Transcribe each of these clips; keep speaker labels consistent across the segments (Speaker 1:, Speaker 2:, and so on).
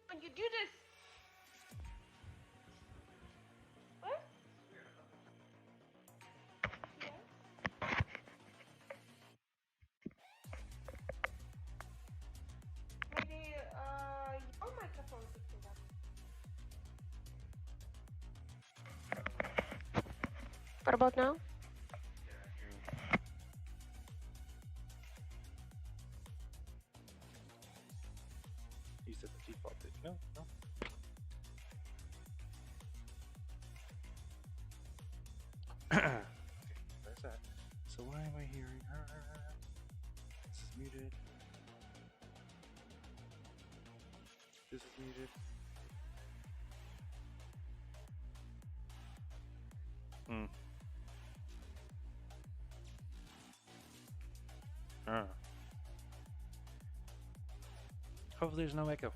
Speaker 1: When you do this. What? Yes. Maybe your microphone picked it up. What about now?
Speaker 2: You said the default did. No, no. Okay, there's that. So why am I hearing her? This is muted. This is muted. Hmm. Hopefully there's no echo.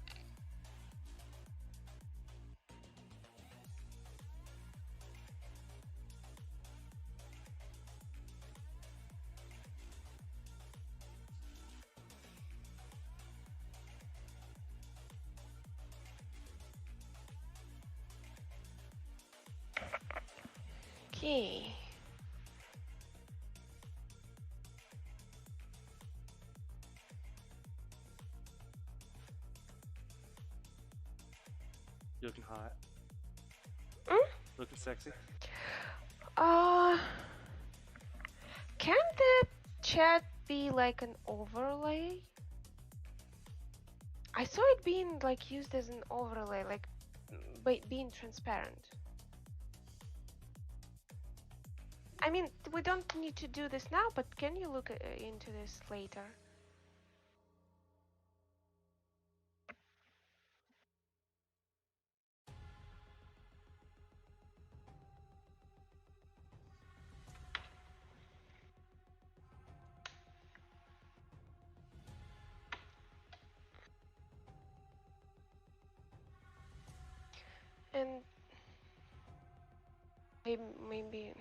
Speaker 1: Okay.
Speaker 2: You looking hot? Looking sexy?
Speaker 1: Can the chat be like an overlay? I saw it being like used as an overlay, like being transparent. I mean, we don't need to do this now, but can you look into this later? And maybe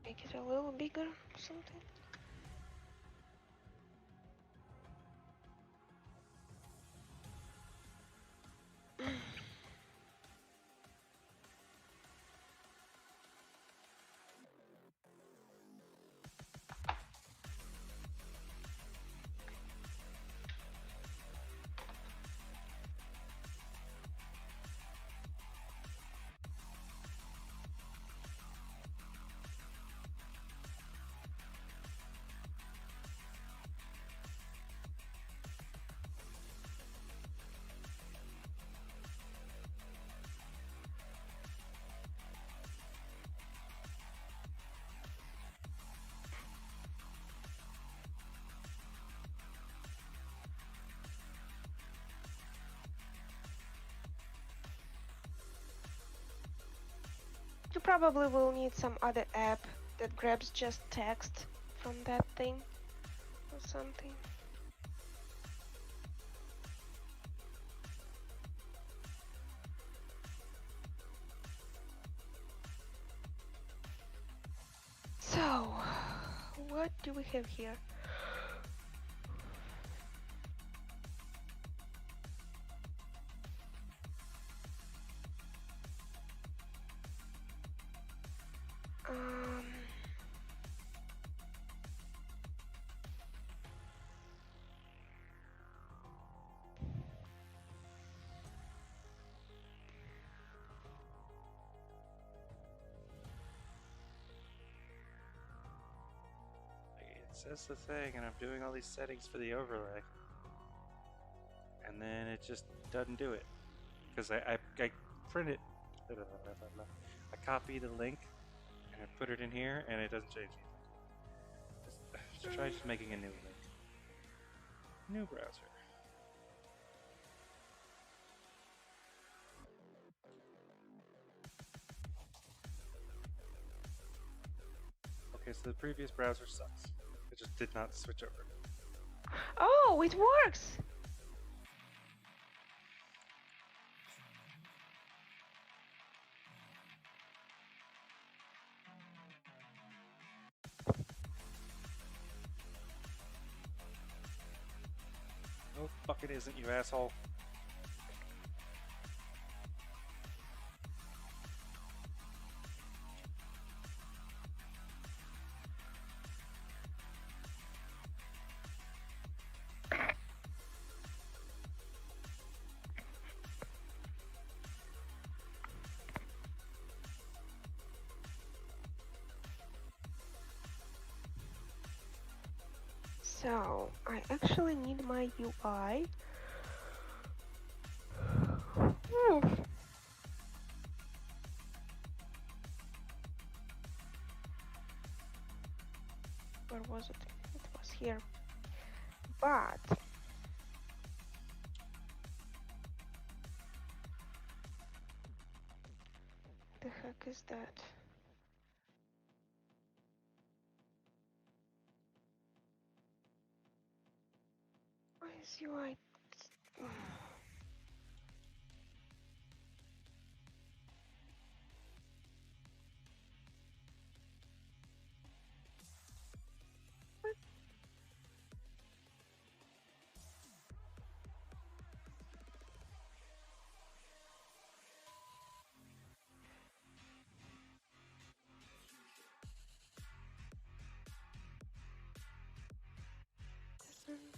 Speaker 1: make it a little bigger or something. You probably will need some other app that grabs just text from that thing or something. So, what do we have here?
Speaker 2: It says the thing, and I'm doing all these settings for the overlay, and then it just doesn't do it because I print it. I copy the link and I put it in here, and it doesn't change anything. Just try just making a new link. New browser. so the previous browser sucks. It just did not switch over.
Speaker 1: Oh, it works!
Speaker 2: No, fuck it isn't, you asshole.
Speaker 1: So, I actually need my UI. Where was it? It was here. But the heck is that? Why is UI? Doesn't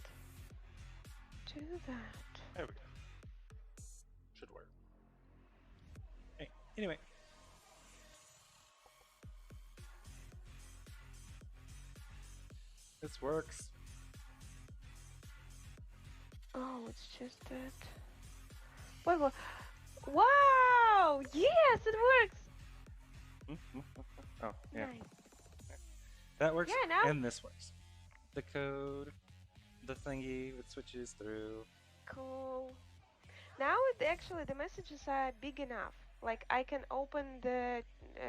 Speaker 1: do that.
Speaker 2: There we go. Should work. Hey, anyway. This works.
Speaker 1: Oh, it's just that. Wait, what? Wow! Yes, it works!
Speaker 2: Oh, yeah.
Speaker 1: Nice.
Speaker 2: That works,
Speaker 1: Yeah, now.
Speaker 2: and this works. The code, the thingy, it switches through.
Speaker 1: Cool. Now it actually the messages are big enough. Like I can open the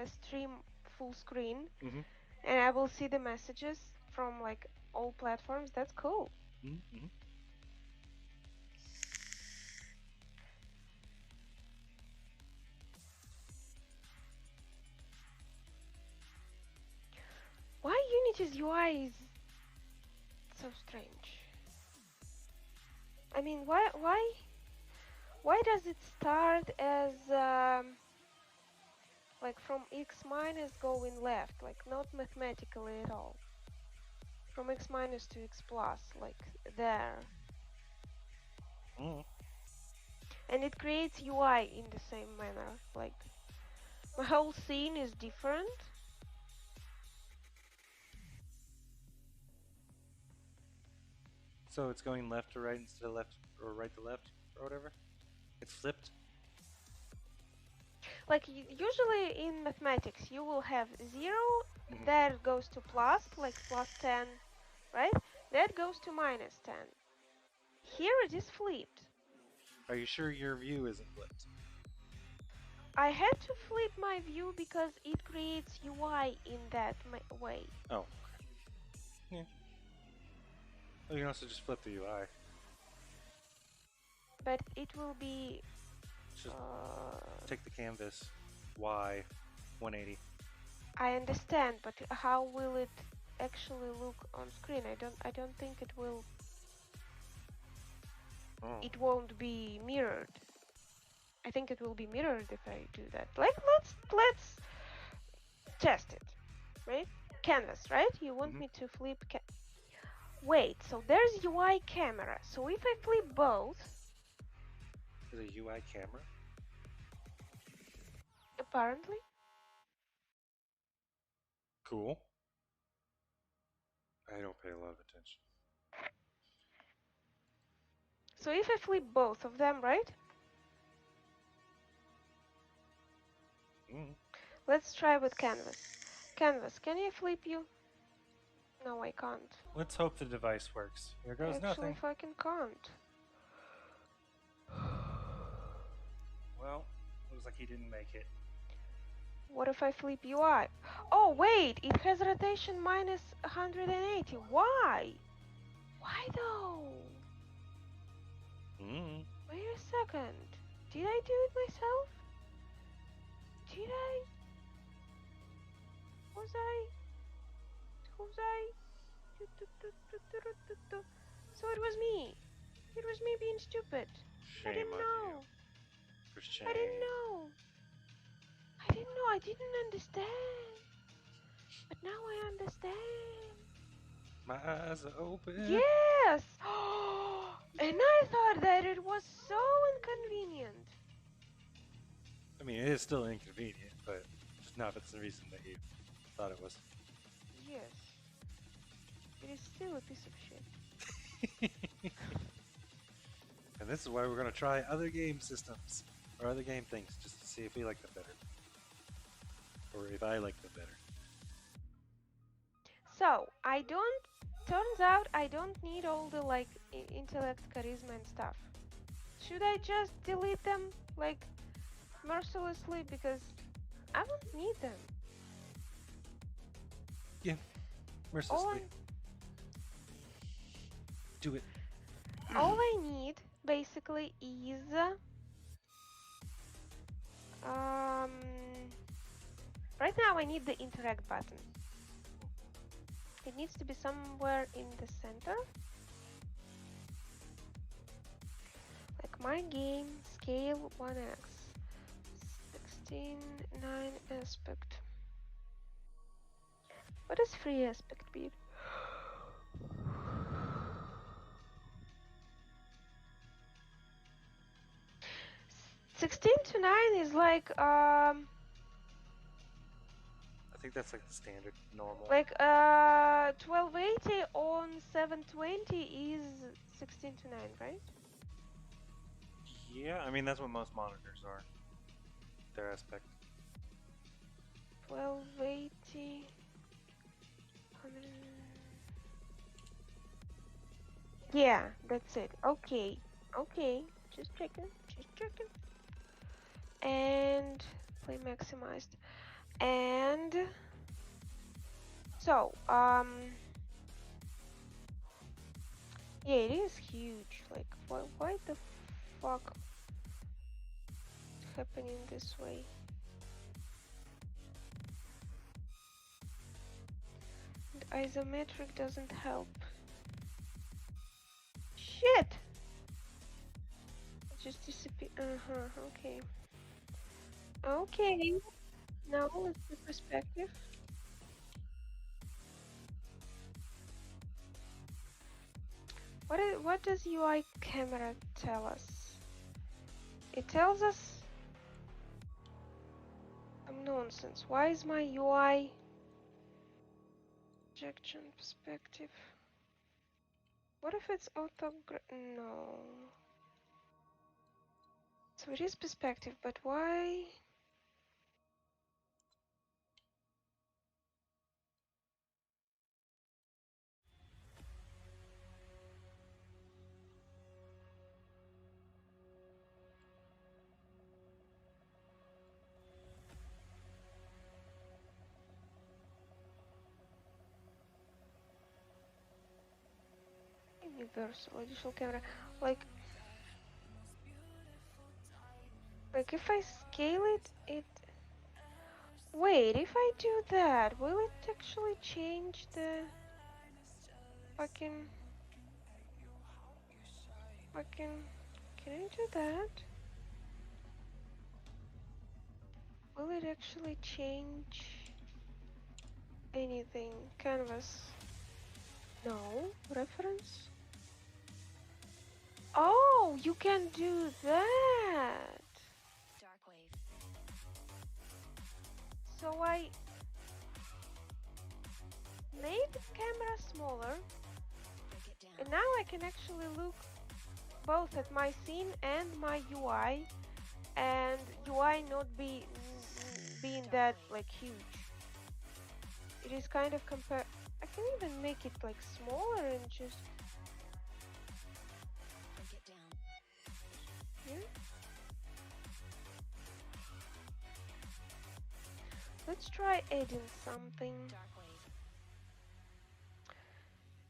Speaker 1: stream full screen,
Speaker 2: Mm-hmm.
Speaker 1: and I will see the messages from like all platforms. That's cool.
Speaker 2: Mm-hmm.
Speaker 1: Why Unity's UI is so strange? I mean, why does it start as like from x minus going left, like not mathematically at all? From x minus to x plus, like there.
Speaker 2: Mm-hmm.
Speaker 1: And it creates UI in the same manner. Like my whole scene is different.
Speaker 2: So it's going left to right instead of left or right to left or whatever? It's flipped?
Speaker 1: Like usually in mathematics you will have 0,
Speaker 2: Mhm.
Speaker 1: that goes to plus, like plus 10, right? That goes to minus 10. Here it is flipped.
Speaker 2: Are you sure your view isn't flipped?
Speaker 1: I had to flip my view because it creates UI in that way.
Speaker 2: Oh. Yeah. Well, you can also just flip the UI.
Speaker 1: But it will be...
Speaker 2: Just take the canvas, Y, 180.
Speaker 1: I understand, but how will it actually look on screen? I don't think it will...
Speaker 2: Oh.
Speaker 1: It won't be mirrored. I think it will be mirrored if I do that. Like, let's test it, right? Canvas, right? You want me to flip Wait, so there's UI camera. So if I flip both...
Speaker 2: Is a UI camera?
Speaker 1: Apparently.
Speaker 2: Cool. I don't pay a lot of attention.
Speaker 1: So if I flip both of them, right?
Speaker 2: Mm.
Speaker 1: Let's try with canvas. Canvas, can you flip you? No, I can't.
Speaker 2: Let's hope the device works. Here goes
Speaker 1: I
Speaker 2: nothing.
Speaker 1: actually fucking can't.
Speaker 2: Well, looks like he didn't make it.
Speaker 1: What if I flip UI? Oh wait, it has rotation minus 180. Why? Why though? Wait a second. Did I do it myself? Did I? Was I? Was I? So it was me. It was me being stupid. I
Speaker 2: Shame
Speaker 1: didn't
Speaker 2: on
Speaker 1: know.
Speaker 2: you. For shame.
Speaker 1: I didn't know. I didn't know. I didn't understand. But now I understand.
Speaker 2: My eyes are open.
Speaker 1: Yes! And I thought that it was so inconvenient.
Speaker 2: I mean, it is still inconvenient, but just not for the reason that you thought it was.
Speaker 1: Yes. It is still a piece of shit.
Speaker 2: And this is why we're going to try other game systems or other game things just to see if we like them better. Or if I like them better.
Speaker 1: So, turns out I don't need all the like intellect, charisma and stuff. Should I just delete them like mercilessly because I don't need them?
Speaker 2: Yeah, mercilessly. Do it.
Speaker 1: All I need basically is right now I need the interact button. It needs to be somewhere in the center. Like my game scale 1x 16:9 aspect. What is free aspect be? (16:9) is like
Speaker 2: I think that's like the standard normal.
Speaker 1: like 1280 on 720 is 16:9, right?
Speaker 2: Yeah, I mean that's what most monitors are. Their aspect.
Speaker 1: 1280. Yeah, that's it. Okay. Okay. Just checking. Just checking. And play maximized. And so, yeah, it is huge. Like, why the fuck happening this way? And isometric doesn't help. Shit! It just disappeared. Okay. Okay. Now let's do perspective. What does UI camera tell us? It tells us some nonsense. Why is my UI projection perspective? What if it's no. So it is perspective, but why? Universal additional camera, like if I scale it, wait, if I do that, will it actually change the fucking, can I do that? Will it actually change anything? Canvas. No. Reference? Oh, you can do that. So I made the camera smaller, and now I can actually look both at my scene and my UI, and UI not being that like huge. It is kind of I can even make it like smaller and just here. let's try adding something.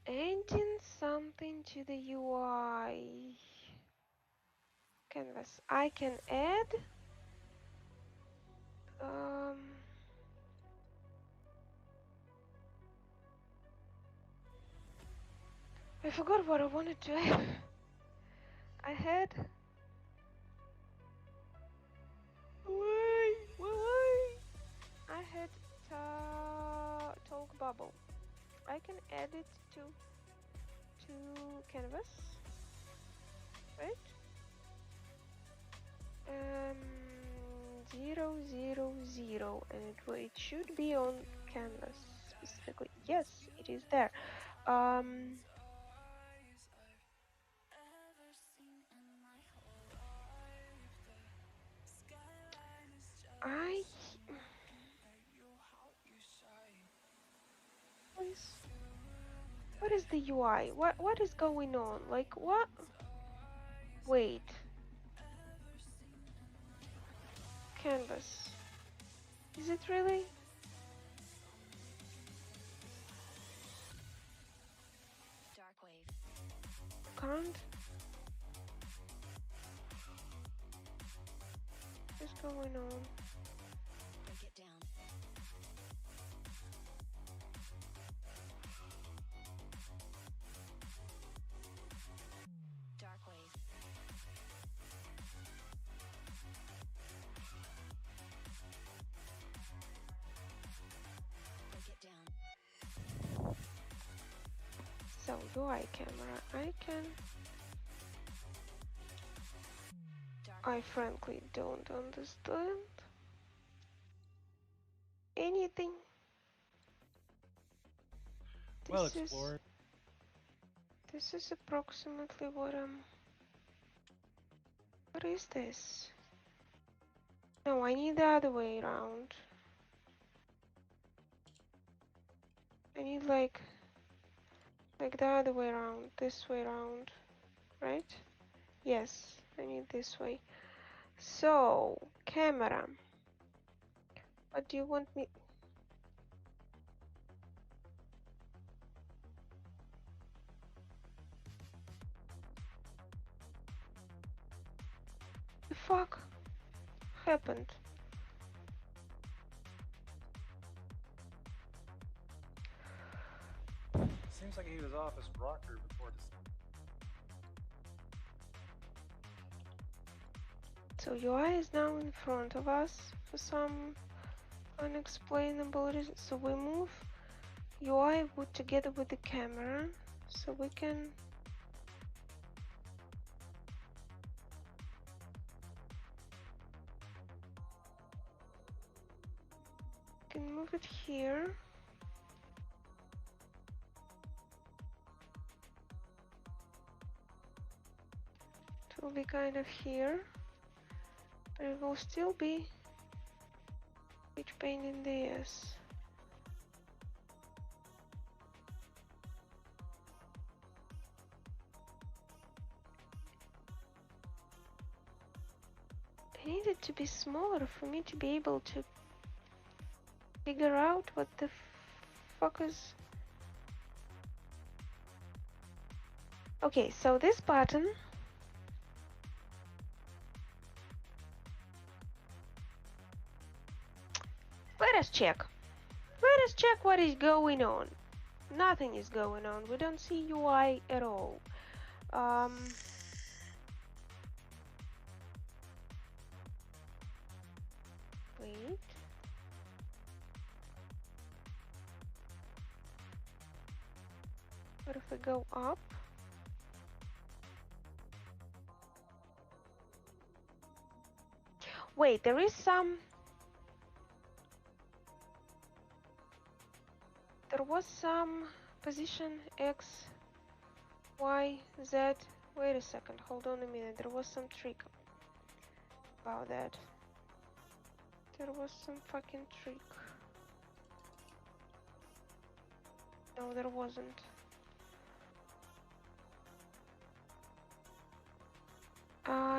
Speaker 1: Adding something to the UI. Canvas. I can add I forgot what I wanted to add. I had wait. I had talk bubble. I can add it to canvas, right? 0, 0, 0, and it should be on canvas specifically. Yes, it is there. What is the UI? What is going on? Like what? Wait. Canvas. Is it really? Can't. What's going on?
Speaker 3: Break it down. Dark wave. Break it down.
Speaker 1: So UI camera. I frankly don't understand anything.
Speaker 2: Well explored.
Speaker 1: This is approximately what what is this? No, I need the other way around. I need like the other way around, this way around, right? Yes, I need this way. So, camera. What do you want me? The fuck happened?
Speaker 2: Seems like he was off his rocker before this.
Speaker 1: So UI is now in front of us for some unexplainable reason. So we move UI together with the camera, so we can move it here. It will be kind of here, but it will still be each pain in the ass. I need it to be smaller for me to be able to figure out what the fuck is. Okay, so this button let us check what is going on. Nothing is going on. We don't see UI at all. Wait. What if we go up? Wait, there is some. There was some position X, Y, Z. Wait a second, hold on a minute. There was some trick about that. There was some fucking trick. No, there wasn't.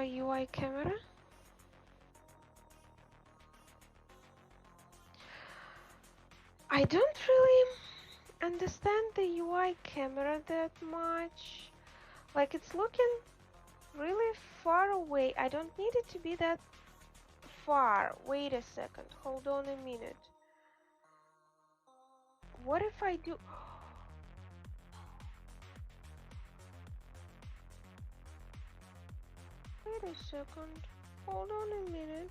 Speaker 1: UI camera. I don't really understand the UI camera that much. Like it's looking really far away. I don't need it to be that far. Wait a second. Hold on a minute. What if I do... Wait a second. Hold on a minute.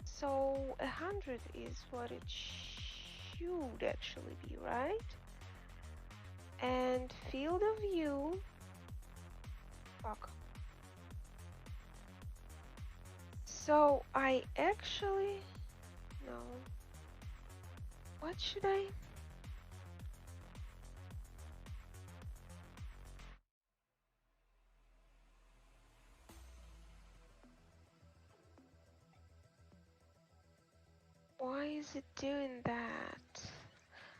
Speaker 1: So 100 is what it should actually be, right? And field of view. Fuck. So I actually... No. What should I... Why is it doing that?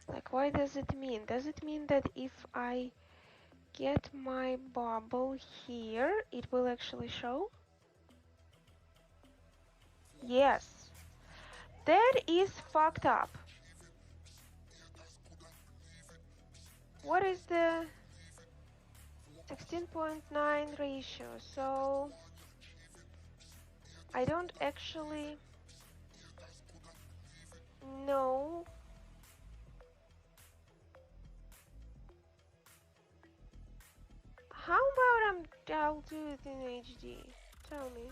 Speaker 1: Like, why does it mean? Does it mean that if I get my bubble here, it will actually show? Yes. That is fucked up. What is the 16.9 ratio? So I don't actually know. How about I'll do it in HD? Tell me.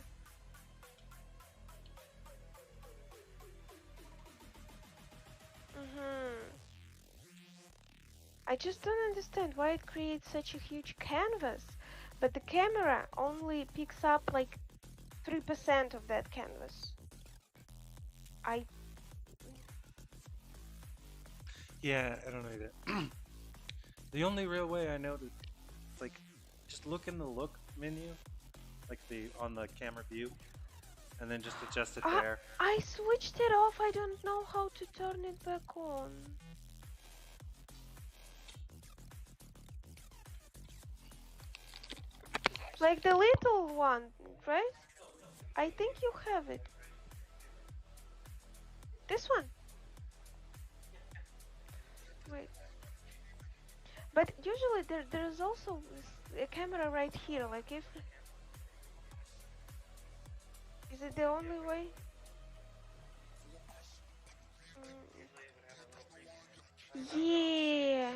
Speaker 1: I just don't understand why it creates such a huge canvas, but the camera only picks up like 3% of that canvas.
Speaker 2: Yeah, I don't know either. The only real way I know to, like, just look in the look menu, like on the camera view, and then just adjust it there.
Speaker 1: I switched it off. I don't know how to turn it back on. Like the little one, right? I think you have it. This one. Wait. But usually there's also a camera right here. Like if... Is it the only way? Yeah.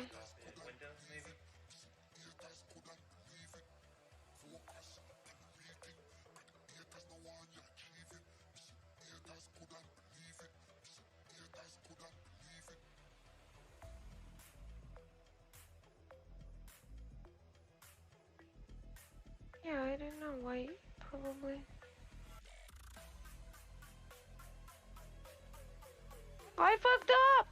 Speaker 1: Yeah, I don't know why. Probably. I fucked up!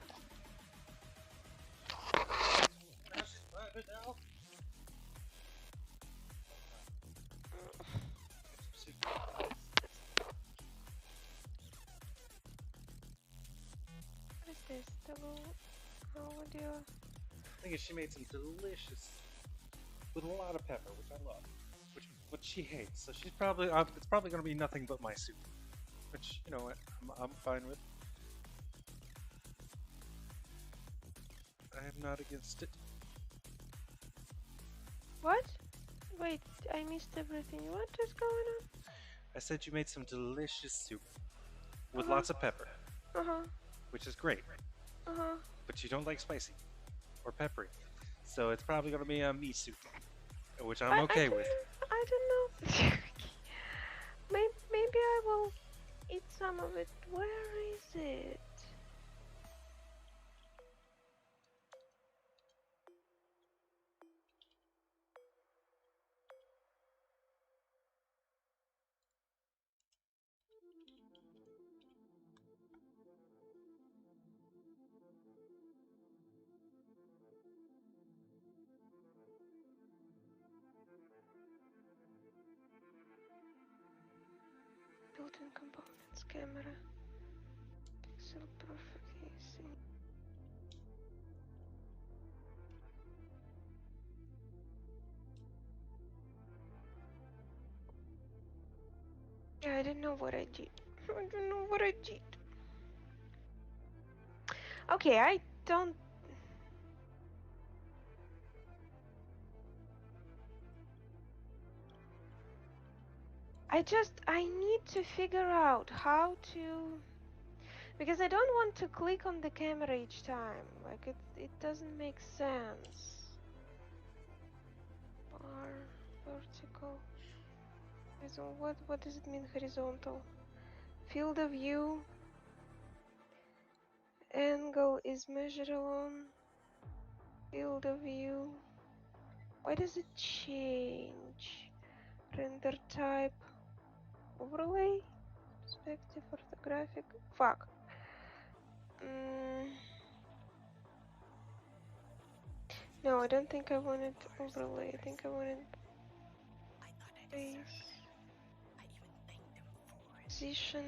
Speaker 1: What is this? Double audio.
Speaker 2: I think she made some delicious with a lot of pepper, which I love, which she hates. So she's probably it's probably going to be nothing but my soup, which you know what I'm fine with. I am not against it.
Speaker 1: What? Wait, I missed everything. What is going on?
Speaker 2: I said you made some delicious soup with lots of pepper, which is great. But you don't like spicy or peppery, so it's probably going to be a me soup, which I'm okay with.
Speaker 1: I don't know. Maybe I will eat some of it. Where is it? Built-in components, camera, pixel perfect AC. Yeah, I don't know what I did. I don't know what I did. Okay, I don't. I need to figure out how to, because I don't want to click on the camera each time. Like it doesn't make sense. Bar, vertical, horizontal. What does it mean horizontal? Field of view, angle is measured along field of view. Why does it change? Render type, overlay, perspective, orthographic. Fuck. Mm, no, I don't think I wanted overlay. I think I wanted base, position.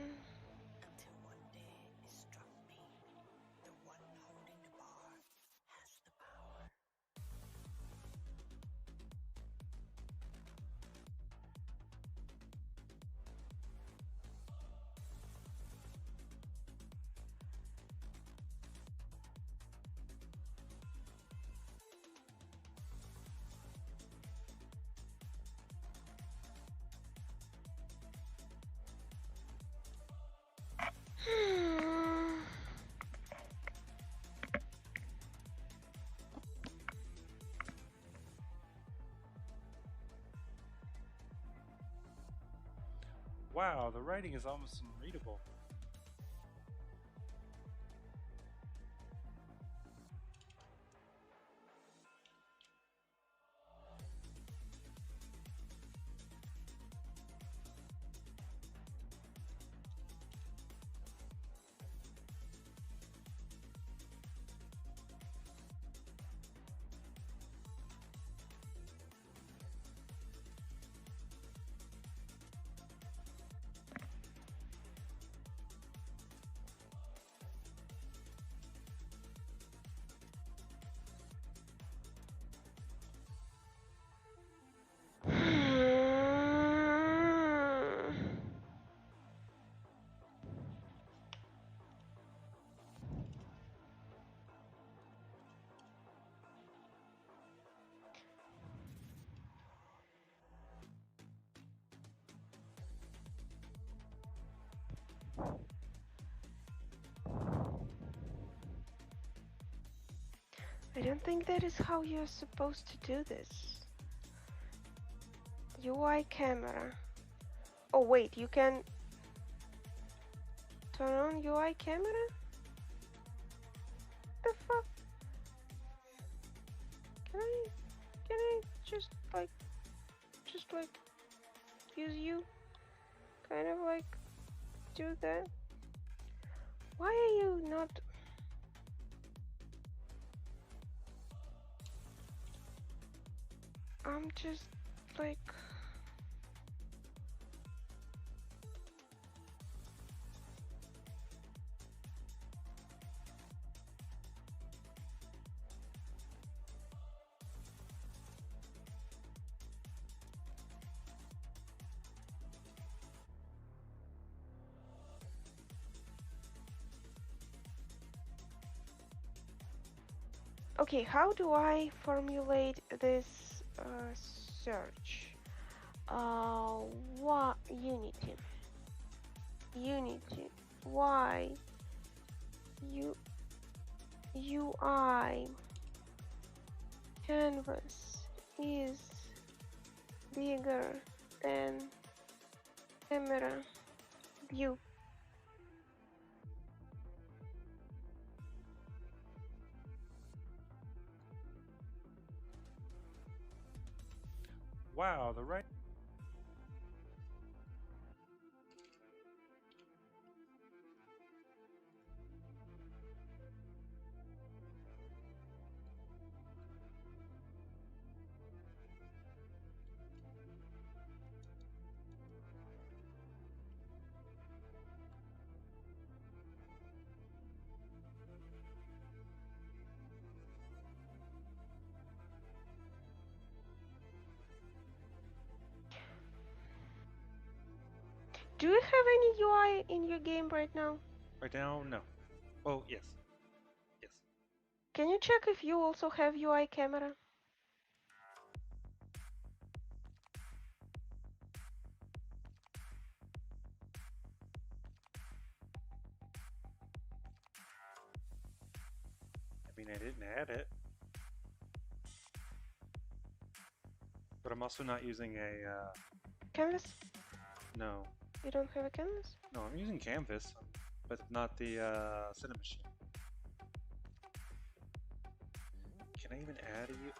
Speaker 3: Until one day it struck me. The one holding the bar has the power.
Speaker 2: Wow, the writing is almost unreadable.
Speaker 1: I don't think that is how you're supposed to do this. UI camera. Oh wait, you can turn on UI camera? The fuck? Can I just like use you? Kind of like do that? Why are you not? I'm just like. Okay, how do I formulate this search? What Unity? Unity. Y U UI canvas is bigger than camera view.
Speaker 2: Wow, the writing.
Speaker 1: Do you have any UI in your game right now?
Speaker 2: Right now, no. Oh, yes.
Speaker 1: Can you check if you also have UI camera?
Speaker 2: I mean, I didn't add it. But I'm also not using a,
Speaker 1: Canvas?
Speaker 2: no.
Speaker 1: You don't have a canvas?
Speaker 2: No, I'm using Canvas, but not the Cinemachine. Can I even add a U?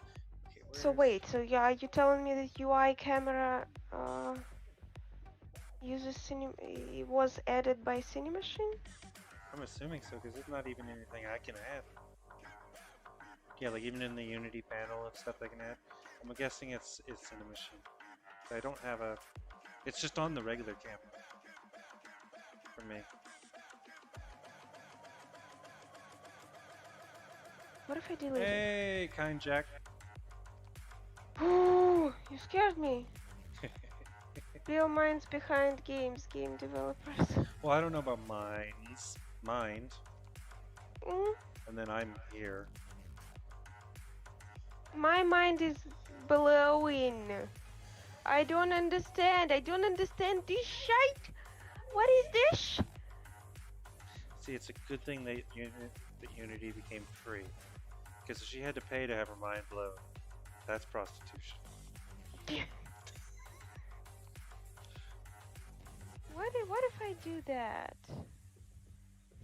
Speaker 2: Okay,
Speaker 1: So wait, so yeah, are you telling me that UI camera uses it was added by Cinemachine?
Speaker 2: I'm assuming so, because it's not even anything I can add. Yeah, like even in the Unity panel of stuff I can add, I'm guessing it's Cinemachine. So I don't have a. It's just on the regular camera for me.
Speaker 1: What if I delete it?
Speaker 2: Hey, kind Jack.
Speaker 1: Ooh, you scared me. Real minds behind games, game developers.
Speaker 2: Well, I don't know about mind,
Speaker 1: Mm,
Speaker 2: and then I'm here.
Speaker 1: my mind is blowing. I don't understand. I don't understand this shite. What is this?
Speaker 2: See, it's a good thing that Unity became free, because she had to pay to have her mind blown. That's prostitution.
Speaker 1: What if I do that?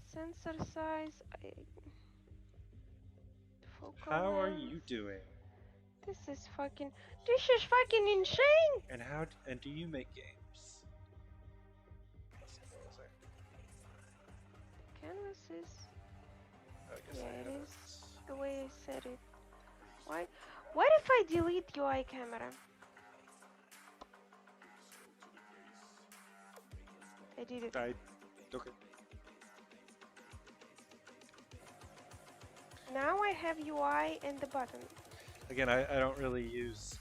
Speaker 1: Sensor size. Focal
Speaker 2: How are
Speaker 1: length.
Speaker 2: you doing?
Speaker 1: This is fucking insane.
Speaker 2: And do you make games?
Speaker 1: Canvas is.
Speaker 2: I guess
Speaker 1: Yeah,
Speaker 2: I
Speaker 1: it
Speaker 2: have
Speaker 1: is the way I said it. Why? What if I delete UI camera? I did it.
Speaker 2: Okay.
Speaker 1: Now I have UI and the button.
Speaker 2: Again, I don't really use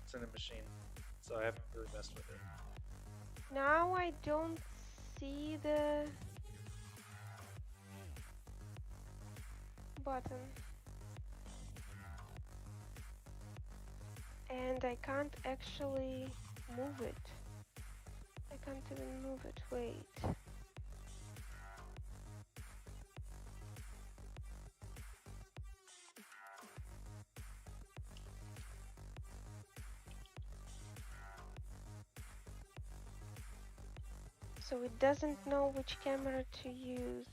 Speaker 2: Cinemachine, so I haven't really messed with it.
Speaker 1: Now I don't see the button. And I can't actually move it. I can't even move it. Wait. So it doesn't know which camera to use.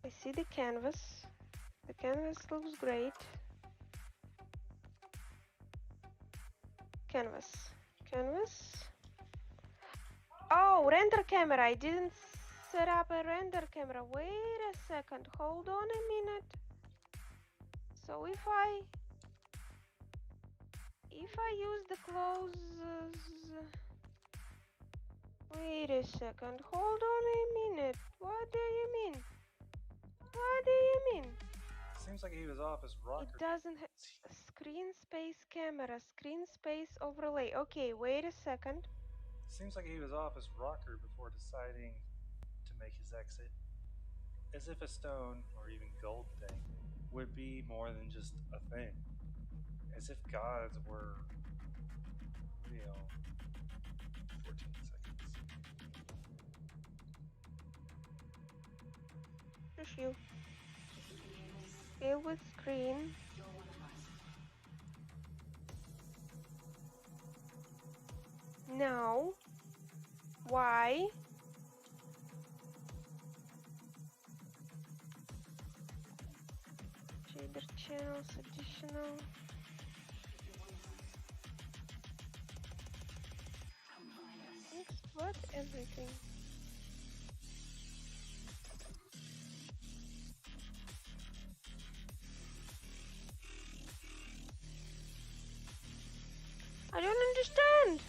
Speaker 1: I see the canvas. The canvas looks great. Canvas. Canvas. Oh, render camera. I didn't set up a render camera. Wait a second. Hold on a minute. So if I use the close, wait a second. Hold on a minute. What do you mean? What do you mean?
Speaker 2: Seems like he was off his rocker.
Speaker 1: It doesn't have screen space camera, screen space overlay. Okay, wait a second.
Speaker 2: Seems like he was off his rocker before deciding to make his exit. As if a stone or even gold thing would be more than just a thing. As if gods were real. 14 seconds.
Speaker 1: Push you. Scale with screen. Now. Why? Shader channels, additional. What? Everything. I don't understand.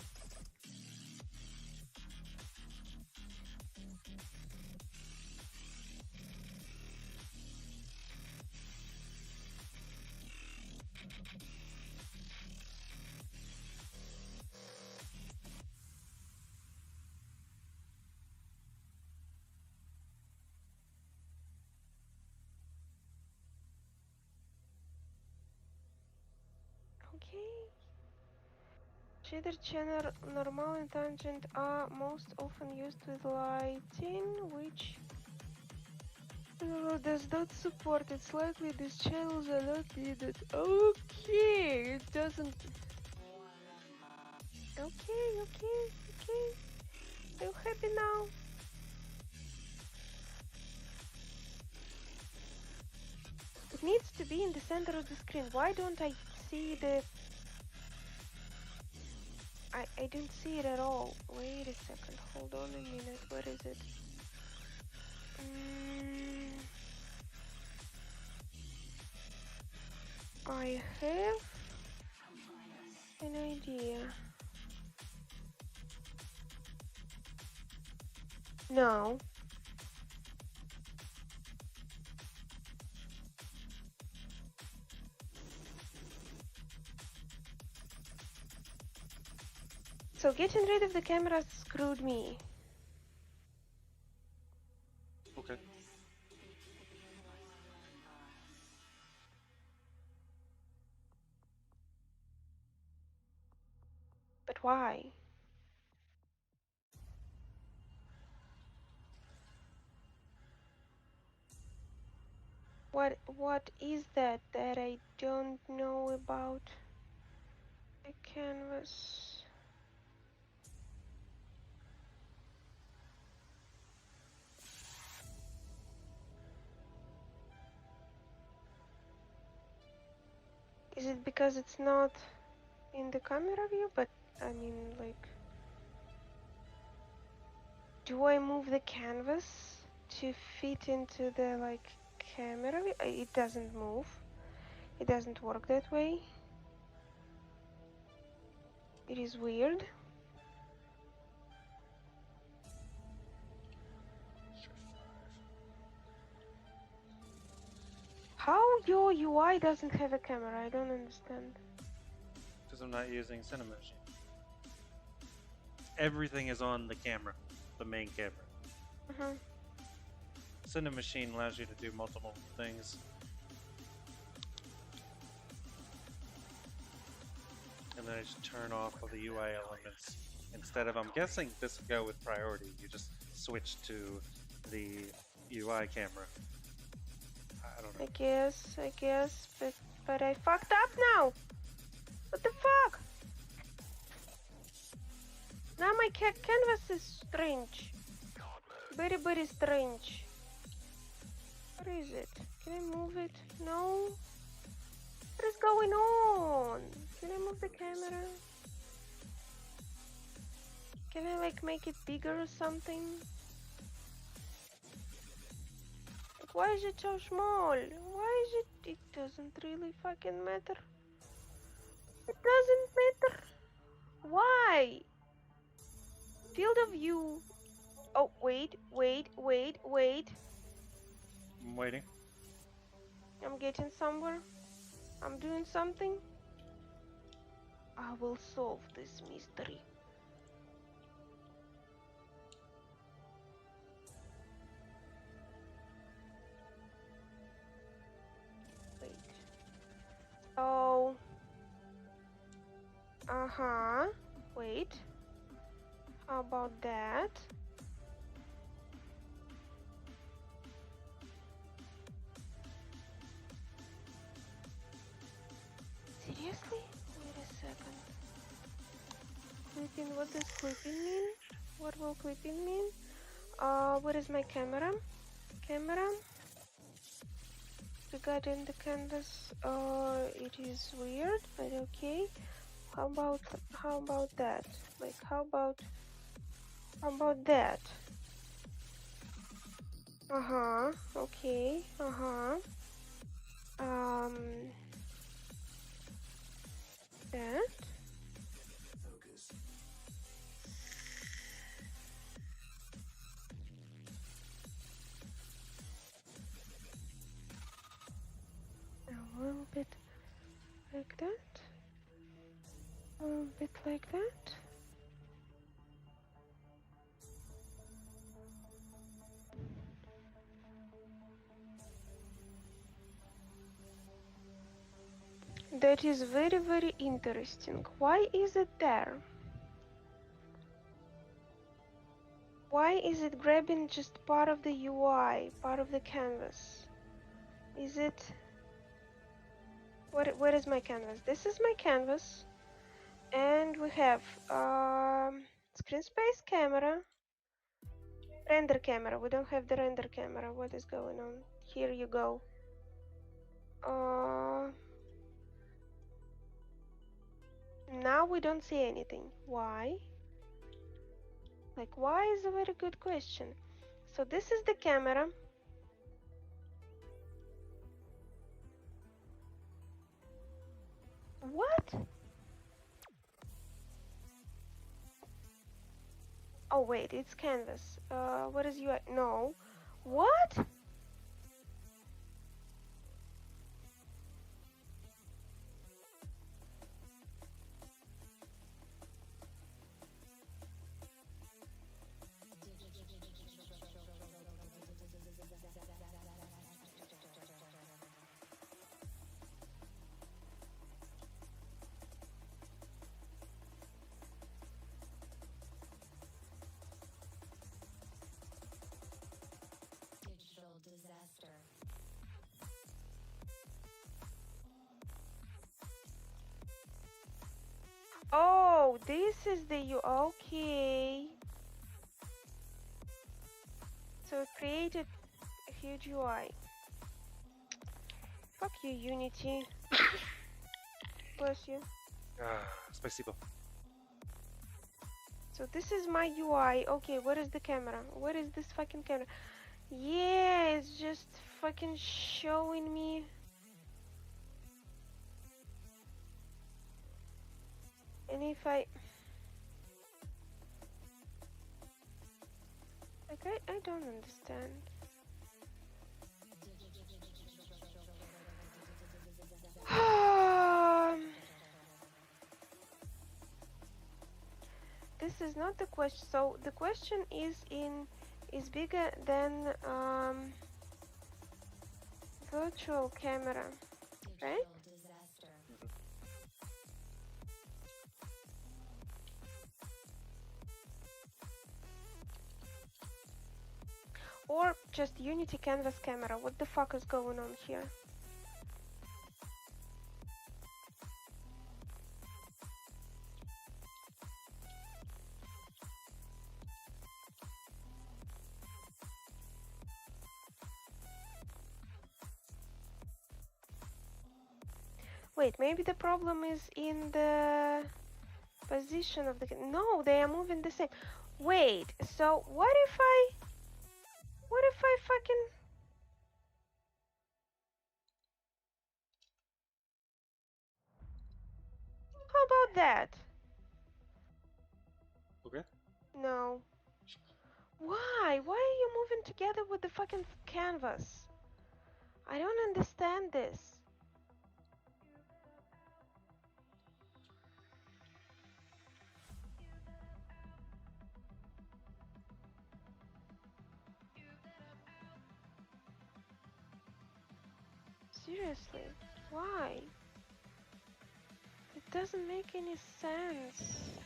Speaker 1: Shader channel normal and tangent are most often used with lighting, which does not support it. Slightly, these channels are not needed. Okay, it doesn't. Okay. I'm happy now. It needs to be in the center of the screen. Why don't I see the... I don't see it at all. Wait a second. Hold on a minute. Where is it? I have an idea. No. So getting rid of the camera screwed me.
Speaker 2: Okay.
Speaker 1: But why? What is that I don't know about the canvas? Is it because it's not in the camera view? But I mean, like, do I move the canvas to fit into the like camera view? It doesn't move. It doesn't work that way. It is weird. How your UI doesn't have a camera? I don't understand.
Speaker 2: Because I'm not using Cinema Machine. Everything is on the camera, the main camera. Cinema Machine allows you to do multiple things. And then I just turn off all the UI elements. Instead of, I'm guessing this would go with priority, you just switch to the UI camera. I don't know.
Speaker 1: I guess, but I fucked up now. What the fuck? Now my canvas is strange. Very, very strange. Where is it? Can I move it? No. What is going on? Can I move the camera? Can I like make it bigger or something? Like, why is it so small? Why is it? It doesn't really fucking matter. It doesn't matter. Why? Field of view. Oh, wait.
Speaker 2: I'm waiting.
Speaker 1: I'm getting somewhere. I'm doing something. I will solve this mystery. Wait. So... Wait. How about that? Seriously? Wait a second. Clipping, what does clipping mean? What will clipping mean? Where is my camera? Camera? Regarding the canvas, it is weird, but okay. How about that? Like, how about that? Okay, that. A little bit like that. A little bit like that. That is very, very interesting. Why is it there? Why is it grabbing just part of the UI, part of the canvas? Is it... What is my canvas? This is my canvas. And we have screen space camera, render camera. We don't have the render camera. What is going on? Here you go. Now we don't see anything. Why? Like, why is a very good question. So this is the camera. What? Oh wait, it's canvas. What is UI? No. What?
Speaker 3: Disaster.
Speaker 1: Oh, this is the U. Okay. So it created a huge UI. Fuck you, Unity. Bless you.
Speaker 2: Спасибо.
Speaker 1: So this is my UI. Okay, what is the camera? What is this fucking camera? Yeah, it's just fucking showing me. And if I... Like, I don't understand. This is not the question. So the question is bigger than virtual camera, right? Or just Unity canvas camera. What the fuck is going on here? Wait, maybe the problem is in the position of the... No, they are moving the same. Wait, so what if I fucking... How about that?
Speaker 2: Okay.
Speaker 1: No. Why? Why are you moving together with the fucking canvas? I don't understand this. Seriously, why? It doesn't make any sense.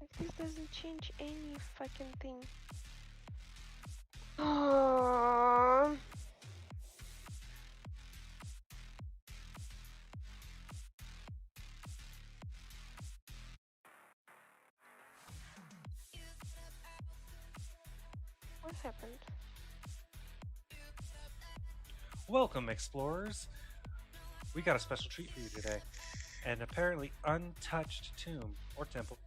Speaker 1: Like, this doesn't change any fucking thing. Oh. What happened?
Speaker 2: Welcome, explorers. We got a special treat for you today. An apparently untouched tomb or temple.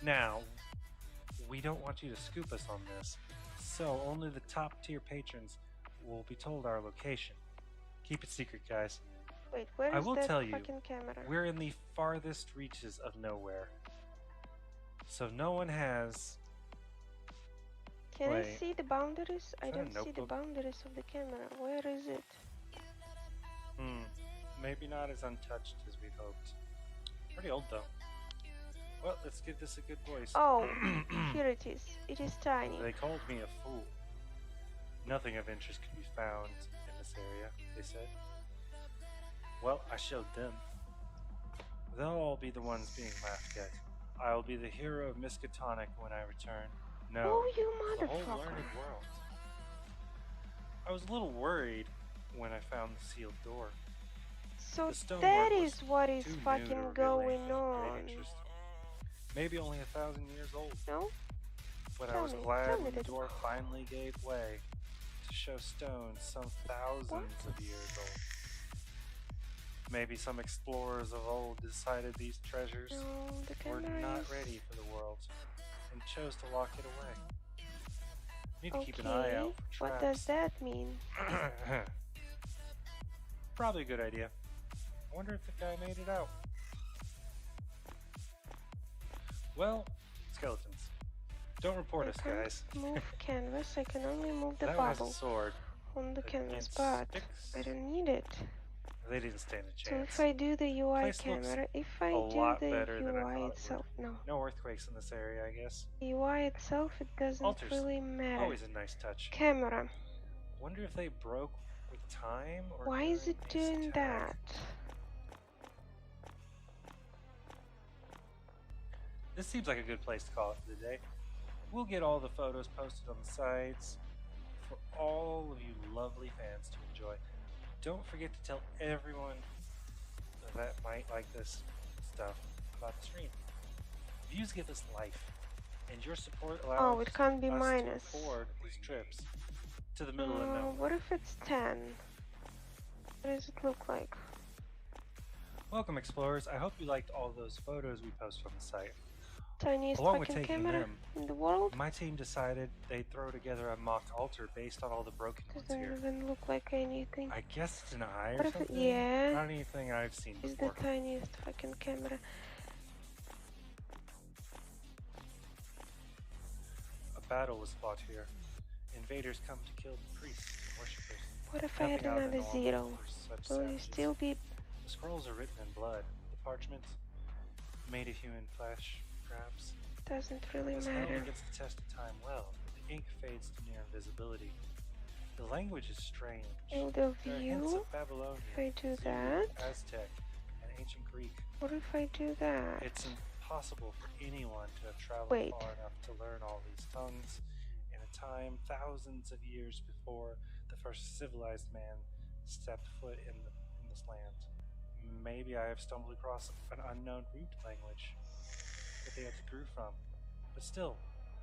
Speaker 2: Now, we don't want you to scoop us on this, so only the top tier patrons will be told our location. Keep it secret, guys.
Speaker 1: Wait, where
Speaker 2: I
Speaker 1: is
Speaker 2: will
Speaker 1: that
Speaker 2: tell you,
Speaker 1: fucking camera?
Speaker 2: we're in the farthest reaches of nowhere. So no one has...
Speaker 1: Can I
Speaker 2: Wait.
Speaker 1: see the boundaries? I
Speaker 2: that a
Speaker 1: don't see the
Speaker 2: notebook?
Speaker 1: boundaries of the camera. Where is it?
Speaker 2: Maybe not as untouched as we'd hoped. Pretty old though. Well, let's give this a good voice.
Speaker 1: Oh, here it is. It is tiny.
Speaker 2: They called me a fool. Nothing of interest could be found in this area, they said. Well, I showed them. They'll all be the ones being laughed at. I'll be the hero of Miskatonic when I return. No,
Speaker 1: Oh, you
Speaker 2: the whole
Speaker 1: motherfucker.
Speaker 2: learned world. I was a little worried when I found the sealed door.
Speaker 1: So
Speaker 2: The stonework
Speaker 1: that
Speaker 2: was
Speaker 1: is what is
Speaker 2: too new to
Speaker 1: fucking
Speaker 2: reveal
Speaker 1: going
Speaker 2: anything of
Speaker 1: on.
Speaker 2: great interest. Maybe only 1,000 years old.
Speaker 1: No?
Speaker 2: But I
Speaker 1: Tell
Speaker 2: was
Speaker 1: me,
Speaker 2: glad
Speaker 1: tell me
Speaker 2: when the
Speaker 1: that-
Speaker 2: door finally gave way to show stones some thousands of years old. Maybe some explorers of old decided these treasures
Speaker 1: No, the
Speaker 2: were
Speaker 1: camera
Speaker 2: not
Speaker 1: is...
Speaker 2: ready for the world and chose to lock it away. Need to
Speaker 1: Okay,
Speaker 2: keep an eye out for
Speaker 1: what
Speaker 2: traps.
Speaker 1: does that mean?
Speaker 2: Probably a good idea. I wonder if the guy made it out. Well, skeletons. Don't report
Speaker 1: I
Speaker 2: us,
Speaker 1: can't
Speaker 2: guys.
Speaker 1: move canvas, I can only move the
Speaker 2: That one has a
Speaker 1: bubble
Speaker 2: sword.
Speaker 1: on the canvas,
Speaker 2: Against
Speaker 1: but
Speaker 2: sticks.
Speaker 1: I don't need it.
Speaker 2: They didn't stand a
Speaker 1: So
Speaker 2: chance.
Speaker 1: if I do the UI
Speaker 2: Place looks
Speaker 1: camera, if I
Speaker 2: a
Speaker 1: do
Speaker 2: lot
Speaker 1: the
Speaker 2: better than I
Speaker 1: UI
Speaker 2: thought it
Speaker 1: itself, no.
Speaker 2: No earthquakes in this area, I guess.
Speaker 1: The UI itself, it doesn't
Speaker 2: Altars.
Speaker 1: really matter.
Speaker 2: Always a nice touch.
Speaker 1: Camera,
Speaker 2: Wonder if they broke with time or
Speaker 1: why is it
Speaker 2: during
Speaker 1: doing
Speaker 2: Ace Tag.
Speaker 1: that?
Speaker 2: This seems like a good place to call it for the day. We'll get all the photos posted on the sites for all of you lovely fans to enjoy. Don't forget to tell everyone that might like this stuff about the stream. Views give us life, and your support allows
Speaker 1: Oh, it can't be
Speaker 2: us
Speaker 1: minus.
Speaker 2: to afford these trips to the middle of nowhere.
Speaker 1: What if it's 10? What does it look like?
Speaker 2: Welcome, explorers. I hope you liked all those photos we post on the site.
Speaker 1: Tiniest
Speaker 2: Along with
Speaker 1: fucking
Speaker 2: taking
Speaker 1: camera
Speaker 2: them,
Speaker 1: in the world?
Speaker 2: my team decided they'd throw together a mock altar based on all the broken ones
Speaker 1: Doesn't
Speaker 2: here.
Speaker 1: even look like anything.
Speaker 2: I guess it's an eye
Speaker 1: What
Speaker 2: or
Speaker 1: if it-
Speaker 2: something?
Speaker 1: yeah.
Speaker 2: Not anything I've seen
Speaker 1: It's
Speaker 2: before.
Speaker 1: the tiniest fucking camera.
Speaker 2: A battle was fought here. Invaders come to kill the priests and worshippers.
Speaker 1: What if I had
Speaker 2: Nothing out of the
Speaker 1: another
Speaker 2: normal
Speaker 1: zero?
Speaker 2: for such
Speaker 1: Will you
Speaker 2: savages.
Speaker 1: still be...
Speaker 2: The scrolls are written in blood. The parchment, made of human flesh, perhaps.
Speaker 1: Doesn't really
Speaker 2: This
Speaker 1: matter.
Speaker 2: helmet gets the test of time well, but the ink fades to near invisibility. The language is strange.
Speaker 1: Field of
Speaker 2: There are hints
Speaker 1: view?
Speaker 2: of Babylonian,
Speaker 1: If I do
Speaker 2: Zulu,
Speaker 1: that?
Speaker 2: Aztec, and ancient Greek.
Speaker 1: What if I do that?
Speaker 2: It's impossible for anyone to have traveled
Speaker 1: Wait.
Speaker 2: far enough to learn all these tongues in a time thousands of years before the first civilized man stepped foot in this land. Maybe I have stumbled across an unknown root language that they had to grew from. But still,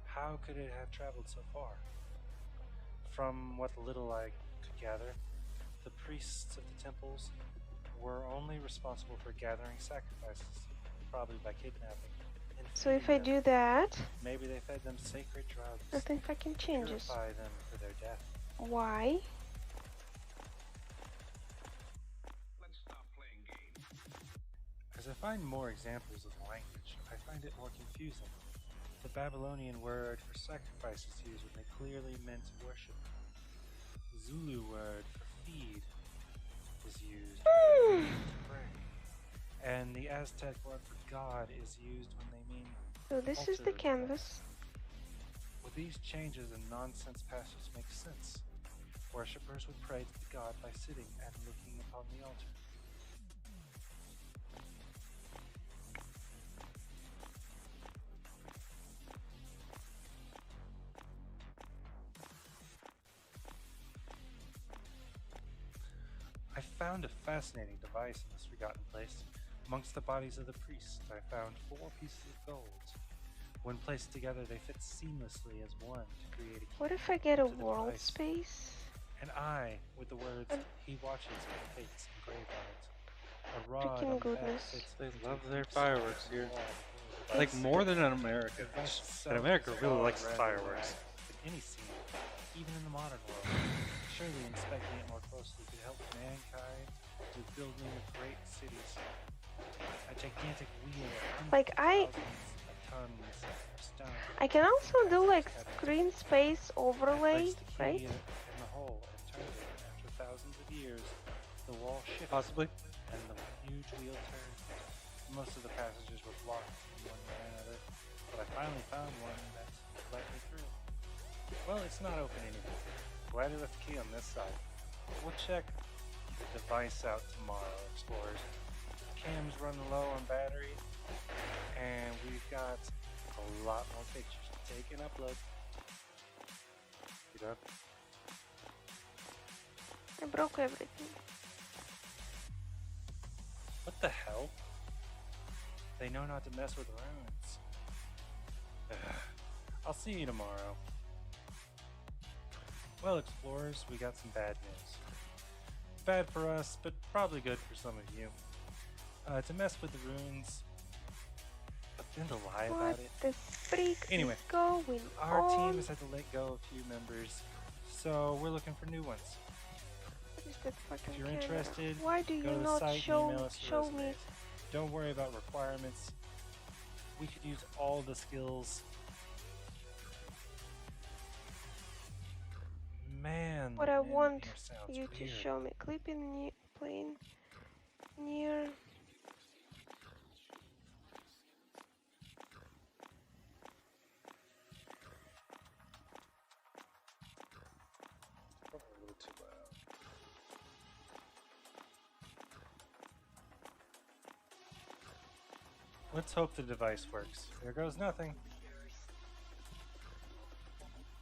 Speaker 2: how could it have traveled so far? From what little I could gather, the priests of the temples were only responsible for gathering sacrifices, probably by kidnapping. And
Speaker 1: So if I
Speaker 2: feeding them.
Speaker 1: do that,
Speaker 2: Maybe they fed them sacred drugs
Speaker 1: nothing fucking
Speaker 2: to
Speaker 1: changes.
Speaker 2: purify them for their death.
Speaker 1: Why?
Speaker 2: As I find more examples of the language, I find it more confusing. The Babylonian word for sacrifice is used when they clearly meant worship. The Zulu word for feed is used when they mean to pray. And the Aztec word for God is used when they mean...
Speaker 1: So this is the
Speaker 2: altar
Speaker 1: canvas.
Speaker 2: With these changes, the nonsense passage makes sense. Worshippers would pray to the god by sitting and looking upon the altar. I found a fascinating device in this forgotten place. Amongst the bodies of the priests, I found 4 pieces of gold. When placed together, they fit seamlessly as one to create a key
Speaker 1: What if I get a
Speaker 2: to the
Speaker 1: world
Speaker 2: device.
Speaker 1: space?
Speaker 2: An eye with the words "He watches" with fates engraved on it. A rod
Speaker 1: Freaking
Speaker 2: on the back
Speaker 1: goodness.
Speaker 2: fits
Speaker 4: They
Speaker 2: into
Speaker 4: love
Speaker 2: the
Speaker 4: their
Speaker 2: center
Speaker 4: fireworks
Speaker 2: of the
Speaker 4: here.
Speaker 2: wall below the
Speaker 4: Like
Speaker 2: device.
Speaker 4: more than in America.
Speaker 2: The device itself
Speaker 4: And America
Speaker 2: is
Speaker 4: really
Speaker 2: far
Speaker 4: likes
Speaker 2: rather
Speaker 4: fireworks.
Speaker 2: relaxed than any scene, even in the modern world. Surely inspecting it more closely could help mankind with building of great cities. A gigantic wheel of
Speaker 1: Like,
Speaker 2: hundreds of thousands of tons of stone.
Speaker 1: I can also do like screen space
Speaker 2: I
Speaker 1: overlay,
Speaker 2: placed the key
Speaker 1: right?
Speaker 2: in the hole and turned it. After thousands of years, the wall shifted
Speaker 4: Possibly.
Speaker 2: and the huge wheel turned. Most of the passages were blocked in one way or another, but I finally found one that let me through. Well, it's not open anymore. glad you left the key on this side. We'll check the device out tomorrow, explorers. Cam's running low on battery, and we've got a lot more pictures to take and upload. You done?
Speaker 1: I broke everything.
Speaker 2: What the hell? They know not to mess with runes. I'll see you tomorrow. Well, explorers, we got some bad news. Bad for us, but probably good for some of you. To mess with the runes, but then to lie
Speaker 1: What
Speaker 2: about it.
Speaker 1: the freak
Speaker 2: Anyway,
Speaker 1: is going
Speaker 2: Our
Speaker 1: on?
Speaker 2: team has had to let go of a few members, so we're looking for new ones.
Speaker 1: What is that fucking
Speaker 2: If you're
Speaker 1: camera?
Speaker 2: interested,
Speaker 1: Why do you
Speaker 2: go to the
Speaker 1: not
Speaker 2: site and
Speaker 1: show
Speaker 2: email us your
Speaker 1: me?
Speaker 2: resumes. Don't worry about requirements. We could use all the skills. Man,
Speaker 1: What
Speaker 2: the
Speaker 1: I
Speaker 2: wind
Speaker 1: want
Speaker 2: here sounds
Speaker 1: you to
Speaker 2: weird.
Speaker 1: show me. Clip in plane near.
Speaker 2: Probably a little too loud. Let's hope the device works. There goes nothing.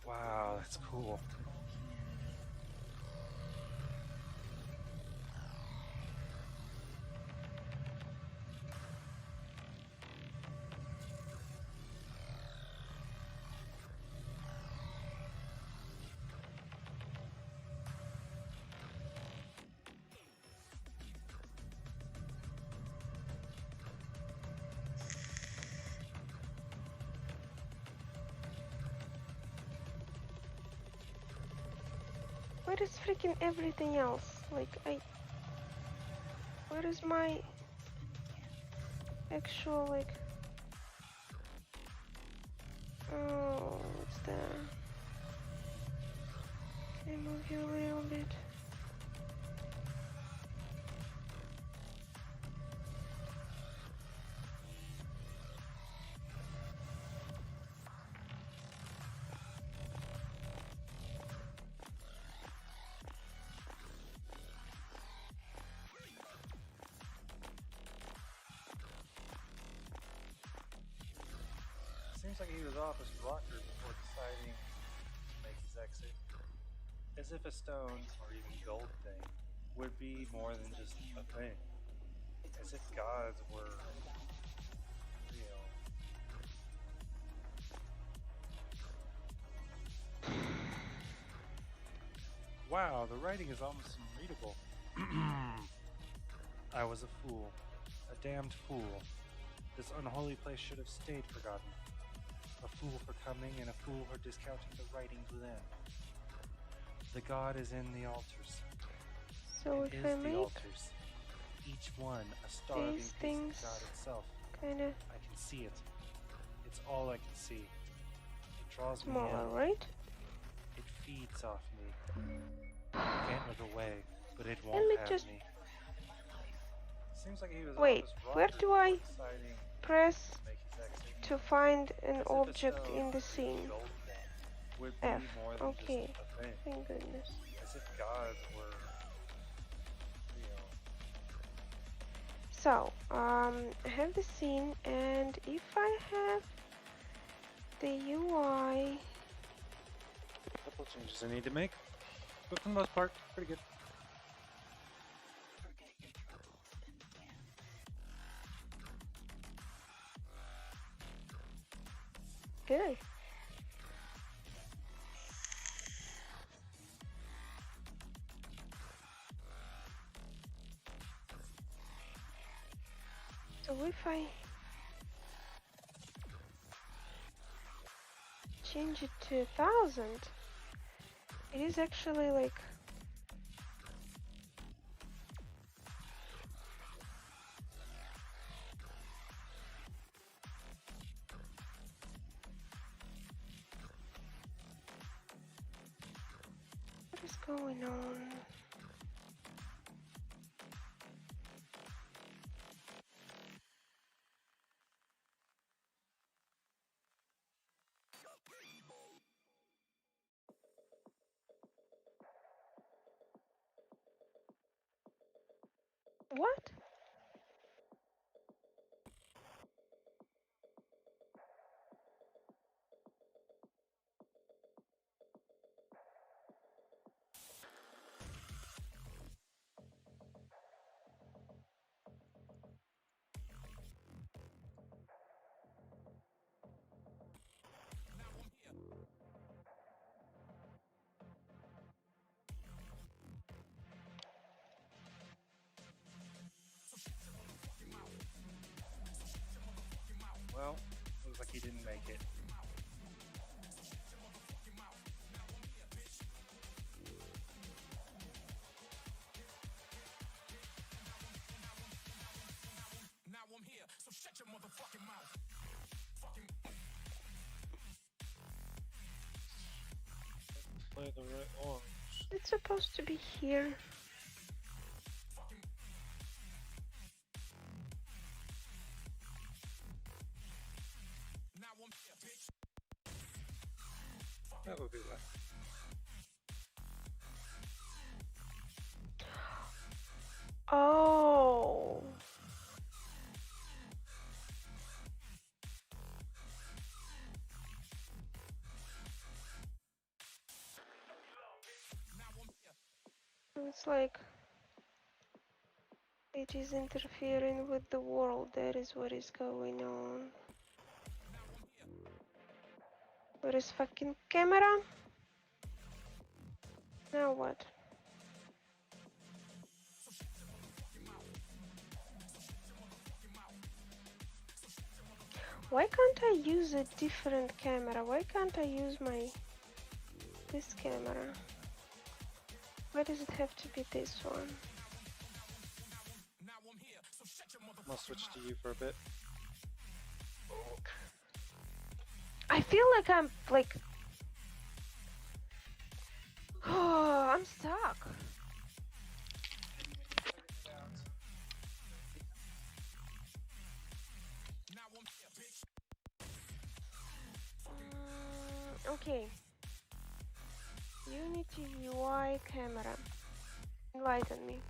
Speaker 2: Wow, that's cool.
Speaker 1: Where is freaking everything else? Like where is my actual like? Oh, what's there? Can I move you a little bit?
Speaker 2: Seems like he was off his rocker before deciding to make his exit. As if a stone, or even gold thing, would be more than just a thing. As if gods were real. Wow, the writing is almost unreadable. I was a fool. A damned fool. This unholy place should have stayed forgotten. A fool for coming and a fool for discounting the writings within. The god is in the altars.
Speaker 1: So
Speaker 2: It
Speaker 1: if
Speaker 2: is
Speaker 1: I
Speaker 2: the
Speaker 1: make
Speaker 2: altars. Each one a starving
Speaker 1: these
Speaker 2: piece
Speaker 1: things
Speaker 2: of God itself.
Speaker 1: kinda
Speaker 2: I can see it. It's all I can see. It draws me
Speaker 1: smaller,
Speaker 2: in.
Speaker 1: right?
Speaker 2: It feeds off me. I can't look away, but it
Speaker 1: Let
Speaker 2: won't
Speaker 1: me
Speaker 2: have
Speaker 1: just
Speaker 2: me. Seems like he was
Speaker 1: wait.
Speaker 2: off his
Speaker 1: Where
Speaker 2: rocker
Speaker 1: do I
Speaker 2: before deciding
Speaker 1: press
Speaker 2: to make his exit.
Speaker 1: to find an
Speaker 2: As if a
Speaker 1: object
Speaker 2: stone
Speaker 1: in the
Speaker 2: or even
Speaker 1: scene?
Speaker 2: gold thing would be
Speaker 1: F.
Speaker 2: more than
Speaker 1: Okay.
Speaker 2: just a thing.
Speaker 1: Thank goodness.
Speaker 2: As if gods were real.
Speaker 1: So, I have the scene, and if I have the UI,
Speaker 2: A couple changes I need to make, but for the most part, pretty good.
Speaker 1: good. So if I change it to 1000, it is actually like what is going on? What?
Speaker 2: Well, looks like he didn't make it.
Speaker 3: Now I'm here, so shut your motherfucking mouth.
Speaker 4: Play the right one.
Speaker 1: It's supposed to be here.
Speaker 3: Now I'm here, bitch.
Speaker 2: That would be left.
Speaker 1: Oh. It's like it is interfering with the world. That is what is going on. Where is fucking camera? Now what? Why can't I use a different camera? Why can't I use this camera? Why does it have to be this one?
Speaker 2: I'll switch to you for a bit.
Speaker 1: I feel like I'm like oh, I'm stuck. Okay. Unity UI camera. Enlighten me.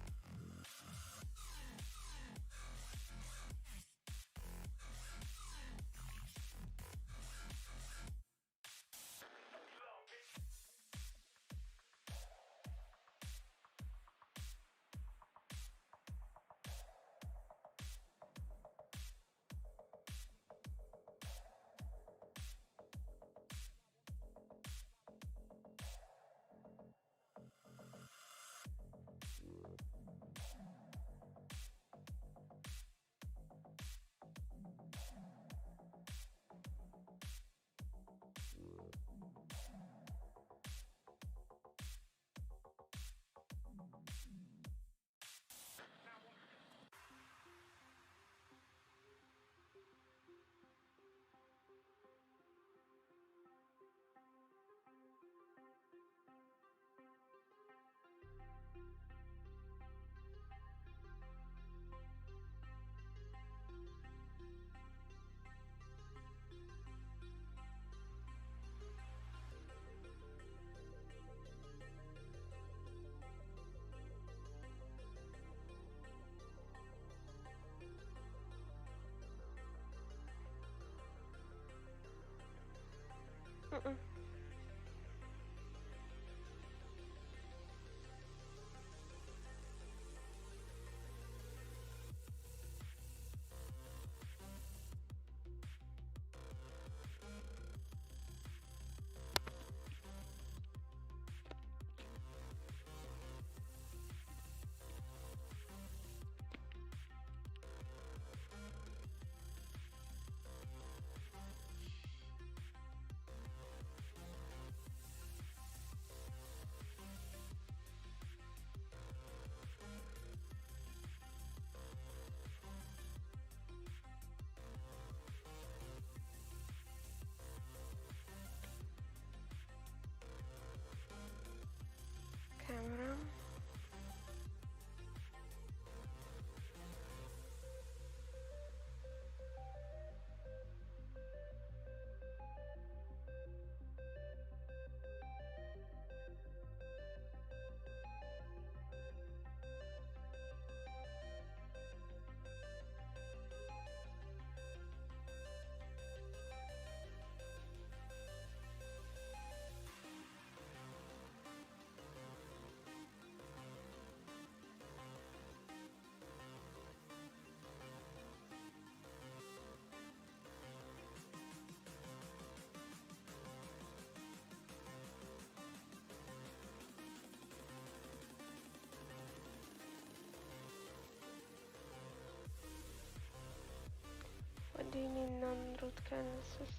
Speaker 1: Do you mean non-root canvases?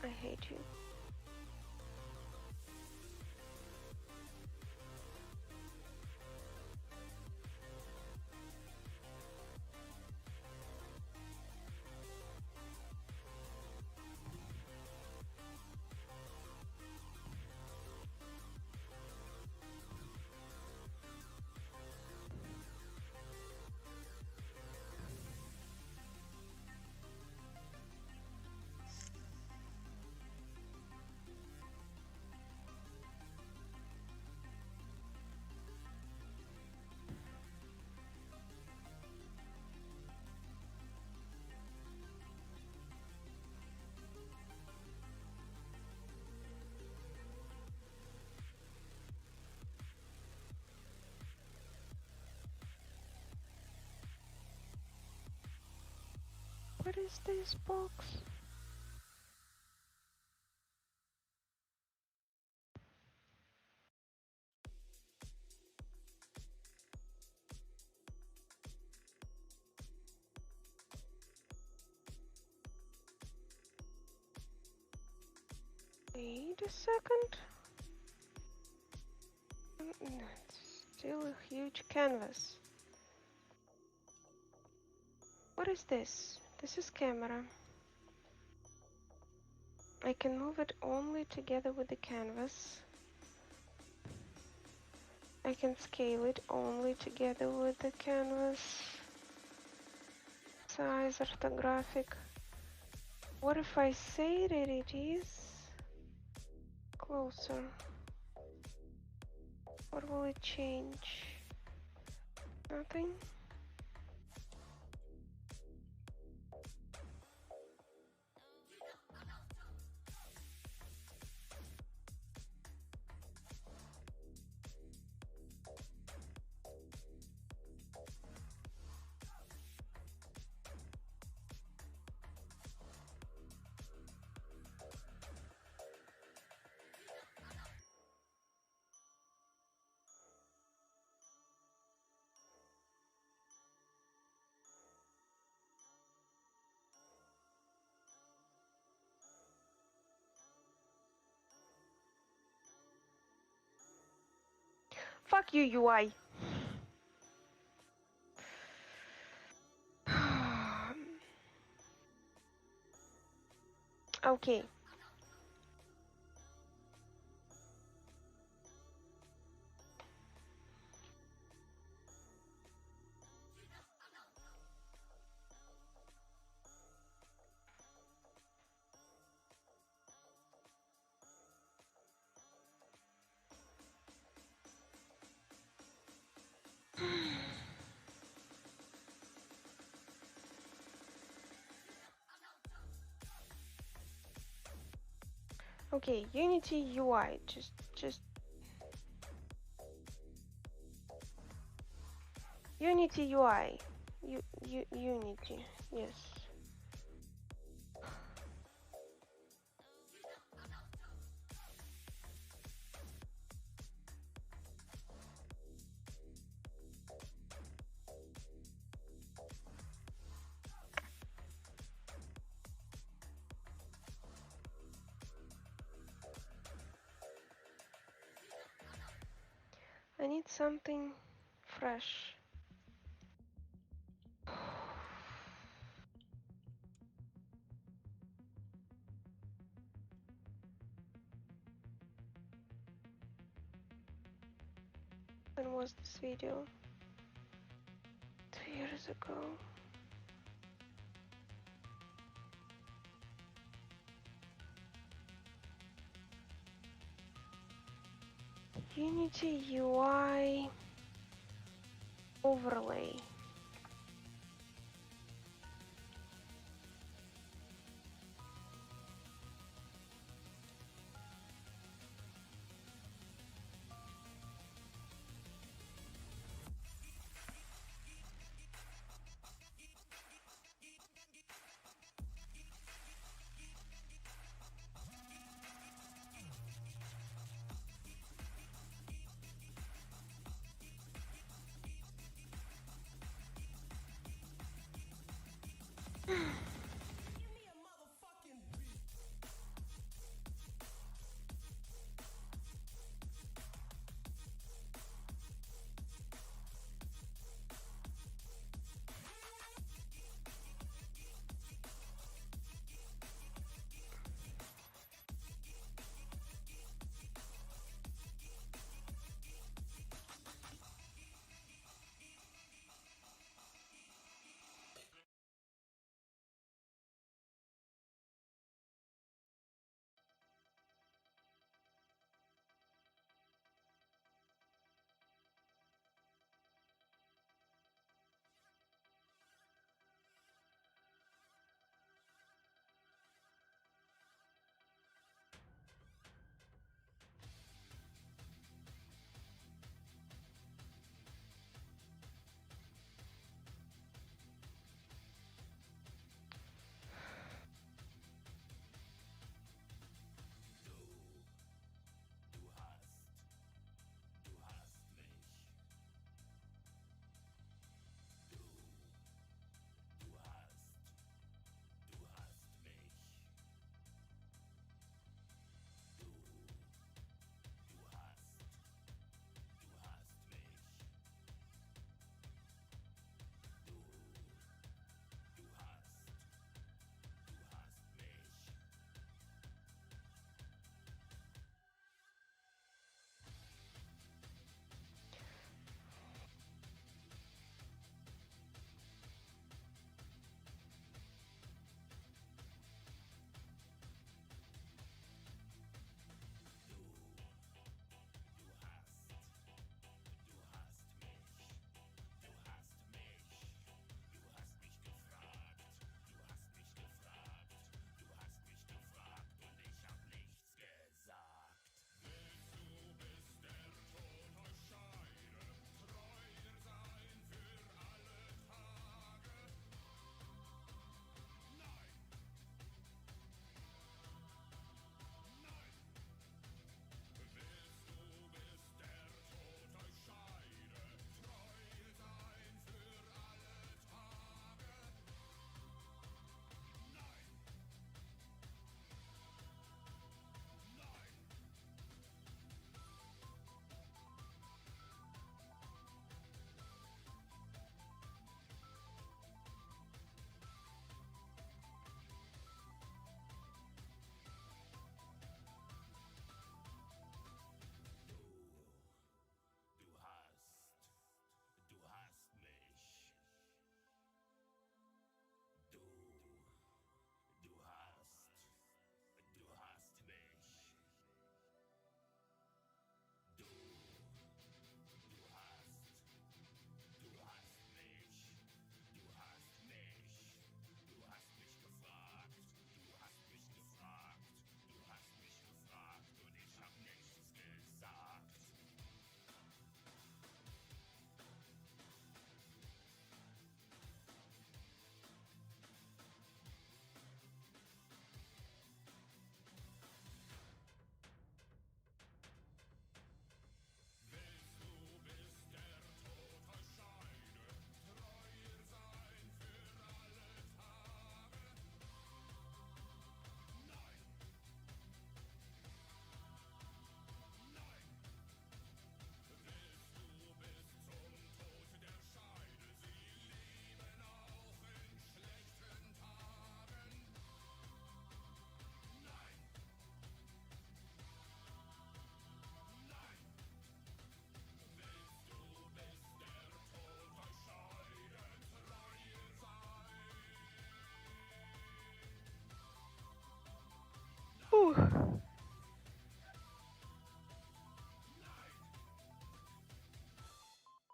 Speaker 1: I hate you. What is this box? Wait a second. It's still a huge canvas. What is this? This is camera. I can move it only together with the canvas. I can scale it only together with the canvas. Size, orthographic. What if I say that it is closer? What will it change? Nothing? Fuck you, UI. Okay. Okay, Unity UI, just Unity UI, Unity, yes. I need something fresh. When was this video? 2 years ago. Unity UI overlay.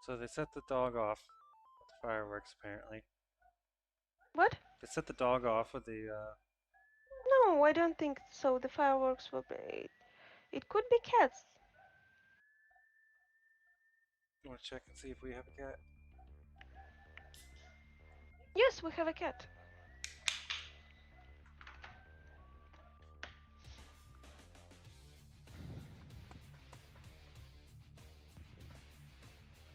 Speaker 2: So they set the dog off with the fireworks, apparently.
Speaker 1: What?
Speaker 2: They set the dog off with the.
Speaker 1: No, I don't think so. The fireworks will be. It could be cats.
Speaker 2: You want to check and see if we have a cat?
Speaker 1: Yes, we have a cat.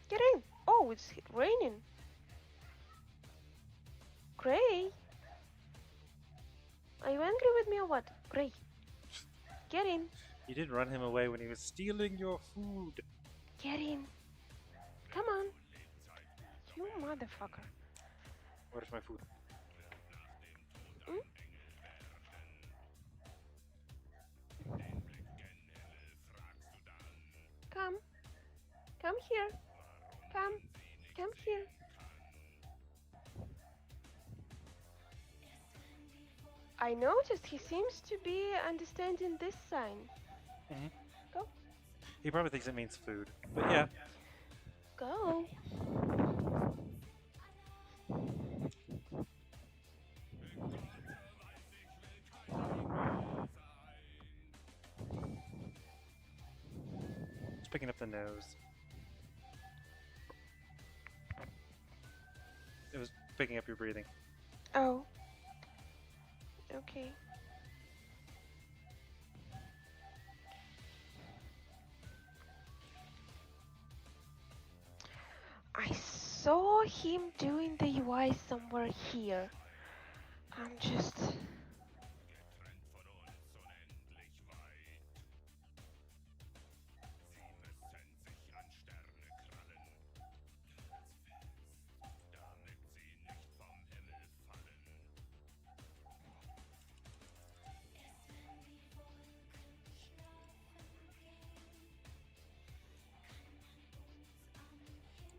Speaker 1: Get in. Oh, it's raining. Gray. Are you angry with me or what? Gray. Get in.
Speaker 2: You didn't run him away when he was stealing your food.
Speaker 1: Get in. Come on. You motherfucker.
Speaker 2: What is my food?
Speaker 1: Hmm? Come. Come here. Come. Come here. I noticed he seems to be understanding this sign.
Speaker 2: Mm-hmm.
Speaker 1: Go.
Speaker 2: He probably thinks it means food. But yeah.
Speaker 1: Go.
Speaker 2: It's picking up the nose. It was picking up your breathing.
Speaker 1: Oh. Okay. I saw him doing the UI somewhere here. I'm just...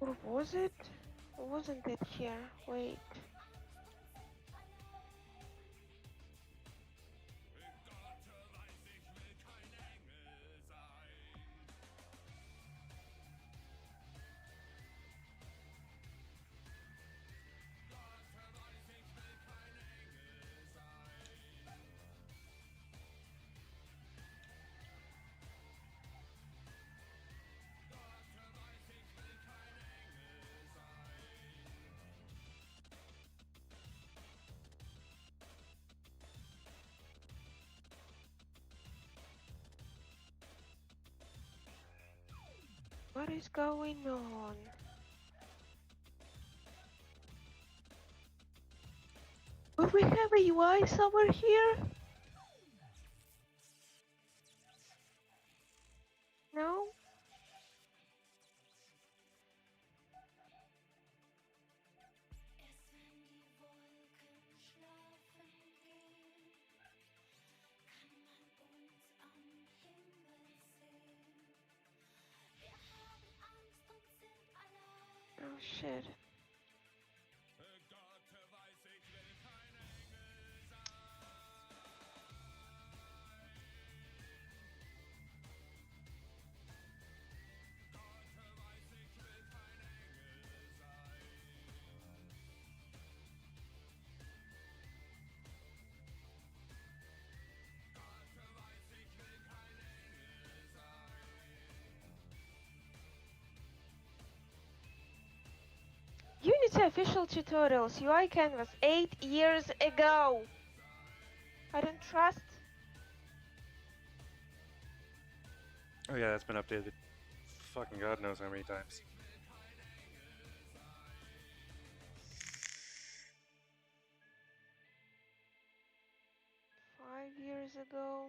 Speaker 1: Or was it? Or wasn't it here? Wait. What is going on? Will we have a UI somewhere here? No? Oh shit. Unity official tutorials, UI Canvas, 8 years ago. I don't trust.
Speaker 2: Oh yeah, that's been updated. Fucking God knows how many times.
Speaker 1: Five years ago.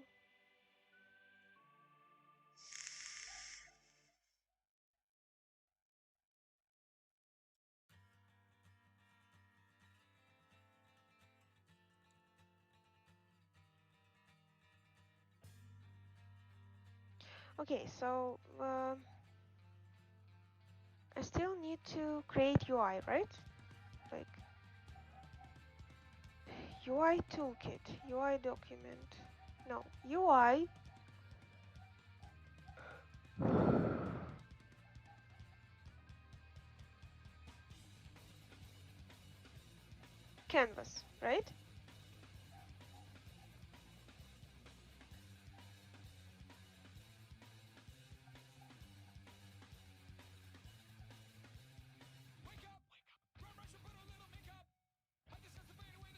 Speaker 1: Okay, so I still need to create UI, right? Like UI toolkit, UI document. No, UI. canvas, right?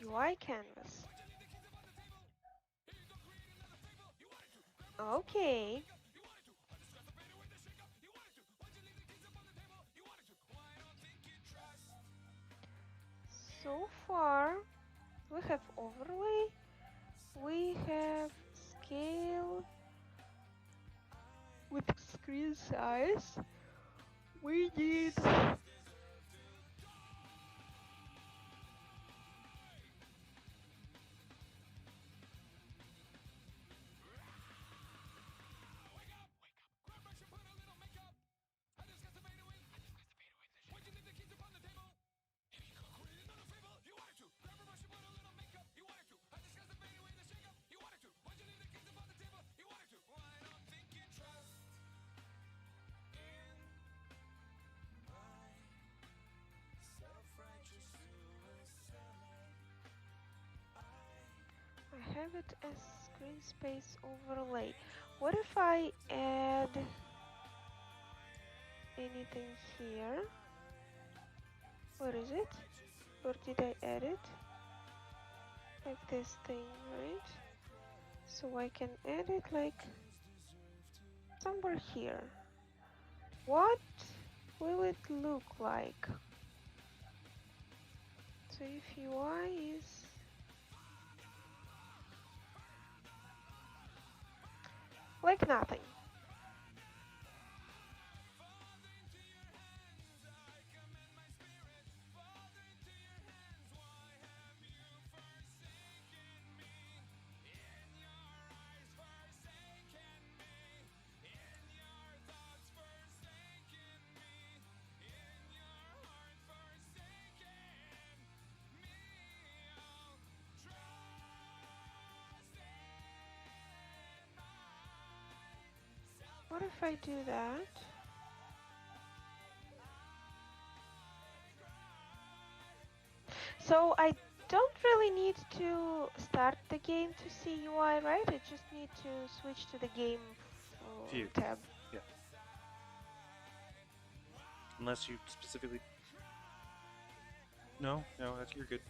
Speaker 1: UI canvas. Okay. So far, we have overlay, we have scale with screen size. We need I have it as screen space overlay. What if I add anything here? Where is it? Where did I add it? Like this thing, right? So I can add it like somewhere here. What will it look like? So if UI is like nothing. What if I do that? So I don't really need to start the game to see UI, right? I just need to switch to the game
Speaker 2: View.
Speaker 1: tab.
Speaker 2: Yeah. Unless you specifically. No, that's you're good.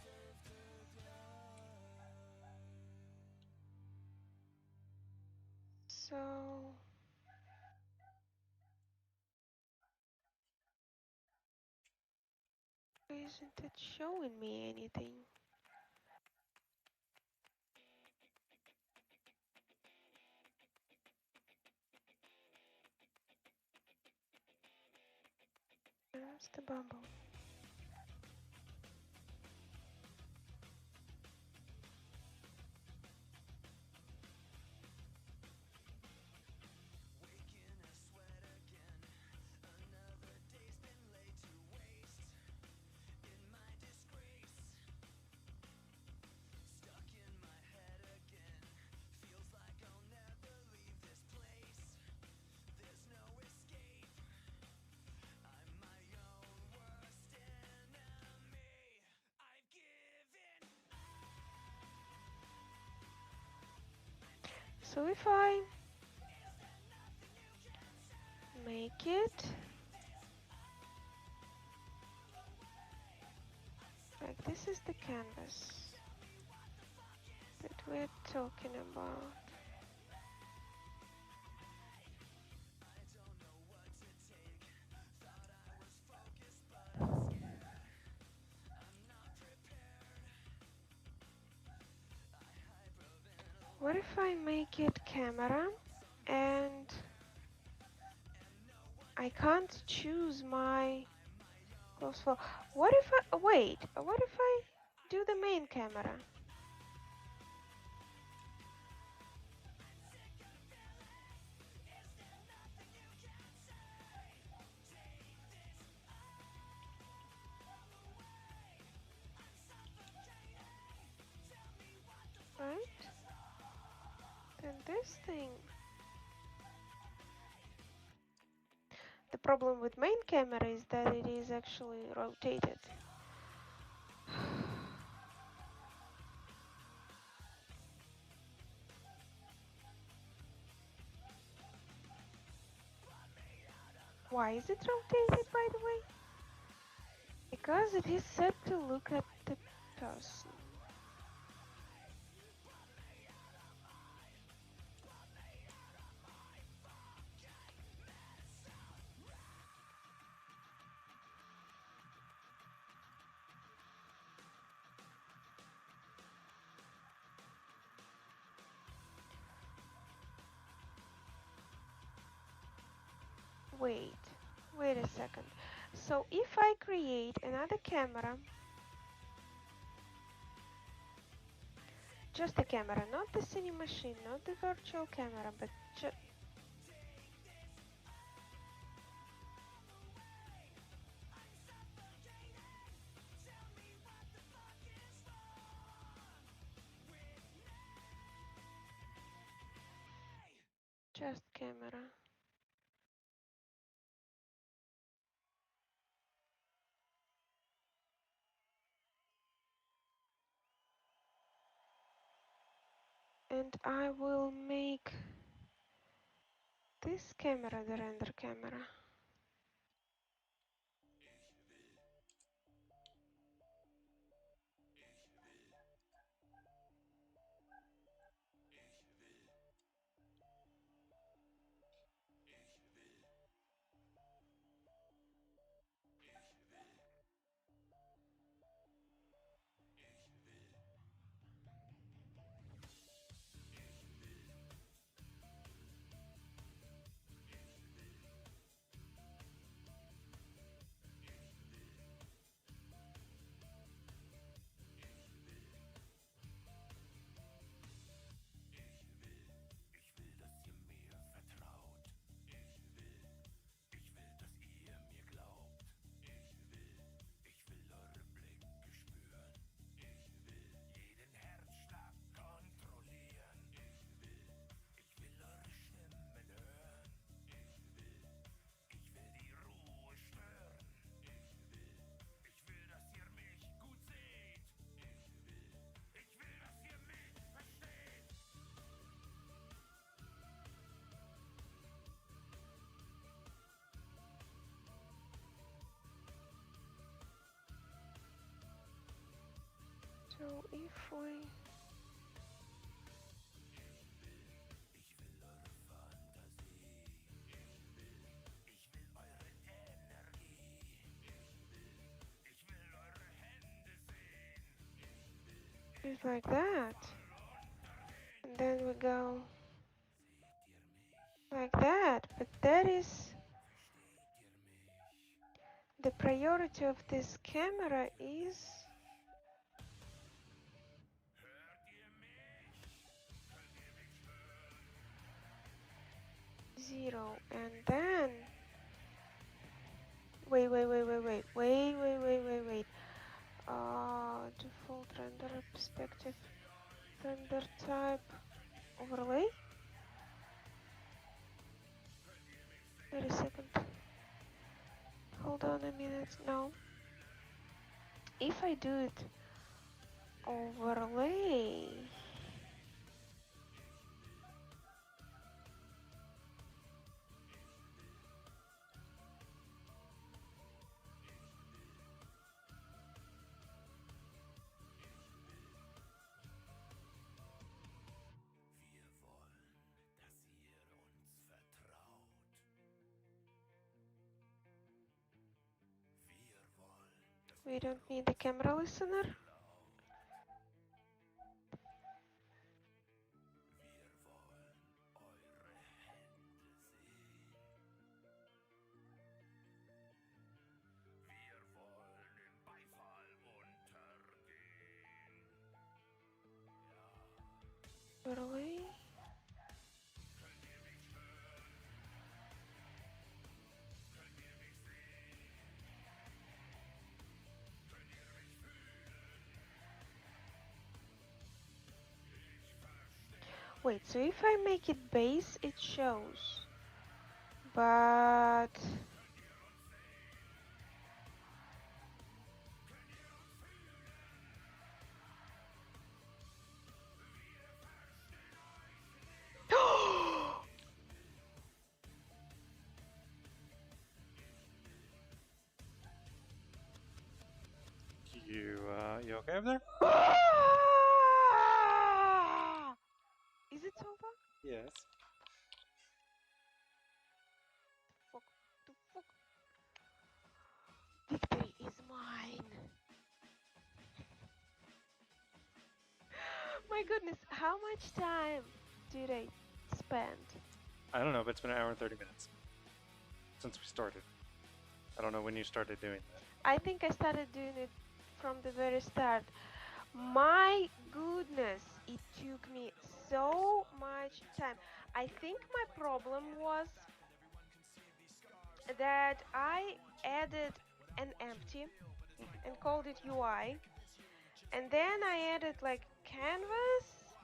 Speaker 1: So why isn't it showing me anything? Where's the bubble? So if I make it like this is the canvas that we're talking about. What if I make it camera and I can't choose my close flow? What if I wait? What if I do the main camera? Right? Then this thing. The problem with main camera is that it is actually rotated. Why is it rotated, by the way? Because it is set to look at the person. Wait a second. So if I create another camera, just a camera, not the cine machine, not the virtual camera, but just camera. And I will make this camera the render camera. So if we it's like that, and then we go like that, but that is the priority of this camera is 0, and then wait. Default render perspective, render type, overlay. Wait a second. Hold on a minute. No. If I do it overlay, we don't need the camera listener. Overlay. Wait, so if I make it base, it shows. But
Speaker 2: You okay over there?
Speaker 1: Is it over?
Speaker 2: Yes.
Speaker 1: Fuck. The fuck. Victory is mine. My goodness, how much time did I spend?
Speaker 2: I don't know, but it's been an hour and 30 minutes since we started. I don't know when you started doing that.
Speaker 1: I think I started doing it from the very start. My goodness, it took me so much time. I think my problem was that I added an empty and called it UI, and then I added like canvas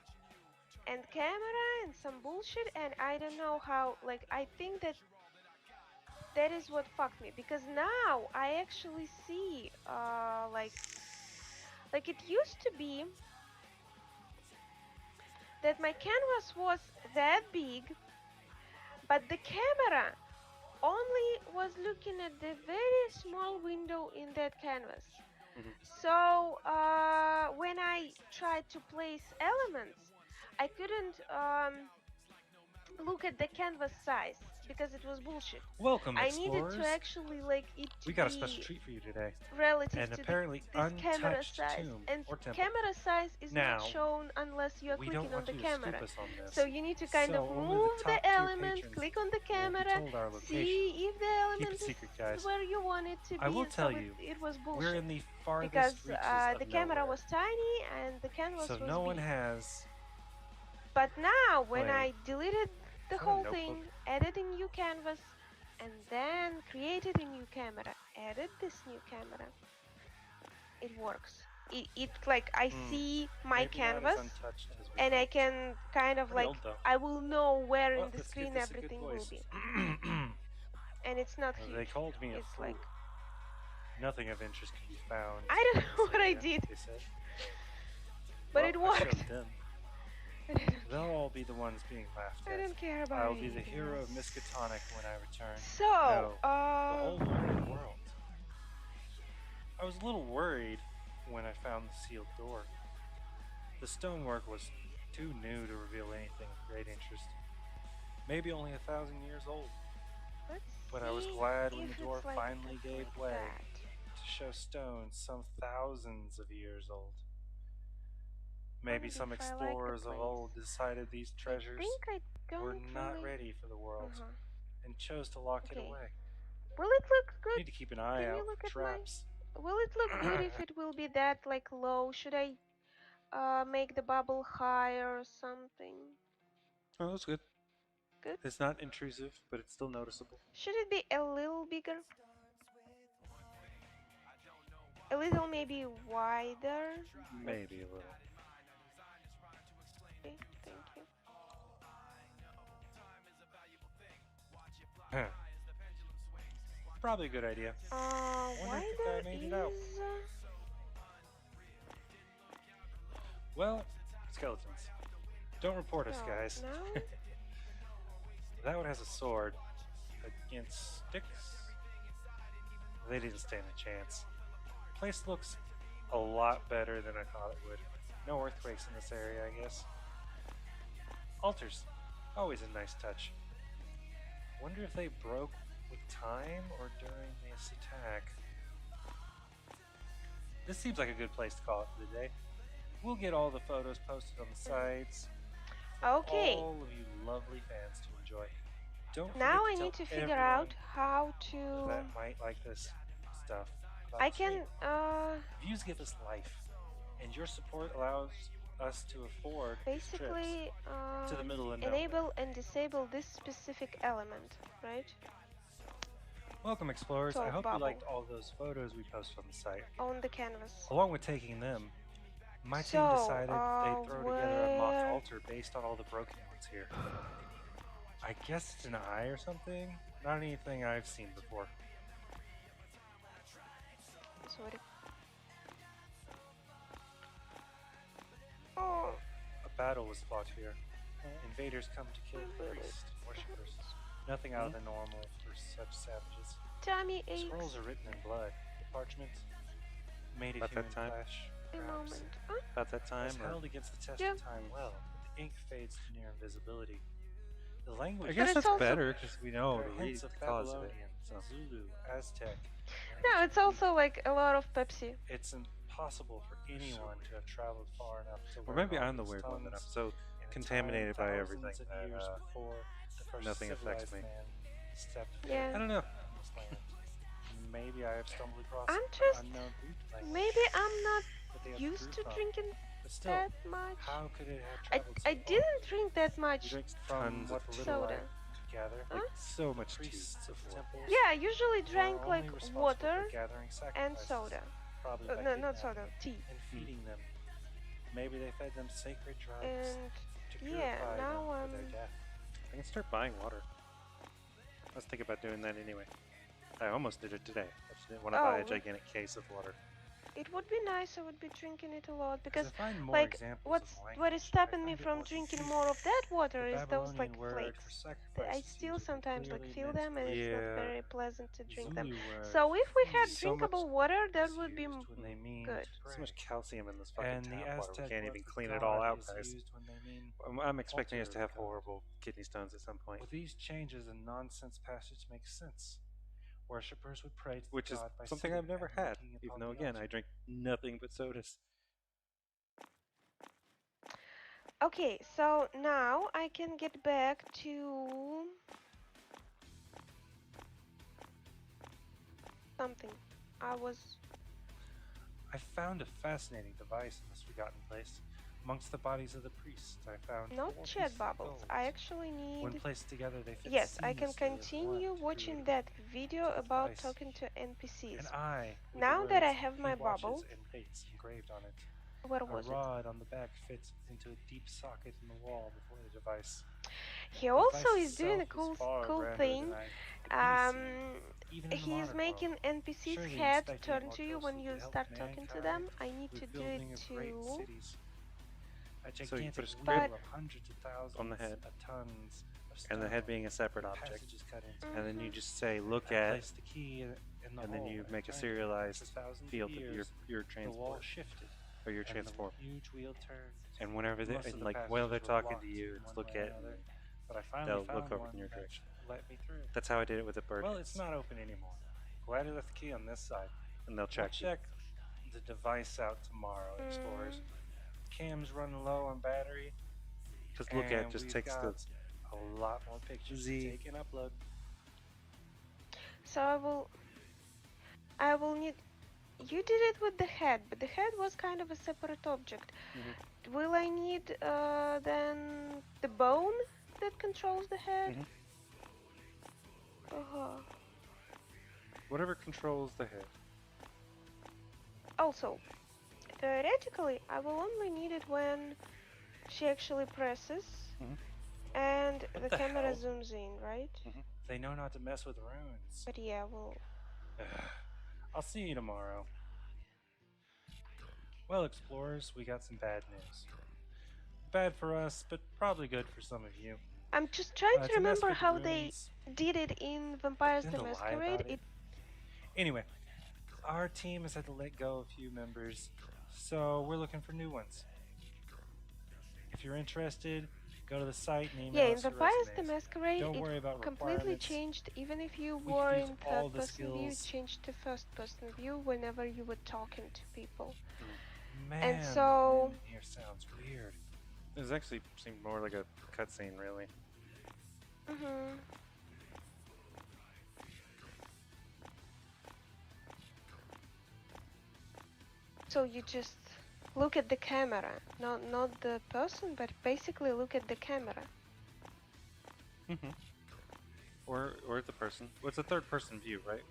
Speaker 1: and camera and some bullshit, and I don't know how, like, I think that that is what fucked me, because now I actually see like it used to be that my canvas was that big, but the camera only was looking at the very small window in that canvas.
Speaker 2: Mhm.
Speaker 1: So when I tried to place elements, I couldn't look at the canvas size because it was bullshit.
Speaker 2: Welcome,
Speaker 1: I needed to
Speaker 2: explorers.
Speaker 1: actually like it to
Speaker 2: We got a special
Speaker 1: be
Speaker 2: treat for you today.
Speaker 1: relative
Speaker 2: An
Speaker 1: to
Speaker 2: apparently
Speaker 1: this camera
Speaker 2: untouched
Speaker 1: size,
Speaker 2: tomb
Speaker 1: and
Speaker 2: or temple.
Speaker 1: camera size is
Speaker 2: Now,
Speaker 1: not shown unless you are
Speaker 2: we don't
Speaker 1: clicking on
Speaker 2: want
Speaker 1: the
Speaker 2: you to
Speaker 1: camera.
Speaker 2: scoop us on this.
Speaker 1: So you need to kind of
Speaker 2: So only
Speaker 1: move
Speaker 2: the
Speaker 1: the
Speaker 2: top tier
Speaker 1: element,
Speaker 2: patrons
Speaker 1: click on the
Speaker 2: will be
Speaker 1: camera,
Speaker 2: told our location.
Speaker 1: see if the
Speaker 2: Keep
Speaker 1: element
Speaker 2: it secret, guys.
Speaker 1: is where you want it to be.
Speaker 2: I will
Speaker 1: and
Speaker 2: tell
Speaker 1: so
Speaker 2: you,
Speaker 1: it was
Speaker 2: we're
Speaker 1: bullshit
Speaker 2: in the farthest
Speaker 1: because
Speaker 2: reaches of
Speaker 1: the camera
Speaker 2: nowhere.
Speaker 1: was tiny and the canvas
Speaker 2: So
Speaker 1: was
Speaker 2: no one
Speaker 1: big.
Speaker 2: has.
Speaker 1: But now when
Speaker 2: Wait,
Speaker 1: I deleted the
Speaker 2: is that a
Speaker 1: whole
Speaker 2: notebook?
Speaker 1: thing, added a new canvas, and then created a new camera, added this new camera, it works. It like I see my
Speaker 2: Maybe not
Speaker 1: canvas,
Speaker 2: as untouched as we
Speaker 1: and I
Speaker 2: hoped.
Speaker 1: can kind of
Speaker 2: Pretty
Speaker 1: like
Speaker 2: old, though.
Speaker 1: I will know where
Speaker 2: Well,
Speaker 1: in the
Speaker 2: let's give
Speaker 1: screen
Speaker 2: this a good
Speaker 1: everything will
Speaker 2: voice.
Speaker 1: be, and it's not
Speaker 2: Well,
Speaker 1: huge.
Speaker 2: they called me a
Speaker 1: It's
Speaker 2: fool.
Speaker 1: like
Speaker 2: Nothing of interest can be found.
Speaker 1: I don't
Speaker 2: in
Speaker 1: know
Speaker 2: this
Speaker 1: what I
Speaker 2: area,
Speaker 1: did,
Speaker 2: They said.
Speaker 1: but
Speaker 2: Well,
Speaker 1: it
Speaker 2: I
Speaker 1: worked.
Speaker 2: showed them.
Speaker 1: I don't
Speaker 2: They'll
Speaker 1: care.
Speaker 2: all be the ones being laughed
Speaker 1: I
Speaker 2: at.
Speaker 1: don't care about
Speaker 2: I'll be the
Speaker 1: anything
Speaker 2: hero
Speaker 1: else.
Speaker 2: of Miskatonic when I return.
Speaker 1: So,
Speaker 2: No, the whole wide world. I was a little worried when I found the sealed door. The stonework was too new to reveal anything of great interest. Maybe only 1,000 years old.
Speaker 1: let's
Speaker 2: But I was
Speaker 1: see
Speaker 2: glad when
Speaker 1: if
Speaker 2: the door
Speaker 1: it's like
Speaker 2: finally gave
Speaker 1: like
Speaker 2: way
Speaker 1: that.
Speaker 2: to show stones some thousands of years old. Maybe
Speaker 1: Wonder
Speaker 2: some
Speaker 1: if I like the
Speaker 2: explorers of
Speaker 1: place.
Speaker 2: old decided these
Speaker 1: I
Speaker 2: treasures
Speaker 1: think I don't
Speaker 2: were not
Speaker 1: really.
Speaker 2: ready for the world
Speaker 1: Uh-huh.
Speaker 2: and chose to lock it
Speaker 1: Okay.
Speaker 2: away.
Speaker 1: Will it look good?
Speaker 2: Need to keep an eye
Speaker 1: Can
Speaker 2: out
Speaker 1: you look
Speaker 2: for
Speaker 1: at my?
Speaker 2: traps.
Speaker 1: Will it look good if it will be that like low? Should I make the bubble higher or something?
Speaker 2: Oh, that's good.
Speaker 1: Good.
Speaker 2: It's not intrusive, but it's still noticeable.
Speaker 1: Should it be a little bigger? A little maybe wider?
Speaker 2: Maybe a little.
Speaker 1: Okay, thank you.
Speaker 2: Probably a good idea. Wonder if the
Speaker 1: Wider
Speaker 2: guy made it out.
Speaker 1: is.
Speaker 2: Well, skeletons. Don't report us,
Speaker 1: So,
Speaker 2: guys.
Speaker 1: now
Speaker 2: That one has a sword against sticks. They didn't stand a chance. Place looks a lot better than I thought it would. No earthquakes in this area, I guess. Altars. Always a nice touch. Wonder if they broke with time or during this attack. This seems like a good place to call it for the day. We'll get all the photos posted on the sites for
Speaker 1: Okay.
Speaker 2: all of you lovely fans to enjoy. Don't forget
Speaker 1: now
Speaker 2: to
Speaker 1: I
Speaker 2: tell
Speaker 1: need to figure
Speaker 2: everyone
Speaker 1: out how to.
Speaker 2: that might like this stuff. about
Speaker 1: I
Speaker 2: the stream.
Speaker 1: can
Speaker 2: Views give us life, and your support allows us to afford these trips
Speaker 1: basically
Speaker 2: to the middle of nowhere.
Speaker 1: enable and disable this specific element, right?
Speaker 2: Welcome, explorers. I
Speaker 1: Talk
Speaker 2: hope
Speaker 1: bubble.
Speaker 2: you liked all those photos we posted on the site.
Speaker 1: On the canvas.
Speaker 2: Along with taking them, my team
Speaker 1: So,
Speaker 2: decided they'd throw together a mock
Speaker 1: where-
Speaker 2: altar based on all the broken ones here. I guess it's an eye or something. Not anything I've seen before.
Speaker 1: Sorry. Oh,
Speaker 2: A battle was fought here. Invaders come to kill the priests and worshippers. Nothing out of the normal for such savages.
Speaker 1: tummy
Speaker 2: The
Speaker 1: aches.
Speaker 2: scrolls are written in blood. The parchment made of
Speaker 5: About that
Speaker 2: human
Speaker 5: time?
Speaker 2: flesh.
Speaker 1: A
Speaker 4: perhaps.
Speaker 1: moment. Huh?
Speaker 2: About that time,
Speaker 4: Was
Speaker 2: or
Speaker 4: held against the test
Speaker 1: Yeah.
Speaker 4: of time well, but the ink fades to near invisibility. The language
Speaker 2: I guess
Speaker 1: it's
Speaker 2: that's
Speaker 1: also-
Speaker 2: better because we know
Speaker 4: there are
Speaker 2: the
Speaker 4: hints of
Speaker 2: cause of it.
Speaker 4: Babylonian,
Speaker 2: So
Speaker 4: Zulu, Aztec, and
Speaker 1: No,
Speaker 4: ancient
Speaker 1: it's also
Speaker 4: Greek.
Speaker 1: like a lot of Pepsi.
Speaker 4: It's impossible for anyone to have traveled far enough to
Speaker 2: or
Speaker 4: learn
Speaker 2: maybe
Speaker 4: all
Speaker 2: I'm the
Speaker 4: these
Speaker 2: weird one that I'm
Speaker 4: tongues
Speaker 2: so
Speaker 4: in a
Speaker 2: contaminated
Speaker 4: time
Speaker 2: by
Speaker 4: thousands
Speaker 2: everything
Speaker 4: of
Speaker 2: that
Speaker 4: years before the first
Speaker 2: nothing affects
Speaker 4: civilized
Speaker 2: me.
Speaker 4: man stepped foot
Speaker 1: Yeah.
Speaker 2: I don't know.
Speaker 4: on this land. Maybe I have stumbled across
Speaker 1: I'm
Speaker 4: an
Speaker 1: just
Speaker 4: unknown root language
Speaker 1: maybe I'm not
Speaker 4: that they have
Speaker 1: used
Speaker 4: grew
Speaker 1: to
Speaker 4: from.
Speaker 1: drinking
Speaker 4: But still,
Speaker 1: that much.
Speaker 4: how could it have
Speaker 1: I
Speaker 4: traveled so
Speaker 1: I
Speaker 4: far?
Speaker 1: didn't drink that
Speaker 2: You
Speaker 1: much
Speaker 2: drink
Speaker 4: From
Speaker 2: tons
Speaker 4: what
Speaker 2: of
Speaker 4: little
Speaker 1: soda.
Speaker 4: I could gather,
Speaker 1: Huh?
Speaker 2: like so much tea
Speaker 4: priests of the
Speaker 2: before.
Speaker 4: temples
Speaker 1: Yeah, I usually
Speaker 4: were
Speaker 1: drank
Speaker 4: only
Speaker 1: like
Speaker 4: responsible
Speaker 1: water
Speaker 4: for gathering
Speaker 1: and
Speaker 4: sacrifices,
Speaker 1: soda.
Speaker 4: probably by
Speaker 1: No, not
Speaker 4: kidnapping
Speaker 1: soda, tea.
Speaker 4: and feeding them. Maybe they fed them sacred drugs
Speaker 1: And
Speaker 4: to
Speaker 1: yeah,
Speaker 4: purify them
Speaker 1: now
Speaker 4: for their death.
Speaker 2: I can start buying water. I was thinking about doing that anyway. I almost did it today. I just didn't want to buy a
Speaker 1: Oh.
Speaker 2: gigantic case of water.
Speaker 1: it would be nice. I would be drinking it a lot
Speaker 4: Because
Speaker 1: because
Speaker 4: I find more
Speaker 1: like
Speaker 4: examples
Speaker 1: what is
Speaker 4: of language,
Speaker 1: stopping
Speaker 4: I
Speaker 1: me
Speaker 4: find it
Speaker 1: from
Speaker 4: more
Speaker 1: drinking
Speaker 4: confusing.
Speaker 1: more of that water
Speaker 4: The
Speaker 1: is those like
Speaker 4: Babylonian word
Speaker 1: flakes.
Speaker 4: for
Speaker 1: I
Speaker 4: sacrifice is
Speaker 1: still
Speaker 4: used when
Speaker 1: sometimes like
Speaker 4: clearly
Speaker 1: feel
Speaker 4: meant
Speaker 1: them and it's not
Speaker 2: Yeah.
Speaker 1: very pleasant to drink them.
Speaker 4: Zulu word
Speaker 1: So if we had
Speaker 4: feed
Speaker 2: So much
Speaker 1: drinkable water, that
Speaker 4: is
Speaker 1: would be
Speaker 4: used when they mean
Speaker 1: good.
Speaker 4: to
Speaker 2: So
Speaker 4: pray.
Speaker 2: much calcium in this fucking
Speaker 4: And the
Speaker 2: tap water. We
Speaker 4: Aztec
Speaker 2: can't
Speaker 4: word
Speaker 2: even
Speaker 4: for
Speaker 2: clean it all
Speaker 4: God
Speaker 2: out,
Speaker 4: is
Speaker 2: guys.
Speaker 4: used when they mean
Speaker 2: I'm expecting us
Speaker 4: altar
Speaker 2: to have
Speaker 4: of God.
Speaker 2: horrible kidney stones at some point,
Speaker 4: With these changes, a nonsense passage makes sense. Worshippers would pray to
Speaker 2: which
Speaker 4: the
Speaker 2: is
Speaker 4: God by
Speaker 2: something
Speaker 4: sitting
Speaker 2: I've never
Speaker 4: and
Speaker 2: had.
Speaker 4: looking
Speaker 2: Even
Speaker 4: upon
Speaker 2: though,
Speaker 4: the
Speaker 2: again, I
Speaker 4: altar.
Speaker 2: drink nothing but sodas.
Speaker 1: Okay, so now I can get back to something. I was
Speaker 4: I found a fascinating device in this forgotten place. Amongst the bodies of the priests, I found
Speaker 1: not
Speaker 4: 4
Speaker 1: chat
Speaker 4: pieces of
Speaker 1: bubbles.
Speaker 4: gold.
Speaker 1: I actually
Speaker 4: When
Speaker 1: need.
Speaker 4: placed together, they fit
Speaker 1: Yes, I can
Speaker 4: seamlessly as one
Speaker 1: continue
Speaker 4: to create
Speaker 1: watching
Speaker 4: a
Speaker 1: that video
Speaker 4: to the
Speaker 1: about
Speaker 4: device.
Speaker 1: talking to
Speaker 4: An
Speaker 1: NPCs.
Speaker 4: eye with
Speaker 1: Now
Speaker 4: the
Speaker 1: that I
Speaker 4: words
Speaker 1: have
Speaker 4: "He
Speaker 1: my
Speaker 4: watches"
Speaker 1: bubble,
Speaker 4: and "Waits" engraved on it.
Speaker 1: where
Speaker 4: A
Speaker 1: was it?
Speaker 4: rod on the back fits into a deep socket in the wall before the device.
Speaker 1: He
Speaker 4: The
Speaker 1: also
Speaker 4: device
Speaker 1: is doing a
Speaker 4: itself is
Speaker 1: cool
Speaker 4: far grander
Speaker 1: thing.
Speaker 4: than I could ever see, even in the
Speaker 1: He's
Speaker 4: modern
Speaker 1: making
Speaker 4: world.
Speaker 1: NPC's
Speaker 4: Surely
Speaker 1: head
Speaker 4: inspecting it
Speaker 1: turn
Speaker 4: more
Speaker 1: to you when
Speaker 4: closely
Speaker 1: you
Speaker 4: could help
Speaker 1: start talking to them.
Speaker 4: mankind
Speaker 1: I need
Speaker 4: with
Speaker 1: to do it
Speaker 4: building of great
Speaker 1: too.
Speaker 4: cities. A
Speaker 2: So you can put
Speaker 4: gigantic
Speaker 2: a
Speaker 4: wheel
Speaker 1: script
Speaker 4: of hundreds of thousands
Speaker 2: on the head,
Speaker 4: of tons of
Speaker 2: and the
Speaker 4: stone
Speaker 2: head being a separate
Speaker 4: with
Speaker 2: object,
Speaker 4: passages cut into it.
Speaker 2: and then you just say, "Look
Speaker 4: I
Speaker 2: at,"
Speaker 4: placed the key in the
Speaker 2: and then
Speaker 4: hole
Speaker 2: you
Speaker 4: and
Speaker 2: make a
Speaker 4: turned it.
Speaker 2: serialized
Speaker 4: After thousands of
Speaker 2: field of
Speaker 4: years,
Speaker 2: your
Speaker 4: the wall
Speaker 2: transport
Speaker 4: shifted
Speaker 2: or your
Speaker 4: and
Speaker 2: transform.
Speaker 4: the huge wheel turned.
Speaker 2: And whenever they
Speaker 4: Most of
Speaker 2: and
Speaker 4: the
Speaker 2: like while they're
Speaker 4: passages were
Speaker 2: talking to
Speaker 4: blocked
Speaker 2: you,
Speaker 4: in
Speaker 2: it's
Speaker 4: one
Speaker 2: look
Speaker 4: way or
Speaker 2: at,
Speaker 4: another,
Speaker 2: and
Speaker 4: but I finally
Speaker 2: they'll
Speaker 4: found
Speaker 2: look over
Speaker 4: one
Speaker 2: in your
Speaker 4: that
Speaker 2: direction.
Speaker 4: let me through.
Speaker 2: That's how I did it with the bird.
Speaker 4: Well, it's not open anymore. Glad I left the key on this side.
Speaker 2: And they'll
Speaker 4: We'll
Speaker 2: check you.
Speaker 4: check the device out tomorrow, explorers. Cam's running low on battery.
Speaker 2: Because look at just
Speaker 4: we've
Speaker 2: takes the
Speaker 4: got a lot more pictures
Speaker 2: Z.
Speaker 4: to take and upload.
Speaker 1: So I will need. You did it with the head, but the head was kind of a separate object. Will I need then the bone that controls the head?
Speaker 2: Mhm.
Speaker 1: Uh-huh.
Speaker 2: whatever controls the head.
Speaker 1: Also, theoretically, I will only need it when she actually presses
Speaker 2: Mhm.
Speaker 1: and the
Speaker 4: the
Speaker 1: camera
Speaker 4: hell?
Speaker 1: zooms in, right?
Speaker 4: They know not to mess with runes.
Speaker 1: But yeah, well,
Speaker 4: I'll see you tomorrow. Well, explorers, we got some bad news. Bad for us, but probably good for some of you.
Speaker 1: I'm just trying to
Speaker 4: To mess
Speaker 1: remember
Speaker 4: with
Speaker 1: how they
Speaker 4: runes,
Speaker 1: did it in Vampires the
Speaker 4: then to lie
Speaker 1: Masquerade.
Speaker 4: about it. Anyway, our team has had to let go a few members, so we're looking for new ones. If you're interested, go to the site and email
Speaker 1: Yeah, in
Speaker 4: us your
Speaker 1: Vampires the
Speaker 4: resumes.
Speaker 1: Masquerade,
Speaker 4: Don't
Speaker 1: it
Speaker 4: worry about
Speaker 1: completely
Speaker 4: requirements.
Speaker 1: changed. Even if you
Speaker 4: We
Speaker 1: were
Speaker 4: could use
Speaker 1: in
Speaker 4: all
Speaker 1: third
Speaker 4: the
Speaker 1: person view, it
Speaker 4: skills.
Speaker 1: changed to first person view whenever you were talking to people.
Speaker 4: Man,
Speaker 1: so-
Speaker 4: the here sounds weird.
Speaker 2: This actually seemed more like a cutscene, really.
Speaker 1: Mm-hmm. So you just look at the camera, not the person, but basically look at the camera.
Speaker 2: Or the person. Well, it's a third person view, right?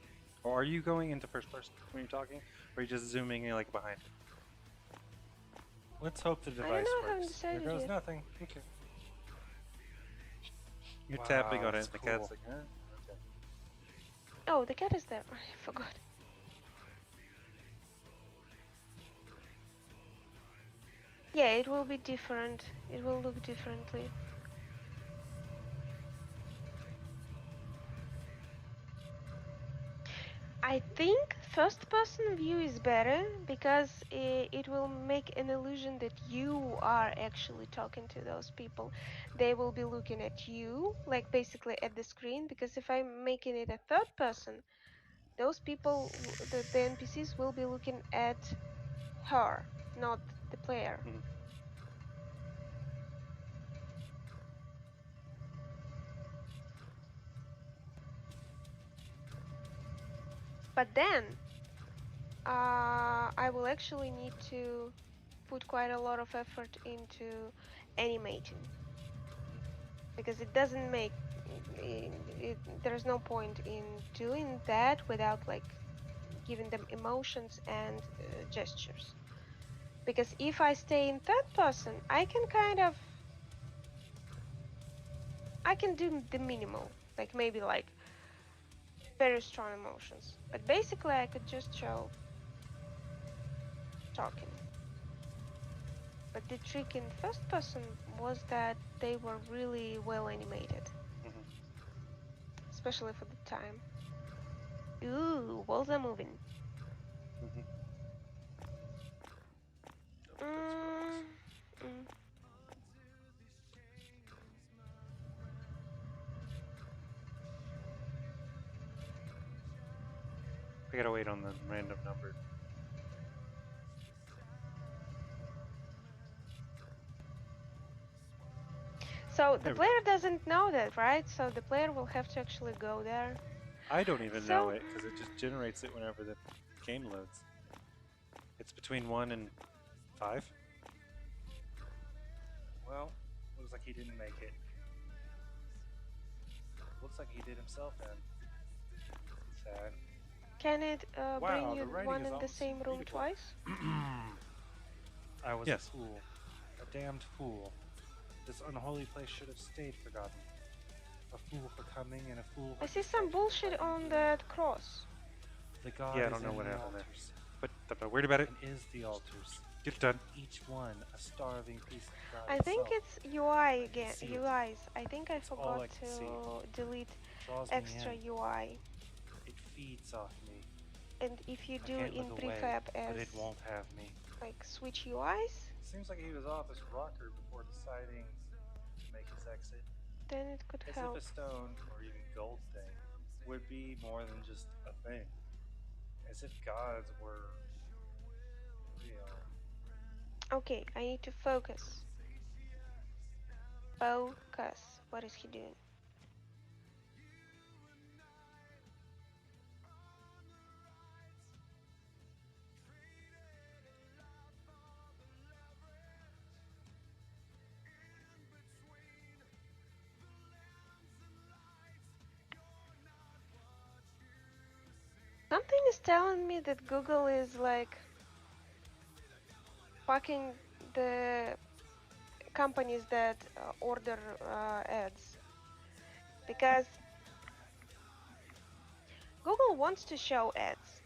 Speaker 2: Or are you going into first person when you're talking? Or are you just zooming in like behind it?
Speaker 4: Let's hope the
Speaker 1: don't
Speaker 4: device
Speaker 1: know, I haven't
Speaker 4: works. There
Speaker 1: decided
Speaker 4: goes
Speaker 1: yet.
Speaker 4: nothing.
Speaker 2: Okay. You're
Speaker 4: Wow,
Speaker 2: tapping on it,
Speaker 4: that's
Speaker 2: and the cat's
Speaker 4: cool.
Speaker 2: like, okay.
Speaker 1: Oh, the cat is there. I forgot. Yeah, it will be different. It will look differently. I think first person view is better because it will make an illusion that you are actually talking to those people. They will be looking at you, like basically at the screen, because if I'm making it a third person, those people, the NPCs will be looking at her, not the player.
Speaker 2: Mhm.
Speaker 1: But then I will actually need to put quite a lot of effort into animating because it doesn't make there's no point in doing that without like giving them emotions and gestures. Because if I stay in third person, I can kind of I can do the minimal, like maybe like very strong emotions. But basically, I could just show talking. But the trick in first person was that they were really well animated,
Speaker 2: Mhm.
Speaker 1: especially for the time. Ooh, walls are moving.
Speaker 2: Mhm. Oh, that's
Speaker 1: Mm,
Speaker 2: gross.
Speaker 1: mm.
Speaker 2: I gotta wait on the random number.
Speaker 1: So the
Speaker 2: There we go.
Speaker 1: player doesn't know that, right? So the player will have to actually go there.
Speaker 2: I don't even know
Speaker 1: So
Speaker 2: it because it just generates it whenever the game loads. It's between 1 and 5.
Speaker 4: Well, looks like he didn't make it. Looks like he did himself in. Sad.
Speaker 1: can it bring
Speaker 4: Wow,
Speaker 1: you
Speaker 4: the writing
Speaker 1: one
Speaker 4: is
Speaker 1: in the
Speaker 4: almost
Speaker 1: same room
Speaker 4: readable.
Speaker 1: twice?
Speaker 4: I was
Speaker 2: Yes.
Speaker 4: a fool. A damned fool. This unholy place should have stayed forgotten. A fool for coming and a fool
Speaker 1: I
Speaker 4: for
Speaker 1: see some
Speaker 4: distracting
Speaker 1: bullshit
Speaker 4: by
Speaker 1: on
Speaker 4: being.
Speaker 1: that cross.
Speaker 4: The god
Speaker 2: Yeah, I
Speaker 4: is
Speaker 2: don't know
Speaker 4: in
Speaker 2: what
Speaker 4: the
Speaker 2: happened there.
Speaker 4: altars,
Speaker 2: But I'm worried about it.
Speaker 4: and is the altars.
Speaker 2: Get it done.
Speaker 4: Each one a starving piece of God
Speaker 1: I think
Speaker 4: itself.
Speaker 1: it's UI
Speaker 4: I can
Speaker 1: again.
Speaker 4: see it.
Speaker 1: UIs. I think I
Speaker 4: It's all
Speaker 1: forgot
Speaker 4: I can see.
Speaker 1: to delete
Speaker 4: It draws me
Speaker 1: extra
Speaker 4: in.
Speaker 1: UI.
Speaker 4: It feeds off me.
Speaker 1: And if you
Speaker 4: I
Speaker 1: do
Speaker 4: can't
Speaker 1: in
Speaker 4: look away,
Speaker 1: prefab
Speaker 4: but
Speaker 1: as
Speaker 4: it won't have me.
Speaker 1: like switch UIs,
Speaker 4: Seems like he was off his rocker before deciding to make his exit.
Speaker 1: then it could
Speaker 4: As if
Speaker 1: help.
Speaker 4: a stone, or even gold thing, would be more than just a thing. As if gods were real.
Speaker 1: Okay, I need to focus. Focus. What is he doing? Something is telling me that Google is like fucking the companies that order ads because Google wants to show ads.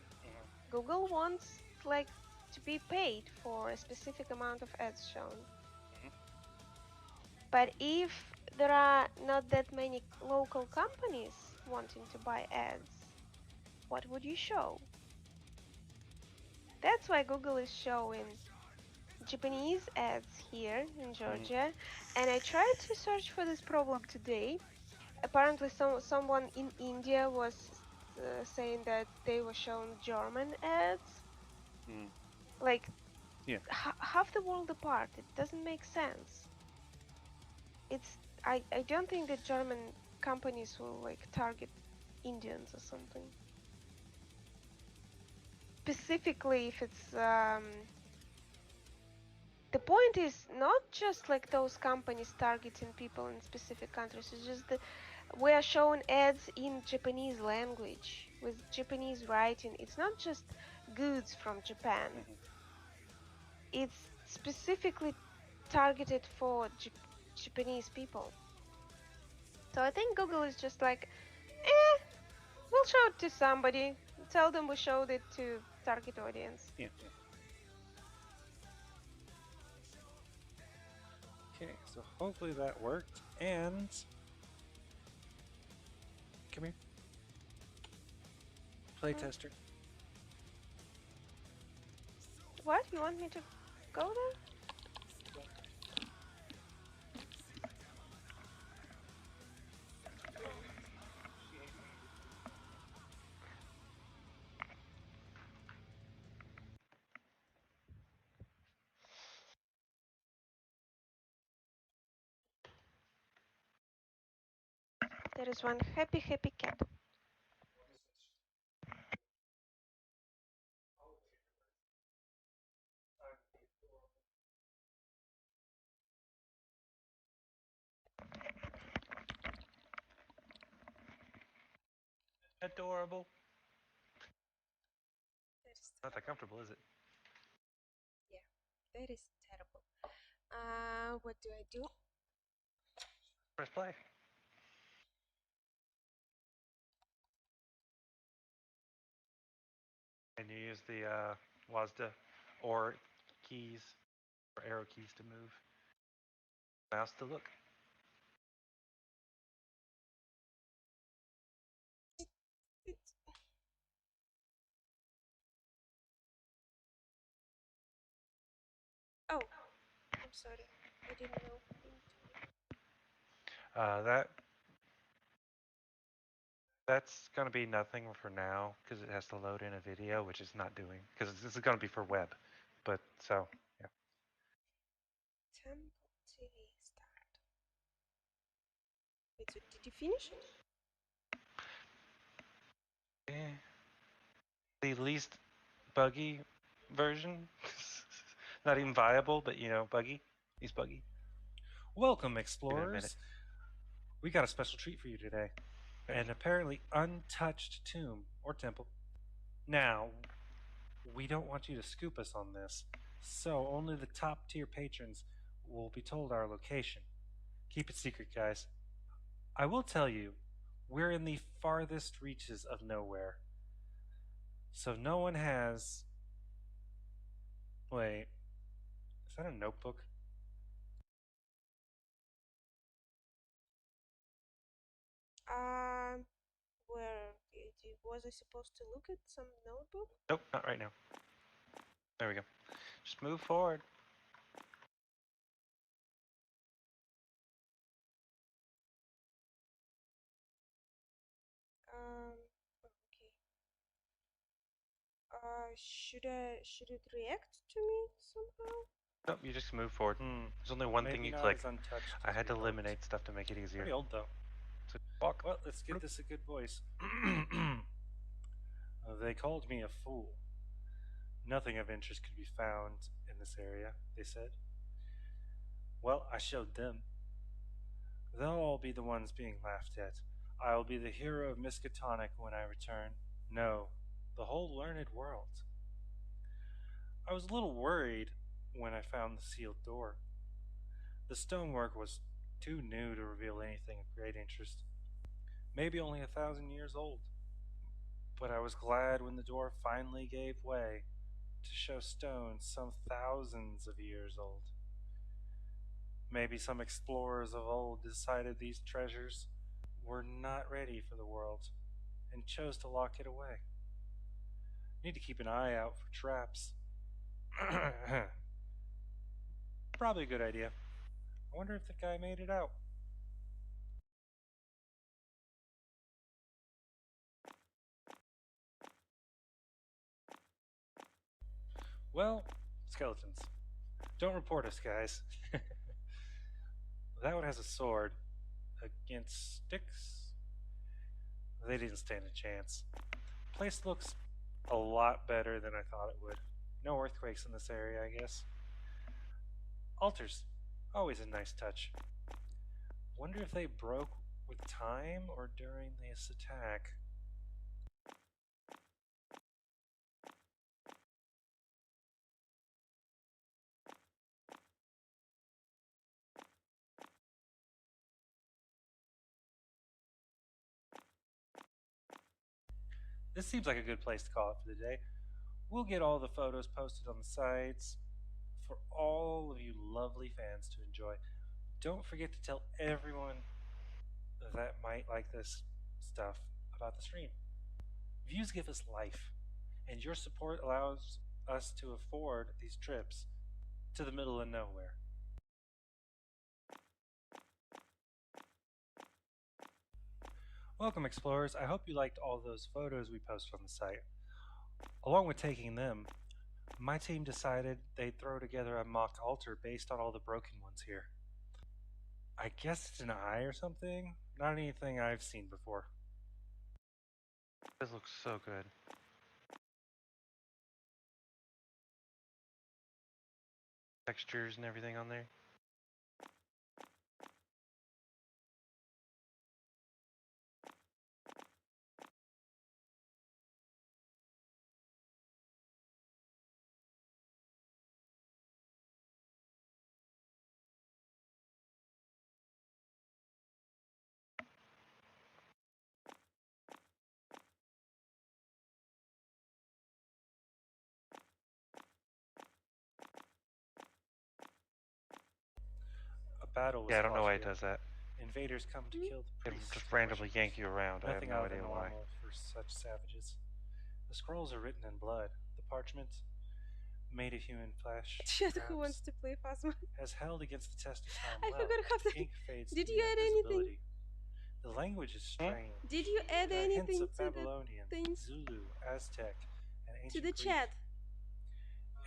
Speaker 1: Google wants like to be paid for a specific amount of ads shown. But if there are not that many local companies wanting to buy ads, what would you show? That's why Google is showing Japanese ads here in Georgia. And I tried to search for this problem today. Apparently, someone in India was saying that they were shown German ads.
Speaker 2: Mm.
Speaker 1: Like
Speaker 2: Yeah.
Speaker 1: half the world apart. It doesn't make sense. It's I don't think that German companies will like target Indians or something. Specifically, if it's the point is not just like those companies targeting people in specific countries. It's just that we are showing ads in Japanese language with Japanese writing. It's not just goods from Japan. It's specifically targeted for Japanese people. So I think Google is just like, we'll show it to somebody. Tell them we showed it to target audience.
Speaker 2: Yeah. Okay, so hopefully that worked. And come here, playtester.
Speaker 1: What? You want me to go there? There is one happy cat.
Speaker 2: Adorable.
Speaker 5: That is
Speaker 2: Not that comfortable, is it?
Speaker 5: yeah, that is terrible. What do I do?
Speaker 2: Press play. And you use the WASD or keys or arrow keys to move. Mouse to look.
Speaker 5: It's oh, I'm sorry. I didn't know.
Speaker 2: That that's gonna be nothing for now because it has to load in a video, which it's not doing because this is gonna be for web. But so yeah.
Speaker 5: Temple TV start. Wait, so did you finish it?
Speaker 2: The least buggy version. Not even viable, but you know, buggy. He's buggy.
Speaker 4: Welcome,
Speaker 2: Give it a minute.
Speaker 4: explorers. We got a special treat for you today. An apparently untouched tomb or temple. Now, we don't want you to scoop us on this, so only the top tier patrons will be told our location. Keep it secret, guys. I will tell you, we're in the farthest reaches of nowhere. So no one has. Wait, is that a notebook?
Speaker 5: Um, where was I supposed to look at some notebook?
Speaker 2: Nope, not right now. There we go. Just move forward.
Speaker 5: Okay. Should it react to me somehow?
Speaker 2: Nope, you just move forward. There's only one thing
Speaker 4: Maybe
Speaker 2: you
Speaker 4: not
Speaker 2: click.
Speaker 4: as untouched.
Speaker 2: I
Speaker 4: as
Speaker 2: had
Speaker 4: we
Speaker 2: to
Speaker 4: hoped.
Speaker 2: eliminate stuff to make it easier.
Speaker 4: Pretty old though.
Speaker 2: So walk.
Speaker 4: Well, let's give this a good voice. They called me a fool. Nothing of interest could be found in this area, they said. Well, I showed them. They'll all be the ones being laughed at. I'll be the hero of Miskatonic when I return. No, the whole learned world. I was a little worried when I found the sealed door. The stonework was too new to reveal anything of great interest. Maybe only 1,000 years old. But I was glad when the door finally gave way to show stones some thousands of years old. Maybe some explorers of old decided these treasures were not ready for the world and chose to lock it away. Need to keep an eye out for traps. Probably a good idea. I wonder if the guy made it out. Well, skeletons. Don't report us, guys. That one has a sword. Against sticks? They didn't stand a chance. Place looks a lot better than I thought it would. No earthquakes in this area, I guess. Altars. Always a nice touch. Wonder if they broke with time or during this attack. This seems like a good place to call it for the day. We'll get all the photos posted on the sites for all of you lovely fans to enjoy. Don't forget to tell everyone that might like this stuff about the stream. Views give us life, and your support allows us to afford these trips to the middle of nowhere. Welcome, explorers. I hope you liked all those photos we posted on the site. Along with taking them, my team decided they'd throw together a mock altar based on all the broken ones here. I guess it's an eye or something? Not anything I've seen before.
Speaker 2: This looks so good. Textures and everything on there.
Speaker 4: A battle was
Speaker 2: Yeah, I don't know
Speaker 4: fought
Speaker 2: why
Speaker 4: here.
Speaker 2: it does that.
Speaker 4: Invaders come to kill the
Speaker 2: It'll
Speaker 4: priests.
Speaker 2: just
Speaker 4: and
Speaker 2: randomly
Speaker 4: worshippers.
Speaker 2: yank you around. I have
Speaker 4: Nothing
Speaker 2: no
Speaker 4: out of the
Speaker 2: idea why.
Speaker 4: normal for such savages. The scrolls are written in blood. The parchment, made of human flesh,
Speaker 5: Chad who
Speaker 4: perhaps,
Speaker 5: wants to play Phasma.
Speaker 4: has held against the test of time
Speaker 5: I
Speaker 4: well.
Speaker 5: forgot how to.
Speaker 4: Ink fades
Speaker 5: Did
Speaker 4: to
Speaker 5: you
Speaker 4: near
Speaker 5: add anything?
Speaker 4: invisibility. The language is strange.
Speaker 5: Did you add
Speaker 4: There are hints
Speaker 5: anything
Speaker 4: of
Speaker 5: to the
Speaker 4: Babylonian,
Speaker 5: things
Speaker 4: Zulu, Aztec, and
Speaker 5: to
Speaker 4: ancient
Speaker 5: the
Speaker 4: Greek.
Speaker 5: chat?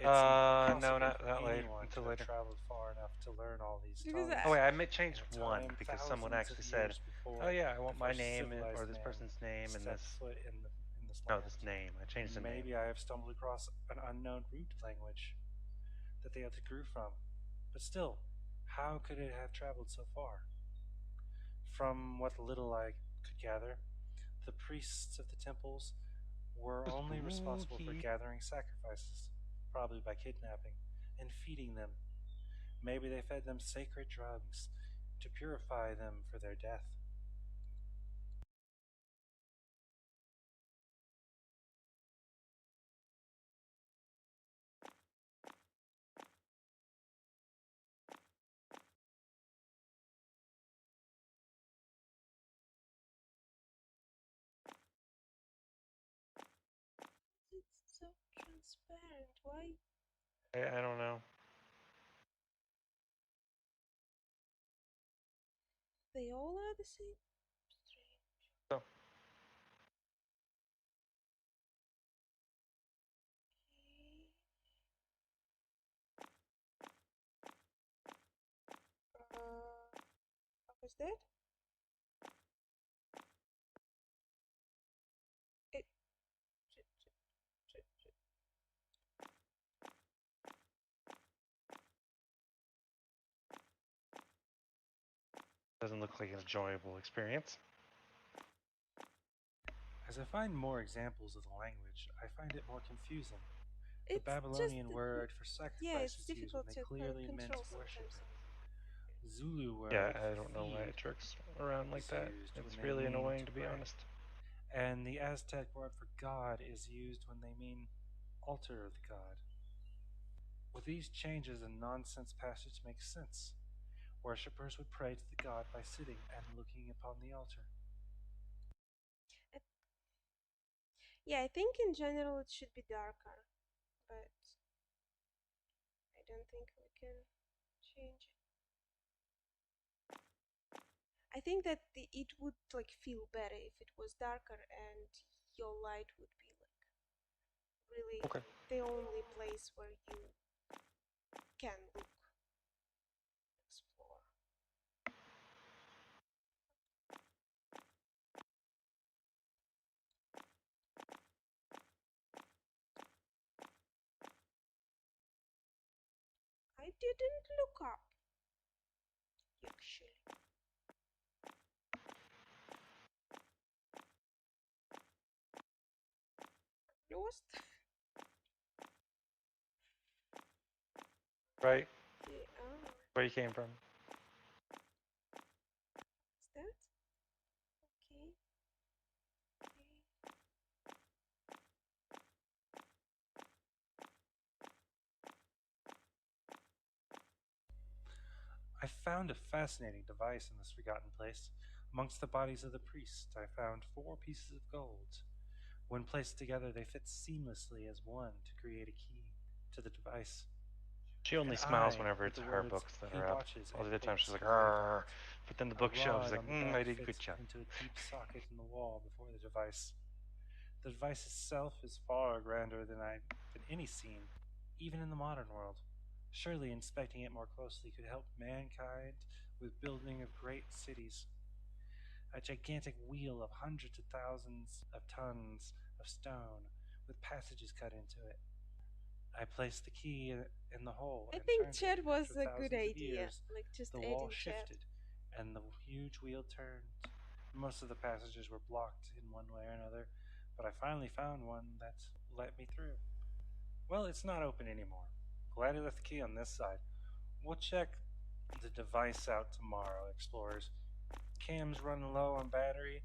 Speaker 4: It's
Speaker 2: No,
Speaker 4: impossible
Speaker 2: not
Speaker 4: for
Speaker 2: that late.
Speaker 4: anyone
Speaker 2: Until
Speaker 4: to have
Speaker 2: later.
Speaker 4: traveled far enough to learn all these
Speaker 5: Because
Speaker 4: tongues.
Speaker 2: Oh wait, I changed
Speaker 4: at a
Speaker 2: one
Speaker 4: time
Speaker 2: because someone
Speaker 4: thousands of
Speaker 2: actually said,
Speaker 4: years before
Speaker 2: "Oh yeah, I want
Speaker 4: the
Speaker 2: my
Speaker 4: first
Speaker 2: name
Speaker 4: civilized
Speaker 2: or this
Speaker 4: man
Speaker 2: person's name and
Speaker 4: stepped
Speaker 2: this."
Speaker 4: foot in this
Speaker 2: No,
Speaker 4: land.
Speaker 2: this name. I changed the name.
Speaker 4: Maybe I have stumbled across an unknown root language that the other grew from. But still, how could it have traveled so far? From what little I could gather, the priests of the temples were only responsible for
Speaker 2: Spooky.
Speaker 4: gathering sacrifices, probably by kidnapping, and feeding them. Maybe they fed them sacred drugs to purify them for their death.
Speaker 5: It's so transparent. Why?
Speaker 2: I don't know.
Speaker 5: They all are the same. Strange.
Speaker 2: So,
Speaker 5: What was that? It.
Speaker 2: doesn't look like an enjoyable experience.
Speaker 4: As I find more examples of the language, I find it more confusing. The
Speaker 5: It's
Speaker 4: Babylonian
Speaker 5: just,
Speaker 4: word for
Speaker 5: yeah,
Speaker 4: sacrifice
Speaker 5: it's
Speaker 4: is used
Speaker 5: difficult
Speaker 4: when
Speaker 5: to
Speaker 4: they clearly meant
Speaker 5: control
Speaker 4: worship.
Speaker 5: sometimes.
Speaker 4: Zulu word
Speaker 2: Yeah, I
Speaker 4: for
Speaker 2: don't know why
Speaker 4: feed
Speaker 2: it jerks around like
Speaker 4: is
Speaker 2: that.
Speaker 4: used
Speaker 2: It's
Speaker 4: when they
Speaker 2: really
Speaker 4: mean
Speaker 2: annoying,
Speaker 4: to
Speaker 2: to be
Speaker 4: pray.
Speaker 2: honest.
Speaker 4: And the Aztec word for God is used when they mean altar of the god. With these changes, a nonsense passage makes sense. Worshippers would pray to the god by sitting and looking upon the altar.
Speaker 5: Yeah, I think in general it should be darker, but I don't think we can change it. I think that it would like feel better if it was darker and your light would be like really
Speaker 2: Okay.
Speaker 5: the only place where you can look, explore. I didn't look up, actually. Lost?
Speaker 2: Right
Speaker 5: Yeah,
Speaker 2: where you came from.
Speaker 5: is that? Okay. Okay.
Speaker 4: I found a fascinating device in this forgotten place. Amongst the bodies of the priests, I found 4 pieces of gold. When placed together, they fit seamlessly as one to create a key.
Speaker 2: to the device.
Speaker 4: She only
Speaker 2: And
Speaker 4: smiles
Speaker 2: I,
Speaker 4: whenever
Speaker 2: with
Speaker 4: it's
Speaker 2: the
Speaker 4: her
Speaker 2: words,
Speaker 4: books that
Speaker 2: "He
Speaker 4: are up.
Speaker 2: watches
Speaker 4: All
Speaker 2: and
Speaker 4: the other time she's
Speaker 2: takes,"
Speaker 4: like,
Speaker 2: engraved on
Speaker 4: "Arr."
Speaker 2: it.
Speaker 4: But then the
Speaker 2: A
Speaker 4: bookshelf is
Speaker 2: rod
Speaker 4: like,
Speaker 2: on the back
Speaker 4: I did a good
Speaker 2: fits
Speaker 4: job.
Speaker 2: into a deep socket in the wall before the device. The device itself is far grander than any scene, even in the modern world. Surely inspecting it more closely could help mankind with building of great cities. A gigantic wheel of hundreds of thousands of tons of stone with passages cut into it. I placed the key in the hole
Speaker 5: I
Speaker 2: and
Speaker 5: think
Speaker 2: turned it,
Speaker 5: chat
Speaker 2: and
Speaker 5: was
Speaker 2: after
Speaker 5: a good
Speaker 2: thousands of
Speaker 5: idea.
Speaker 2: years,
Speaker 5: Like just
Speaker 2: the wall
Speaker 5: adding chat.
Speaker 2: shifted and the huge wheel turned. Most of the passages were blocked in one way or another, but I finally found one that let me through. Well, it's not open anymore. Glad I left the key on this side. We'll check the device out tomorrow, explorers. Cam's running low on battery,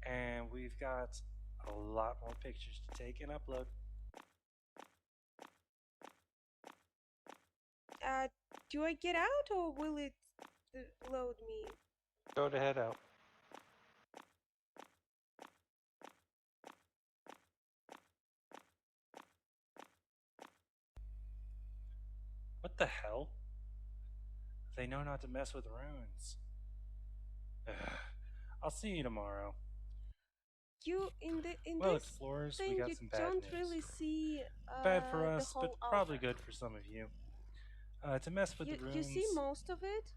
Speaker 2: and we've got a lot more pictures to take and upload.
Speaker 5: Do I get out or will it load me?
Speaker 4: Go to head out.
Speaker 2: What the hell? They know not to mess with runes. Ugh. I'll see you tomorrow.
Speaker 5: You in
Speaker 2: Well,
Speaker 5: this
Speaker 2: explorers, we
Speaker 5: thing
Speaker 2: got
Speaker 5: you
Speaker 2: some bad
Speaker 5: don't
Speaker 2: news.
Speaker 5: really see
Speaker 2: Bad for
Speaker 5: the
Speaker 2: us, but
Speaker 5: whole
Speaker 2: probably
Speaker 5: altar.
Speaker 2: good for some of you. To mess with the runes,
Speaker 5: You see most of it,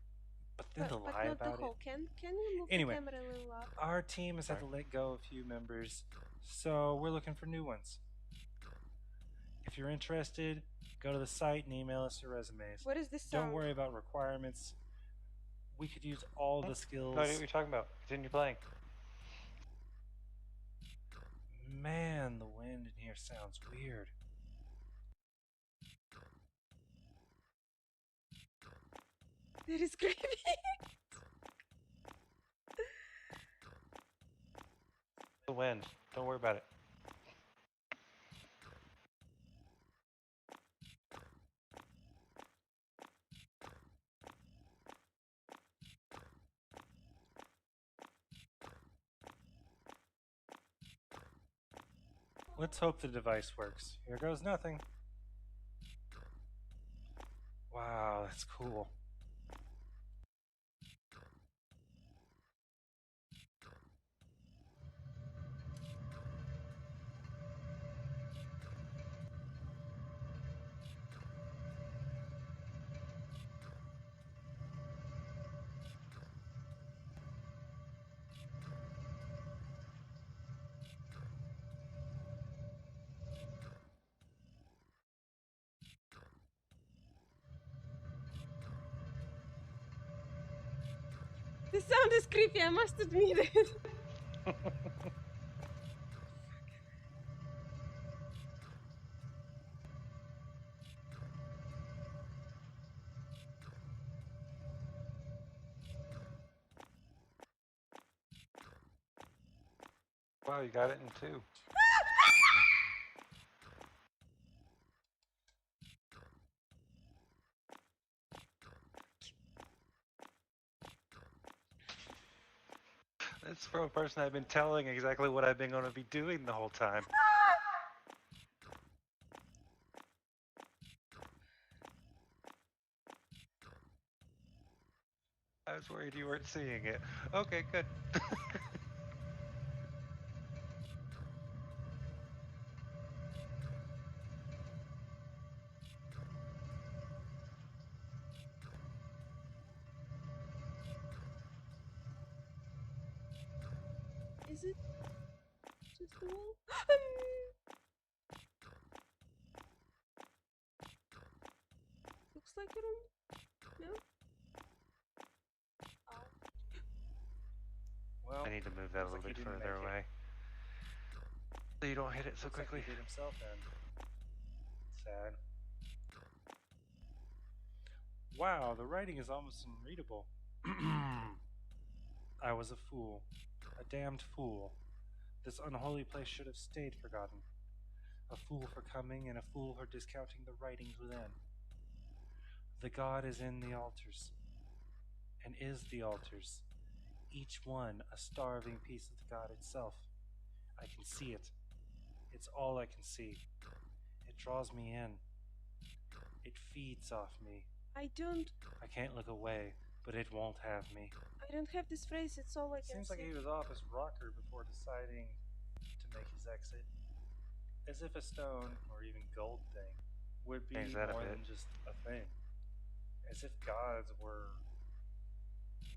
Speaker 2: but then to
Speaker 5: but
Speaker 2: lie
Speaker 5: not the
Speaker 2: about it.
Speaker 5: whole. Can you move
Speaker 2: Anyway,
Speaker 5: the camera a little up?
Speaker 2: our team has had to let go a few members, so we're looking for new ones. If you're interested, go to the site and email us your resumes.
Speaker 5: What is the
Speaker 2: Don't
Speaker 5: sound?
Speaker 2: worry about requirements. We could use all the skills.
Speaker 4: No idea what you're talking about. Continue playing.
Speaker 2: Man, the wind in here sounds weird.
Speaker 5: That is creepy.
Speaker 4: The wind. Don't worry about it.
Speaker 2: Let's hope the device works. Here goes nothing. Wow, that's cool.
Speaker 5: The sound is creepy, I must admit it.
Speaker 4: Wow, you got it in two. That's from a person I've been telling exactly what I've been going to be doing the whole time. I was worried you weren't seeing it. Okay, good.
Speaker 5: Is it just the wall? Looks like a room. No? Oh.
Speaker 2: Well,
Speaker 4: I need to move that a
Speaker 2: looks
Speaker 4: little
Speaker 2: like
Speaker 4: bit
Speaker 2: he didn't
Speaker 4: further
Speaker 2: make it.
Speaker 4: away. So you don't hit it so
Speaker 2: Looks
Speaker 4: quickly.
Speaker 2: like he did himself then. Sad. Wow, the writing is almost unreadable. I was a fool. A damned fool. This unholy place should have stayed forgotten. A fool for coming, and a fool for discounting the writings within. The god is in the altars, and is the altars, each one a starving piece of the god itself. I can see it. It's all I can see. It draws me in.
Speaker 4: It feeds off me.
Speaker 5: I don't.
Speaker 4: I can't look away, but it won't have me.
Speaker 5: I don't have this phrase. It's all I can
Speaker 4: Seems like
Speaker 5: say.
Speaker 4: he was off his rocker before deciding to make his exit. As if a stone, or even gold thing, would be
Speaker 2: Change that a
Speaker 4: more
Speaker 2: bit.
Speaker 4: than just a thing. As if gods were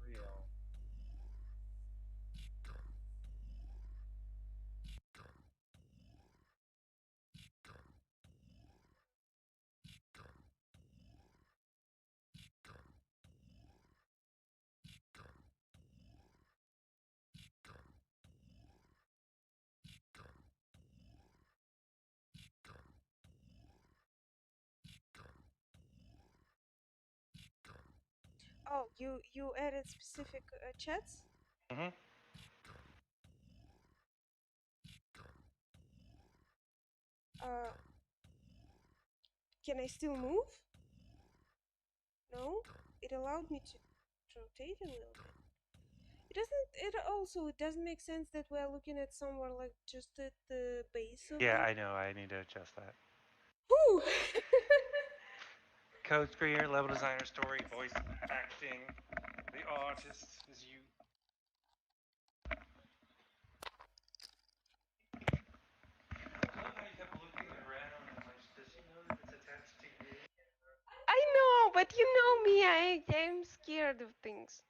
Speaker 4: real.
Speaker 5: Oh, you added specific chats.
Speaker 2: Mm-hmm.
Speaker 5: Uh, can I still move? No, it allowed me to rotate a little bit. It doesn't. It also it doesn't make sense that we're looking at somewhere like just at the base of
Speaker 2: Yeah,
Speaker 5: the.
Speaker 2: I know. I need to adjust that.
Speaker 5: Whew!
Speaker 2: Code creator, level designer, story, voice acting. The artist is you. I love how you kept looking around and like, does she know that it's attached to you?
Speaker 1: I know, but you know me. I'm scared of things.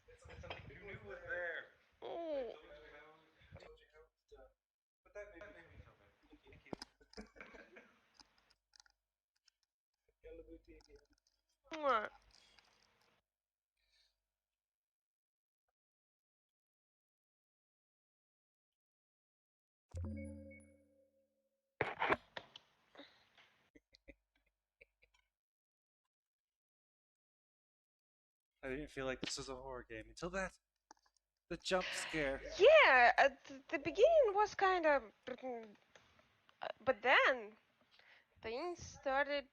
Speaker 2: It's something you knew was there. I
Speaker 1: Mm.
Speaker 2: told you how. I told you how it's done. But that made me feel better. Thank you.
Speaker 1: Mwah.
Speaker 4: I didn't feel like this was a horror game until that. The jump scare.
Speaker 1: Yeah, at the beginning was kind of, but then things started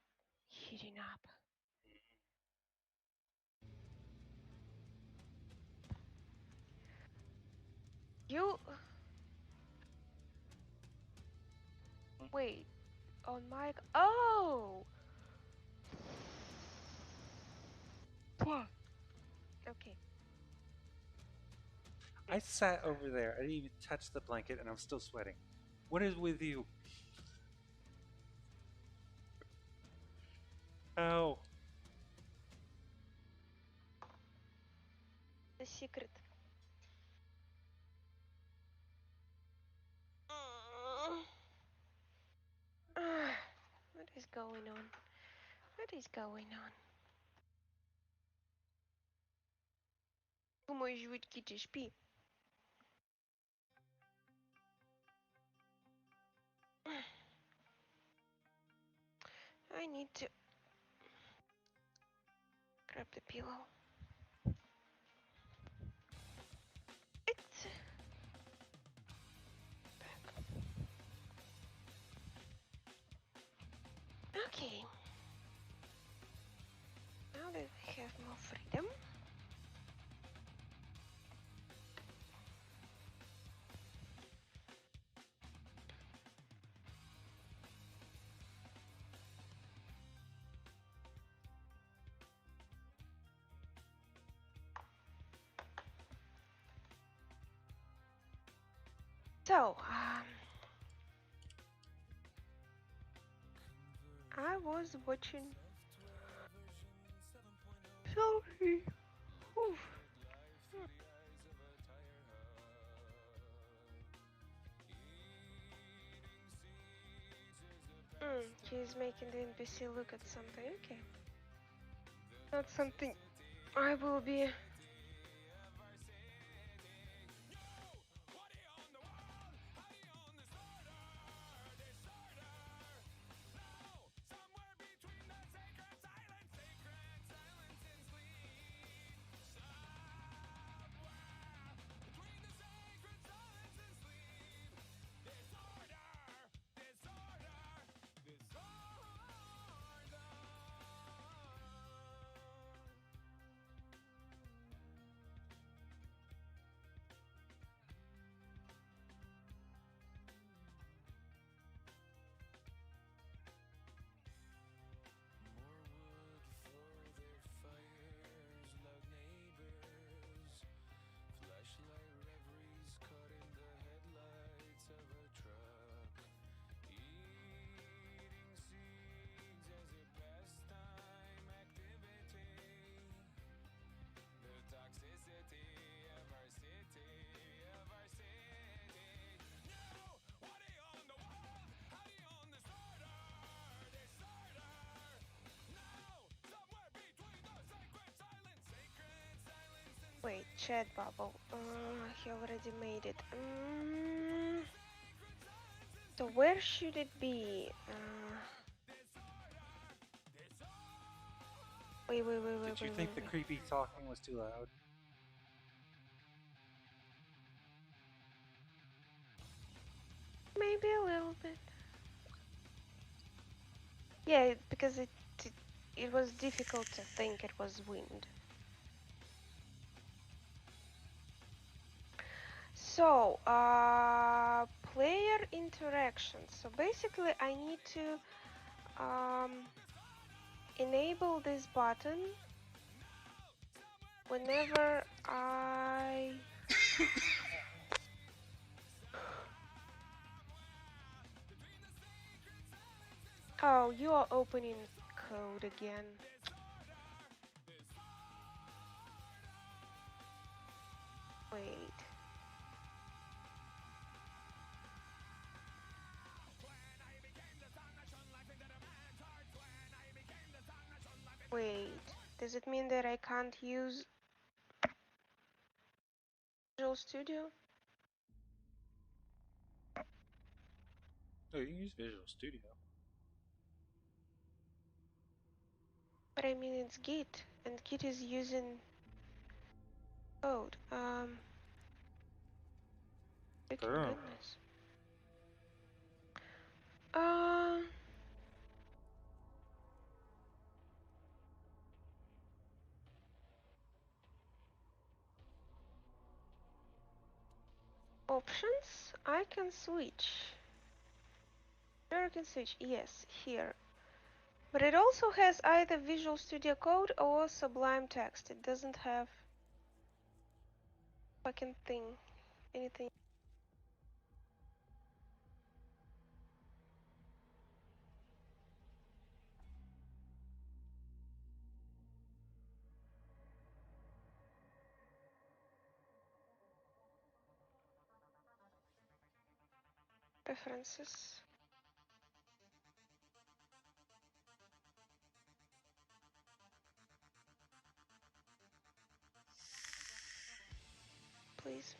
Speaker 1: heating up. You wait on my. Oh. What? Okay.
Speaker 4: I sat over there. I didn't even touch the blanket and I'm still sweating. What is with you? Oh.
Speaker 1: The secret. What is going on? What is going on? Думаю, жуть Кити, спи. I need to grab the pillow. It's okay. Now that we have more freedom. So, I was watching. Sorry. Oof. He's making the NPC look at something. Okay. Not something I will be. Wait, chat bubble. He already made it. So where should it be? Wait.
Speaker 2: Did you think the creepy talking was too loud?
Speaker 1: Maybe a little bit. Yeah, because it was difficult to think it was wind. So, player interaction. So basically, I need to enable this button whenever I Oh, you are opening code again. Wait. Wait. Does it mean that I can't use Visual Studio?
Speaker 2: Oh, you can use Visual Studio.
Speaker 1: But I mean it's Git, and Git is using code. Freaking
Speaker 2: Oh.
Speaker 1: goodness. Options? I can switch. Sure, I can switch. Yes, here. But it also has either Visual Studio Code or Sublime Text. It doesn't have fucking thing, anything. Preferences. Please.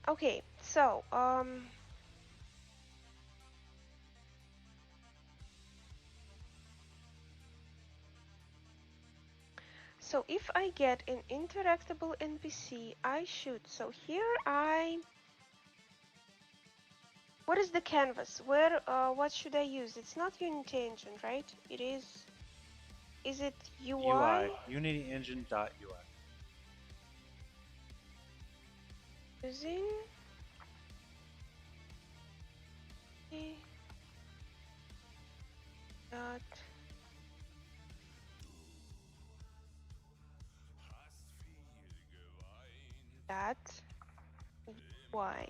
Speaker 1: Okay, so so if I get an interactable NPC, I should. So here what is the canvas? Where what should I use? It's not Unity Engine, right? It is. Is it UI?
Speaker 2: Unity Engine.ui.
Speaker 1: Using dot that y.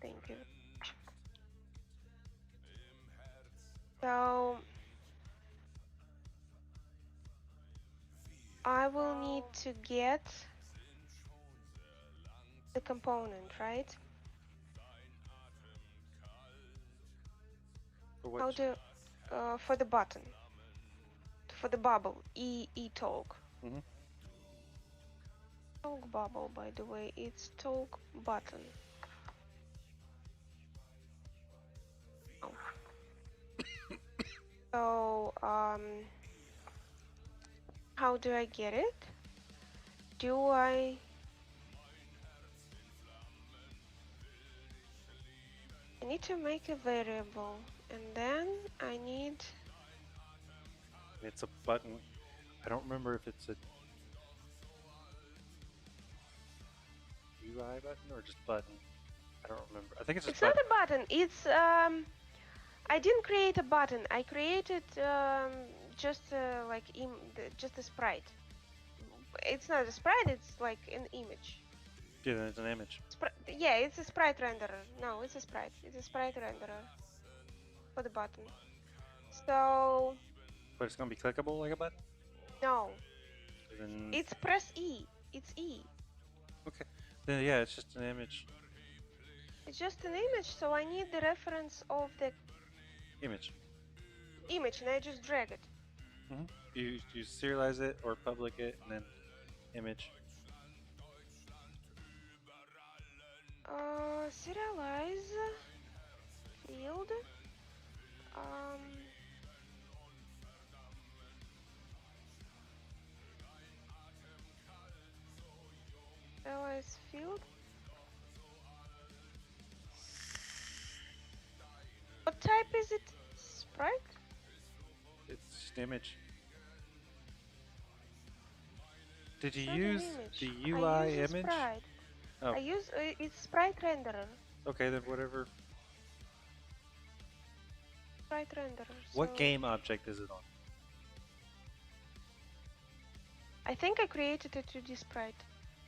Speaker 1: Thank you. So I will need to get the component, right?
Speaker 2: For
Speaker 1: How
Speaker 2: what?
Speaker 1: to for the button, for the bubble, talk. Talk bubble, by the way, it's talk button. Oh. So how do I get it? Do I need to make a variable, and then I need
Speaker 2: It's a button. I don't remember if it's a UI button or just button. I don't remember. I think it's just
Speaker 1: it's not a button. It's I didn't create a button. I created just like just a sprite. It's not a sprite. It's like an image.
Speaker 2: Yeah, it's an image.
Speaker 1: Yeah, it's a sprite renderer. No, it's a sprite. It's a sprite renderer for the button. So.
Speaker 2: But it's gonna be clickable like a button?
Speaker 1: No.
Speaker 2: Then
Speaker 1: It's press E. It's E.
Speaker 2: Okay. Then yeah, it's just an image.
Speaker 1: It's just an image, so I need the reference of the
Speaker 2: Image.
Speaker 1: image, and I just drag it.
Speaker 2: You serialize it or public it, and then image.
Speaker 1: Serialize field. Serialize field. What type is it? Sprite?
Speaker 2: It's just image. Did you
Speaker 1: Not an
Speaker 2: use
Speaker 1: image.
Speaker 2: the
Speaker 1: I
Speaker 2: UI
Speaker 1: use a
Speaker 2: image?
Speaker 1: sprite.
Speaker 2: Oh.
Speaker 1: I use it's sprite renderer.
Speaker 2: Okay, then whatever.
Speaker 1: Sprite renderer.
Speaker 2: What
Speaker 1: so
Speaker 2: game object is it on?
Speaker 1: I think I created a 2D sprite.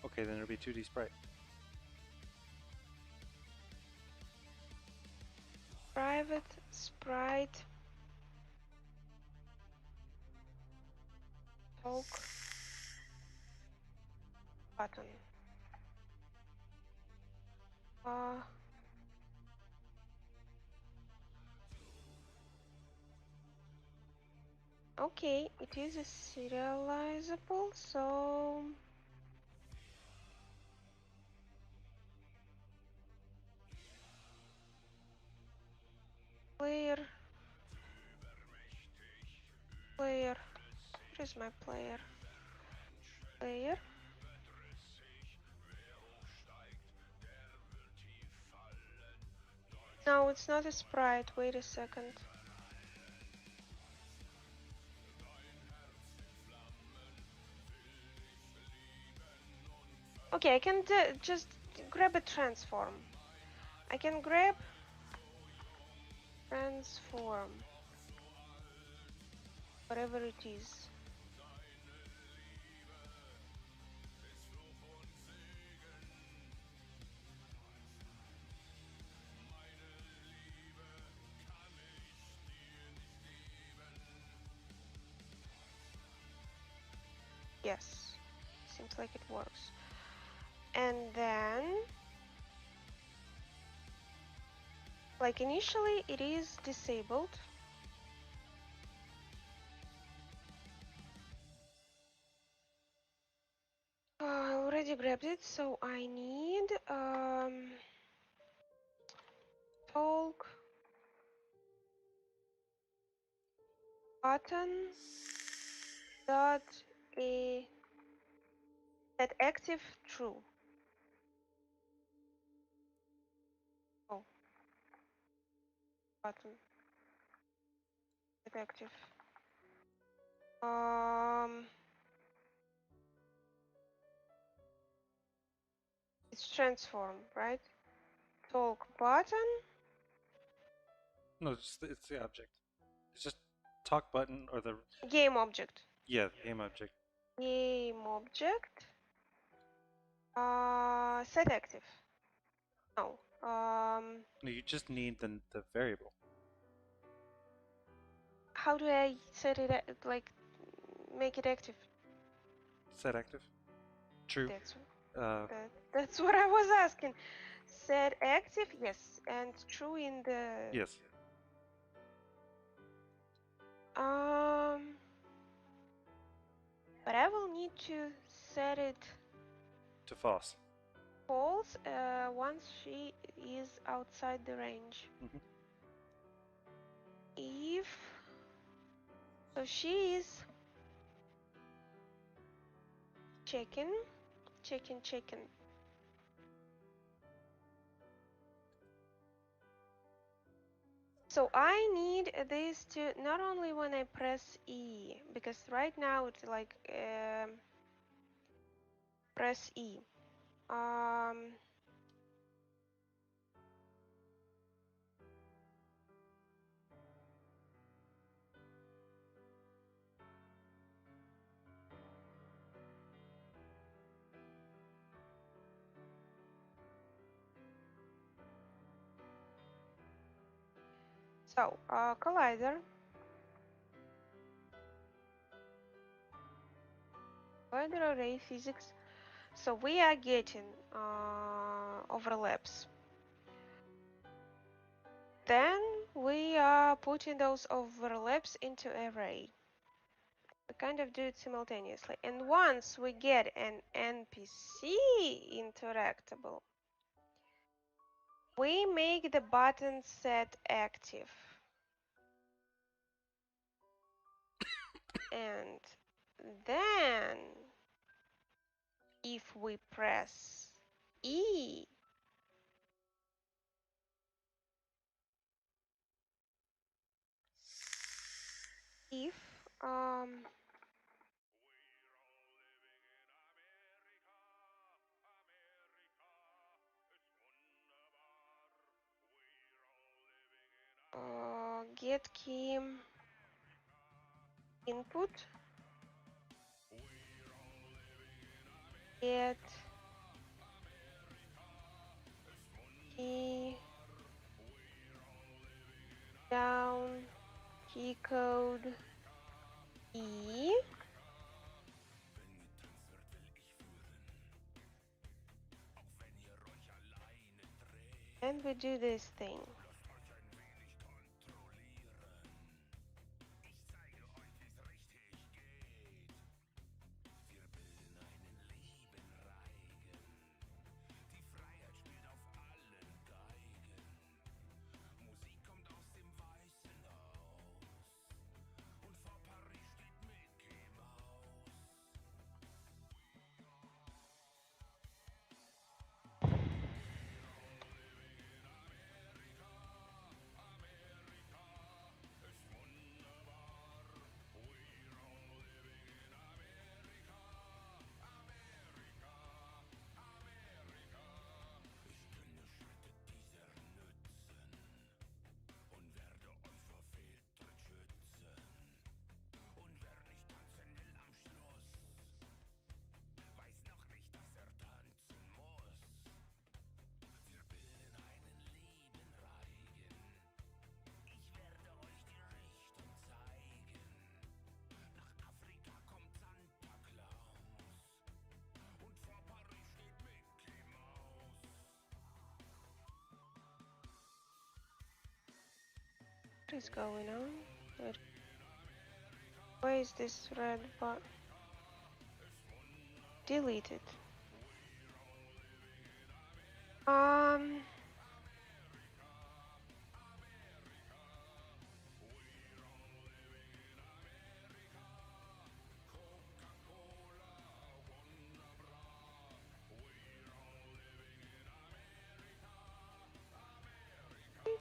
Speaker 2: Okay, then it'll be 2D sprite.
Speaker 1: Private sprite talk button. Okay, it is a serializable, so player. Where is my player? Player. No, it's not a sprite. Wait a second. Okay, I can just grab a transform. I can grab transform, whatever it is. Yes, seems like it works. And then, like initially, it is disabled. I already grabbed it, so I need talk button dot a set active true. Oh, button set active. It's transform, right? Talk button.
Speaker 2: No, it's the object. It's just talk button or the
Speaker 1: Game object.
Speaker 2: yeah game object.
Speaker 1: Game object. Set active. No.
Speaker 2: No, you just need the variable.
Speaker 1: How do I set it like make it active?
Speaker 2: Set active. True.
Speaker 1: That's what I was asking. Set active, yes, and true in the
Speaker 2: Yes.
Speaker 1: But I will need to set it
Speaker 2: To false.
Speaker 1: false once she is outside the range. If so, she is checking. So I need this to not only when I press E, because right now it's like press E. So collider array physics So we are getting overlaps. Then we are putting those overlaps into array. We kind of do it simultaneously. And once we get an NPC interactable, we make the button set active. And then if we press E, if get key input, get key down, key code E, and we do this thing. What is going on? Why is this red bar deleted?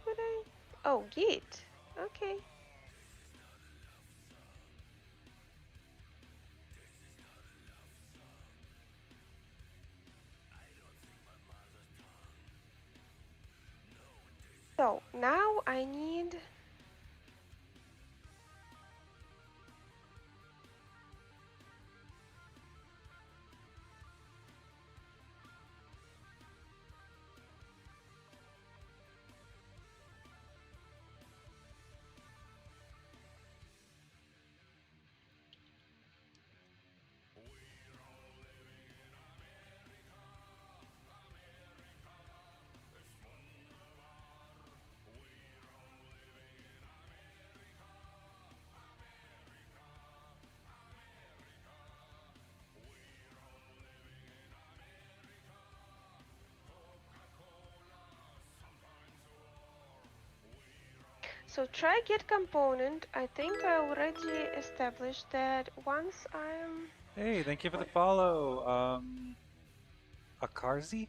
Speaker 1: Would I? Oh, Git. Okay. So now I need so try get component. I think I already established that once I'm
Speaker 2: Hey, thank you for the follow. Akarzi?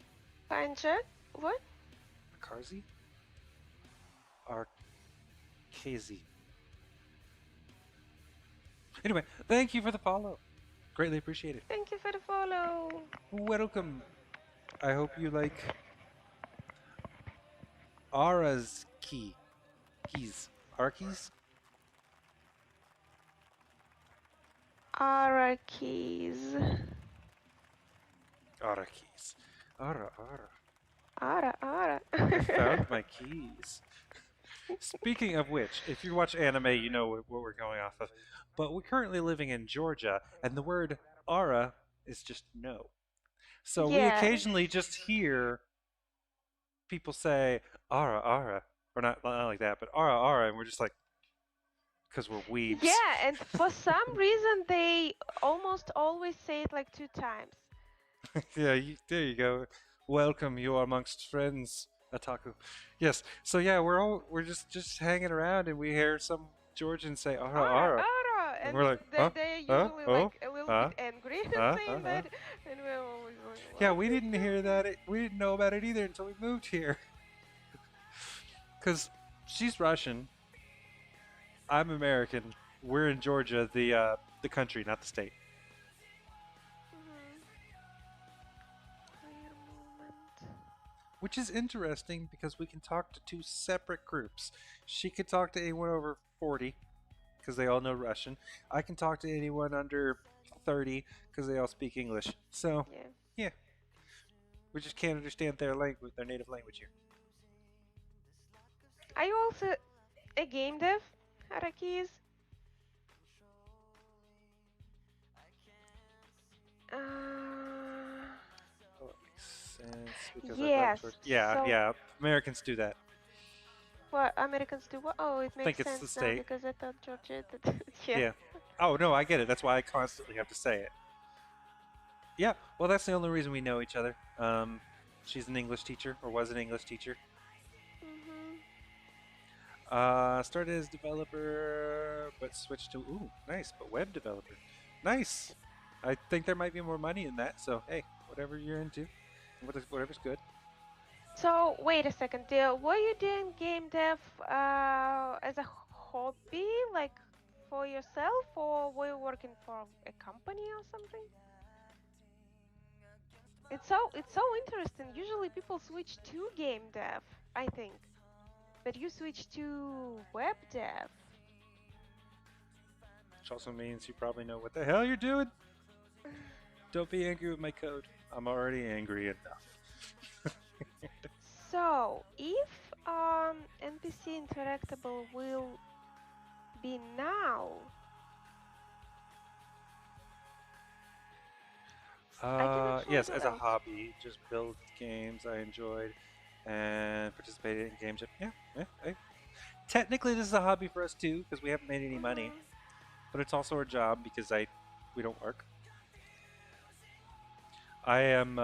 Speaker 1: Kinda. What?
Speaker 2: Akarzi? Arkazi. Anyway, thank you for the follow. Greatly appreciate it.
Speaker 1: Thank you for the follow.
Speaker 2: Welcome. I hope you like Ara's key. Keys. Ara keys?
Speaker 1: Ara keys.
Speaker 2: Ara keys. Ara.
Speaker 1: Ara.
Speaker 2: I found my keys. Speaking of which, if you watch anime, you know what we're going off of. But we're currently living in Georgia, and the word ara is just no. So we
Speaker 1: Yeah.
Speaker 2: occasionally just hear people say "ara ara," or not like that, but "ara ara," and we're just like, because we're weebs.
Speaker 1: Yeah, and for some reason they almost always say it like 2 times.
Speaker 2: Yeah, there you go. Welcome, you are amongst friends, Ataku. Yes. So yeah, we're just hanging around, and we hear some Georgian say "ara
Speaker 1: Ara,
Speaker 2: ara,"
Speaker 1: ara,
Speaker 2: and
Speaker 1: and
Speaker 2: we're like,
Speaker 1: they
Speaker 2: huh,
Speaker 1: they're
Speaker 2: huh,
Speaker 1: usually
Speaker 2: oh,
Speaker 1: like a little
Speaker 2: huh,
Speaker 1: bit angry
Speaker 2: huh, huh,
Speaker 1: saying
Speaker 2: huh.
Speaker 1: that, and we're always like,
Speaker 2: Yeah,
Speaker 1: what
Speaker 2: we
Speaker 1: is
Speaker 2: didn't hear
Speaker 1: happening?
Speaker 2: that. We didn't know about it either until we moved here. Cause she's Russian, I'm American. We're in Georgia, the country, not the state.
Speaker 1: Mhm. Clear movement.
Speaker 2: Which is interesting because we can talk to two separate groups. She could talk to anyone over 40 because they all know Russian. I can talk to anyone under 30 because they all speak English. So,
Speaker 1: Yeah.
Speaker 2: yeah, we just can't understand their language, their native language here.
Speaker 1: Are you also a game dev, Harakis? Uh,
Speaker 2: Oh, that makes sense because I've worked
Speaker 1: yes.
Speaker 2: towards. Yeah,
Speaker 1: So
Speaker 2: yeah, Americans do that.
Speaker 1: what Americans do? What? Oh, it
Speaker 2: I
Speaker 1: makes
Speaker 2: think it's the
Speaker 1: sense now
Speaker 2: state.
Speaker 1: because I thought Georgia did. Yeah.
Speaker 2: Yeah. Oh, no, I get it. That's why I constantly have to say it. Yeah, well, that's the only reason we know each other. She's an English teacher, or was an English teacher.
Speaker 1: Mhm.
Speaker 2: Started as developer, but switched to nice, but web developer. Nice. I think there might be more money in that. So hey, whatever you're into, whatever's good.
Speaker 1: So wait a second. Were you doing game dev as a hobby, like for yourself, or were you working for a company or something? It's so interesting. Usually people switch to game dev, I think, but you switch to web dev.
Speaker 2: Which also means you probably know what the hell you're doing. Don't be angry with my code. I'm already angry enough.
Speaker 1: So if NPC interactable will be now, I can actually
Speaker 2: Yes,
Speaker 1: do
Speaker 2: as a
Speaker 1: else.
Speaker 2: hobby, just build games I enjoyed and participated in game jam. Yeah, yeah. Hey. Technically, this is a hobby for us too because we haven't made any money,
Speaker 1: Mhm.
Speaker 2: but it's also our job because we don't work. I am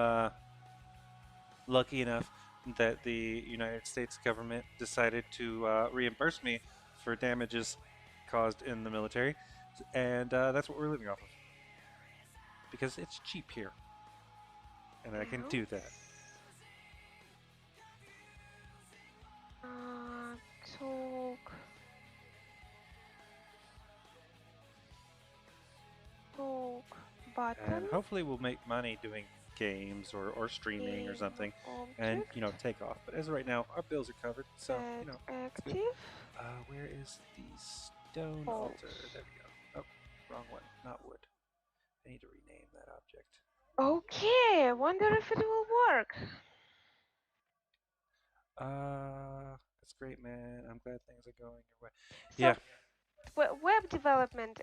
Speaker 2: lucky enough that the United States government decided to reimburse me for damages caused in the military, and that's what we're living off of because it's cheap here, and I can do that.
Speaker 1: Else. Uh, talk. Talk button.
Speaker 2: And hopefully, we'll make money doing games or streaming or
Speaker 1: Game
Speaker 2: something, and
Speaker 1: object.
Speaker 2: take off. But as of right now, our bills are covered, so
Speaker 1: Set
Speaker 2: it's good.
Speaker 1: active.
Speaker 2: Where is the stone altar?
Speaker 1: False.
Speaker 2: There we go. Oh, wrong one. Not wood. I need to rename that object.
Speaker 1: Okay, I wonder if it will work.
Speaker 2: That's great, man. I'm glad things are going your way.
Speaker 1: So,
Speaker 2: Yeah,
Speaker 1: web development.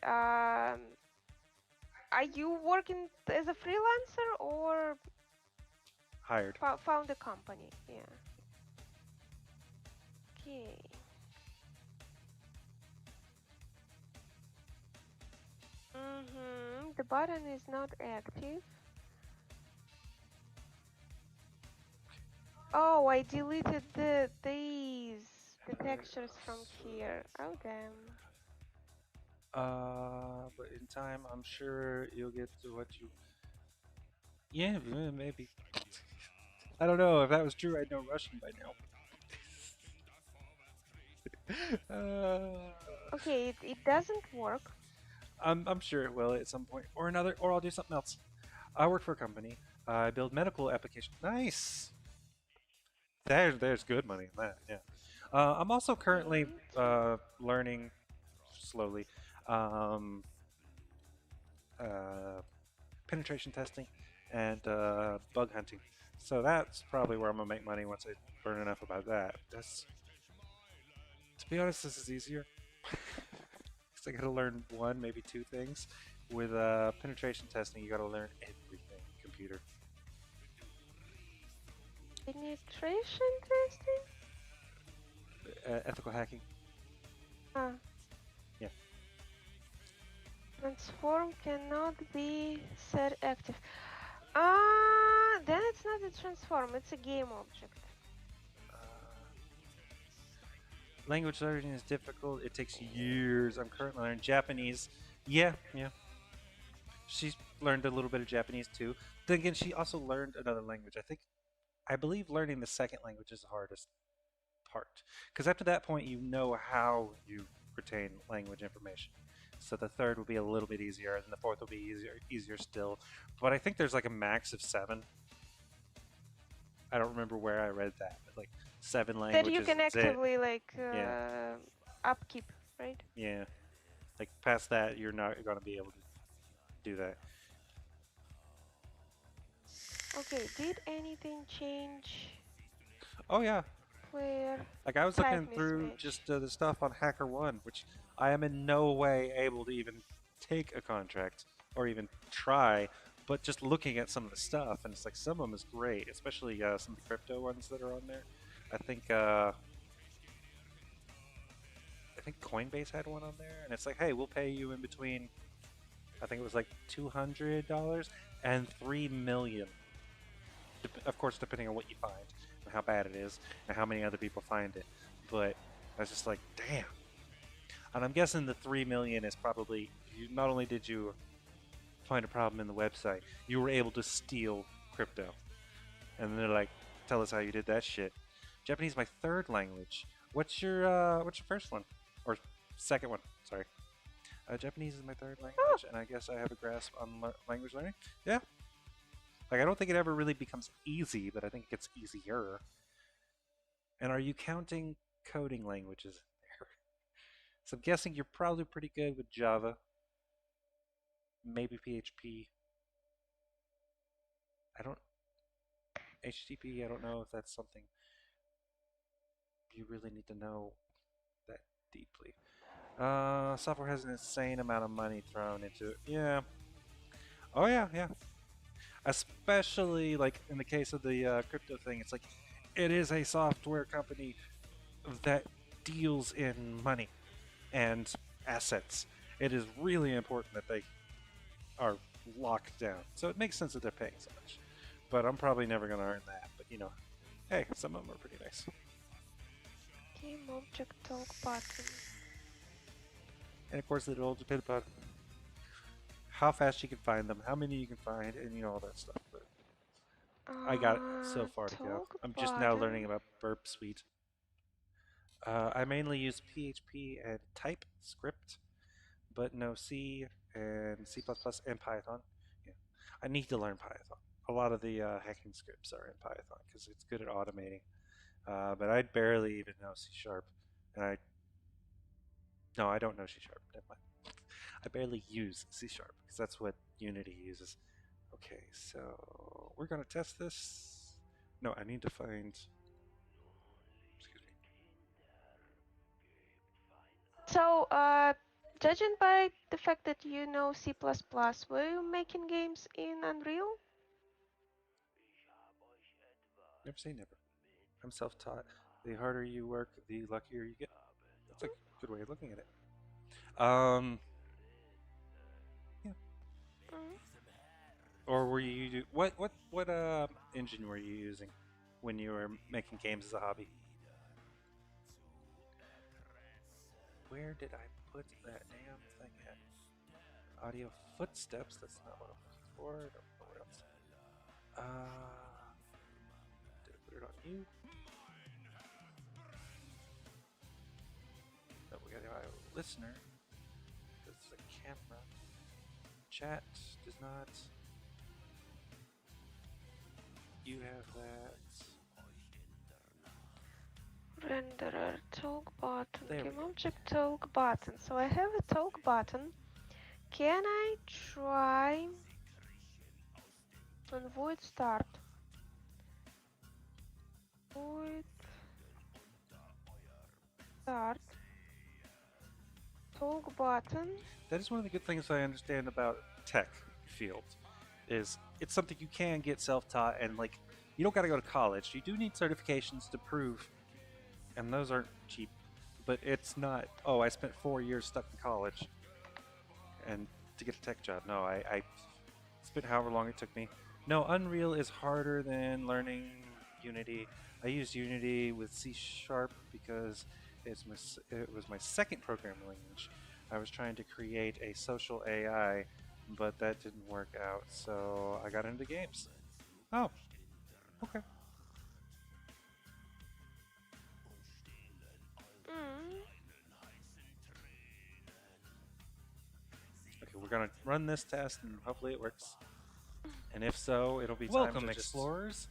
Speaker 1: Are you working as a freelancer or
Speaker 2: hired.
Speaker 1: found a company? Yeah. Okay. The button is not active. Oh, I deleted the textures from here. Oh damn.
Speaker 2: But in time, I'm sure you'll get to what you. Yeah, maybe. I don't know if that was true. I'd know Russian by now.
Speaker 1: Okay, it doesn't work.
Speaker 2: I'm sure it will at some point or another, or I'll do something else. I work for a company. I build medical applications. Nice. There's good money in that. Yeah. I'm also currently
Speaker 1: Wait.
Speaker 2: learning slowly um, uh, penetration testing and bug hunting. So that's probably where I'm gonna make money once I learn enough about that. That's to be honest, this is easier because I gotta learn one, maybe two things. With penetration testing, you gotta learn everything computer.
Speaker 1: Penetration testing?
Speaker 2: Ethical hacking.
Speaker 1: Ah.
Speaker 2: Yeah.
Speaker 1: Transform cannot be set active. Then it's not a transform, it's a game object.
Speaker 2: Language learning is difficult. It takes years. I'm currently learning Japanese. Yeah. She learned a little bit of Japanese too. Then again, she also learned another language. I believe learning the second language is the hardest part. Because after that point, you know how you retain language information. So the third will be a little bit easier, and the fourth will be easier still. But I think there's like a max of 7. I don't remember where I read that, but like 7
Speaker 1: That you
Speaker 2: languages.
Speaker 1: can
Speaker 2: That's it.
Speaker 1: actively
Speaker 2: Yeah.
Speaker 1: upkeep, right?
Speaker 2: Yeah. Like past that, you're not going to be able to do that.
Speaker 1: Okay, did anything change
Speaker 2: Oh yeah.
Speaker 1: player
Speaker 2: Like I was
Speaker 1: type
Speaker 2: looking through
Speaker 1: mismatch?
Speaker 2: just the stuff on HackerOne, which I am in no way able to even take a contract or even try. But just looking at some of the stuff, and it's like some of them is great, especially some of the crypto ones that are on there. I think Coinbase had one on there, and it's like, hey, we'll pay you in between. I think it was like $200 and $3 million. Of course, depending on what you find and how bad it is and how many other people find it. But I was just like, damn. And I'm guessing the 3 million is probably not only did you find a problem in the website, you were able to steal crypto. And they're like, tell us how you did that shit. Japanese is my third language. What's your first one? Or second one, sorry. Japanese is my third language, and I guess I have a grasp on language learning. Yeah. Like, I don't think it ever really becomes easy, but I think it gets easier. And are you counting coding languages in there? So I'm guessing you're probably pretty good with Java. Maybe PHP. HTTP, I don't know if that's something you really need to know that deeply. Software has an insane amount of money thrown into it. Yeah. Oh, yeah. Especially, like, in the case of the crypto thing, it's like, it is a software company that deals in money and assets. It is really important that they are locked down. So it makes sense that they're paying so much. But I'm probably never going to earn that. But, hey, some of them are pretty nice.
Speaker 1: Game object talk button.
Speaker 2: And of course, it all depends upon how fast you can find them, how many you can find, and all that stuff. But I got so far to go. I'm just now learning about Burp Suite. I mainly use PHP and TypeScript, but no C and C++ and Python. Yeah, I need to learn Python. A lot of the hacking scripts are in Python because it's good at automating. But I barely even know C Sharp, and I don't know C Sharp. Never mind. I barely use C Sharp because that's what Unity uses. Okay, so we're gonna test this. No, I need to find. Excuse me.
Speaker 1: So, judging by the fact that you know C++, were you making games in Unreal?
Speaker 2: Never say never. I'm self-taught. The harder you work, the luckier you get. That's a good way of looking at it. Yeah. Or were you what engine were you using when you were making games as a hobby? Where did I put that damn thing at? Audio footsteps. That's not what I'm looking for. I don't know where else. Did I put it on you? No, we got a listener. This is a camera. Chat does not. You have that.
Speaker 1: Renderer talk button.
Speaker 2: There we
Speaker 1: Game
Speaker 2: go.
Speaker 1: object talk button. So I have a talk button. Can I try and void start? Void start. Talk button.
Speaker 2: That is one of the good things I understand about tech field, is it's something you can get self-taught and like You don't got to go to college. You do need certifications to prove, and those aren't cheap. But it's not. Oh, I spent 4 years stuck in college, and to get a tech job. No, I spent however long it took me. No, Unreal is harder than learning Unity. I used Unity with C# because it was my second programming language. I was trying to create a social AI, but that didn't work out, so I got into games. Oh, okay.
Speaker 1: Mm.
Speaker 2: Okay, we're gonna run this test and hopefully it works. And if so, it'll be time
Speaker 4: Welcome,
Speaker 2: to just
Speaker 4: explorers.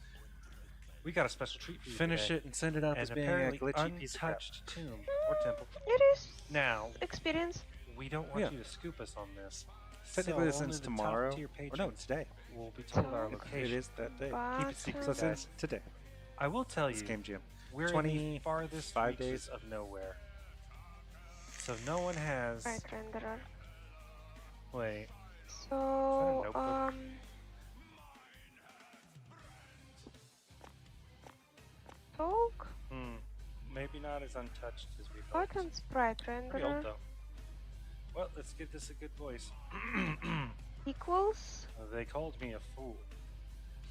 Speaker 4: We got a special treat for you
Speaker 2: finish
Speaker 4: today.
Speaker 2: it and send it out as
Speaker 4: An
Speaker 2: being a
Speaker 4: apparently
Speaker 2: glitchy piece of crap.
Speaker 4: untouched tomb or temple.
Speaker 1: It is
Speaker 4: Now,
Speaker 1: experience.
Speaker 4: we don't want
Speaker 2: Yeah.
Speaker 4: you to scoop us on this.
Speaker 2: Technically,
Speaker 4: so
Speaker 2: this
Speaker 4: only
Speaker 2: ends
Speaker 4: the
Speaker 2: tomorrow.
Speaker 4: top-tier
Speaker 2: Or no,
Speaker 4: patrons
Speaker 2: today.
Speaker 4: will be told our
Speaker 1: It
Speaker 4: location.
Speaker 2: It is that day.
Speaker 1: Keep
Speaker 2: it secret.
Speaker 1: So
Speaker 2: So
Speaker 1: it
Speaker 2: since today.
Speaker 4: I will tell
Speaker 2: It's
Speaker 4: you,
Speaker 2: Game Jam.
Speaker 4: we're in
Speaker 2: 20
Speaker 4: the farthest
Speaker 2: 5
Speaker 4: reaches
Speaker 2: days.
Speaker 4: of nowhere. So no one has...
Speaker 1: Right renderer.
Speaker 4: Wait,
Speaker 1: So
Speaker 4: notebook?
Speaker 1: talk
Speaker 4: maybe not as untouched as we thought.
Speaker 1: button sprite
Speaker 4: Pretty old
Speaker 1: renderer
Speaker 4: though. Well, let's give this a good voice.
Speaker 1: equals.
Speaker 4: They called me a fool.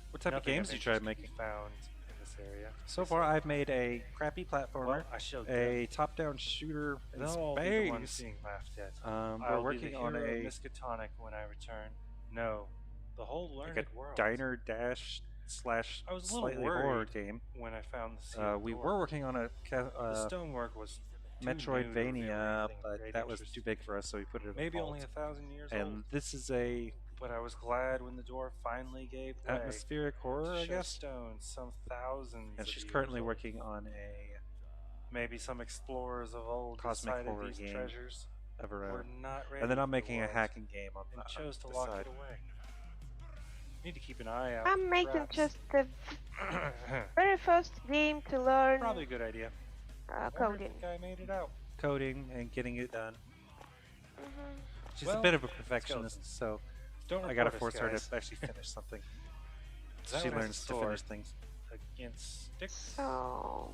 Speaker 2: What type
Speaker 4: Nothing
Speaker 2: of games
Speaker 4: of
Speaker 2: you tried
Speaker 4: interest can
Speaker 2: making?
Speaker 4: be found in this area.
Speaker 2: So far, I've made a crappy platformer,
Speaker 4: Well, I showed
Speaker 2: a top-down shooter in
Speaker 4: They'll all be the ones
Speaker 2: space.
Speaker 4: being laughed at.
Speaker 2: We're
Speaker 4: I'll be
Speaker 2: working
Speaker 4: the
Speaker 2: on
Speaker 4: hero of
Speaker 2: a
Speaker 4: Miskatonic when I return. No, the whole learned
Speaker 2: like a
Speaker 4: world.
Speaker 2: diner dash slash
Speaker 4: I was a little
Speaker 2: slightly horror
Speaker 4: worried
Speaker 2: game.
Speaker 4: when I found the sealed
Speaker 2: We
Speaker 4: door.
Speaker 2: were working on a
Speaker 4: the stonework was too new to reveal
Speaker 2: Metroidvania,
Speaker 4: anything
Speaker 2: but
Speaker 4: of great
Speaker 2: that was
Speaker 4: interest.
Speaker 2: too big for us, so we put it in
Speaker 4: Maybe
Speaker 2: a
Speaker 4: only
Speaker 2: vault.
Speaker 4: 1,000 years
Speaker 2: And
Speaker 4: old.
Speaker 2: this is a
Speaker 4: But I was glad when the door finally gave way.
Speaker 2: atmospheric horror,
Speaker 4: to
Speaker 2: I
Speaker 4: show
Speaker 2: guess.
Speaker 4: stones some thousands.
Speaker 2: And
Speaker 4: of
Speaker 2: she's
Speaker 4: years
Speaker 2: currently
Speaker 4: old.
Speaker 2: working on a
Speaker 4: Maybe some explorers of old
Speaker 2: Cosmic
Speaker 4: decided
Speaker 2: horror
Speaker 4: these
Speaker 2: game
Speaker 4: treasures
Speaker 2: of
Speaker 4: were
Speaker 2: her own.
Speaker 4: not ready.
Speaker 2: And then I'm
Speaker 4: for the
Speaker 2: making a
Speaker 4: world
Speaker 2: hacking game on
Speaker 4: and chose to
Speaker 2: the
Speaker 4: lock
Speaker 2: side.
Speaker 4: it away. Need to keep an eye out.
Speaker 1: I'm
Speaker 4: for
Speaker 1: making
Speaker 4: traps.
Speaker 1: just the very first game to learn
Speaker 4: Probably a good idea. Wonder if
Speaker 1: coding.
Speaker 4: the guy made it out.
Speaker 2: Coding and getting it done.
Speaker 1: Mhm.
Speaker 2: She's
Speaker 4: Well,
Speaker 2: a bit of a
Speaker 4: skeletons.
Speaker 2: perfectionist, so
Speaker 4: Don't
Speaker 2: I gotta
Speaker 4: report
Speaker 2: force
Speaker 4: us,
Speaker 2: her
Speaker 4: guys.
Speaker 2: to actually finish something.
Speaker 4: That
Speaker 2: She
Speaker 4: one has a
Speaker 2: learns to
Speaker 4: sword.
Speaker 2: finish things.
Speaker 4: Against sticks.
Speaker 1: So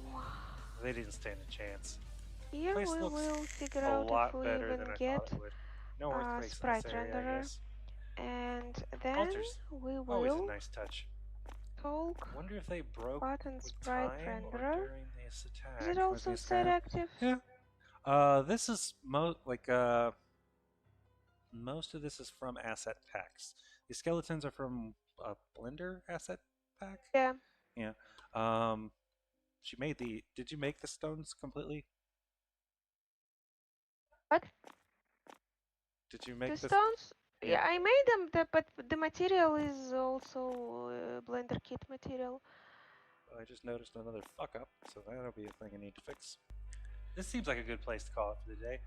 Speaker 4: They didn't stand a chance.
Speaker 1: here
Speaker 4: Place
Speaker 1: we
Speaker 4: looks
Speaker 1: will figure
Speaker 4: A
Speaker 1: out
Speaker 4: lot
Speaker 1: if we
Speaker 4: better
Speaker 1: even
Speaker 4: than I
Speaker 1: get
Speaker 4: thought it would. No earthquakes in this
Speaker 1: sprite
Speaker 4: area, I
Speaker 1: renderer.
Speaker 4: guess.
Speaker 1: and then
Speaker 4: Altars.
Speaker 1: we
Speaker 4: Always a
Speaker 1: will
Speaker 4: nice touch.
Speaker 1: talk
Speaker 4: Wonder if they broke
Speaker 1: button
Speaker 4: with
Speaker 1: sprite
Speaker 4: time or
Speaker 1: renderer.
Speaker 4: during this attack.
Speaker 1: Is it also
Speaker 2: this
Speaker 1: set
Speaker 2: tab.
Speaker 1: active?
Speaker 2: Yeah. This is most of this is from asset packs. The skeletons are from a Blender asset pack.
Speaker 1: Yeah.
Speaker 2: Yeah. She made the. Did you make the stones completely?
Speaker 1: What?
Speaker 2: Did you make
Speaker 1: The
Speaker 2: the
Speaker 1: stones?
Speaker 2: yeah.
Speaker 1: Yeah, I made them, but the material is also Blender kit material.
Speaker 2: I just noticed another fuck up, so that'll be a thing I need to fix.
Speaker 4: This seems like a good place to call it for the day.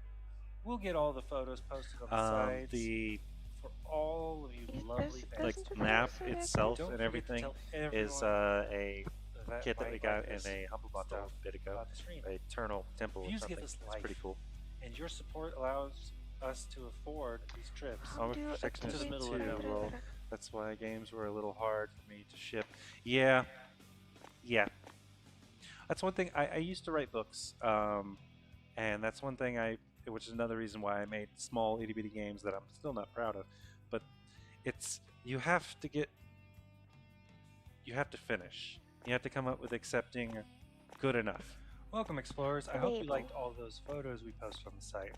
Speaker 4: We'll get all the photos posted on the sites
Speaker 2: The
Speaker 4: for all of you
Speaker 1: It
Speaker 4: lovely
Speaker 1: does-
Speaker 4: fans.
Speaker 2: like
Speaker 1: doesn't it
Speaker 2: map
Speaker 1: also set
Speaker 2: itself
Speaker 4: Don't
Speaker 2: and
Speaker 4: forget to
Speaker 2: everything
Speaker 4: tell
Speaker 2: is
Speaker 4: everyone
Speaker 2: a kit that we
Speaker 4: might
Speaker 2: got
Speaker 4: like
Speaker 2: in
Speaker 4: this
Speaker 2: a humble bundle
Speaker 4: stuff
Speaker 2: a bit ago.
Speaker 4: about the stream.
Speaker 2: Eternal Temple or
Speaker 4: Views
Speaker 2: something.
Speaker 4: give us
Speaker 2: It's
Speaker 4: life.
Speaker 2: pretty cool.
Speaker 4: And your support allows us to afford these trips.
Speaker 1: How do you
Speaker 2: Perfectionist
Speaker 1: activate
Speaker 4: to the middle of
Speaker 1: sprite
Speaker 4: nowhere.
Speaker 2: well,
Speaker 1: renderer?
Speaker 2: that's why games were a little hard for me to ship. Yeah. That's one thing. I used to write books, and that's one thing which is another reason why I made small itty bitty games that I'm still not proud of. But you have to finish. You have to come up with accepting good enough.
Speaker 4: Welcome, explorers. I hope you
Speaker 1: Enable.
Speaker 4: liked all those photos we posted on the site.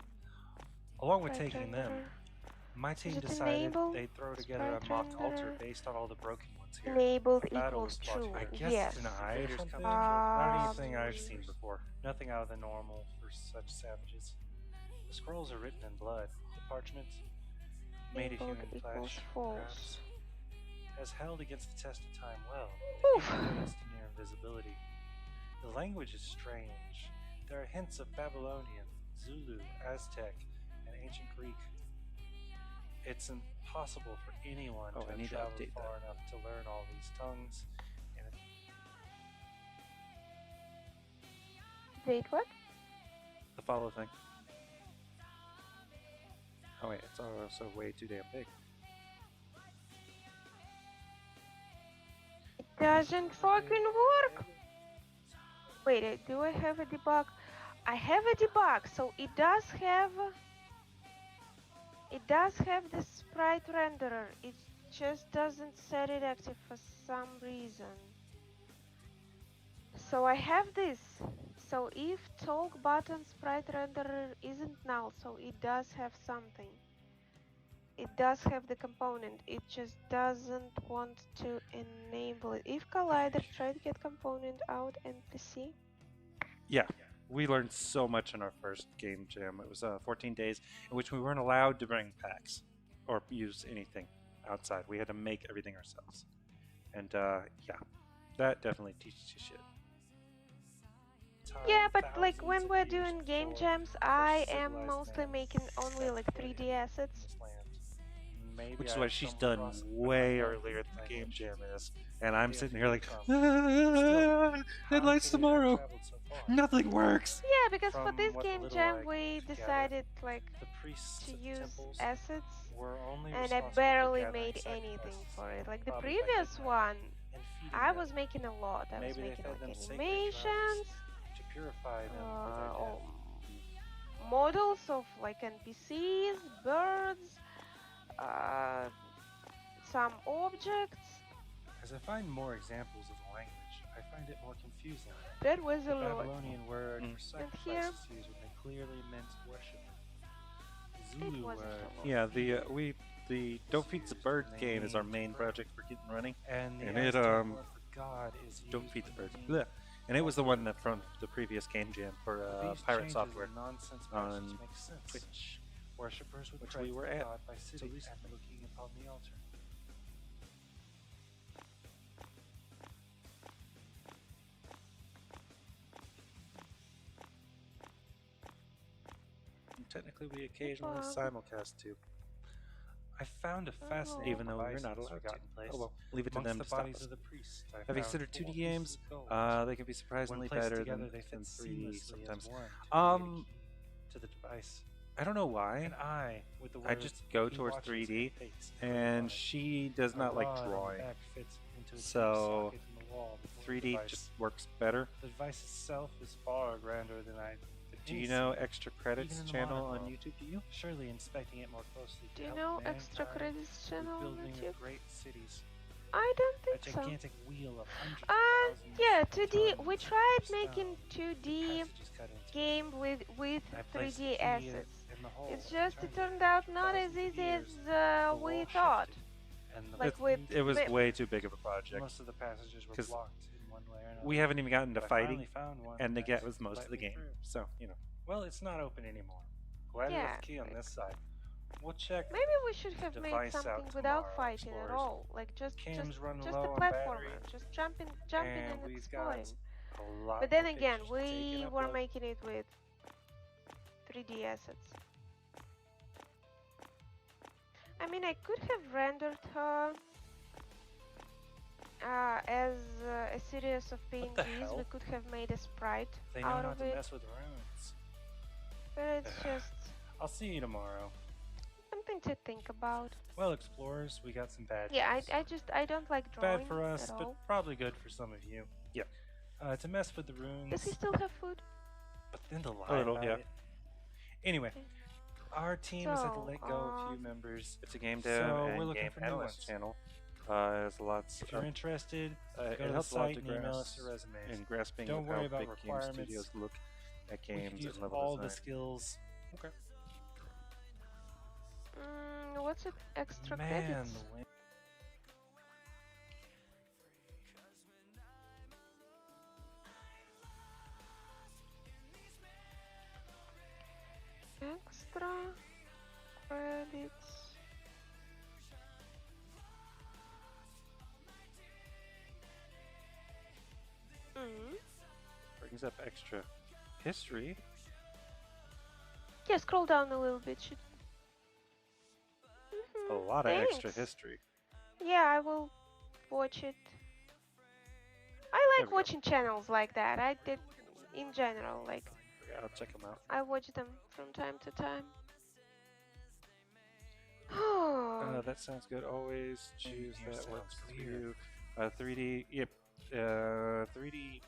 Speaker 4: Along with
Speaker 1: Sprite
Speaker 4: taking them,
Speaker 1: renderer.
Speaker 4: my team
Speaker 1: it
Speaker 4: decided
Speaker 1: enabled?
Speaker 4: they'd throw together a
Speaker 1: Sprite
Speaker 4: mock altar
Speaker 1: renderer.
Speaker 4: based on all the broken ones here.
Speaker 1: Enabled
Speaker 4: The battle
Speaker 1: equals
Speaker 4: was fought
Speaker 1: true.
Speaker 4: here. I
Speaker 2: guess
Speaker 1: Yes.
Speaker 2: it's an eye or
Speaker 4: Invaders
Speaker 2: something?
Speaker 4: coming not anything
Speaker 1: Um,
Speaker 4: I've seen before. Nothing out of the normal for such savages. The scrolls are written in blood. The parchment, made of
Speaker 1: Enabled
Speaker 4: human
Speaker 1: equals
Speaker 4: flesh,
Speaker 1: false.
Speaker 4: perhaps, has held against the test of time well,
Speaker 1: Oof.
Speaker 4: even against near invisibility. The language is strange. There are hints of Babylonian, Zulu, Aztec, and ancient Greek. It's impossible for anyone
Speaker 2: Oh,
Speaker 4: to
Speaker 2: I
Speaker 4: have
Speaker 2: need to
Speaker 4: traveled
Speaker 2: update
Speaker 4: far
Speaker 2: that.
Speaker 4: enough to learn all these tongues. And
Speaker 1: Wait, what?
Speaker 2: The follow thing. Oh wait, it's also way too damn big.
Speaker 1: doesn't fucking work. Wait, do I have a debug? I have a debug, so it does have the sprite renderer. It just doesn't set it active for some reason. So I have this. So if talk button sprite renderer isn't null, so it does have something. It does have the component, it just doesn't want to enable it. If collider, try to get component out NPC.
Speaker 2: Yeah, we learned so much in our first game jam. It was 14 days in which we weren't allowed to bring packs or use anything outside. We had to make everything ourselves. And yeah, that definitely teaches you shit.
Speaker 1: Yeah, but like when we're doing game jams, I am mostly making only like 3D assets.
Speaker 2: Which is why she's done way earlier than the game jam is. And I'm sitting here like, deadline's tomorrow. Nothing works.
Speaker 1: Yeah, because for this game jam we decided like to use assets, and I barely made anything for it. Like the previous one, I was making a lot. I was making like animations, models of like NPCs, birds, some objects.
Speaker 2: As I find more examples of the language, I find it more confusing.
Speaker 1: That was a
Speaker 2: The
Speaker 1: lot.
Speaker 2: Babylonian word for
Speaker 1: And here-
Speaker 2: sacrifice is used when they clearly meant worship. Zulu
Speaker 1: wasn't
Speaker 2: word.
Speaker 1: a lot.
Speaker 2: Yeah, the Don't Feed the Bird game is our main project for getting running.
Speaker 4: And
Speaker 2: And
Speaker 4: the
Speaker 2: it,
Speaker 4: Aztec word for God is
Speaker 2: Don't
Speaker 4: used
Speaker 2: Feed the
Speaker 4: when
Speaker 2: Bird.
Speaker 4: the name-
Speaker 2: Blech. And it was the one that from the previous game jam for
Speaker 4: These
Speaker 2: Pirate
Speaker 4: changes
Speaker 2: Software
Speaker 4: and nonsense
Speaker 2: on
Speaker 4: verses make sense.
Speaker 2: Twitch.
Speaker 4: Worshippers would
Speaker 2: which
Speaker 4: pray
Speaker 2: we were
Speaker 4: to
Speaker 2: at
Speaker 4: God by sitting
Speaker 2: recently.
Speaker 4: and looking upon the altar.
Speaker 2: And technically, we occasionally
Speaker 1: Wow.
Speaker 2: simulcast too.
Speaker 4: I found a fascinating
Speaker 2: Even though we're
Speaker 4: device
Speaker 2: not
Speaker 4: that's
Speaker 2: allowed to.
Speaker 4: forgotten place.
Speaker 2: Oh well, leave it to
Speaker 4: Amongst
Speaker 2: them
Speaker 4: the
Speaker 2: to stop
Speaker 4: bodies
Speaker 2: us.
Speaker 4: of the priests, I
Speaker 2: Having
Speaker 4: found
Speaker 2: considered 2D
Speaker 4: 4
Speaker 2: games,
Speaker 4: pieces of gold.
Speaker 2: they can be surprisingly
Speaker 4: When placed
Speaker 2: better
Speaker 4: together,
Speaker 2: than
Speaker 4: they fit
Speaker 2: 3D
Speaker 4: seamlessly
Speaker 2: sometimes.
Speaker 4: as one to create a key to the device.
Speaker 2: I don't know why.
Speaker 4: And I, with the
Speaker 2: I
Speaker 4: words,
Speaker 2: just go
Speaker 4: "He
Speaker 2: towards
Speaker 4: watches
Speaker 2: 3D,
Speaker 4: my face,"
Speaker 2: and
Speaker 4: put
Speaker 2: she does
Speaker 4: a
Speaker 2: not like
Speaker 4: rod on the
Speaker 2: drawing.
Speaker 4: back fits into a
Speaker 2: So,
Speaker 4: socket in the wall before the
Speaker 2: 3D
Speaker 4: device.
Speaker 2: just works better.
Speaker 4: The device itself is far grander than I could
Speaker 2: Do you
Speaker 4: easily
Speaker 2: know
Speaker 4: see.
Speaker 2: Extra Credits
Speaker 4: Even in the
Speaker 2: channel
Speaker 4: modern
Speaker 2: on
Speaker 4: world.
Speaker 2: YouTube? Do you?
Speaker 4: Surely inspecting it more closely
Speaker 1: Do
Speaker 4: to
Speaker 1: you
Speaker 4: help
Speaker 1: know Extra
Speaker 4: mankind
Speaker 1: Credits
Speaker 4: with
Speaker 1: channel on
Speaker 4: building
Speaker 1: YouTube?
Speaker 4: of great cities.
Speaker 1: I don't
Speaker 4: A
Speaker 1: think so.
Speaker 4: gigantic wheel of hundreds of thousands
Speaker 1: Yeah,
Speaker 4: of
Speaker 1: 2D. We
Speaker 4: tons
Speaker 1: tried
Speaker 4: of
Speaker 1: making
Speaker 4: stone.
Speaker 1: 2D
Speaker 4: Passages cut into it.
Speaker 1: game with
Speaker 4: I placed
Speaker 1: 3D
Speaker 4: the key
Speaker 1: assets.
Speaker 4: in the hole
Speaker 1: It's
Speaker 4: and
Speaker 1: just it
Speaker 4: turned
Speaker 1: turned out
Speaker 4: After
Speaker 1: not as
Speaker 4: thousands of
Speaker 1: easy as
Speaker 4: years, the
Speaker 1: we
Speaker 4: wall
Speaker 1: thought.
Speaker 4: shifted, and the
Speaker 1: Like
Speaker 2: It-
Speaker 1: with
Speaker 2: it was
Speaker 1: ma-
Speaker 2: way too big of a project.
Speaker 4: most of the passages were
Speaker 2: 'Cause
Speaker 4: blocked in one way or another.
Speaker 2: We haven't even gotten to
Speaker 4: But I finally
Speaker 2: fighting,
Speaker 4: found one
Speaker 2: and the
Speaker 4: that
Speaker 2: get was most of the
Speaker 4: let me
Speaker 2: game.
Speaker 4: through.
Speaker 2: So, you know.
Speaker 4: Well, it's not open anymore. Glad we
Speaker 1: Yeah,
Speaker 4: left the key on
Speaker 1: like-
Speaker 4: this side. We'll check.
Speaker 1: Maybe we should have made
Speaker 4: device out
Speaker 1: something without
Speaker 4: tomorrow,
Speaker 1: fighting at
Speaker 4: explorers.
Speaker 1: all. Like just
Speaker 4: Cams run
Speaker 1: a
Speaker 4: low on
Speaker 1: platformer.
Speaker 4: battery,
Speaker 1: Just jumping
Speaker 4: and
Speaker 1: and
Speaker 4: we've got
Speaker 1: exploring.
Speaker 4: a lot
Speaker 1: But then
Speaker 4: more
Speaker 1: again,
Speaker 4: pictures to take
Speaker 1: we
Speaker 4: and
Speaker 1: were
Speaker 4: upload.
Speaker 1: making it with 3D assets. I mean, I could have rendered her as a series of
Speaker 4: the
Speaker 1: PNGs.
Speaker 4: hell?
Speaker 1: We could have made a sprite
Speaker 4: They know
Speaker 1: out
Speaker 4: not
Speaker 1: of
Speaker 4: to
Speaker 1: it,
Speaker 4: mess with runes.
Speaker 1: but it's just
Speaker 4: I'll see you tomorrow.
Speaker 1: something to think about.
Speaker 4: Well, explorers, we got some bad
Speaker 1: Yeah,
Speaker 4: news.
Speaker 1: I don't like drawing
Speaker 4: Bad for us,
Speaker 1: at
Speaker 4: but
Speaker 1: all.
Speaker 4: probably good for some of you.
Speaker 2: Yeah.
Speaker 4: To mess with the runes,
Speaker 1: Does he still have food?
Speaker 4: but then to lie
Speaker 2: A little,
Speaker 4: about
Speaker 2: yeah.
Speaker 4: it. Anyway,
Speaker 1: Okay.
Speaker 4: our team has had to
Speaker 1: So,
Speaker 4: let go a few members.
Speaker 2: It's a game dev
Speaker 4: So
Speaker 2: and
Speaker 4: we're looking
Speaker 2: game
Speaker 4: for new
Speaker 2: analyst
Speaker 4: ones.
Speaker 2: channel. Has lots
Speaker 4: If you're
Speaker 2: of
Speaker 4: interested,
Speaker 2: it
Speaker 4: go to the
Speaker 2: helps a lot
Speaker 4: site
Speaker 2: to
Speaker 4: and email
Speaker 2: grasp
Speaker 4: us your resumes.
Speaker 2: in grasping
Speaker 4: Don't
Speaker 2: of
Speaker 4: worry
Speaker 2: how
Speaker 4: about
Speaker 2: big game
Speaker 4: requirements.
Speaker 2: studios look at
Speaker 4: We
Speaker 2: games
Speaker 4: could use
Speaker 2: and level
Speaker 4: all the
Speaker 2: design.
Speaker 4: skills.
Speaker 2: Okay.
Speaker 1: What's it? Extra
Speaker 4: Man,
Speaker 1: credits?
Speaker 4: the wind.
Speaker 1: Extra credits.
Speaker 2: Brings up extra history.
Speaker 1: Yeah, scroll down a little bit.
Speaker 2: A lot of extra
Speaker 1: Thanks.
Speaker 2: history.
Speaker 1: Yeah, I will watch it. I
Speaker 2: There
Speaker 1: like
Speaker 2: we go.
Speaker 1: watching channels like that. I did in general. Like
Speaker 2: Yeah, I'll check them out.
Speaker 1: I watch them from time to time.
Speaker 2: That sounds good. Always choose
Speaker 4: Here
Speaker 2: that works
Speaker 4: sounds
Speaker 2: for
Speaker 4: clear.
Speaker 2: you. 3D, yep, 3D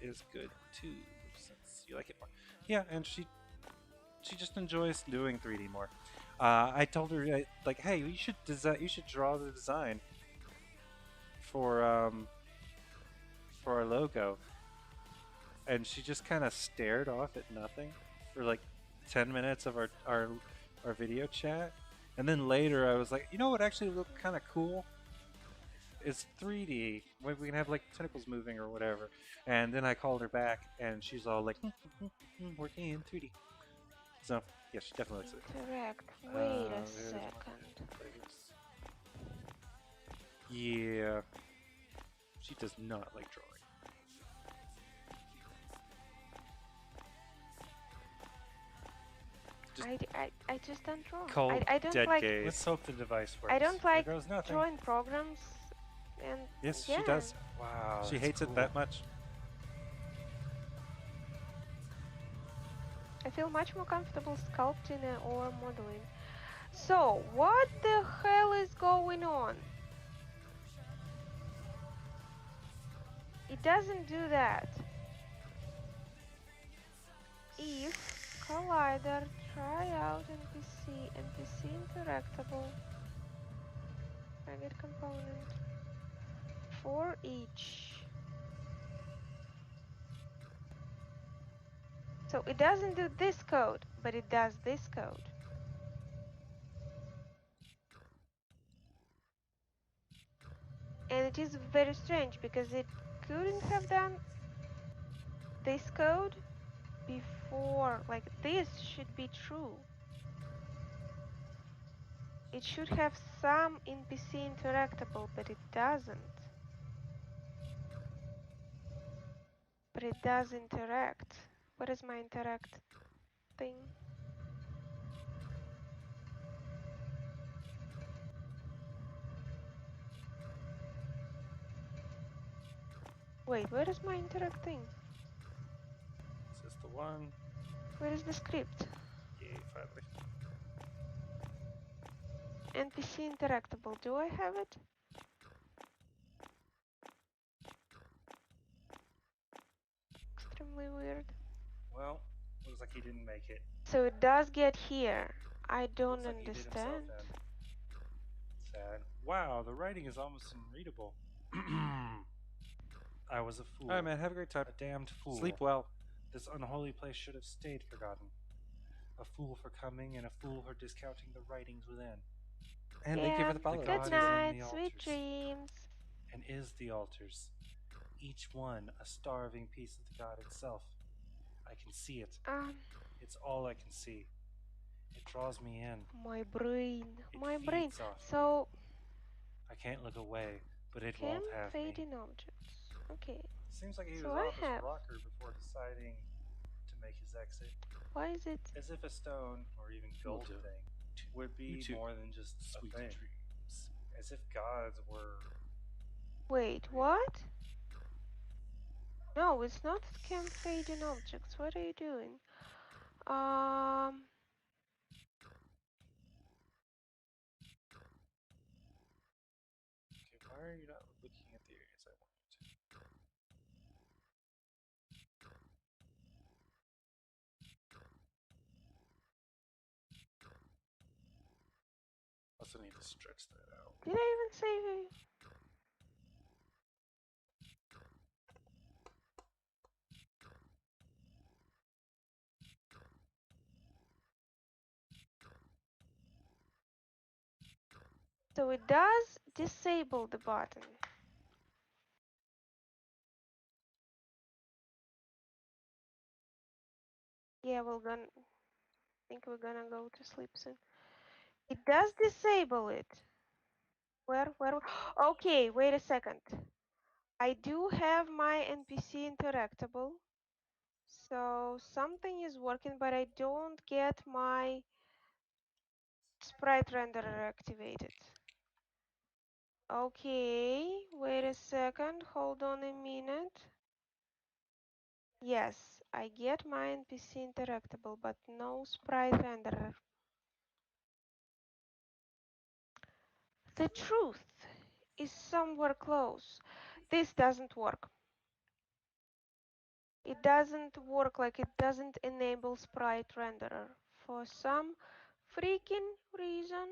Speaker 2: is good too, since you like it more. Yeah, and she just enjoys doing 3D more. I told her like, hey, you should design, you should draw the design for our logo, and she just kind of stared off at nothing for like 10 minutes of our video chat, and then later I was like, you know what actually looked kind of cool? It's 3D. We can have like tentacles moving or whatever. And then I called her back, and she's all like, working in 3D. So yeah, she definitely looks it.
Speaker 1: Interact. Wait a
Speaker 2: There's my
Speaker 1: second.
Speaker 2: flavors. Yeah, she does not like drawing.
Speaker 1: I just don't draw.
Speaker 2: Cold,
Speaker 1: I don't
Speaker 2: dead
Speaker 1: like.
Speaker 2: gaze.
Speaker 4: Let's hope the device works.
Speaker 1: I don't like
Speaker 4: There goes nothing.
Speaker 1: drawing programs, and
Speaker 2: Yes,
Speaker 1: yeah.
Speaker 2: she does.
Speaker 4: Wow.
Speaker 2: She
Speaker 4: that's
Speaker 2: hates
Speaker 4: cool.
Speaker 2: it that much.
Speaker 1: I feel much more comfortable sculpting or modeling. So, what the hell is going on? It doesn't do that. If collider try out NPC interactable target component for each. So it doesn't do this code, but it does this code. And it is very strange because it couldn't have done this code before. Like, this should be true. It should have some NPC interactable, but it doesn't. But it does interact. What is my interact thing? Wait, where is my interact thing?
Speaker 2: Is this the one?
Speaker 1: Where is the script?
Speaker 2: Yay, finally.
Speaker 1: NPC interactable. Do I have it? Extremely weird.
Speaker 2: Well, looks like he didn't make it.
Speaker 1: So it does get here. I don't
Speaker 2: Looks like he did himself
Speaker 1: understand.
Speaker 2: then. Sad. Wow, the writing is almost unreadable.
Speaker 4: I was a fool.
Speaker 2: Alright, man, have a great time.
Speaker 4: A damned fool.
Speaker 2: Sleep well.
Speaker 4: This unholy place should have stayed forgotten. A fool for coming, and a fool for discounting the writings within.
Speaker 2: And thank you for the follow.
Speaker 4: God
Speaker 1: Good
Speaker 4: is in
Speaker 1: night,
Speaker 4: the
Speaker 1: sweet
Speaker 4: altars.
Speaker 1: dreams.
Speaker 4: And is the altars, each one a starving piece of the god itself. I can see it. It's all I can see. It draws me in.
Speaker 1: My brain,
Speaker 4: It
Speaker 1: my brain.
Speaker 4: feeds off me.
Speaker 1: So,
Speaker 4: I can't look away, but it
Speaker 1: cam
Speaker 4: won't have me.
Speaker 1: fading objects. Okay.
Speaker 2: Seems like he
Speaker 1: So
Speaker 2: was
Speaker 1: I
Speaker 2: off his
Speaker 1: have-
Speaker 2: rocker before deciding to make his exit.
Speaker 1: Why is it?
Speaker 2: As if a stone or even gold
Speaker 4: do.
Speaker 2: thing would be
Speaker 4: You too.
Speaker 2: more than just a
Speaker 4: Sweet
Speaker 2: thing.
Speaker 4: dreams.
Speaker 2: As if gods were.
Speaker 1: Wait, what? No, it's not cam fading objects. What are you doing?
Speaker 2: Okay, why are you not looking at the areas I want you to? Also need to stretch that out.
Speaker 1: Did I even save it? So it does disable the button. Yeah, think we're gonna go to sleep soon. It does disable it. Where? Okay, wait a second. I do have my NPC interactable. So something is working, but I don't get my sprite renderer activated. Okay, wait a second. Hold on a minute. Yes, I get my NPC interactable, but no sprite renderer. The truth is somewhere close. This doesn't work. It doesn't work, like it doesn't enable sprite renderer for some freaking reason.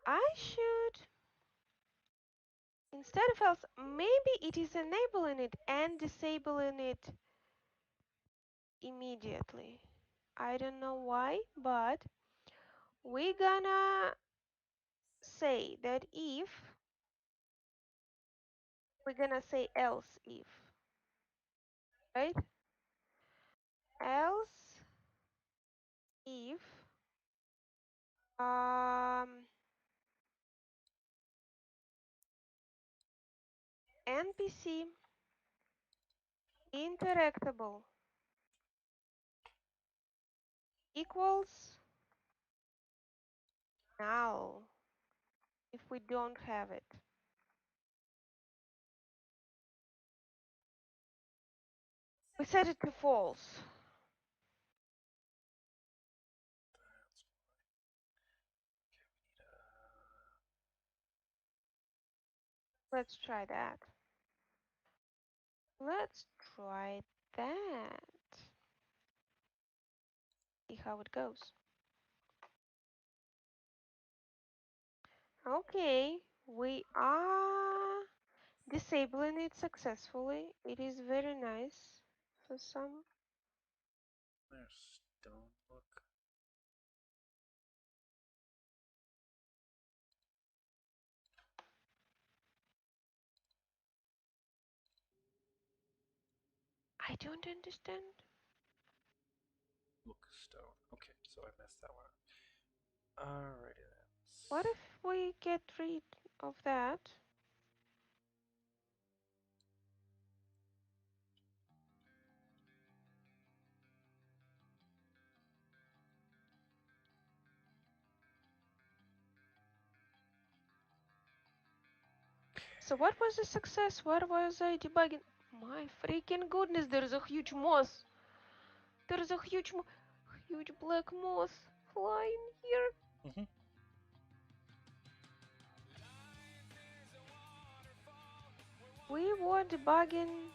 Speaker 1: I should, instead of else, maybe it is enabling it and disabling it immediately. I don't know why, but we're gonna say that if, we're gonna say else if, right? Else if NPC interactable equals null if we don't have it. We set it to false. Let's try that. Let's try that. See how it goes. Okay, we are disabling it successfully. It is very nice for some.
Speaker 2: There's stone look.
Speaker 1: I don't understand.
Speaker 2: Look stone. Okay, so I messed that one up. Alrighty then.
Speaker 1: What if we get rid of that? So what was the success? What was I debugging? My freaking goodness, there's a huge moth. There's a huge black moth flying here.
Speaker 2: Mhm.
Speaker 1: We were debugging.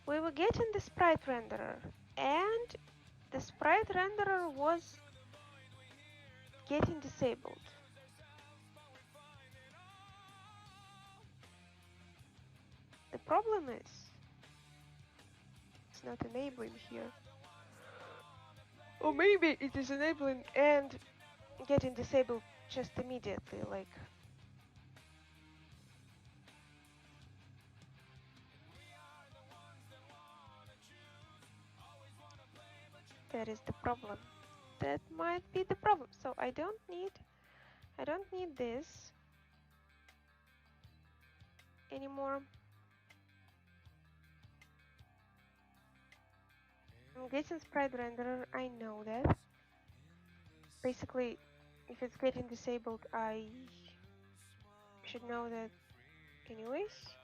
Speaker 1: We were getting the sprite renderer, and the sprite renderer was getting disabled. The problem is it's not enabling here. Or maybe it is enabling and getting disabled just immediately, like. That is the problem. That might be the problem. So I don't need this anymore. I'm getting sprite renderer, I know that. Basically, if it's getting disabled, I should know that anyways.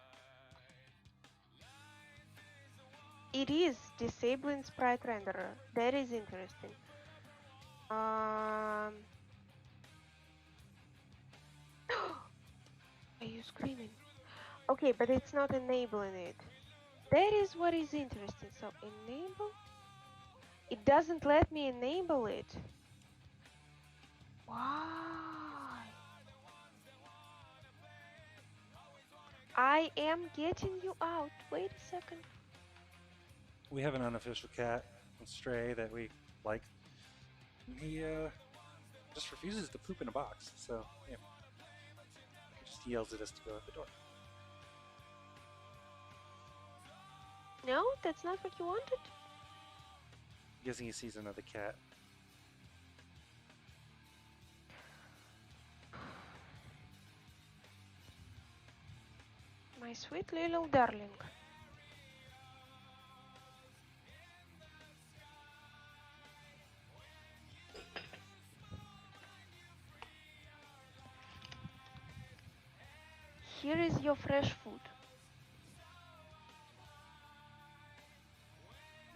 Speaker 1: It is disabling sprite renderer. That is interesting. Are you screaming? Okay, but it's not enabling it. That is what is interesting. So enable. It doesn't let me enable it. Why? I am getting you out. Wait a second.
Speaker 2: We have an unofficial cat, a stray that we like. He just refuses to poop in a box, so yeah. He just yells at us to go out the door.
Speaker 1: No, that's not what you wanted.
Speaker 2: I'm guessing he sees another cat.
Speaker 1: My sweet little darling. Here is your fresh food.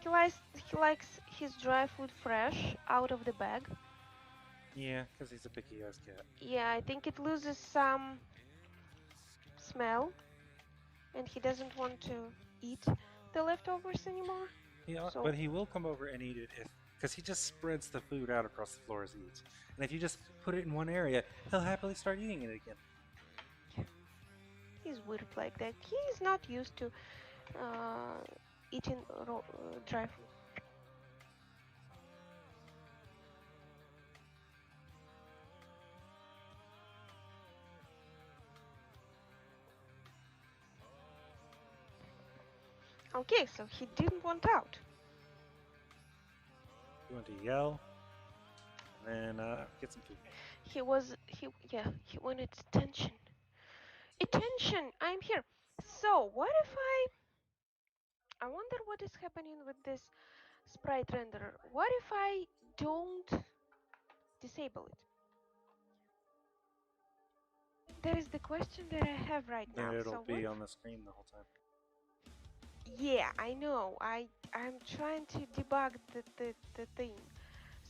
Speaker 1: He likes his dry food fresh out of the bag.
Speaker 2: Yeah, because he's a picky ass cat.
Speaker 1: Yeah, I think it loses some smell, and he doesn't want to eat the leftovers anymore.
Speaker 2: Yeah,
Speaker 1: So
Speaker 2: but he will come over and eat it if, because he just spreads the food out across the floor as he eats. And if you just put it in one area, he'll happily start eating it again.
Speaker 1: he's weird like that. He's not used to eating dry food. Okay, so he didn't want out.
Speaker 2: You want to yell, and then get some food.
Speaker 1: He wanted attention. Attention! I'm here. So what if I wonder what is happening with this sprite renderer. What if I don't disable it? That is the question that I have right now.
Speaker 2: Then it'll
Speaker 1: So
Speaker 2: be
Speaker 1: what?
Speaker 2: on the screen the whole time.
Speaker 1: Yeah, I know. I'm trying to debug the thing.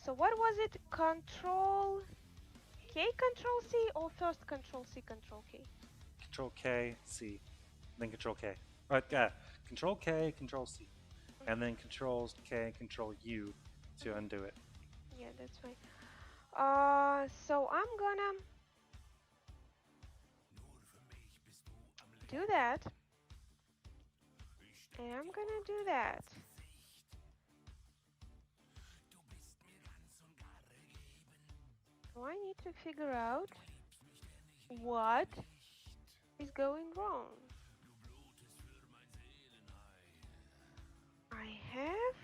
Speaker 1: So what was it? Control K, Control C, or first Control C, Control K?
Speaker 2: Control K, C, then Control K. Control K, Control C, and then Control K, Control U to undo it.
Speaker 1: Yeah, that's fine. So I'm gonna do that, and I'm gonna do that. So I need to figure out what is going wrong. I have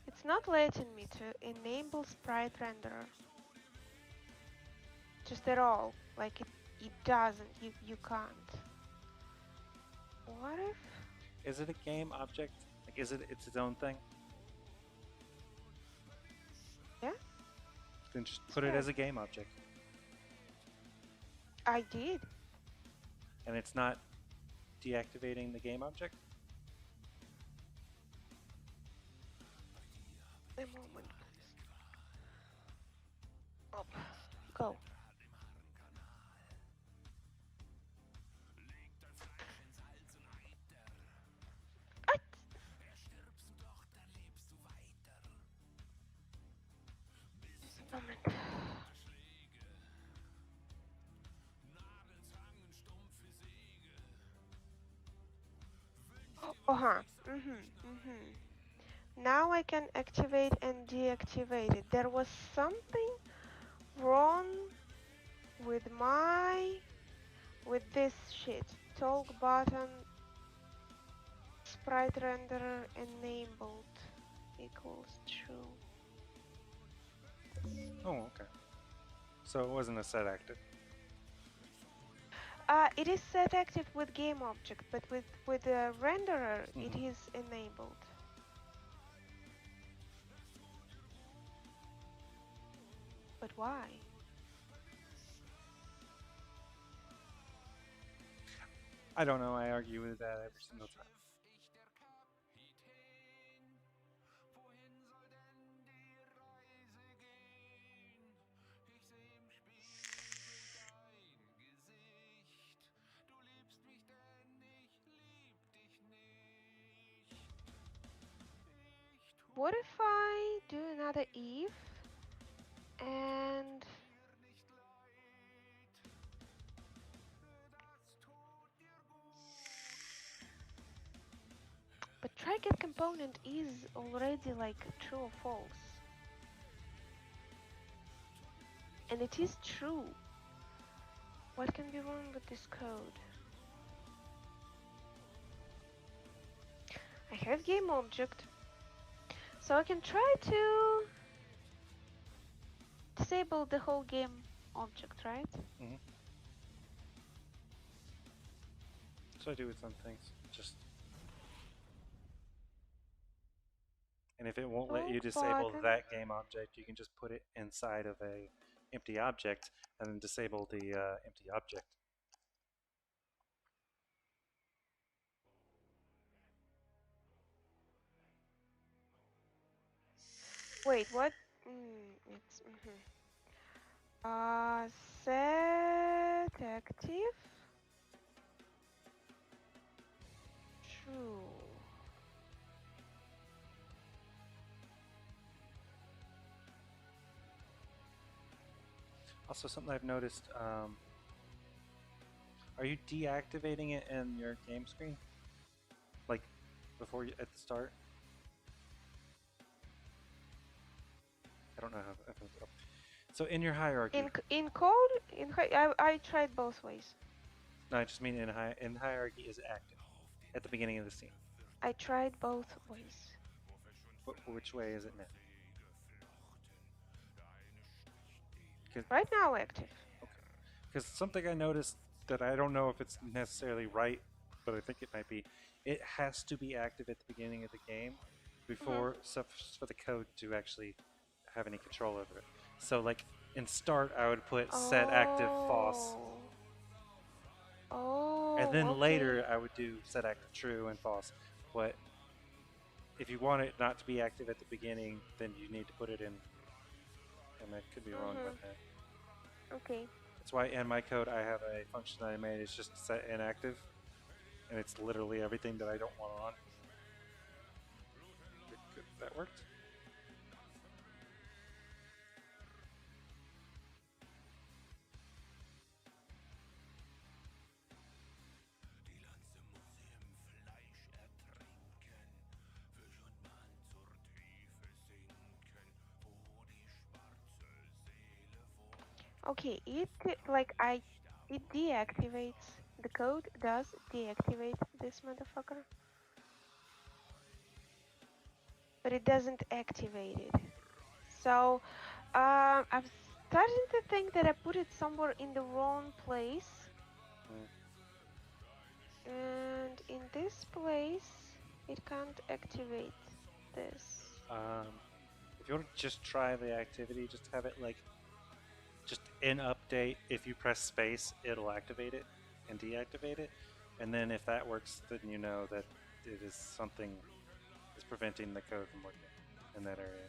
Speaker 1: it's not letting me to enable sprite renderer. Just at all. Like it doesn't. You can't. What if
Speaker 2: Is it a game object? Like, is it its own thing?
Speaker 1: yeah?
Speaker 2: Then just put it as a game object.
Speaker 1: I did.
Speaker 2: And it's not deactivating the game object?
Speaker 1: A moment, please. Up. Go. What? Just a moment. Uh-huh. Now I can activate and deactivate it. There was something wrong with this shit. Talk button sprite renderer enabled equals true.
Speaker 2: Oh, okay. So it wasn't a set active.
Speaker 1: It is set active with game object, but with the renderer it is enabled. But why?
Speaker 2: I don't know. I argue with that every single time.
Speaker 1: What if I do another if and but try get component is already like true or false. And it is true. What can be wrong with this code? I have game object. So I can try to disable the whole game object, right?
Speaker 2: So I do with some things. And if it won't let you disable that game object, you can just put it inside of a empty object and then disable the empty object.
Speaker 1: Wait, what? It's set active. True.
Speaker 2: Also, something I've noticed. Are you deactivating it in your game screen? Like before you at the start? I don't know how. So in your hierarchy.
Speaker 1: In code, I tried both ways.
Speaker 2: No, I just mean in hierarchy is it active at the beginning of the scene?
Speaker 1: I tried both ways.
Speaker 2: Which way is it now?
Speaker 1: Right now active.
Speaker 2: Because something I noticed that I don't know if it's necessarily right, but I think it might be. It has to be active at the beginning of the game before for the code to actually have any control over it. So like in start, I would put set active false, and then
Speaker 1: Okay.
Speaker 2: later I would do set active true and false. But if you want it not to be active at the beginning, then you need to put it in. And I could be wrong about that.
Speaker 1: Okay.
Speaker 2: That's why in my code I have a function that I made. It's just set inactive, and it's literally everything that I don't want on. That worked.
Speaker 1: Okay, it deactivates the code does deactivate this motherfucker, but it doesn't activate it. So I'm starting to think that I put it somewhere in the wrong place, and in this place it can't activate this.
Speaker 2: If you want to just try the activity, just have it like just in update. If you press space, it'll activate it and deactivate it, and then if that works, then you know that it is something is preventing the code from working in that area.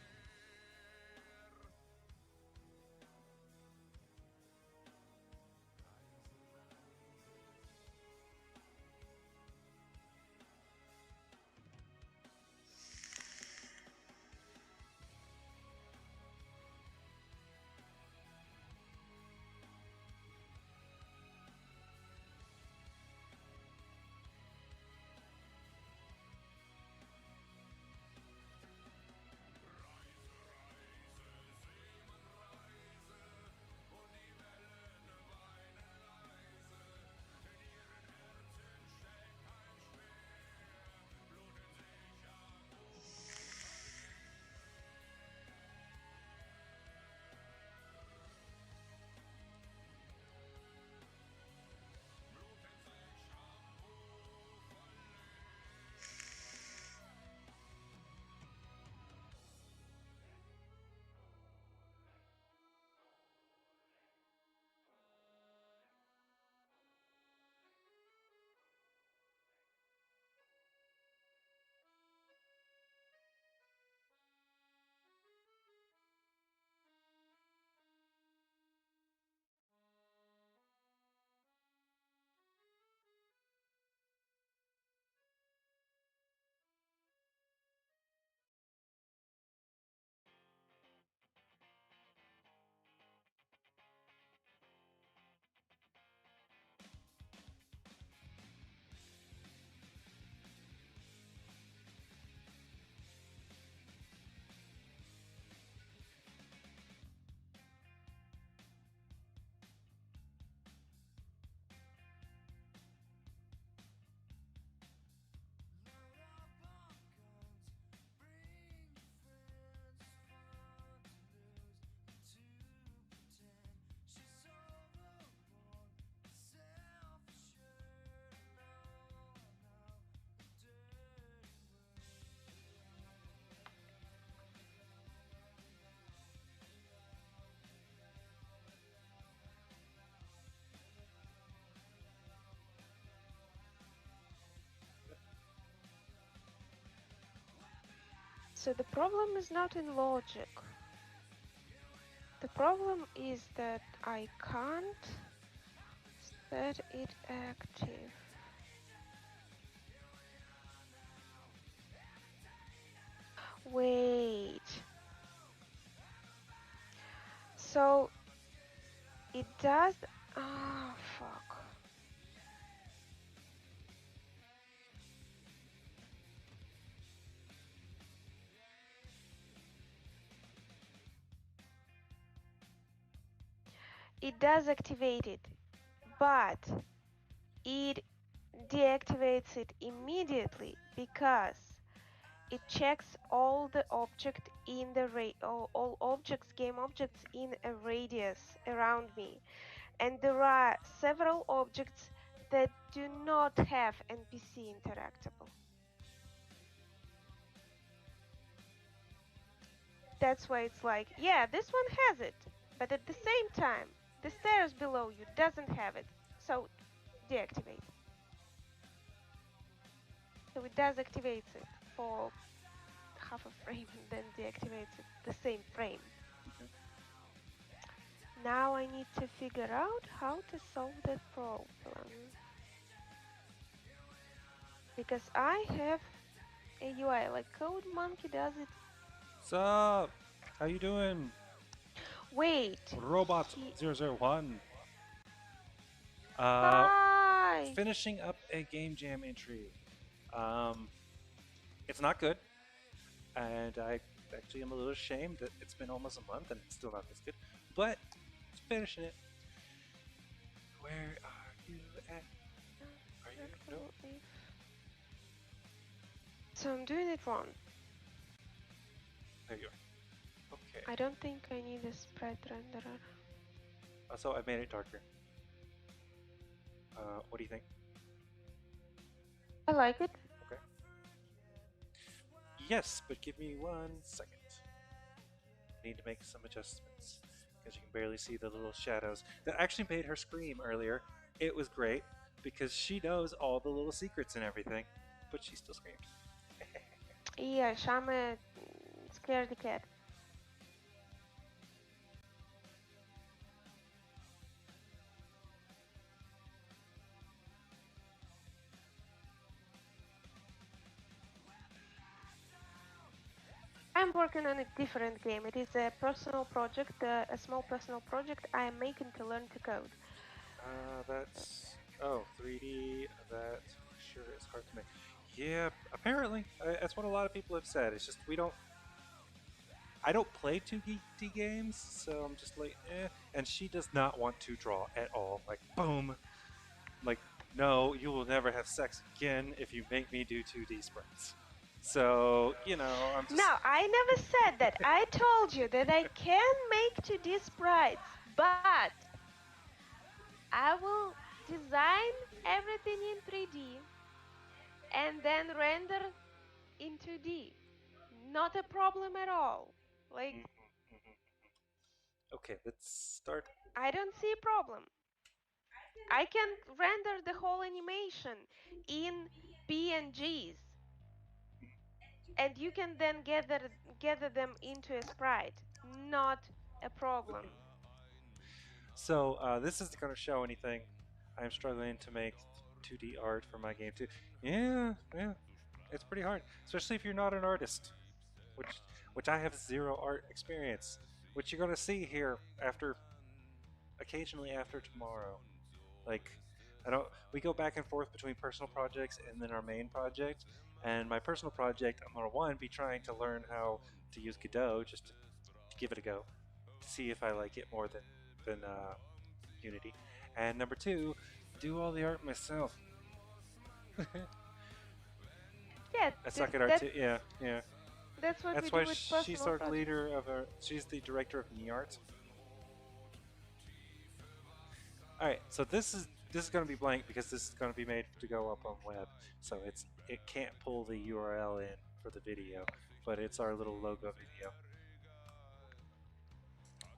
Speaker 1: So the problem is not in logic. The problem is that I can't set it active. Wait. So it does. Oh, fuck. It does activate it, but it deactivates it immediately because it checks all the object in the all objects, game objects in a radius around me, and there are several objects that do not have NPC interactable. That's why it's like, yeah, this one has it, but at the same time, the stairs below you doesn't have it, so deactivate. So it does activates it for half a frame and then deactivates it the same frame.
Speaker 2: Okay.
Speaker 1: Now I need to figure out how to solve that problem. Because I have a UI, like Code Monkey does it.
Speaker 2: Sup? How you doing?
Speaker 1: Wait.
Speaker 2: Robot
Speaker 1: He...
Speaker 2: 001.
Speaker 1: Hi!
Speaker 2: Finishing up a game jam entry. It's not good, and I actually am a little ashamed that it's been almost a month and it's still not this good. But finishing it. Where are you at? Are you? No.
Speaker 1: So I'm doing it wrong.
Speaker 2: There you are. Okay.
Speaker 1: I don't think I need a sprite renderer.
Speaker 2: So I made it darker. What do you think?
Speaker 1: I like it.
Speaker 2: Okay. Yes, but give me 1 second. I need to make some adjustments because you can barely see the little shadows. That actually made her scream earlier. It was great because she knows all the little secrets and everything, but she still screamed.
Speaker 1: Yeah, I'm a scaredy cat. I'm working on a different game. It is a personal project, a small personal project I am making to learn to code.
Speaker 2: That's... Oh, 3D, that sure is hard to make. Yeah, apparently. That's what a lot of people have said. It's just we don't... I don't play 2D games, so I'm just like, eh. And she does not want to draw at all. Like, boom. Like, no, you will never have sex again if you make me do 2D sprites. So, you know, I'm just...
Speaker 1: No, I never said that. I told you that I can make 2D sprites, but I will design everything in 3D and then render in 2D. Not a problem at all. Like,
Speaker 2: Okay, let's start.
Speaker 1: I don't see a problem. I can render the whole animation in PNGs, and you can then gather them into a sprite. Not a problem.
Speaker 2: So, this isn't going to show anything. I'm struggling to make 2D art for my game too. Yeah, it's pretty hard, especially if you're not an artist, which I have zero art experience, which you're going to see here occasionally after tomorrow. Like, I don't. We go back and forth between personal projects and then our main project. And my personal project, I'm gonna be trying to learn how to use Godot just to give it a go, to see if I like it more than Unity. And number two, do all the art myself.
Speaker 1: Yeah,
Speaker 2: I suck at art too. Yeah, yeah.
Speaker 1: That's what
Speaker 2: That's
Speaker 1: we do
Speaker 2: why
Speaker 1: with
Speaker 2: she's
Speaker 1: personal
Speaker 2: our
Speaker 1: projects.
Speaker 2: leader of our. She's the director of NeArt. All right, so this is going to be blank because this is going to be made to go up on web. So it can't pull the URL in for the video, but it's our little logo video.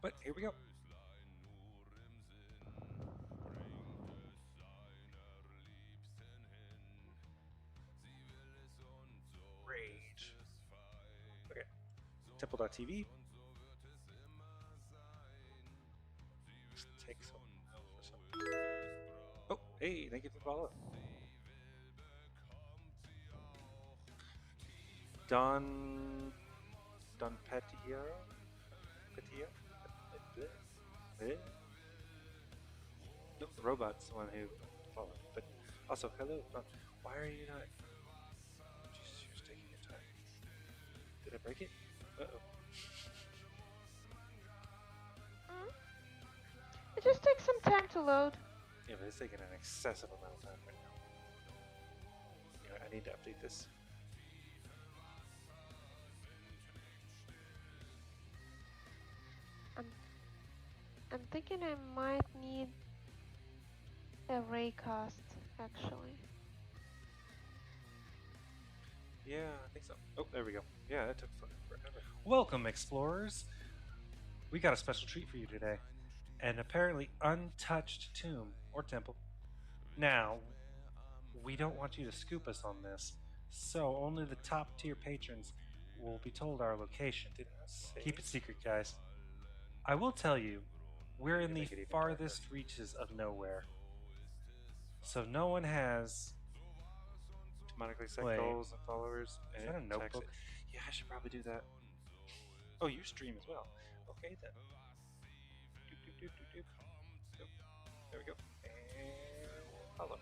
Speaker 2: But here we go. Rage. Okay. temple.tv. Just take some for some. Oh, hey, thank you for the follow. Don Petio? No, the robot's the one who followed. But also, hello, Don. Why are you not? Jesus, you're just taking your time. Did I break it? Uh-oh.
Speaker 1: It just takes some time to load.
Speaker 2: Yeah, but it's taking an excessive amount of time right now. You know, I need to update this.
Speaker 1: I'm thinking I might need a raycast, actually.
Speaker 2: Yeah, I think so. Oh, there we go. Yeah, that took forever.
Speaker 4: Welcome, explorers. We got a special treat for you today. An apparently untouched tomb or temple. Now, we don't want you to scoop us on this, so only the top tier patrons will be told our location. Keep it secret, guys. I will tell you, we're in the
Speaker 2: Make it even
Speaker 4: farthest reaches of nowhere. So no one has.
Speaker 2: Demonically set
Speaker 4: Wait.
Speaker 2: goals and followers.
Speaker 4: Is
Speaker 2: and
Speaker 4: that a
Speaker 2: it
Speaker 4: notebook?
Speaker 2: checks it. Yeah, I should probably do that. Oh, you stream as well. Okay then. Doop, doop, doop, doop, doop. Go. There we go. And follow.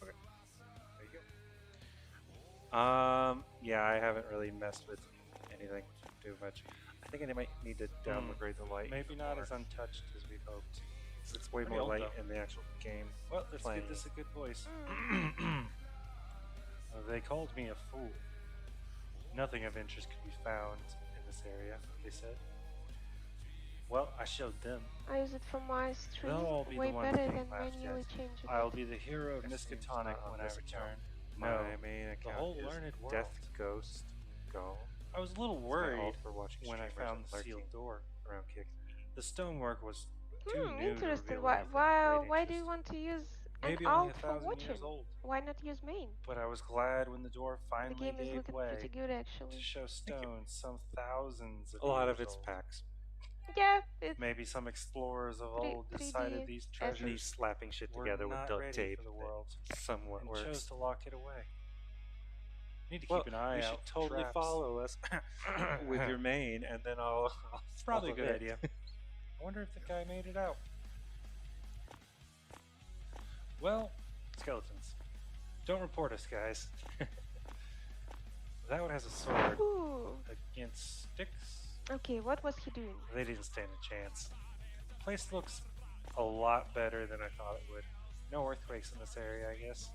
Speaker 2: Okay. There you go. Yeah, I haven't really messed with anything too much. I think I might need to downgrade the light.
Speaker 4: Maybe not
Speaker 2: more.
Speaker 4: as untouched as we'd hoped.
Speaker 2: It's way
Speaker 4: Pretty
Speaker 2: more
Speaker 4: old,
Speaker 2: light
Speaker 4: though.
Speaker 2: in the actual game.
Speaker 4: Well, let's
Speaker 2: playing.
Speaker 4: give this a good voice. They called me a fool. Nothing of interest could be found in this area, they said. Well, I showed them.
Speaker 1: I use it for my stream.
Speaker 4: They'll all be
Speaker 1: Way
Speaker 4: the ones
Speaker 1: better
Speaker 4: being
Speaker 1: than
Speaker 4: laughed
Speaker 1: manually
Speaker 4: at.
Speaker 1: changing
Speaker 4: I'll
Speaker 1: it.
Speaker 4: be the hero of
Speaker 2: Restream's
Speaker 4: Miskatonic
Speaker 2: not on
Speaker 4: when I
Speaker 2: this account.
Speaker 4: return.
Speaker 2: My
Speaker 4: No,
Speaker 2: main account
Speaker 4: whole
Speaker 2: is
Speaker 4: learned world.
Speaker 2: Death Ghost Go.
Speaker 4: I was a little
Speaker 2: It's my
Speaker 4: worried
Speaker 2: alt for watching
Speaker 4: when I
Speaker 2: streamers
Speaker 4: found
Speaker 2: and
Speaker 4: the
Speaker 2: lurking
Speaker 4: sealed door.
Speaker 2: around kick.
Speaker 4: The stonework was too new
Speaker 1: Interesting.
Speaker 4: to reveal
Speaker 1: Why,
Speaker 4: anything
Speaker 1: why,
Speaker 4: of
Speaker 1: why do
Speaker 4: great
Speaker 1: you want to use
Speaker 4: Maybe
Speaker 1: an
Speaker 4: only
Speaker 1: alt for
Speaker 4: 1,000
Speaker 1: watching?
Speaker 4: years old.
Speaker 1: Why not use main?
Speaker 4: But I was glad when the door
Speaker 1: The
Speaker 4: finally
Speaker 1: game is
Speaker 4: gave
Speaker 1: looking
Speaker 4: way
Speaker 1: pretty good,
Speaker 4: to
Speaker 1: actually.
Speaker 4: show stones some thousands of
Speaker 2: A lot
Speaker 4: years
Speaker 2: of it's
Speaker 4: old.
Speaker 2: packs.
Speaker 1: Yeah, it's
Speaker 4: Maybe some explorers of old
Speaker 1: 3D
Speaker 4: decided these
Speaker 1: essence.
Speaker 4: treasures
Speaker 2: These slapping shit
Speaker 4: were
Speaker 2: together with
Speaker 4: not
Speaker 2: duct
Speaker 4: ready
Speaker 2: tape
Speaker 4: for the
Speaker 2: that
Speaker 4: world
Speaker 2: somewhat
Speaker 4: and
Speaker 2: works.
Speaker 4: chose to lock it away. Need to
Speaker 2: Well,
Speaker 4: keep an eye
Speaker 2: you
Speaker 4: out
Speaker 2: should
Speaker 4: for
Speaker 2: totally
Speaker 4: traps.
Speaker 2: follow us with your main, and then I'll
Speaker 4: It's probably a
Speaker 2: follow
Speaker 4: good
Speaker 2: it.
Speaker 4: idea. I wonder if the guy made it out. Well, skeletons. Don't report us, guys. That one has a sword
Speaker 1: Ooh.
Speaker 4: against sticks.
Speaker 1: Okay, what was he doing?
Speaker 4: They didn't stand a chance. The place looks a lot better than I thought it would. No earthquakes in this area, I guess.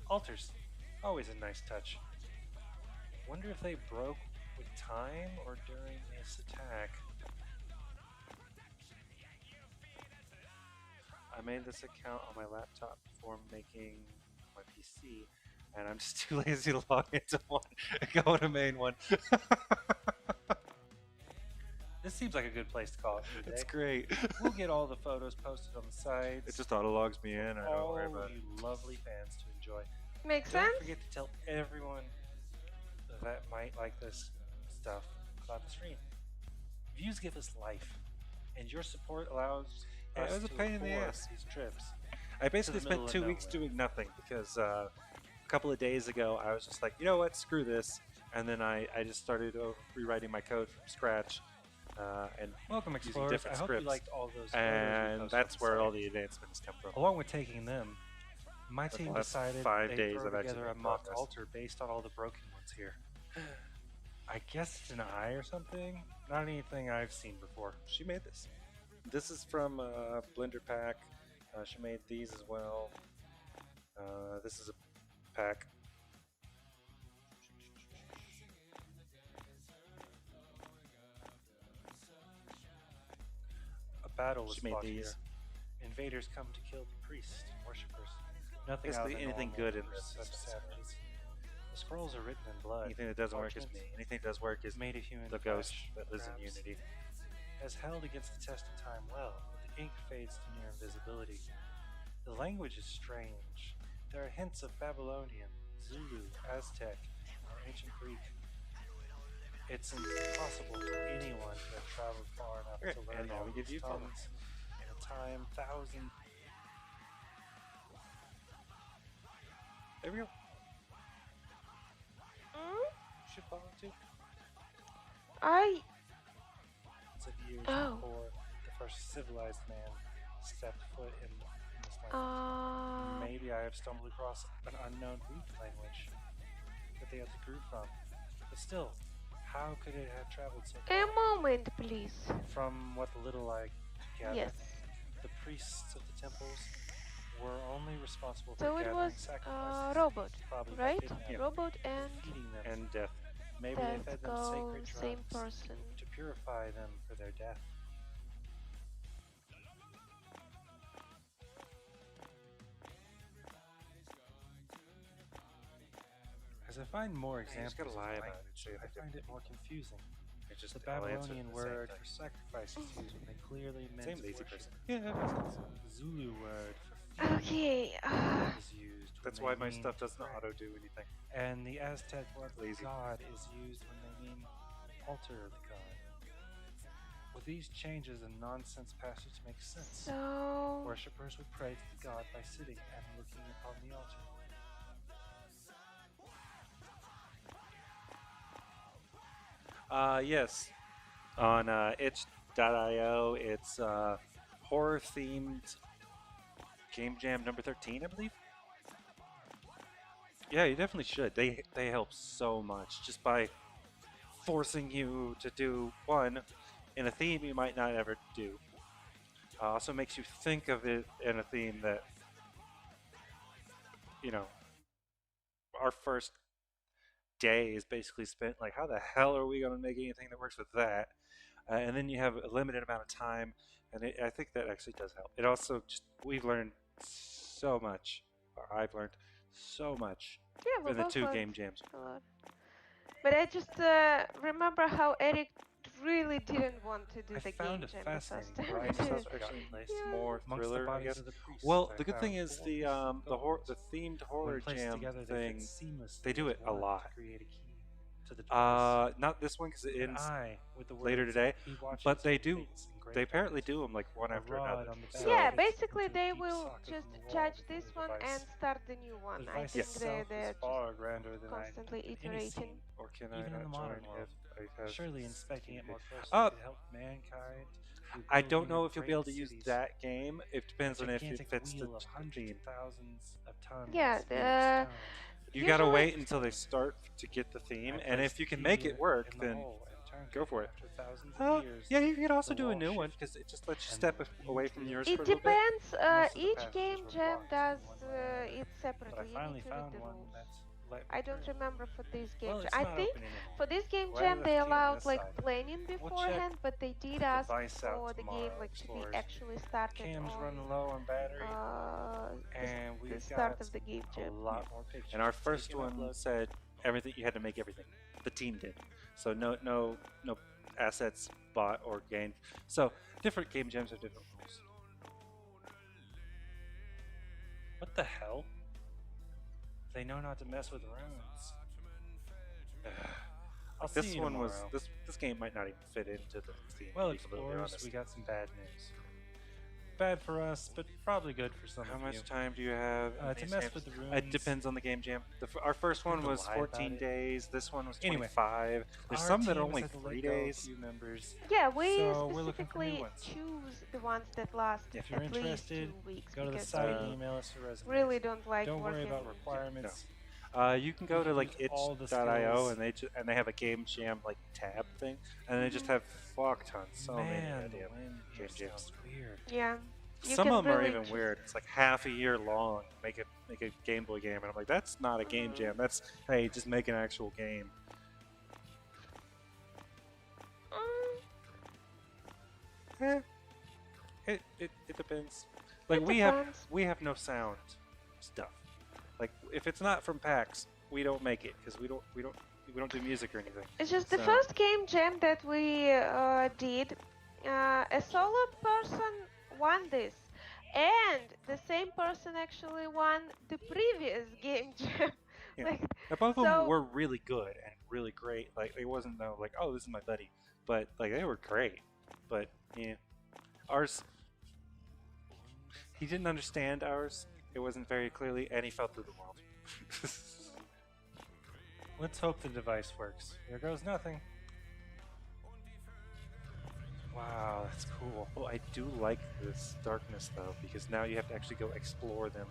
Speaker 4: Altars. Always a nice touch. Wonder if they broke with time or during this attack.
Speaker 2: I made this account on my laptop before making my PC, and I'm just too lazy to log into one and go to main one.
Speaker 4: This seems like a good place to call it for the
Speaker 2: It's
Speaker 4: day.
Speaker 2: great.
Speaker 4: We'll get all the photos posted on the sites.
Speaker 2: It just auto logs me in. I don't
Speaker 4: all
Speaker 2: worry about
Speaker 4: you
Speaker 2: it.
Speaker 4: lovely fans to enjoy.
Speaker 1: Makes
Speaker 4: Don't
Speaker 1: sense?
Speaker 4: forget to tell everyone that might like this stuff about the stream. Views give us life, and your support allows
Speaker 2: Yeah,
Speaker 4: us
Speaker 2: it was a
Speaker 4: to
Speaker 2: pain in the
Speaker 4: afford
Speaker 2: ass.
Speaker 4: these trips.
Speaker 2: I basically
Speaker 4: the middle
Speaker 2: spent
Speaker 4: of
Speaker 2: 2 weeks
Speaker 4: nowhere.
Speaker 2: doing nothing because a couple of days ago I was just like, you know what, screw this. And then I just started rewriting my code from scratch. And
Speaker 4: Welcome,
Speaker 2: using
Speaker 4: explorers.
Speaker 2: different
Speaker 4: I hope you
Speaker 2: scripts.
Speaker 4: liked all those photos we
Speaker 2: And
Speaker 4: posted
Speaker 2: that's
Speaker 4: on the
Speaker 2: where all
Speaker 4: site.
Speaker 2: the advancements come from.
Speaker 4: Along with taking them, my
Speaker 2: the
Speaker 4: team
Speaker 2: last
Speaker 4: decided
Speaker 2: 5
Speaker 4: they'd
Speaker 2: days
Speaker 4: throw
Speaker 2: I've actually
Speaker 4: together a
Speaker 2: made
Speaker 4: mock
Speaker 2: progress.
Speaker 4: altar based on all the broken ones here. I guess it's an eye or something. Not anything I've seen before.
Speaker 2: She made this. This is from Blender Pack. She made these as well. This is a pack.
Speaker 4: A battle was
Speaker 2: She made
Speaker 4: fought
Speaker 2: these.
Speaker 4: here. Invaders come to kill the priests and worshippers. Nothing
Speaker 2: Basically
Speaker 4: out of the
Speaker 2: anything
Speaker 4: normal
Speaker 2: good in
Speaker 4: for
Speaker 2: this
Speaker 4: such
Speaker 2: is
Speaker 4: savages. The scrolls are written in blood.
Speaker 2: Anything that doesn't work is
Speaker 4: Parchments
Speaker 2: me. Anything that does work is
Speaker 4: made of human
Speaker 2: the ghost
Speaker 4: flesh,
Speaker 2: that lives in
Speaker 4: perhaps,
Speaker 2: Unity.
Speaker 4: has held against the test of time well, but the ink fades to near invisibility. The language is strange. There are hints of Babylonian, Zulu, Aztec, or ancient Greek. It's impossible for anyone to have traveled far enough
Speaker 2: Okay,
Speaker 4: to
Speaker 2: and
Speaker 4: learn
Speaker 2: now
Speaker 4: all
Speaker 2: we give
Speaker 4: these
Speaker 2: you follow.
Speaker 4: tongues in a time thousand.
Speaker 2: There we go.
Speaker 1: Mm?
Speaker 2: You should follow too.
Speaker 1: I
Speaker 4: Of years
Speaker 1: Oh.
Speaker 4: before the first civilized man stepped foot in this land. Maybe I have stumbled across an unknown Greek language that they grew from. But still, how could it have traveled so
Speaker 1: a
Speaker 4: far?
Speaker 1: moment, please.
Speaker 4: From what little I gathered,
Speaker 1: Yes.
Speaker 4: the priests of the temples were only responsible for
Speaker 1: So it
Speaker 4: gathering
Speaker 1: was
Speaker 4: sacrifices,
Speaker 1: robot,
Speaker 4: probably by
Speaker 1: right?
Speaker 4: kidnapping
Speaker 2: Yeah.
Speaker 1: Robot
Speaker 4: and
Speaker 1: and
Speaker 4: feeding them.
Speaker 2: And death.
Speaker 4: Maybe they
Speaker 1: that
Speaker 4: fed them
Speaker 1: go
Speaker 4: sacred
Speaker 1: same
Speaker 4: drugs
Speaker 1: person.
Speaker 4: to purify them for their death. As I find more
Speaker 2: You just
Speaker 4: examples
Speaker 2: gotta lie
Speaker 4: of the
Speaker 2: about it,
Speaker 4: language,
Speaker 2: so you
Speaker 4: I
Speaker 2: have to-
Speaker 4: find it more confusing.
Speaker 2: It's just
Speaker 4: The
Speaker 2: I'll answer
Speaker 4: Babylonian
Speaker 2: the same
Speaker 4: word
Speaker 2: thing.
Speaker 4: for sacrifice is used when they clearly meant
Speaker 2: Same lazy
Speaker 4: worship.
Speaker 2: person. Yeah, that makes sense.
Speaker 4: The Zulu word for feeding
Speaker 1: Okay.
Speaker 4: is used when
Speaker 2: That's
Speaker 4: they
Speaker 2: why my
Speaker 4: mean
Speaker 2: stuff does not
Speaker 4: pray.
Speaker 2: auto do anything.
Speaker 4: And the Aztec word for
Speaker 2: Lazy.
Speaker 4: God is used when they mean altar of the god. With these changes, a nonsense passage makes sense.
Speaker 1: So
Speaker 4: Worshippers would pray to the god by sitting and looking upon the altar.
Speaker 2: Yes. On itch.io, it's horror themed Game Jam number 13, I believe. Yeah, you definitely should. They help so much just by forcing you to do one in a theme you might not ever do. Also makes you think of it in a theme that, you know, our first day is basically spent like, how the hell are we going to make anything that works with that? And then you have a limited amount of time, and I think that actually does help. It also just, we've learned so much, or I've learned so much
Speaker 1: yeah, we
Speaker 2: in the
Speaker 1: both
Speaker 2: two
Speaker 1: learned
Speaker 2: game jams.
Speaker 1: a lot. But I just remember how Eric really didn't want to do
Speaker 4: I
Speaker 1: the
Speaker 4: found
Speaker 1: game
Speaker 4: a
Speaker 1: jam the
Speaker 4: fascinating
Speaker 1: first time.
Speaker 4: variety
Speaker 2: Sounds
Speaker 4: of
Speaker 2: actually
Speaker 4: place.
Speaker 1: Yeah.
Speaker 2: more
Speaker 4: Amongst
Speaker 2: thriller,
Speaker 4: the
Speaker 2: I
Speaker 4: bodies
Speaker 2: guess.
Speaker 4: of the priests,
Speaker 2: Well,
Speaker 4: I
Speaker 2: the good thing
Speaker 4: found
Speaker 2: is
Speaker 4: 4
Speaker 2: the
Speaker 4: pieces of
Speaker 2: the
Speaker 4: gold.
Speaker 2: themed horror
Speaker 4: When placed
Speaker 2: jam
Speaker 4: together, they
Speaker 2: thing.
Speaker 4: fit seamlessly
Speaker 2: They do
Speaker 4: as
Speaker 2: it a
Speaker 4: one
Speaker 2: lot.
Speaker 4: to create a key to the doors.
Speaker 2: Not this one because it
Speaker 4: An
Speaker 2: ends
Speaker 4: eye with the
Speaker 2: later
Speaker 4: words,
Speaker 2: today,
Speaker 4: "He watches
Speaker 2: but they do.
Speaker 4: fates engraved
Speaker 2: They
Speaker 4: on
Speaker 2: apparently
Speaker 4: it."
Speaker 2: do them like one
Speaker 4: A
Speaker 2: after
Speaker 4: rod
Speaker 2: another.
Speaker 4: on the back
Speaker 2: So
Speaker 1: Yeah,
Speaker 4: fits
Speaker 1: basically
Speaker 4: into a
Speaker 1: they
Speaker 4: deep
Speaker 1: will
Speaker 4: socket
Speaker 1: just
Speaker 4: in the wall
Speaker 1: judge
Speaker 4: before
Speaker 1: this
Speaker 4: the
Speaker 1: one and
Speaker 4: device.
Speaker 1: start the new one.
Speaker 4: The
Speaker 1: I
Speaker 4: device
Speaker 1: think
Speaker 4: itself
Speaker 1: they're
Speaker 4: is far grander than
Speaker 1: constantly
Speaker 4: any
Speaker 1: iterating.
Speaker 4: scene,
Speaker 2: or can
Speaker 4: even
Speaker 2: I
Speaker 4: in the
Speaker 2: not
Speaker 4: modern
Speaker 2: join
Speaker 4: world.
Speaker 2: if I have
Speaker 4: Surely inspecting it more closely
Speaker 2: Uh,
Speaker 4: could help mankind. With
Speaker 2: I don't
Speaker 4: building
Speaker 2: know
Speaker 4: of
Speaker 2: if you'll be
Speaker 4: great
Speaker 2: able to use
Speaker 4: cities.
Speaker 2: that game. It depends
Speaker 4: A
Speaker 2: on if it
Speaker 4: gigantic
Speaker 2: fits the
Speaker 4: wheel of hundreds
Speaker 2: theme.
Speaker 4: of thousands of tons
Speaker 1: Yeah,
Speaker 4: of
Speaker 1: the
Speaker 4: stone.
Speaker 2: You gotta
Speaker 1: usually
Speaker 2: wait until they start to get the theme,
Speaker 4: I
Speaker 2: and
Speaker 4: placed
Speaker 2: if you
Speaker 4: the
Speaker 2: can
Speaker 4: key
Speaker 2: make it work,
Speaker 4: in the
Speaker 2: then
Speaker 4: hole and turned
Speaker 2: go for it.
Speaker 4: After thousands of years,
Speaker 2: yeah, you could also
Speaker 4: the
Speaker 2: do a
Speaker 4: wall
Speaker 2: new one
Speaker 4: shifted,
Speaker 2: because it just lets you
Speaker 4: and
Speaker 2: step
Speaker 4: the
Speaker 2: away
Speaker 4: huge
Speaker 2: from
Speaker 4: wheel
Speaker 2: yours
Speaker 1: it
Speaker 2: for a little bit.
Speaker 1: depends.
Speaker 4: Most of the
Speaker 1: Each
Speaker 4: passages
Speaker 1: game
Speaker 4: were
Speaker 1: jam
Speaker 4: blocked
Speaker 1: does
Speaker 4: in one way or another.
Speaker 1: it
Speaker 4: But
Speaker 1: separately.
Speaker 4: I
Speaker 1: You
Speaker 4: finally
Speaker 1: need to read
Speaker 4: found
Speaker 1: the
Speaker 4: one
Speaker 1: rules.
Speaker 4: that let me
Speaker 1: I don't
Speaker 4: through.
Speaker 1: remember for this game
Speaker 4: Well,
Speaker 1: jam.
Speaker 4: it's
Speaker 1: I
Speaker 4: not
Speaker 1: think
Speaker 4: open anymore.
Speaker 1: for this game
Speaker 4: Why
Speaker 1: jam
Speaker 4: did
Speaker 1: they
Speaker 4: the key on
Speaker 1: allowed
Speaker 4: this
Speaker 1: like
Speaker 4: side?
Speaker 1: planning
Speaker 4: We'll
Speaker 1: beforehand,
Speaker 4: check
Speaker 1: but they did
Speaker 4: the
Speaker 1: ask
Speaker 4: device out
Speaker 1: for the game
Speaker 4: tomorrow,
Speaker 1: like to be
Speaker 4: explorers.
Speaker 1: actually started
Speaker 4: Cam's
Speaker 1: on
Speaker 4: running low on battery, and
Speaker 1: the
Speaker 4: we've
Speaker 1: start
Speaker 4: got
Speaker 1: of the game
Speaker 4: a
Speaker 1: jam.
Speaker 4: lot more pictures.
Speaker 2: And our
Speaker 4: to take
Speaker 2: first
Speaker 4: and
Speaker 2: one
Speaker 4: upload.
Speaker 2: said everything you had to make everything. The team did, so no assets bought or gained. So different game jams have different rules.
Speaker 4: What the hell? They know not to mess with runes. I'll see
Speaker 2: This
Speaker 4: you
Speaker 2: one was
Speaker 4: tomorrow.
Speaker 2: this game might not even fit into the theme.
Speaker 4: Well,
Speaker 2: to be completely
Speaker 4: explorers,
Speaker 2: honest.
Speaker 4: we got some bad news. Bad for us, but probably good for some
Speaker 2: How
Speaker 4: of
Speaker 2: much
Speaker 4: you.
Speaker 2: time do you have? in
Speaker 4: To
Speaker 2: these
Speaker 4: mess
Speaker 2: games?
Speaker 4: with the runes.
Speaker 2: It depends on the game jam. Our first
Speaker 4: We
Speaker 2: one
Speaker 4: have to
Speaker 2: was
Speaker 4: lie about
Speaker 2: 14
Speaker 4: it.
Speaker 2: days. This one was
Speaker 4: Anyway,
Speaker 2: 25. There's
Speaker 4: Our
Speaker 2: some that are
Speaker 4: team has
Speaker 2: only
Speaker 4: had to let
Speaker 2: 3
Speaker 4: go of a
Speaker 2: days.
Speaker 4: few members.
Speaker 1: Yeah, we
Speaker 4: So we're looking for new
Speaker 1: specifically
Speaker 4: ones.
Speaker 1: choose the ones that last
Speaker 4: If you're
Speaker 1: at least
Speaker 4: interested,
Speaker 1: 2 weeks
Speaker 4: go to the
Speaker 1: because
Speaker 4: site,
Speaker 1: we
Speaker 4: email us your resumes.
Speaker 1: really don't like
Speaker 4: Don't worry
Speaker 1: working.
Speaker 4: about requirements.
Speaker 2: You can go
Speaker 4: We
Speaker 2: to
Speaker 4: can
Speaker 2: like
Speaker 4: use all the
Speaker 2: itch.io
Speaker 4: skills.
Speaker 2: and they have a game jam like tab thing, and they just have fuck tons, so many
Speaker 4: Man, the
Speaker 2: goddamn
Speaker 4: wind
Speaker 2: game
Speaker 4: here
Speaker 2: jams.
Speaker 4: sounds weird.
Speaker 1: Yeah. You
Speaker 2: Some
Speaker 1: can
Speaker 2: of them are
Speaker 1: really
Speaker 2: even
Speaker 1: just-
Speaker 2: weird. It's like half a year long. Make a Game Boy game, and I'm like, that's not a game
Speaker 1: Mhm.
Speaker 2: jam. That's hey, just make an actual game.
Speaker 1: Mm,
Speaker 2: It depends. Like
Speaker 1: It
Speaker 2: we
Speaker 1: depends.
Speaker 2: have no sound stuff. Like if it's not from PAX, we don't make it because we don't do music or anything.
Speaker 1: It's just the
Speaker 2: So-
Speaker 1: first game jam that we did. A solo person won this, and the same person actually won the previous game jam
Speaker 2: Yeah.
Speaker 1: Like,
Speaker 2: Now, both of them
Speaker 1: so
Speaker 2: were really good and really great. Like it wasn't no like, oh, this is my buddy, but like they were great. But yeah, ours, he didn't understand ours. It wasn't very clearly, and he fell through the world. Let's hope the device works. Here goes nothing. Wow, that's cool. Oh, I do like this darkness though, because now you have to actually go explore them.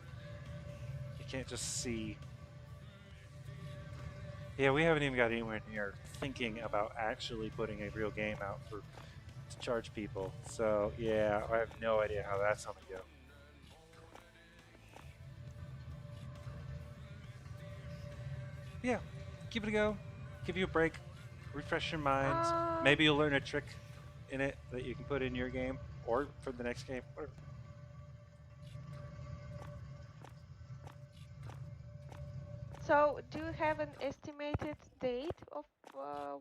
Speaker 2: You can't just see. Yeah, we haven't even got anywhere near thinking about actually putting a real game out for to charge people. So yeah, I have no idea how that's gonna go. Yeah, give it a go. Give you a break. Refresh your mind. Maybe you'll learn a trick in it that you can put in your game or for the next game. Whatever.
Speaker 1: so do you have an estimated date of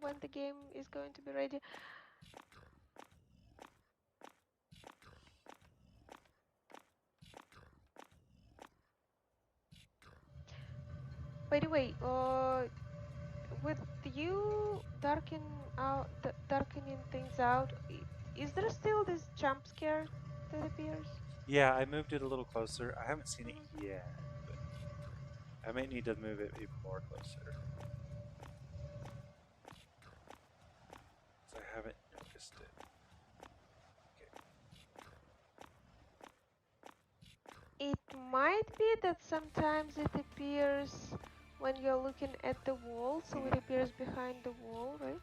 Speaker 1: when the game is going to be ready? By the way, with you darkening things out, is there still this jump scare that appears?
Speaker 2: Yeah, I moved it a little closer. I haven't seen it yet, but I might need to move it even more closer. 'Cause I haven't noticed it. Okay.
Speaker 1: It might be that sometimes it appears when you're looking at the wall, so it appears behind the wall, right?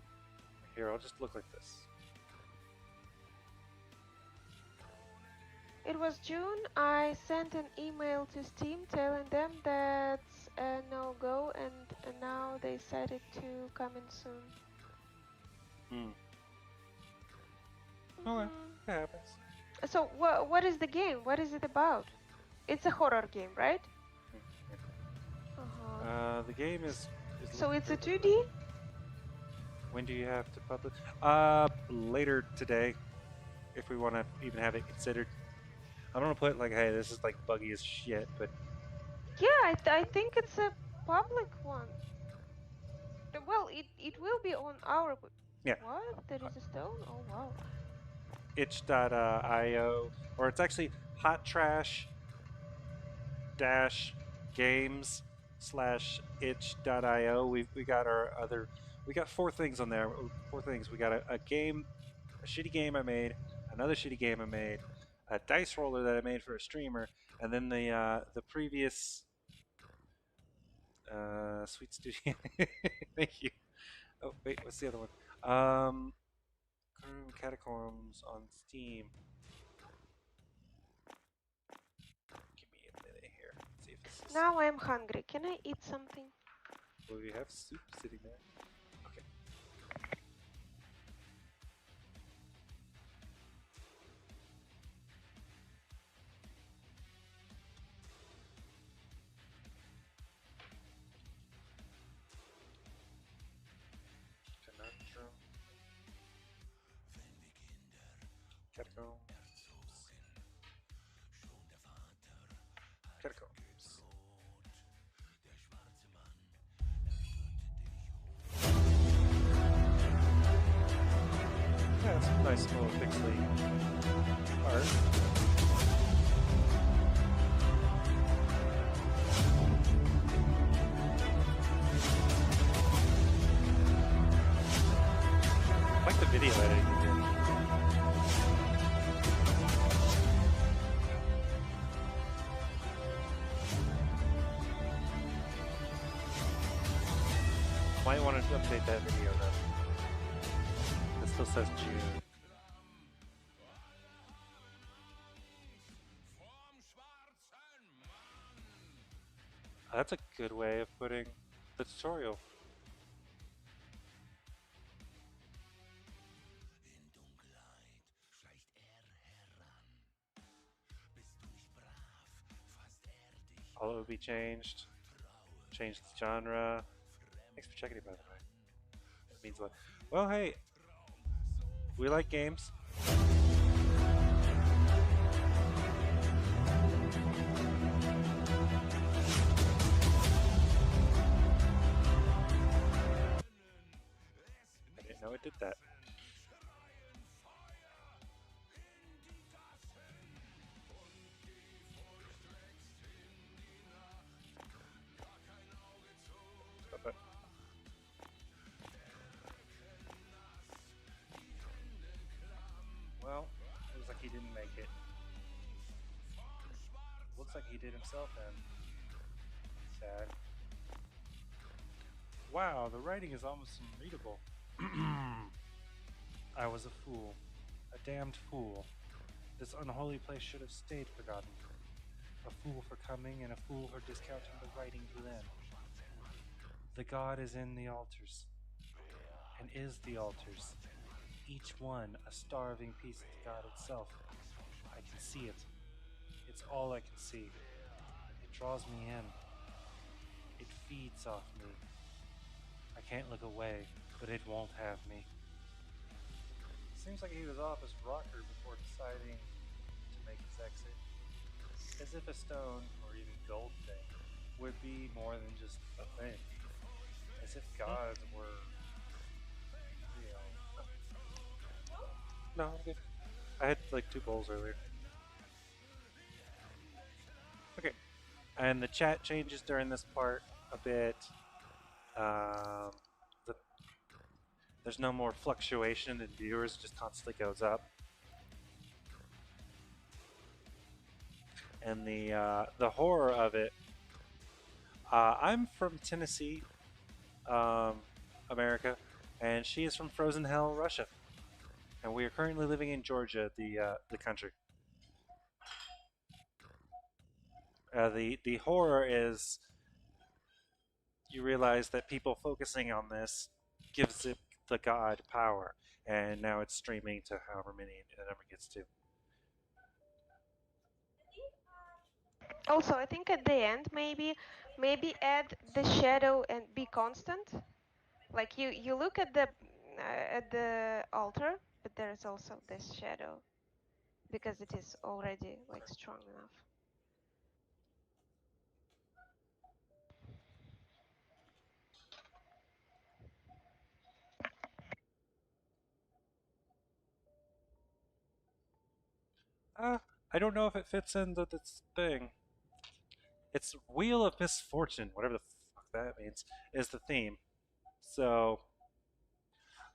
Speaker 2: Here, I'll just look like this.
Speaker 1: It was June. I sent an email to Steam telling them that's a no-go, and now they said it to come in soon.
Speaker 2: Okay, that happens.
Speaker 1: So what is the game? What is it about? It's a horror game, right?
Speaker 2: The game is
Speaker 1: So it's a 2D?
Speaker 2: When do you have to publish? Later today, if we want to even have it considered. I don't want to put like, hey, this is like buggy as shit, but
Speaker 1: Yeah, I think it's a public one. Well, it will be on our.
Speaker 2: yeah.
Speaker 1: What? There is a stone? Oh wow.
Speaker 2: itch.io, or it's actually hot trash dash games /itch.io. We got our other. We got 4 things on there. 4 things. We got a game, a shitty game I made, another shitty game I made, a dice roller that I made for a streamer, and then the previous Sweet Studio. Thank you. Oh wait, what's the other one? Catacombs on Steam. Give me a minute here. Let's see if this is.
Speaker 1: Now I'm hungry. Can I eat something?
Speaker 2: Well, we have soup sitting there. Okay. Conundrum. Catacombs. Catacombs. Yeah, it's a nice little pixely art. I like the video editing you did. Might want to update that video though. It still says June. That's a good way of putting the tutorial. All it would be changed. Change the genre. Thanks for checking it, by the way. It means a lot. Well, hey, we like games. did that. But well, looks like he didn't make it. Looks like he did himself then. Sad. Wow, the writing is almost unreadable. I was a fool. A damned fool. This unholy place should have stayed forgotten. A fool for coming and a fool for discounting the writing within. The god is in the altars, and is the altars, each one a starving piece of the god itself. I can see it. It's all I can see. It draws me in. It feeds off me. I can't look away, but it won't have me. Seems like he was off his rocker before deciding to make his exit. As if a stone, or even gold thing, would be more than just a thing. As if gods were real. No, I'm good. I had like 2 bowls earlier. Okay. And the chat changes during this part a bit. The, there's no more fluctuation in viewers, just constantly goes up. And the horror of it. I'm from Tennessee, America, and she is from Frozen Hell, Russia. And we are currently living in Georgia, the country. The horror is you realize that people focusing on this gives it the god power, and now it's streaming to however many the number gets to.
Speaker 1: Also, I think at the end maybe add the shadow and be constant. Like you look at the altar, but there is also this shadow because it is already like strong enough.
Speaker 2: I don't know if it fits into this thing. It's Wheel of Misfortune, whatever the fuck that means, is the theme. So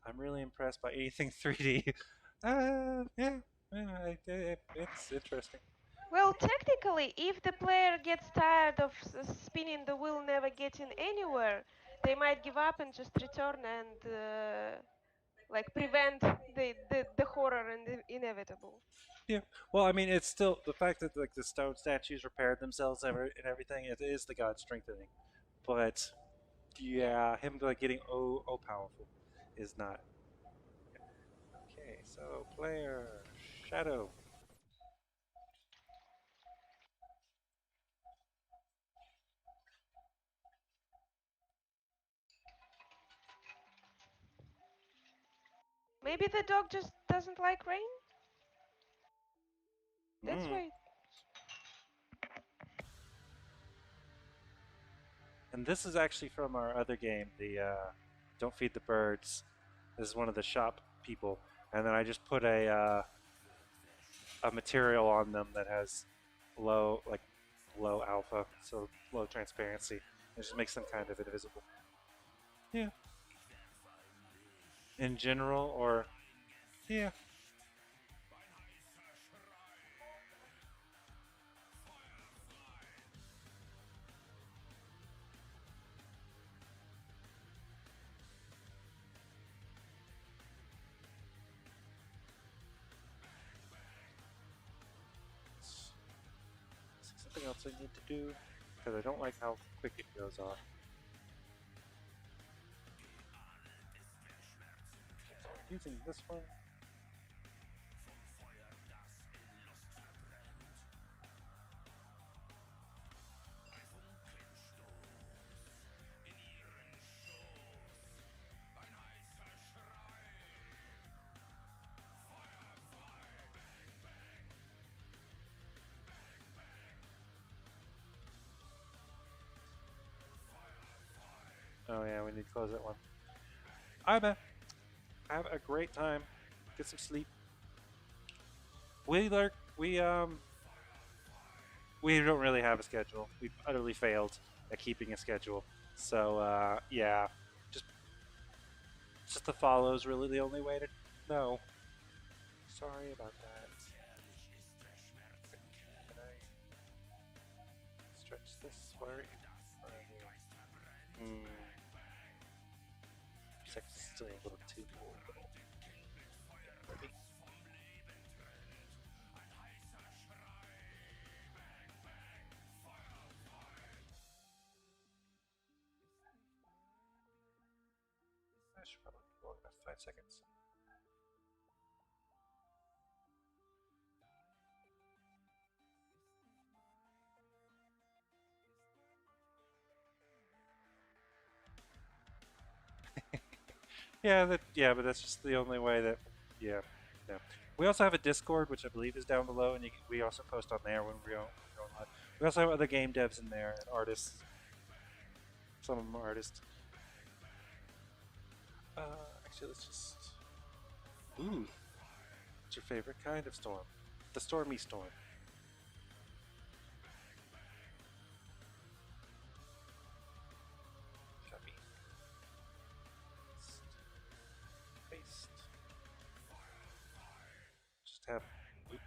Speaker 2: I'm really impressed by anything 3D. Yeah, it's interesting.
Speaker 1: Well, technically, if the player gets tired of spinning the wheel, never getting anywhere, they might give up and just return and like prevent the horror and the inevitable.
Speaker 2: Yeah. Well, I mean, it's still the fact that like the stone statues repaired themselves and everything. It is the god strengthening, but yeah, him like getting powerful is not. Okay, so player shadow.
Speaker 1: Maybe the dog just doesn't like rain. That's why.
Speaker 2: And this is actually from our other game, the Don't Feed the Birds. This is one of the shop people, and then I just put a material on them that has low alpha, so low transparency. It just makes them kind of invisible. Yeah. In general, or yeah. Something else I need to do because I don't like how quick it goes off. Using this one. Oh yeah, we need to close that one. I bet. Have a great time. Get some sleep. We don't really have a schedule. We've utterly failed at keeping a schedule. So yeah, just just the follow is really the only way to know. Sorry about that. Can I stretch this? Where are you? Hmm. Sex is still a little too old. Maybe. I should probably be long enough. 5 seconds. Yeah, but that's just the only way that. Yeah, yeah. We also have a Discord, which I believe is down below, and we also post on there when we're going live. We also have other game devs in there and artists. Some of them are artists. Uh, actually, let's just. Ooh, what's your favorite kind of storm? The stormy storm. Copy. Paste. Just have. Oop,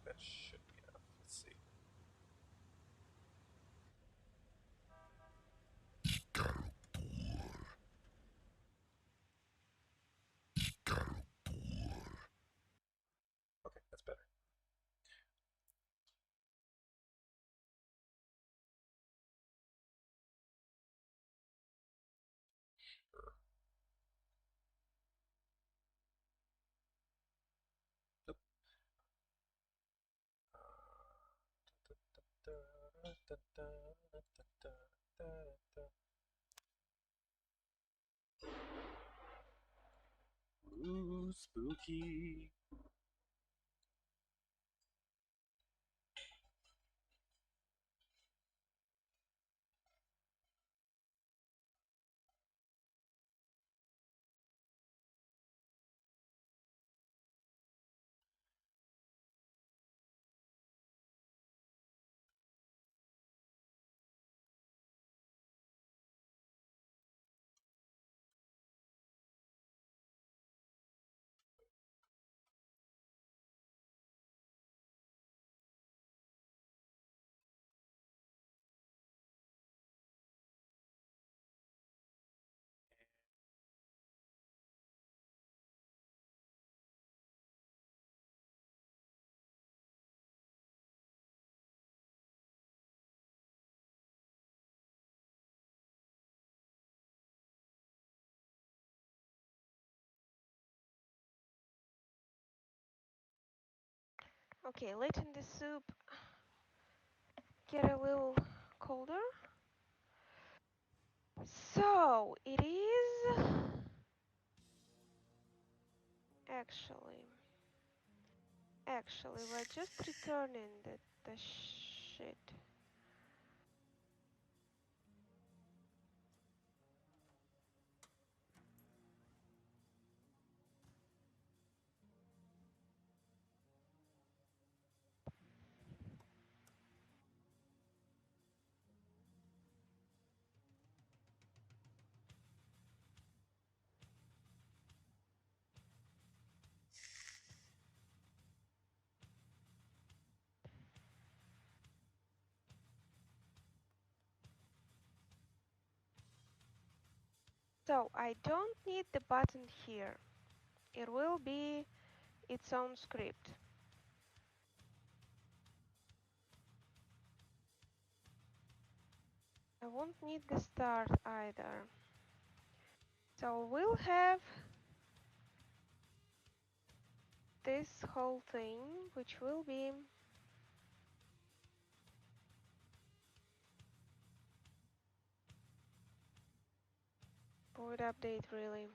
Speaker 2: that should be enough. Let's see. Okay, that's better. Sure. Nope. Ooh, spooky.
Speaker 1: Okay, letting the soup get a little colder. So it is actually, we're just returning the shit. So I don't need the button here. It will be its own script. I won't need the start either. So we'll have this whole thing, which will be void update really.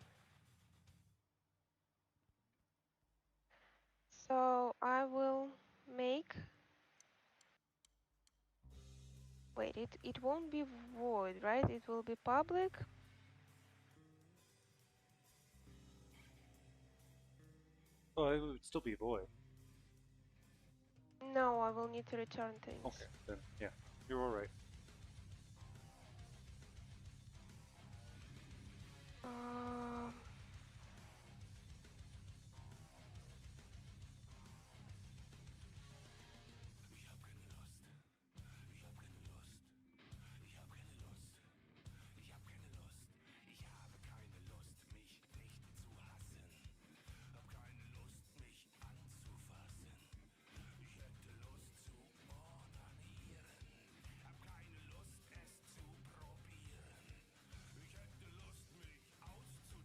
Speaker 1: So I will make Wait, it won't be void, right? It will be public.
Speaker 2: Oh, it would still be void.
Speaker 1: No, I will need to return things.
Speaker 2: Okay, then yeah, you're all right.
Speaker 1: Um,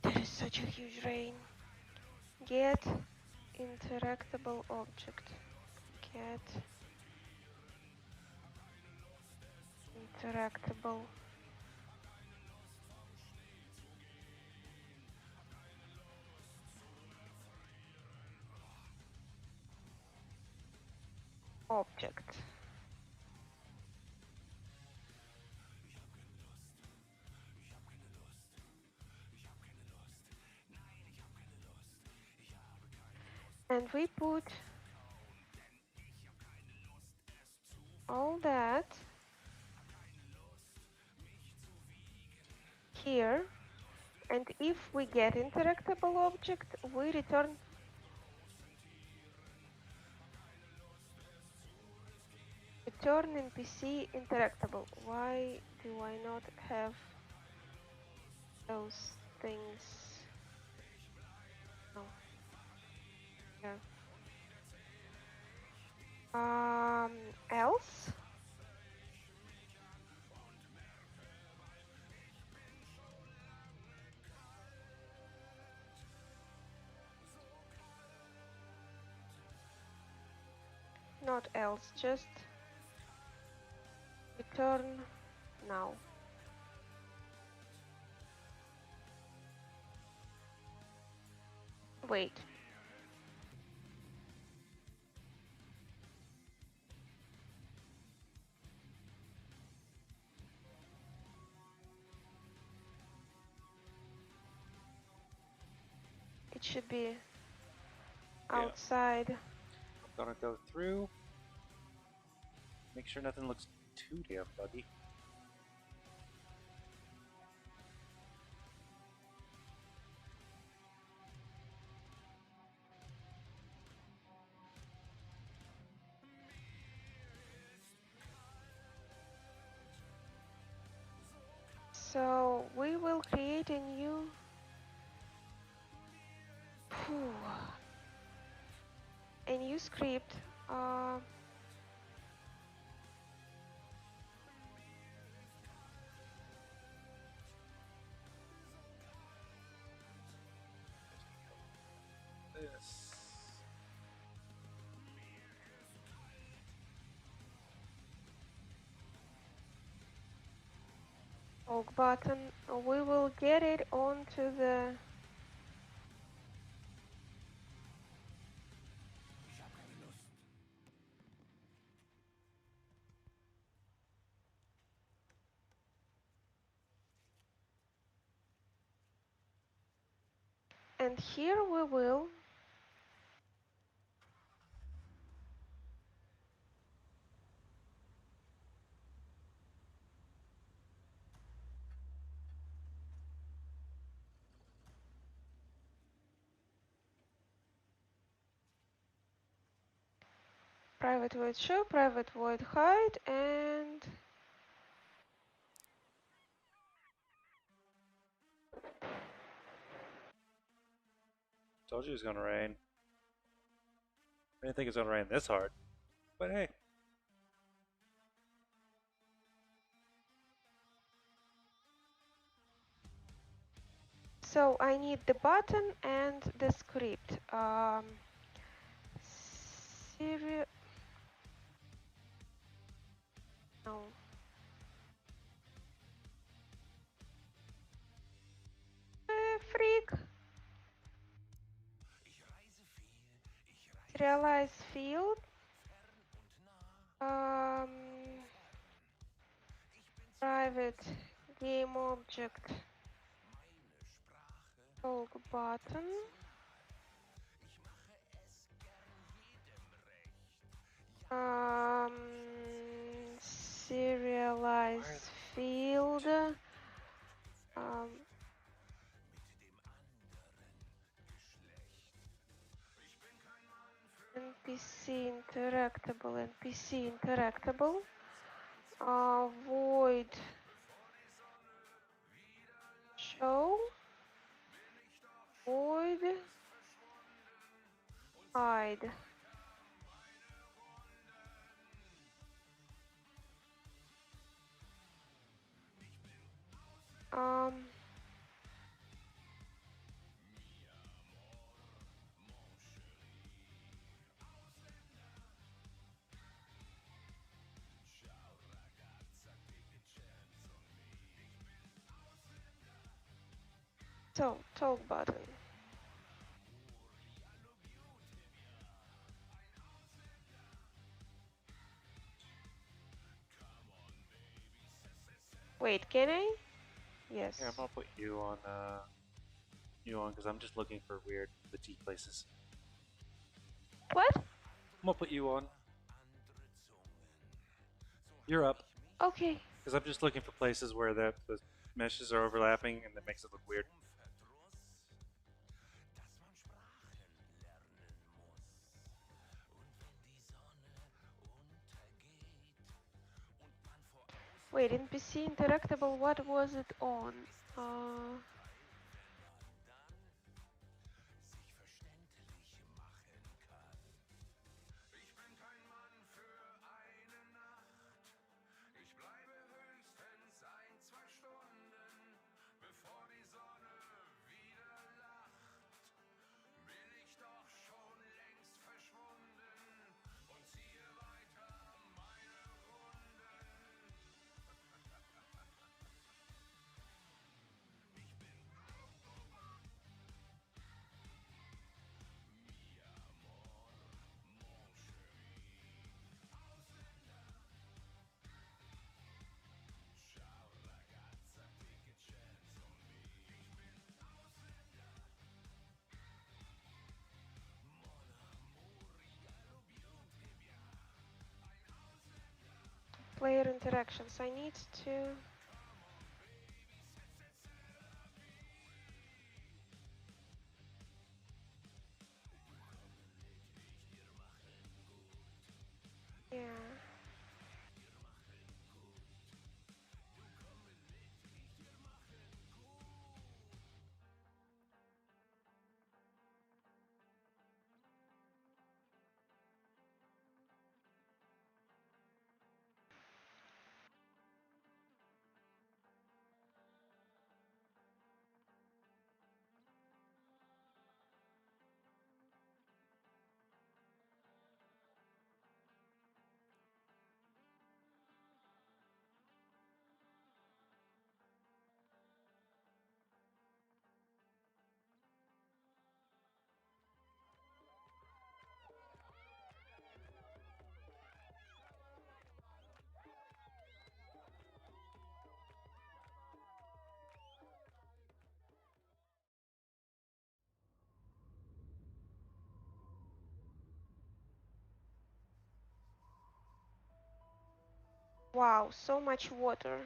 Speaker 1: there is such a huge rain. Get interactable object. Get interactable object. And we put all that here. And if we get interactable object, we return NPC interactable. Why do I not have those things? No. Yeah. Else? Not else, just return now. Wait. It should be outside.
Speaker 2: I'm gonna go through. Make sure nothing looks too damn buggy.
Speaker 1: So we will create a new script.
Speaker 2: This.
Speaker 1: Org button. We will get it onto the and here we will private void show, private void hide, and
Speaker 2: Told you it was gonna rain. I didn't think it was gonna rain this hard. But hey.
Speaker 1: so I need the button and the script. No. Freak. Serialize field. Private game object. Talk button. Serialized field. NPC interactable. Void show. Void hide. So, talk button. Wait, can I? Yes.
Speaker 2: Yeah, I'm gonna put you on because I'm just looking for weird petite places.
Speaker 1: What?
Speaker 2: I'm gonna put you on. You're up.
Speaker 1: Okay.
Speaker 2: Because I'm just looking for places where the meshes are overlapping and that makes it look weird.
Speaker 1: Wait, NPC interactable, what was it on? Player interactions. I need to... Yeah. Wow, so much water.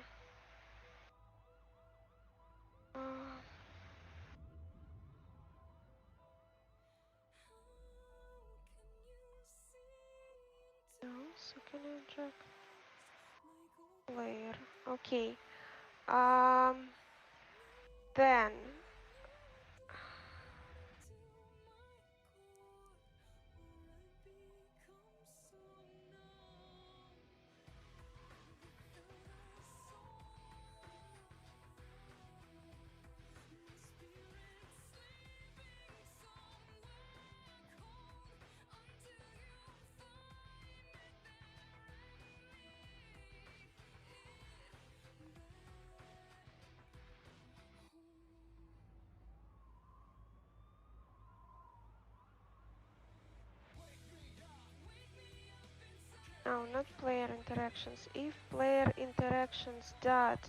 Speaker 1: No, so can I drag player? Okay. Then No, not player interactions. If player interactions dot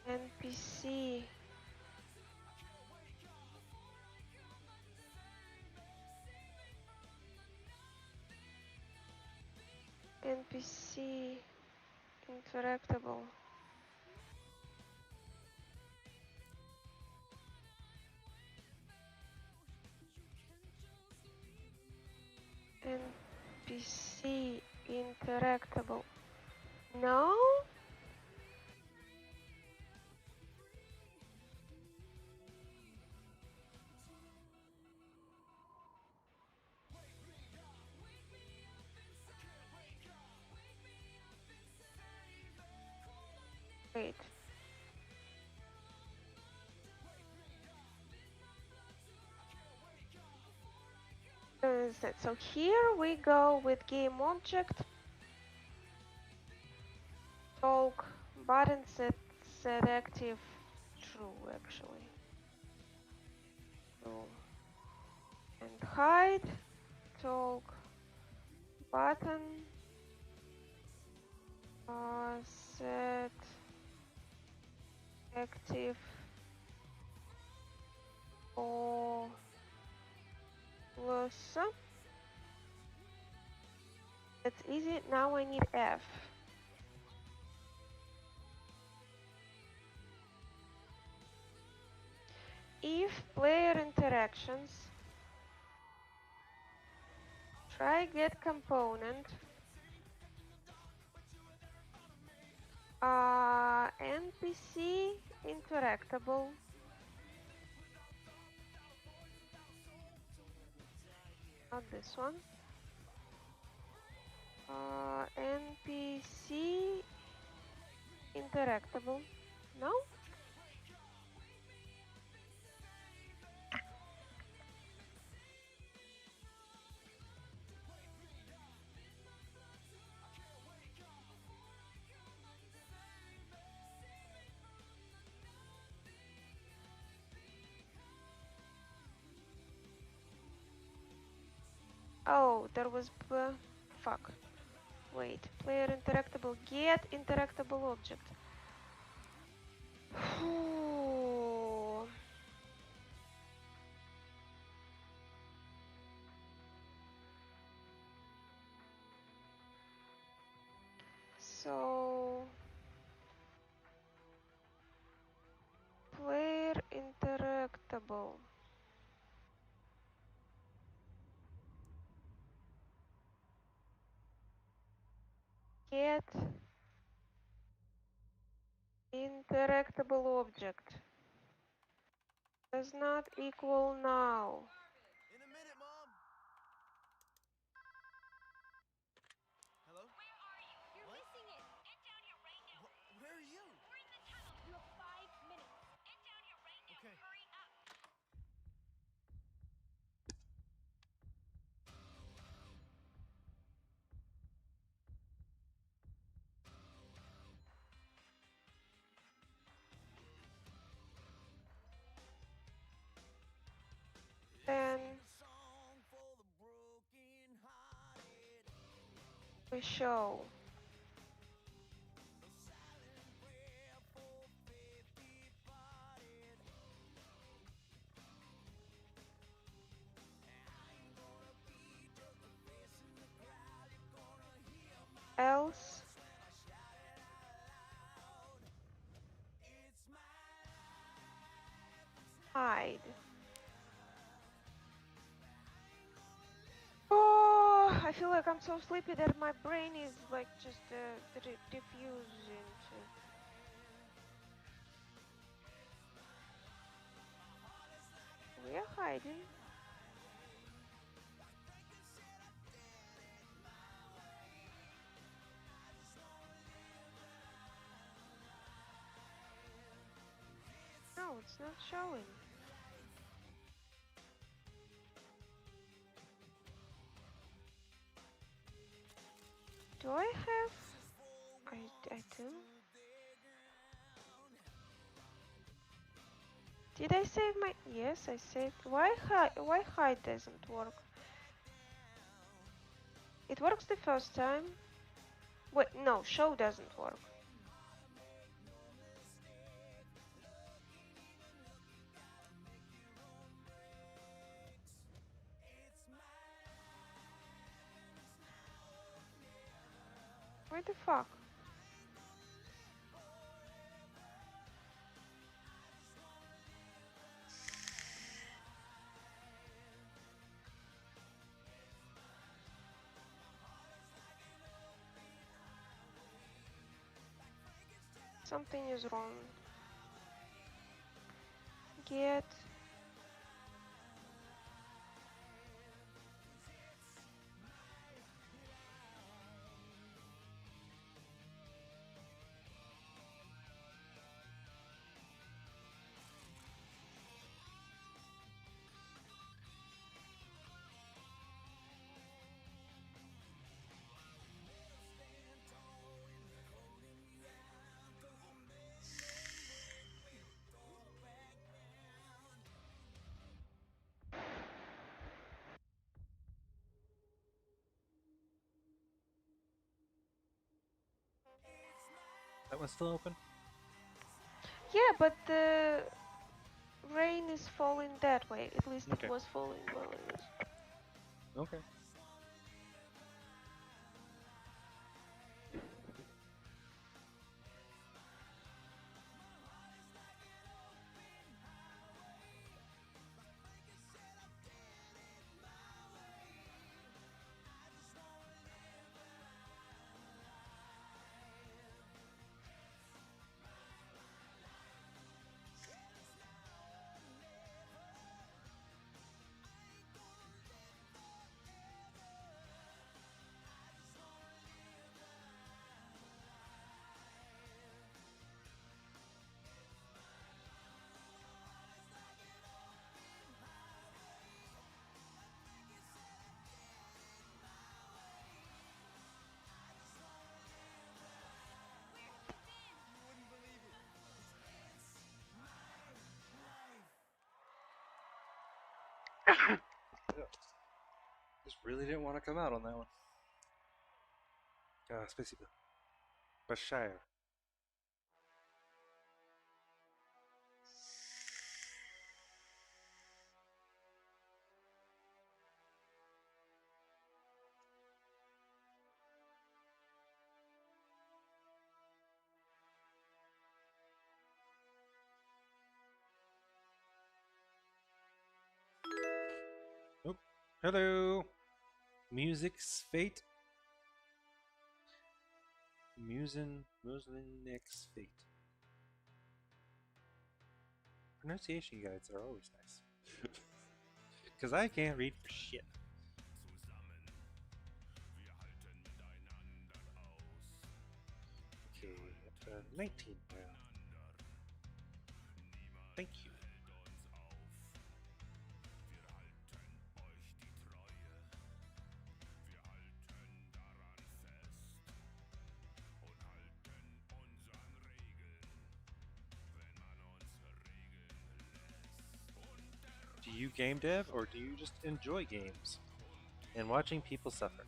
Speaker 1: NPC interactable NPC interactable. No? Wait. So here we go with game object talk button set active true actually. True. And hide talk button set active or plus. That's easy. Now I need F. If player interactions try get component NPC interactable not this one NPC interactable no. Oh, there was fuck. Wait, player interactable get interactable object. So player interactable get interactable object does not equal now.
Speaker 6: In a minute, Mom. Hello?
Speaker 7: Where are you? You're
Speaker 6: What?
Speaker 7: missing it. Get down here right now.
Speaker 6: Where are you?
Speaker 7: We're in the tunnel. You have 5 minutes. Get down here right now.
Speaker 6: Okay.
Speaker 7: Hurry up.
Speaker 1: Then we show else hide. Oh, I feel like I'm so sleepy that my brain is like just diffusing. We're hiding. No, it's not showing. Do I have? I do. Did I save my? Yes, I saved. Why hide doesn't work? It works the first time. Wait, no, show doesn't work. What the fuck? Something is wrong. Get.
Speaker 2: That one's still open?
Speaker 1: Yeah, but the rain is falling that way. At least
Speaker 2: Okay.
Speaker 1: it was falling while I was.
Speaker 2: Okay. Just really didn't want to come out on that one. Спасибо. Большая. Oh, hello. Music's Fate. Musinix Fate. Pronunciation guides are always nice. Because I can't read for shit. Okay, up to 19 now. Thank you. Do you game dev or do you just enjoy games and watching people suffer?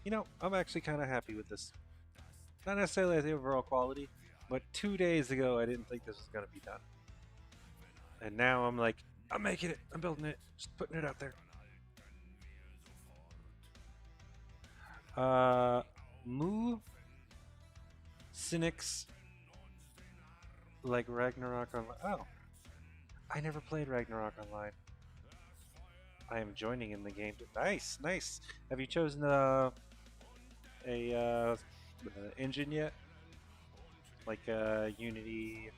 Speaker 2: You know, I'm actually kind of happy with this. Not necessarily the overall quality, but 2 days ago I didn't think this was going to be done. And now I'm like, I'm making it, I'm building it, just putting it out there. Mu Cynics like Ragnarok Online. Oh, I never played Ragnarok Online. I am joining in the game. Nice, nice. Have you chosen a engine yet? Like Unity,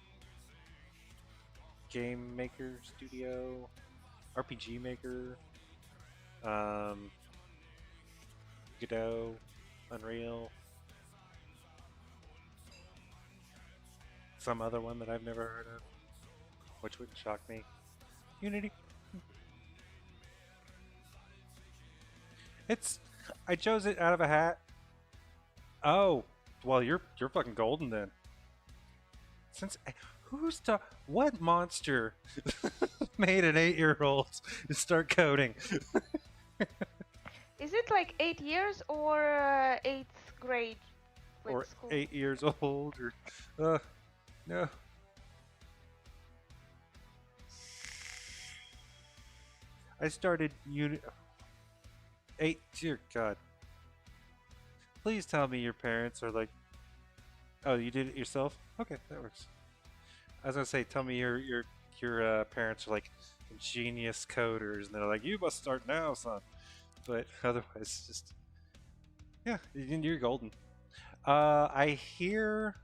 Speaker 2: Game Maker Studio, RPG Maker, Godot, Unreal, some other one that I've never heard of, which wouldn't shock me. Unity. I chose it out of a hat. Oh, well, you're fucking golden then.
Speaker 4: What monster made an 8-year-old start coding?
Speaker 1: Is it like 8 years or eighth grade, like
Speaker 4: Or
Speaker 1: school?
Speaker 4: 8 years old? Or no. I started unit 8. Dear God, please tell me your parents are like, oh, you did it yourself? Okay, that works. I was gonna say, tell me your parents are like genius coders, and they're like, you must start now, son. But otherwise, just yeah, you're golden. I hear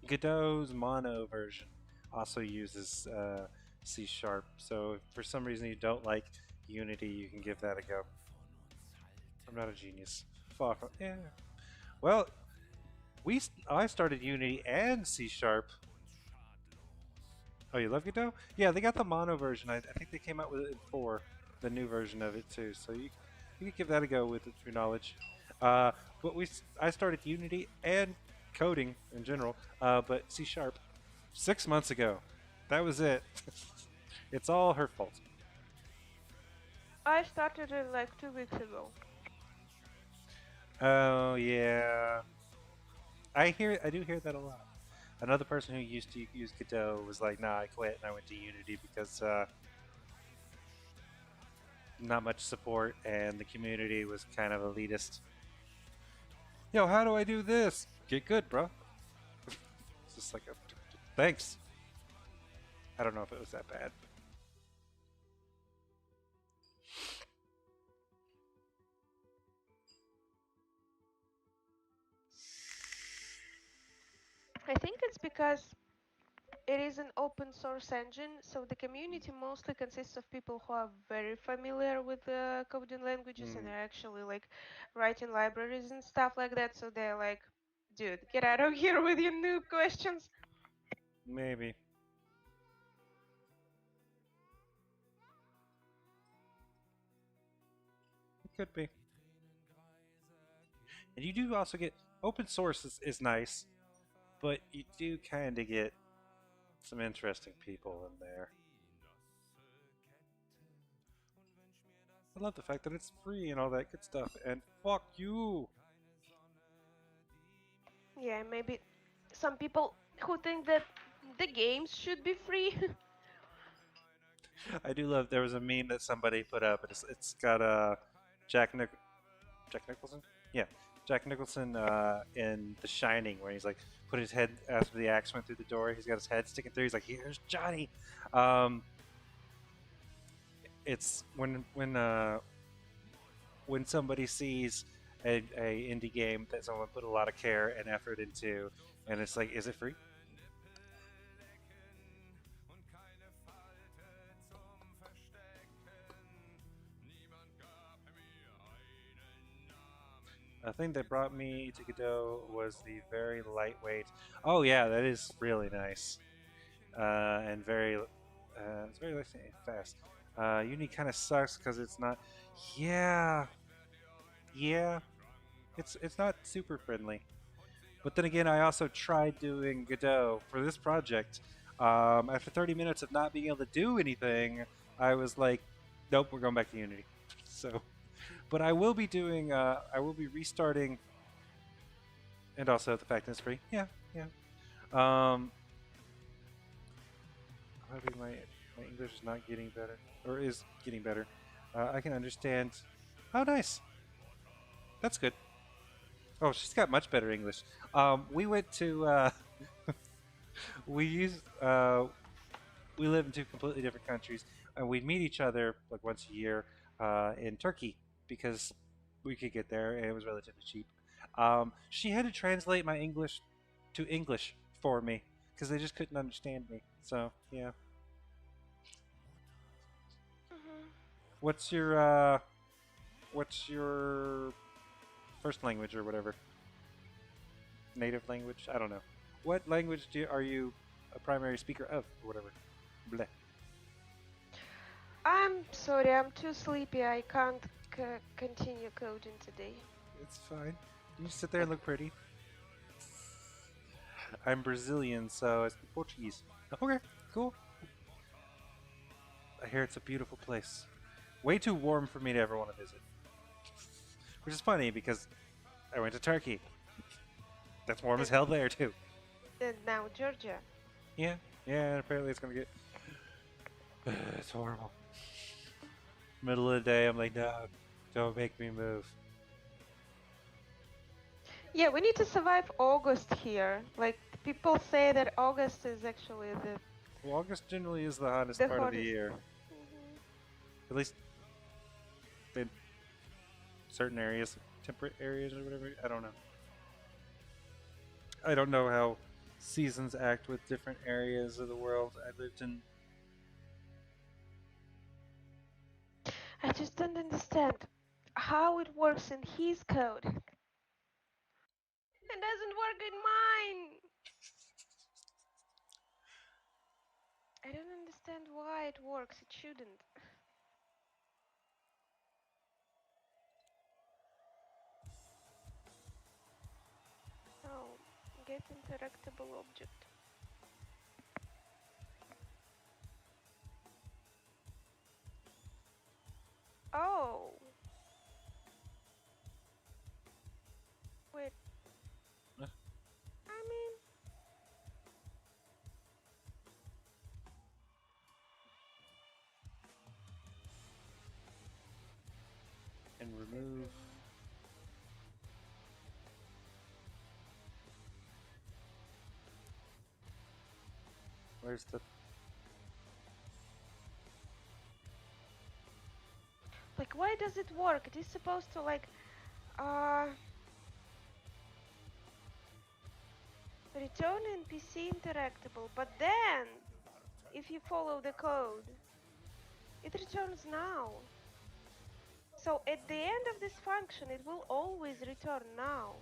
Speaker 4: Godot's mono version also uses C sharp. So if for some reason you don't like Unity, you can give that a go. I'm not a genius. Fuck. Yeah. Well, I started Unity and C sharp. Oh, you love Godot? Yeah, they got the mono version. I think they came out with it in 4, the new version of it too. So you could give that a go with your knowledge. Uh, but I started Unity and coding in general, but C sharp 6 months ago. That was it. It's all her fault.
Speaker 1: I started it like 2 weeks ago.
Speaker 4: Oh yeah, I do hear that a lot. Another person who used to use Godot was like, "Nah, I quit and I went to Unity because not much support and the community was kind of elitist." Yo, how do I do this? Get good, bro. It's just like, thanks. I don't know if it was that bad.
Speaker 1: I think it's because it is an open source engine, so the community mostly consists of people who are very familiar with the coding languages and
Speaker 4: Mm,
Speaker 1: are actually like writing libraries and stuff like that. So they're like, dude, get out of here with your noob questions.
Speaker 4: maybe. It could be. And you do also get open source is nice, but you do kind of get some interesting people in there. I love the fact that it's free and all that good stuff. And fuck you.
Speaker 1: Yeah, maybe some people who think that the games should be free.
Speaker 4: I do love. There was a meme that somebody put up. It's got Jack Nich- Jack Nicholson. Yeah, Jack Nicholson in The Shining, where he's like put his head after the axe went through the door. He's got his head sticking through. He's like, "Here's Johnny." Um, it's when somebody sees a indie game that someone put a lot of care and effort into, and it's like, is it free? A thing that brought me to Godot was the very lightweight. Oh yeah, that is really nice, and it's very light and fast. Uni kind of sucks because it's not. Yeah, yeah, it's not super friendly. But then again, I also tried doing Godot for this project. After 30 minutes of not being able to do anything, I was like, nope, we're going back to Unity. So, but I will be doing. I will be restarting, and also the fact that it's free. Yeah, yeah. Maybe my English is not getting better, or is getting better. I can understand. Oh, nice. That's good. Oh, she's got much better English. We went to. We used. We live in 2 completely different countries, and we'd meet each other like once a year in Turkey because we could get there and it was relatively cheap. She had to translate my English to English for me because they just couldn't understand me. So yeah.
Speaker 1: Mhm.
Speaker 4: What's your first language or whatever? Native language? I don't know. What language are you a primary speaker of or whatever? Bleh.
Speaker 1: I'm sorry, I'm too sleepy. I can't continue coding today.
Speaker 4: It's fine. You just sit there and look pretty.
Speaker 2: I'm Brazilian, so I speak Portuguese. Okay, cool. I hear it's a beautiful place. Way too warm for me to ever want to visit. Which is funny because I went to Turkey. That's warm as hell there too.
Speaker 1: And now Georgia.
Speaker 2: Yeah, yeah. Apparently it's gonna get. It's horrible. Middle of the day, I'm like, no, don't make me move.
Speaker 1: Yeah, we need to survive August here. Like people say that August is actually the
Speaker 2: Well, August generally is the hottest
Speaker 1: The
Speaker 2: part of the
Speaker 1: hottest.
Speaker 2: year.
Speaker 1: Mhm.
Speaker 2: At least in certain areas, temperate areas or whatever. I don't know. I don't know how seasons act with different areas of the world. I lived in.
Speaker 1: I just don't understand how it works in his code. It doesn't work in mine. I don't understand why it works. It shouldn't. Oh, get interactable object. Oh. Wait.
Speaker 2: Huh?
Speaker 1: I mean,
Speaker 2: And remove. Where's the.
Speaker 1: like, why does it work? It is supposed to like, uh, return NPC interactable, but then, if you follow the code, it returns now. So at the end of this function, it will always return now.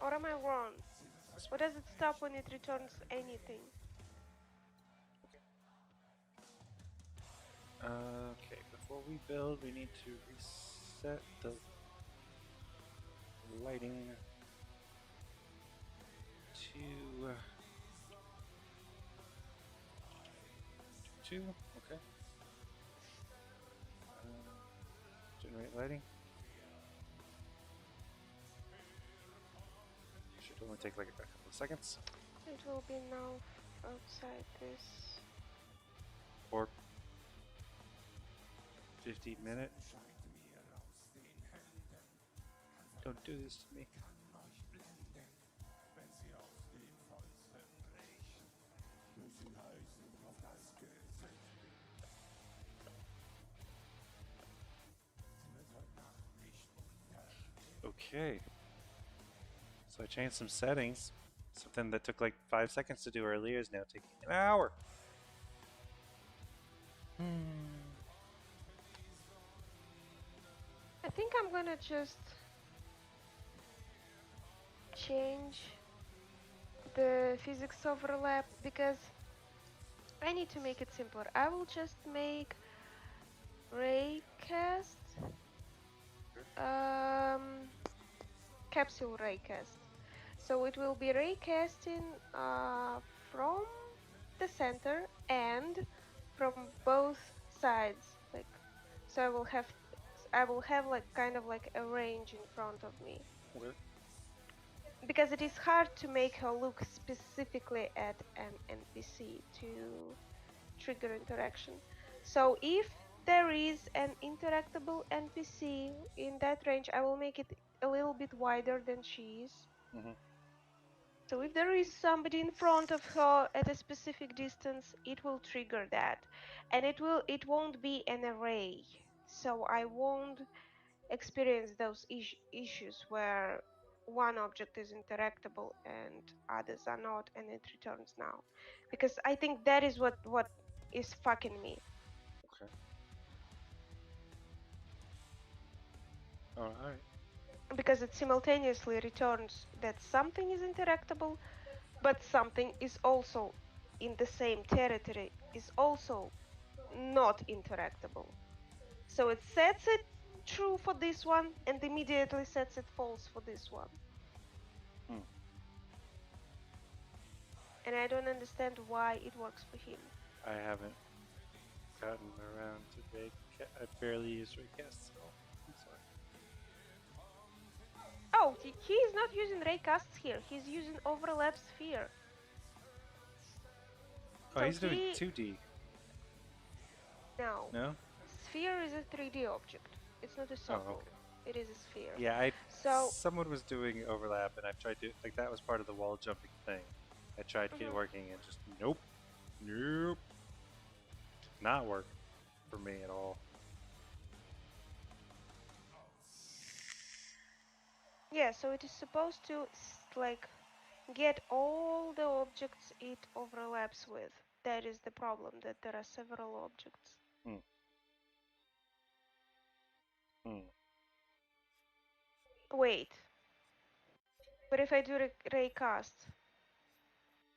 Speaker 1: Or am I wrong? Or does it stop when it returns anything?
Speaker 2: Okay, before we build, we need to reset the lighting to 2. Okay. Generate lighting. Should only take like a couple of seconds.
Speaker 1: It will be now outside this.
Speaker 2: Or 15 minutes. Don't do this to me. Okay. So I changed some settings. Something that took like 5 seconds to do earlier is now taking an hour.
Speaker 1: I think I'm gonna just change the physics overlap because I need to make it simpler. I will just make raycast capsule raycast. So it will be raycasting from the center and from both sides. Like, so I will have like kind of like a range in front of me.
Speaker 2: Okay.
Speaker 1: Because it is hard to make her look specifically at an NPC to trigger interaction. So if there is an interactable NPC in that range, I will make it a little bit wider than she is. So if there is somebody in front of her at a specific distance, it will trigger that. And it won't be an array. So I won't experience those issues where one object is interactable and others are not, and it returns now. Because I think that is what is fucking me.
Speaker 2: Okay. Alright.
Speaker 1: Because it simultaneously returns that something is interactable, but something is also in the same territory is also not interactable. So it sets it true for this one and immediately sets it false for this one.
Speaker 2: Hmm.
Speaker 1: And I don't understand why it works for him.
Speaker 2: I haven't gotten around to raycast. I barely use raycast, so I'm sorry.
Speaker 1: Oh, he's not using raycasts here. He's using overlap sphere.
Speaker 2: Oh,
Speaker 1: So
Speaker 2: he's doing
Speaker 1: he
Speaker 2: 2D.
Speaker 1: no.
Speaker 2: No?
Speaker 1: Sphere is a 3D object. It's not a
Speaker 2: Oh,
Speaker 1: circle.
Speaker 2: okay.
Speaker 1: It is a sphere.
Speaker 2: Yeah,
Speaker 1: So
Speaker 2: someone was doing overlap, and I've tried to like that was part of the wall jumping thing. I tried to get it working, and just nope, not work for me at all.
Speaker 1: yeah, so it is supposed to like get all the objects it overlaps with. That is the problem, that there are several objects.
Speaker 2: Hmm. Hmm.
Speaker 1: Wait. But if I do raycast?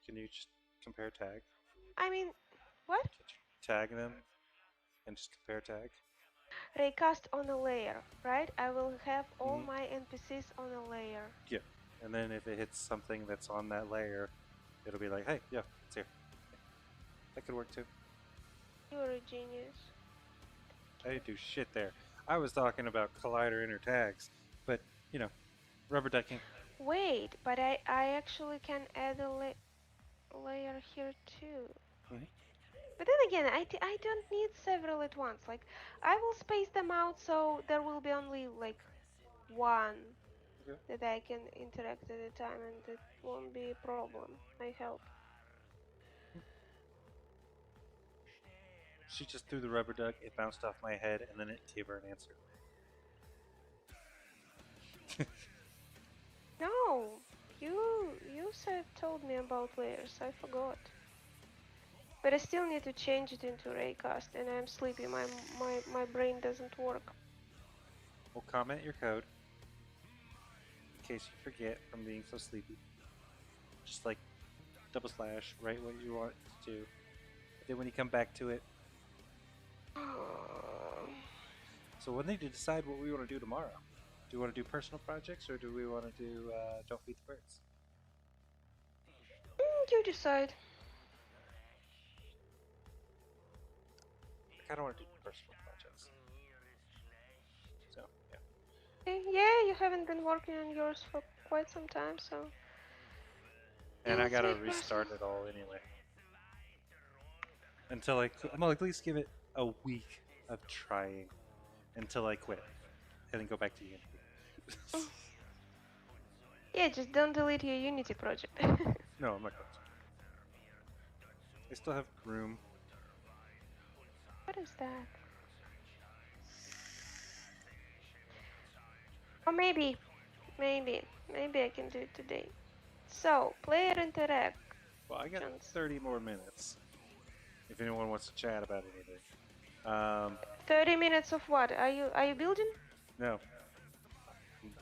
Speaker 2: Can you just compare tag?
Speaker 1: I mean, what?
Speaker 2: Tag them and just compare tag.
Speaker 1: Raycast on a layer, right? I will have all my NPCs on a layer.
Speaker 2: Yeah, and then if it hits something that's on that layer, it'll be like, hey, yeah, it's here. That could work too.
Speaker 1: You're a genius.
Speaker 2: I didn't do shit there. I was talking about collider inner tags, but you know, rubber ducking.
Speaker 1: Wait, but I actually can add a layer here too.
Speaker 2: Right.
Speaker 1: But then again, I don't need several at once. Like, I will space them out so there will be only like one
Speaker 2: Okay.
Speaker 1: that I can interact at a time, and that won't be a problem. I hope.
Speaker 2: She just threw the rubber duck, it bounced off my head, and then it gave her an answer.
Speaker 1: No, you said told me about layers. I forgot. But I still need to change it into raycast, and I'm sleepy. My brain doesn't work.
Speaker 2: Well, comment your code in case you forget from being so sleepy. Just like double slash, write what you want to do. But then when you come back to it, so we'll need to decide what we want to do tomorrow. Do we want to do personal projects or do we want to do Don't Feed the Birds?
Speaker 1: You decide.
Speaker 2: I kind of want to do personal projects. So, yeah.
Speaker 1: Yeah, you haven't been working on yours for quite some time, so.
Speaker 2: And
Speaker 1: yeah,
Speaker 2: I gotta
Speaker 1: let's make
Speaker 2: restart it all anyway. Until I'm gonna at least give it a week of trying until I quit. And then go back to Unity.
Speaker 1: Yeah, just don't delete your Unity project.
Speaker 2: No, I'm not going to. I still have room.
Speaker 1: What is that? Or maybe I can do it today. So, player interact.
Speaker 2: Well, I got 30 more minutes. If anyone wants to chat about anything.
Speaker 1: 30 minutes of what? Are you building?
Speaker 2: No.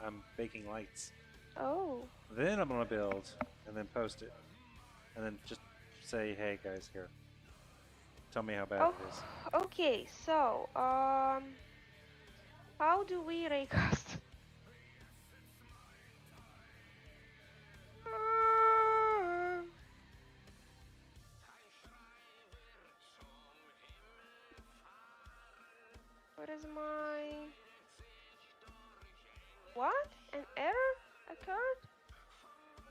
Speaker 2: I'm baking lights.
Speaker 1: Oh.
Speaker 2: Then I'm gonna build and then post it. And then just say, hey guys, here. Tell me how bad it is.
Speaker 1: Okay, so how do we raycast? What is my... What? An error occurred?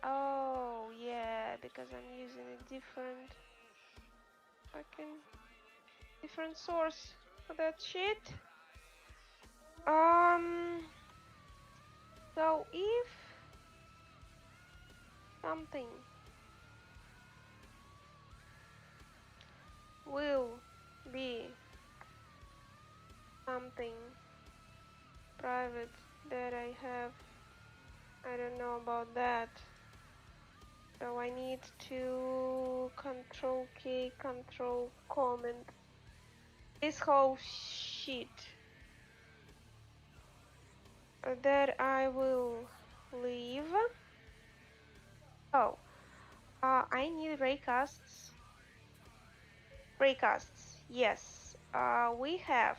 Speaker 1: Oh, yeah, because I'm using a different different source for that shit. So if something will be something private that I have, I don't know about that. So I need to control K, control comment this whole shit. That I will leave. Oh, I need raycasts. Raycasts, yes. We have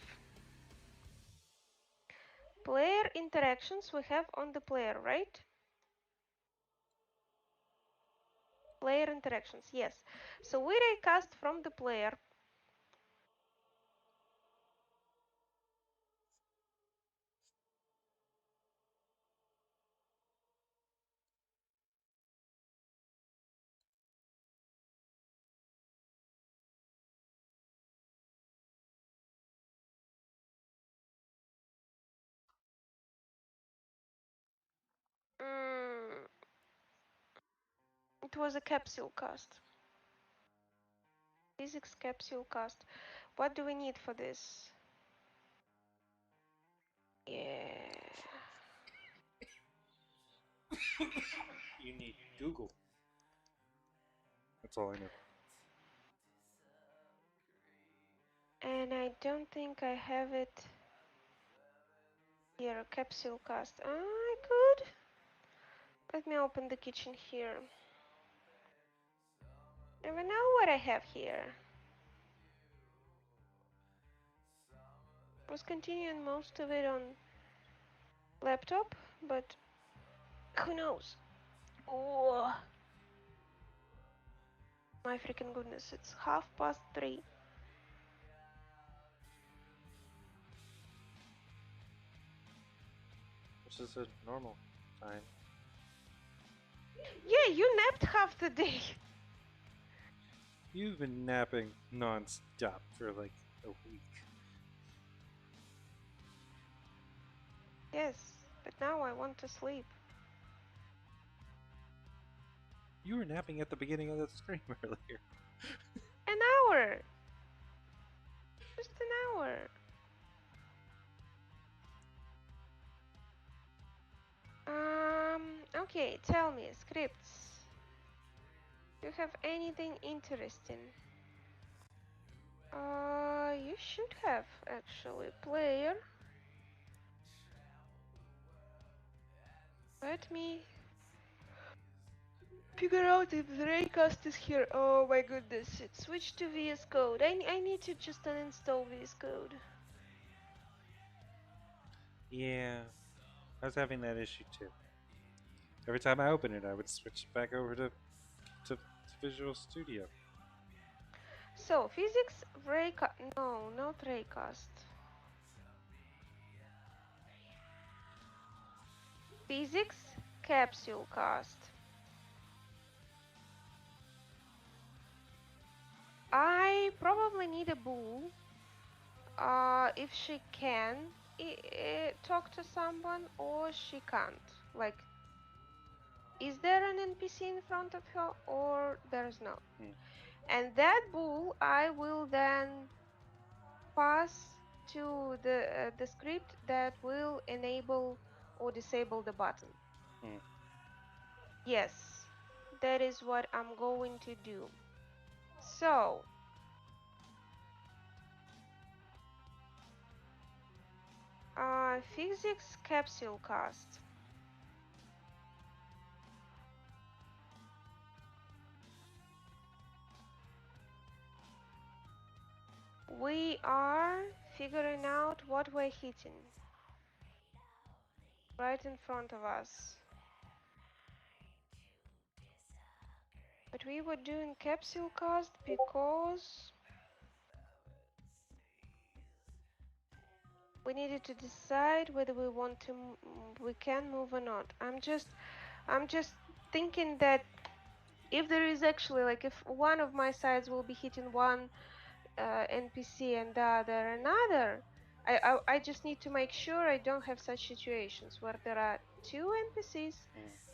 Speaker 1: Player interactions we have on the player, right? Player interactions, yes. So we raycast from the player. It was a capsule cast. Physics capsule cast. What do we need for this? Yeah.
Speaker 2: You need Google. That's all I know.
Speaker 1: And I don't think I have it here. Capsule cast. I could. Let me open the kitchen here. Never know what I have here. I was continuing most of it on laptop, but who knows? Oh my freaking goodness, it's 3:30.
Speaker 2: Which is a normal time.
Speaker 1: Yeah, you napped half the day.
Speaker 2: You've been napping non-stop for like a week.
Speaker 1: Yes, but now I want to sleep.
Speaker 2: You were napping at the beginning of the stream earlier.
Speaker 1: An hour. Just an hour. Okay, tell me, scripts. Do you have anything interesting? You should have actually. Player. Let me figure out if the raycast is here. Oh my goodness, it switched to VS Code. I need to just uninstall VS Code.
Speaker 2: Yeah, I was having that issue too. Every time I open it, I would switch back over to Visual Studio.
Speaker 1: So, physics raycast. No, not raycast. Physics capsule cast. I probably need a bull. If she can talk to someone or she can't. Like, is there an NPC in front of her or there's not? And that bull I will then pass to the script that will enable or disable the button. Yes, that is what I'm going to do. So, physics capsule cast. We are figuring out what we're hitting right in front of us. But we were doing capsule cast because we needed to decide whether we want to we can move or not. I'm just thinking that if there is actually like if one of my sides will be hitting one NPC and the other another, I just need to make sure I don't have such situations where there are two NPCs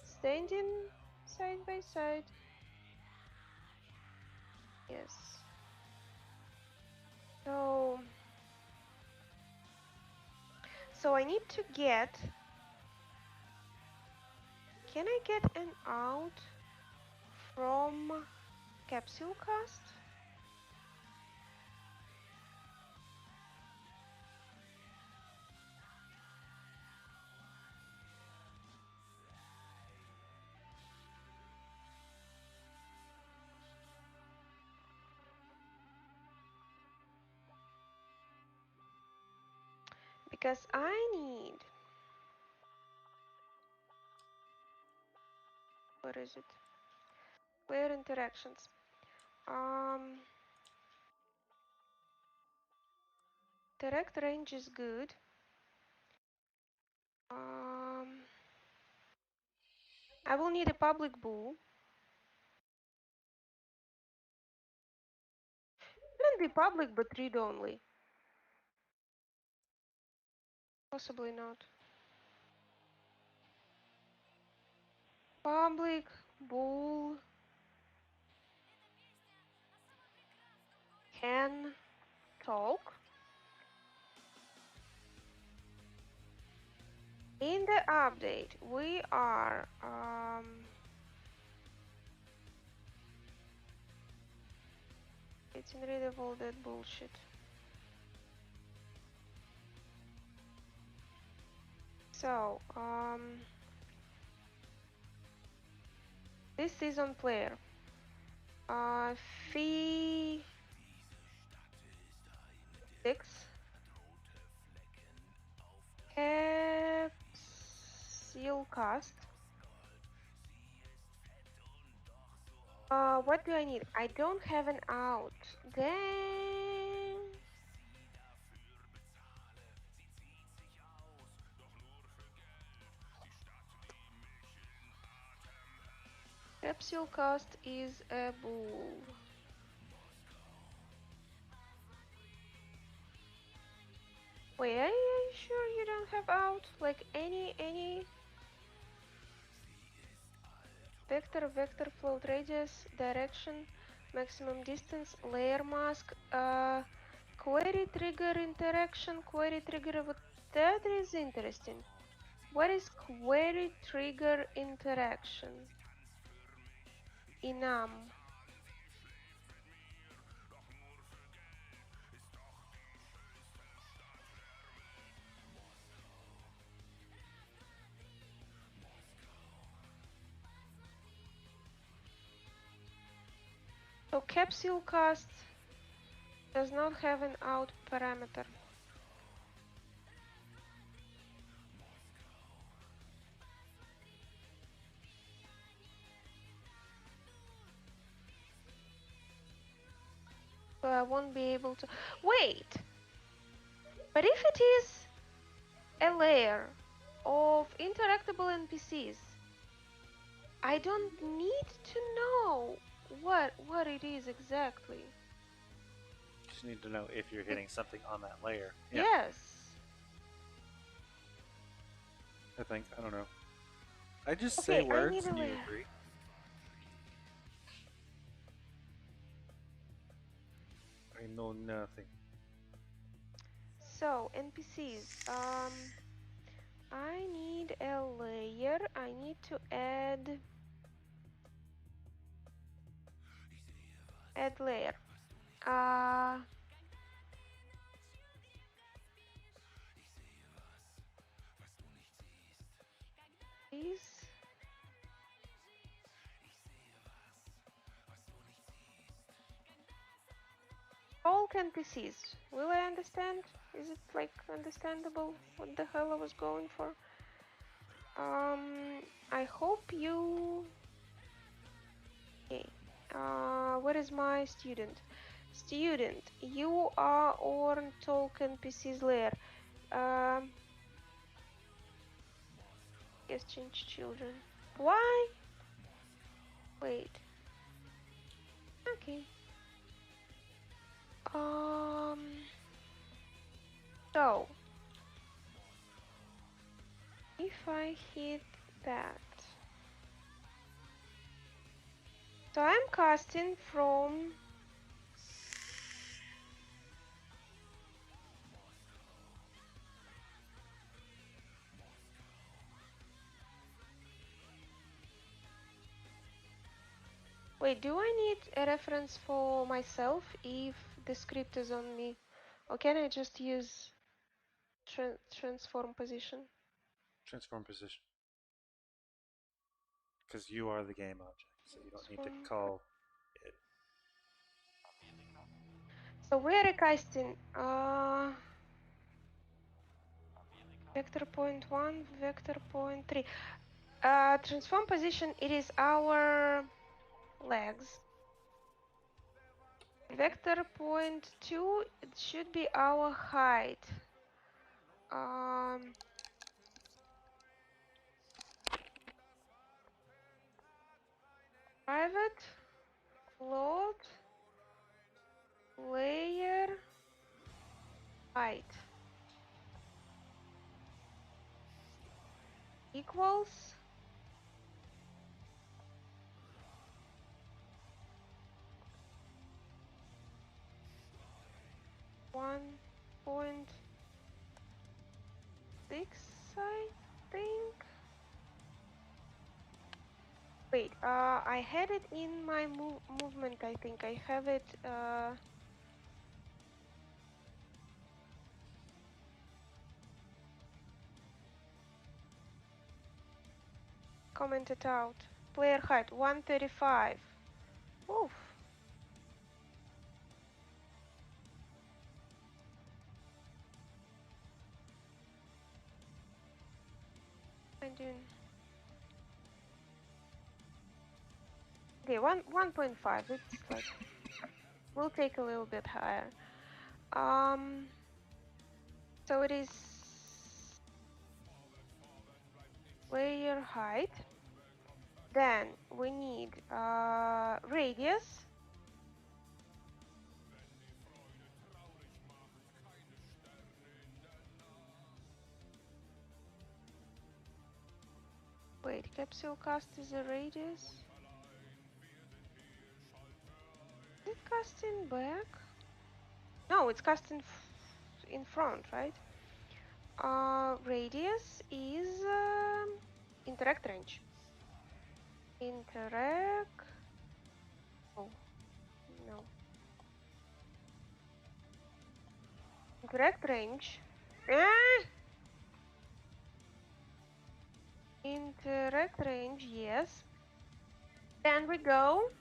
Speaker 1: standing side by side. Yes. So I need to get. Can I get an out from capsule cast? Because I need Where is it? Player interactions. Direct range is good. I will need a public bool. Can be public but read only. Possibly not. Public bool can talk. In the update, we are getting rid of all that bullshit. So, this is on player. Fee 6. Capsule cast. What do I need? I don't have an out. Dang. Capsule cast is a bull. Wait, are you sure you don't have out? Like any vector float radius, direction, maximum distance, layer mask, query trigger interaction, query trigger. That is interesting. What is query trigger interaction? Enum. So capsule cast does not have an out parameter. So I won't be able to wait. But if it is a layer of interactable NPCs, I don't need to know what it is exactly.
Speaker 2: Just need to know if you're hitting something on that layer. Yeah.
Speaker 1: Yes.
Speaker 2: I think. I don't know. I just say
Speaker 1: Okay, I
Speaker 2: words
Speaker 1: need a
Speaker 2: and you
Speaker 1: layer.
Speaker 2: agree. I know nothing.
Speaker 1: So NPCs. I need a layer. I need to add layer. Please. All NPCs. Will I understand? Is it like understandable what the hell I was going for? I hope you. Okay. Where is my student? Student, you are on talk NPCs layer. Yes, change children. Why? Wait. Okay. So if I hit that, so I'm casting from wait, do I need a reference for myself if the script is on me? Or can I just use transform position?
Speaker 2: Transform position. Because you are the game object, so you don't need to call it.
Speaker 1: So we're recasting vector point 1, vector point 3. Transform position, it is our legs. Vector point 2, it should be our height. Private, float, layer, height. Equals. One point 6, I think. Wait, I had it in my movement, I think. I have it, commented out. Player height, 135. Oof. I'm doing... Okay, 1.5, it's like... We'll take a little bit higher. So it is... Layer height. Then we need radius. Wait, capsule cast is a radius. Is it casting back? No, it's casting in front, right? Radius is interact range. Interact. Oh, no. Interact range. Interact range, yes. Then we go.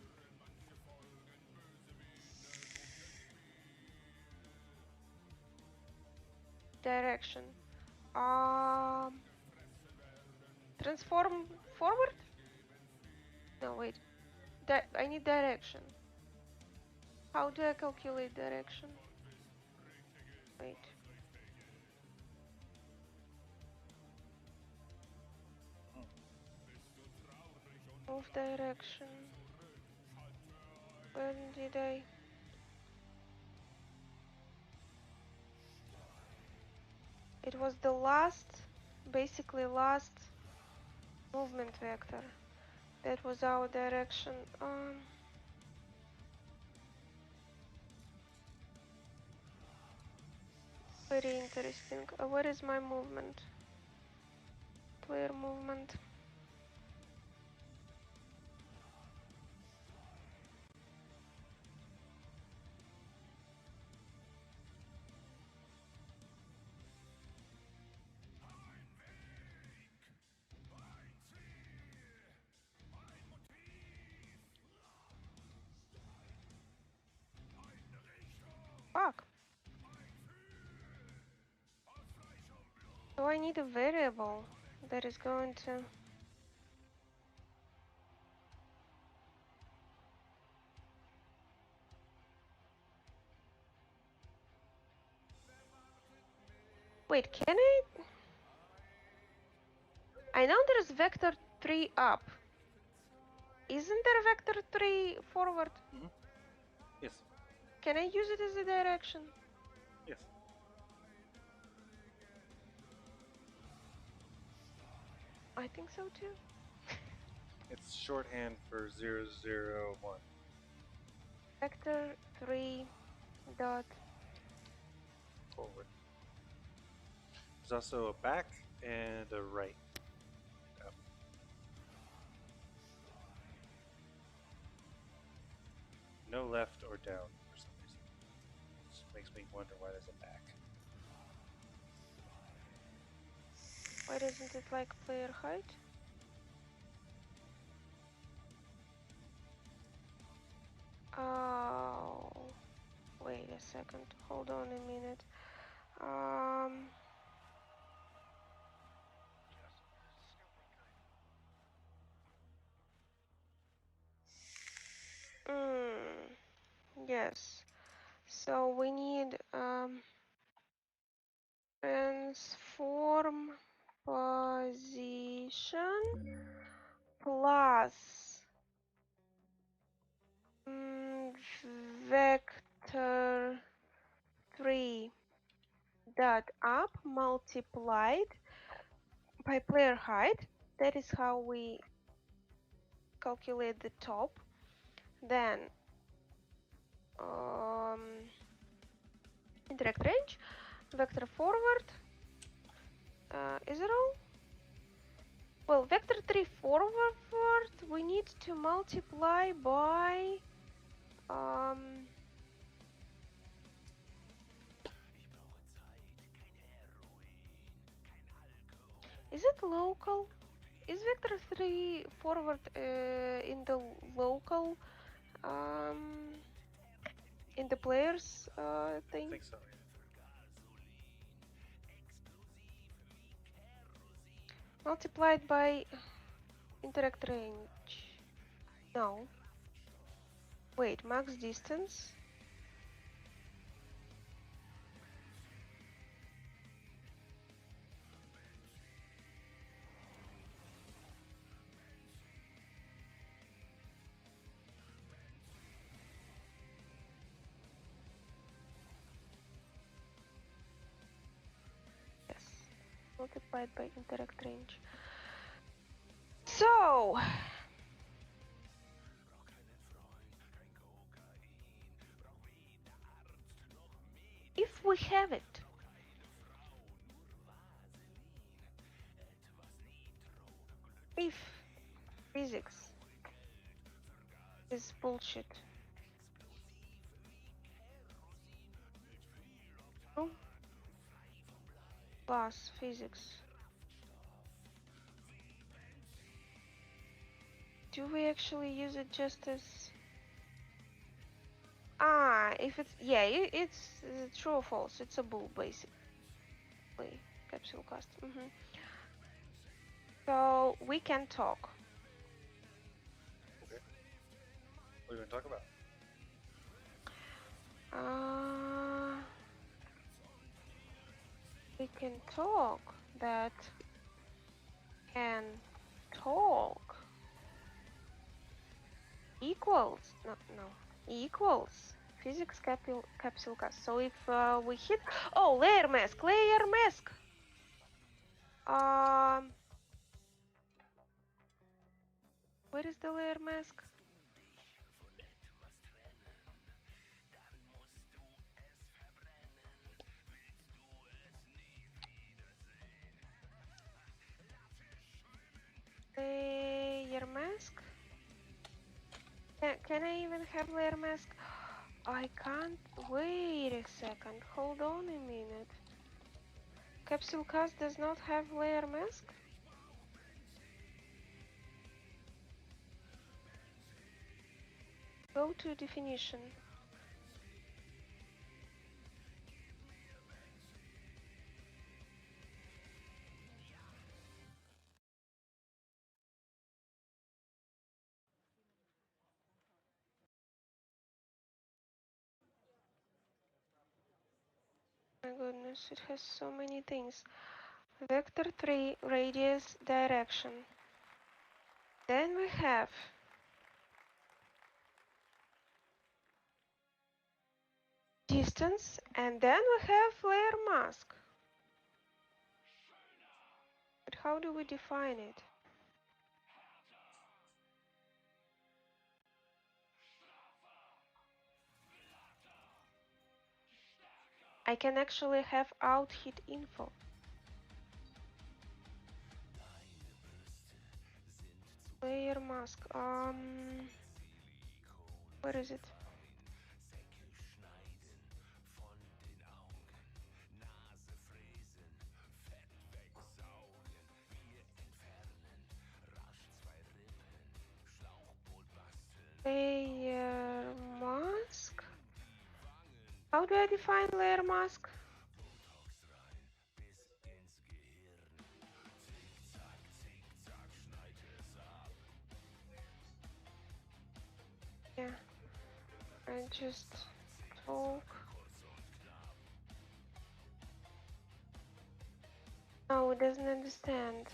Speaker 1: Direction. Transform forward? No, wait. I need direction. How do I calculate direction? Wait. Move direction. When did I? It was the last, basically last movement vector. That was our direction. Very interesting. What is my movement? Player movement. Fuck. So I need a variable that is going to... Wait, can I? I know there's vector 3 up. Isn't there vector 3 forward?
Speaker 2: Mm-hmm. Yes.
Speaker 1: Can I use it as a direction?
Speaker 2: Yes.
Speaker 1: I think so too.
Speaker 2: It's shorthand for 001.
Speaker 1: Vector 3 dot
Speaker 2: Forward. There's also a back and a right. Up. No left or down for some reason. It just makes me wonder why there's a back.
Speaker 1: Why doesn't it like player height? Oh, wait a second. Hold on a minute. Yes. So we need transform position plus vector 3 dot up multiplied by player height. That is how we calculate the top. Then interact range, vector forward. Is it all? Well, vector 3 forward we need to multiply by is it local? Is vector 3 forward in the local in the players thing?
Speaker 2: I think so.
Speaker 1: Multiplied by interact range. No. Wait, max distance. Yes. Multiplied by interact range. So if we have it, if physics is bullshit, no? Plus physics. Do we actually use it just as if it's it's true or false. It's a bull basically. Capsule cast. So we can talk.
Speaker 2: Okay. What are you going to talk about?
Speaker 1: We can talk that can talk equals equals physics capsule cast. So if we hit layer mask. Where is the layer mask? Layer mask? Can I even have layer mask? I can't. Wait a second. Hold on a minute. Capsule cast does not have layer mask? Go to definition. My goodness, it has so many things. Vector 3, radius, direction. Then we have distance, and then we have layer mask. But how do we define it? I can actually have out hit info. Layer mask. Where is it? Layer mask. How do I define layer mask? Yeah, I just talk. No, it doesn't understand.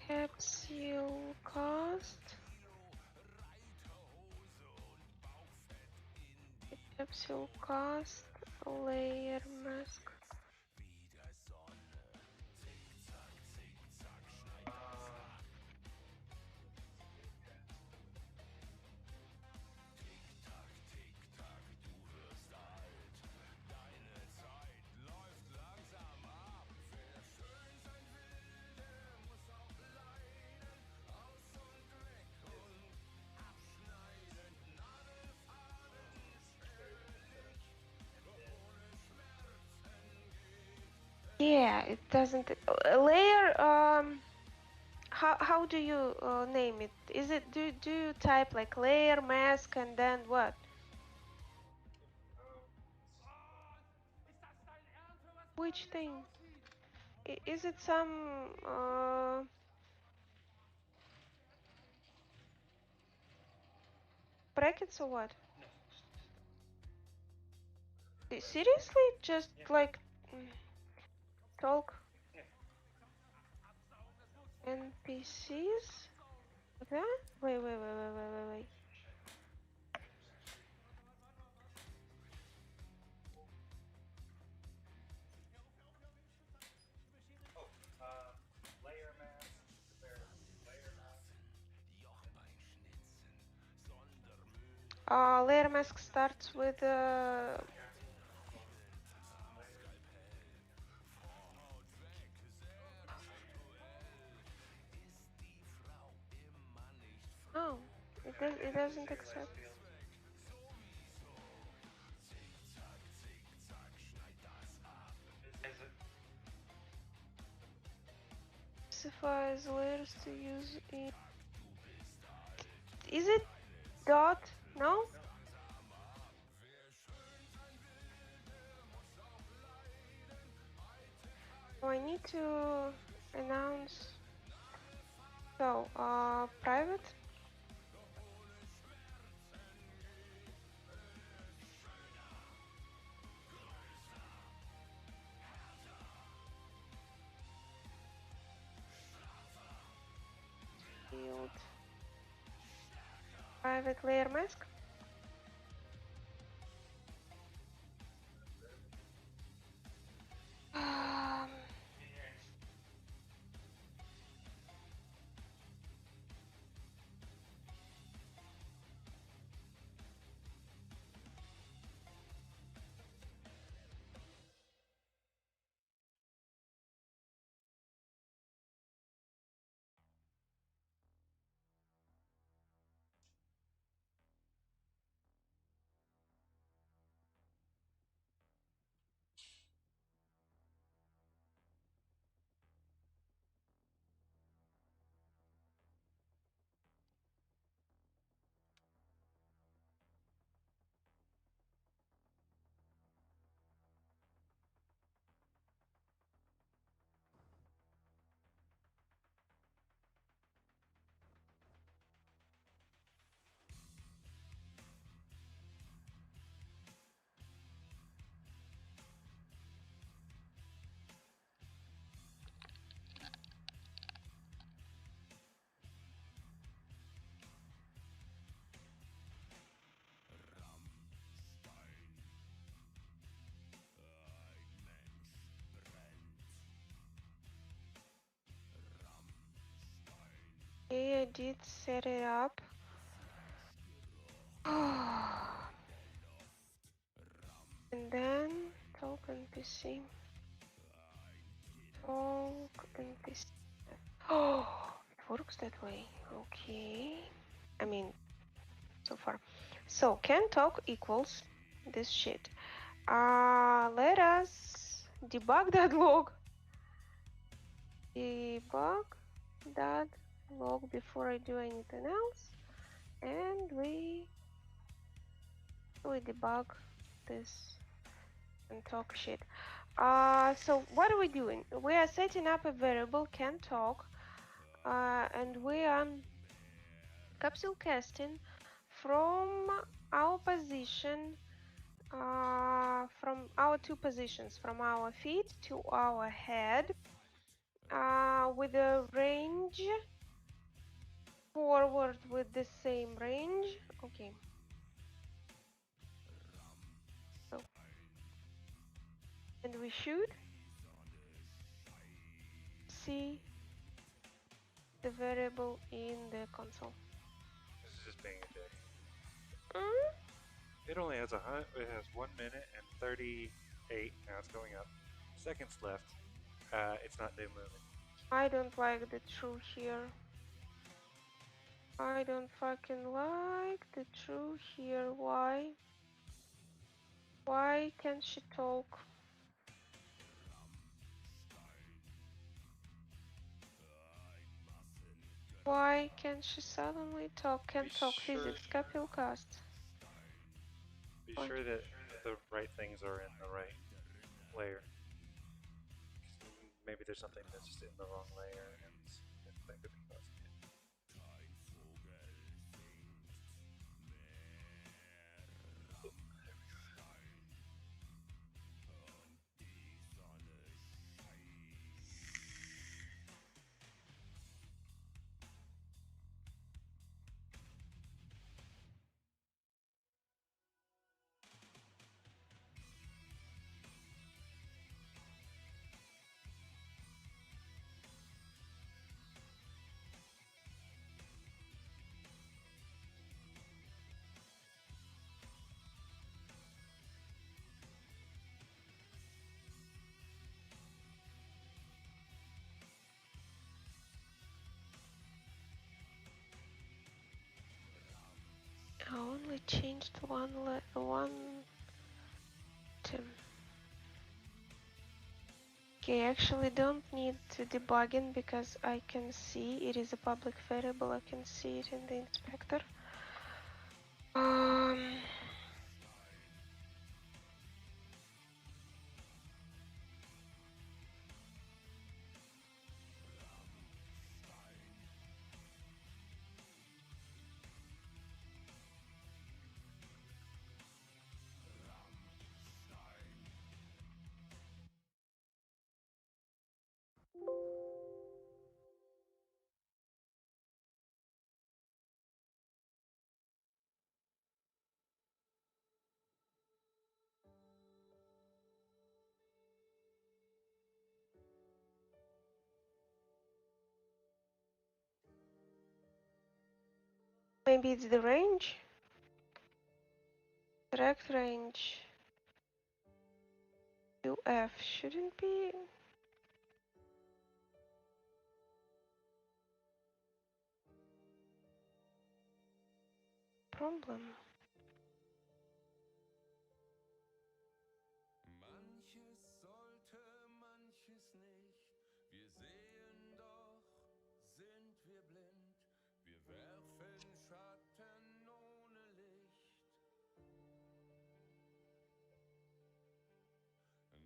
Speaker 1: Capsule cast. Capsule cast. Layer mask. Yeah, it doesn't. Layer. How do you name it? Is it do you type like layer mask and then what? Which thing? Is it some brackets or what? Seriously? Just like talk NPCs? Okay? Wait. Layer mask starts with oh, it doesn't accept. Specifies layers to use in. Is it dot? No? Oh, I need to announce. So, private. Field. Private layer mask. Um, okay, I did set it up. And then talk NPC. Talk NPC. Oh, it works that way. Okay. I mean, so far. So can talk equals this shit. Let us debug that log. Debug that log before I do anything else. And we We debug this and talk shit. So what are we doing? We are setting up a variable can talk, and we are capsule casting from our position, from our two positions, from our feet to our head, with a range forward with the same range. Okay. So, and we should see the variable in the console.
Speaker 2: This is just being a dick.
Speaker 1: Mm?
Speaker 2: It only has it has 1 minute and 38. Now it's going up. Seconds left. It's not moving.
Speaker 1: I don't like the true here. I don't fucking like the true here. Why? Why can't she talk? Why can't she suddenly talk? Can't talk. Physics. Capsule cast.
Speaker 2: Be sure that the right things are in the right layer. Maybe there's something that's just in the wrong layer, and that could be causing it.
Speaker 1: I only changed one term. Okay, I actually don't need to debugging because I can see it is a public variable. I can see it in the inspector. Maybe it's the range? Direct range. UF shouldn't be problem.
Speaker 8: Manches sollte, manches nicht. Wir sehen doch, sind wir blind. Wir werfen Schatten ohne Licht.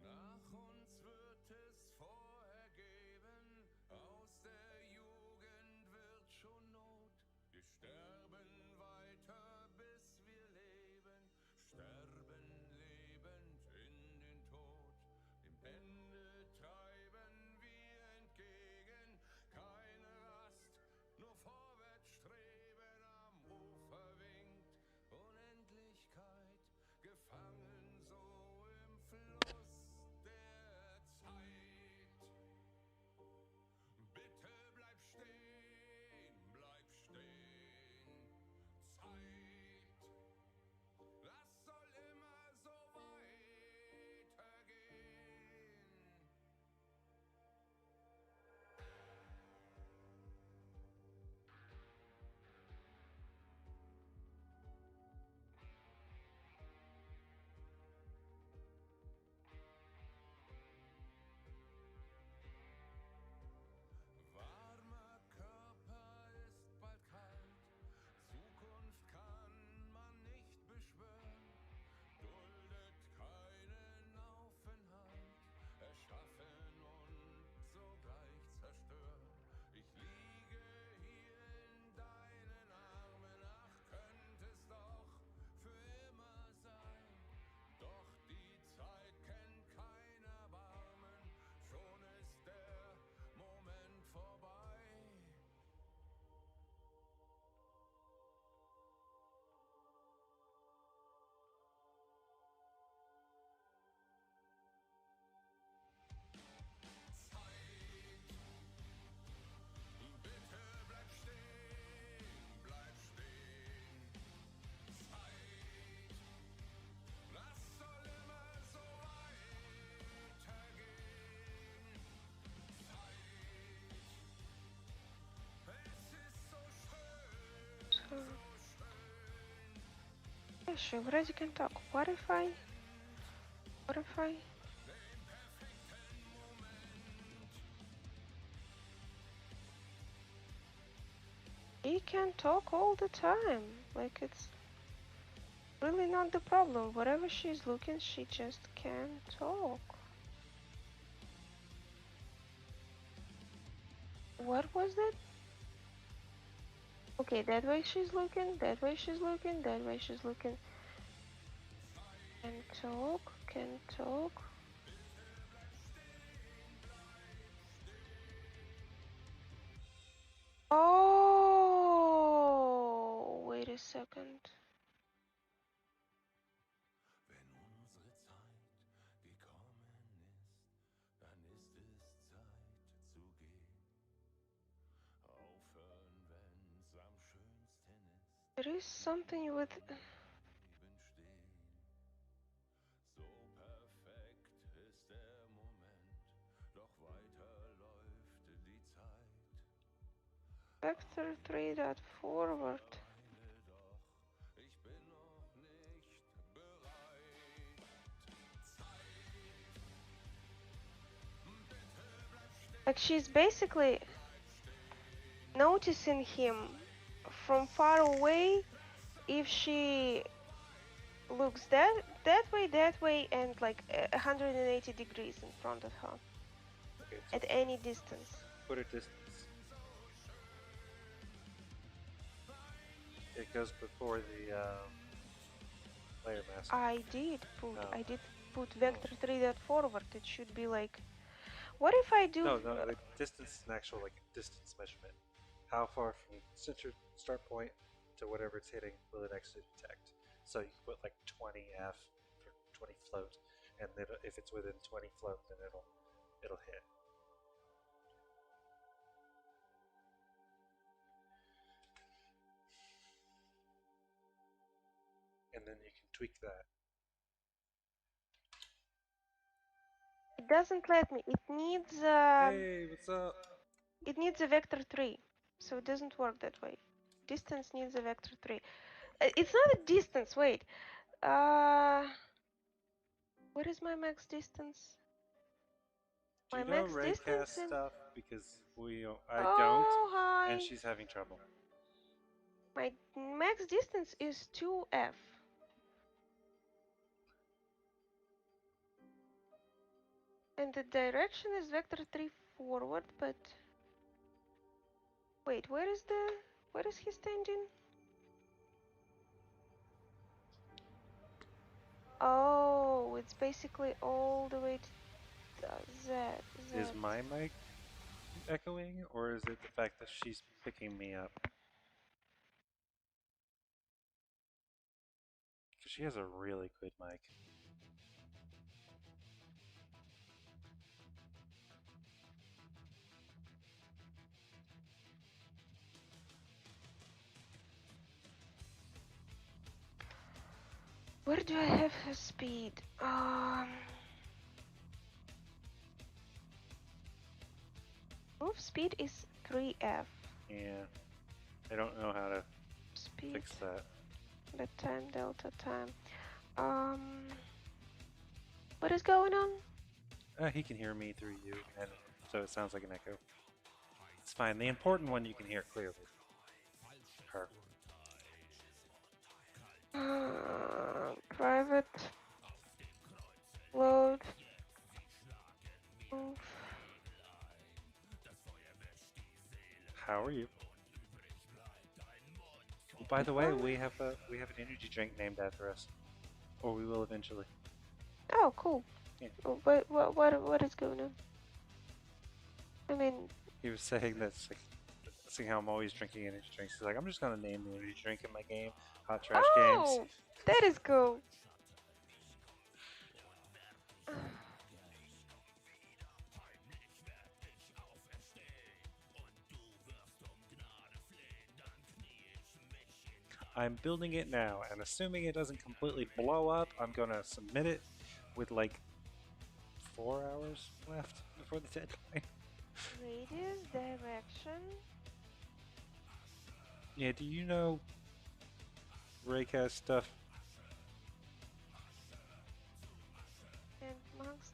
Speaker 8: Nach uns wird es vorher geben. Aus der Jugend wird schon Not. Wir sterben weiter, bis wir leben. Sterben lebend in den Tod. Dem Ende treiben wir entgegen. Keine Rast, nur vorwärts streben. Am Ufer winkt Unendlichkeit. Gefangen so im Fluss der Zeit. Bitte bleib stehen, bleib stehen.
Speaker 1: She already can talk. What if I... She can talk all the time. Like, it's really not the problem. Wherever she's looking, she just can't talk. What was that? Okay, that way she's looking, that way she's looking, that way she's looking. Can talk, can talk. Oh, wait a second.
Speaker 8: Wenn unsere Zeit gekommen ist, dann ist es Zeit zu gehen. Aufhören, wenn's am schönsten ist.
Speaker 1: There is something with...
Speaker 8: Leben stehen. So perfekt ist der Moment, doch weiter läuft die Zeit.
Speaker 1: Vector 3.forward.
Speaker 8: Weine doch, ich bin noch nicht bereit.
Speaker 1: Like, she's basically noticing him from far away if she looks that way, and like 180 degrees in front of her
Speaker 2: Okay, so
Speaker 1: at any distance.
Speaker 2: put a distance. It goes before the layer mask.
Speaker 1: I did
Speaker 2: Oh.
Speaker 1: put vector 3.forward. It should be like, what if I do...
Speaker 2: No, the distance is an actual like distance measurement. How far from center start point to whatever it's hitting will it actually detect? So you can put like 20 F for 20 float, and then if it's within 20 float, then it'll hit. And then you can tweak that.
Speaker 1: It doesn't let me. It needs
Speaker 2: Hey, what's up?
Speaker 1: it needs a vector 3, so it doesn't work that way. Distance needs a vector 3. It's not a distance. Wait. What is my max distance?
Speaker 2: Do
Speaker 1: My
Speaker 2: you know
Speaker 1: max
Speaker 2: Raycast
Speaker 1: distance in...
Speaker 2: stuff? Because I
Speaker 1: Oh,
Speaker 2: don't,
Speaker 1: hi.
Speaker 2: and she's having trouble.
Speaker 1: My max distance is 2F. And the direction is vector 3 forward, but... Wait, where is he standing? Oh, it's basically all the way to Z.
Speaker 2: Is my mic echoing, or is it the fact that she's picking me up? Because she has a really good mic.
Speaker 1: Where do I have her speed? Move speed is 3F.
Speaker 2: Yeah, I don't know how to
Speaker 1: Speed,
Speaker 2: fix that.
Speaker 1: the time, delta time. What is going on?
Speaker 2: He can hear me through you, and so it sounds like an echo. It's fine. The important one you can hear clearly. Her.
Speaker 1: Private load. Move.
Speaker 2: How are you? Oh, by the way, we have an energy drink named after us, or we will eventually.
Speaker 1: Oh, cool.
Speaker 2: Yeah.
Speaker 1: Oh, but what is going on? I mean,
Speaker 2: He was saying that's like, seeing how I'm always drinking energy drinks. He's like, I'm just gonna name the energy drink in my game, Hot Trash Games.
Speaker 1: oh, that is cool.
Speaker 2: I'm building it now, and assuming it doesn't completely blow up, I'm gonna submit it with like 4 hours left before the deadline.
Speaker 1: Radius, direction.
Speaker 2: Yeah, do you know Raycast stuff?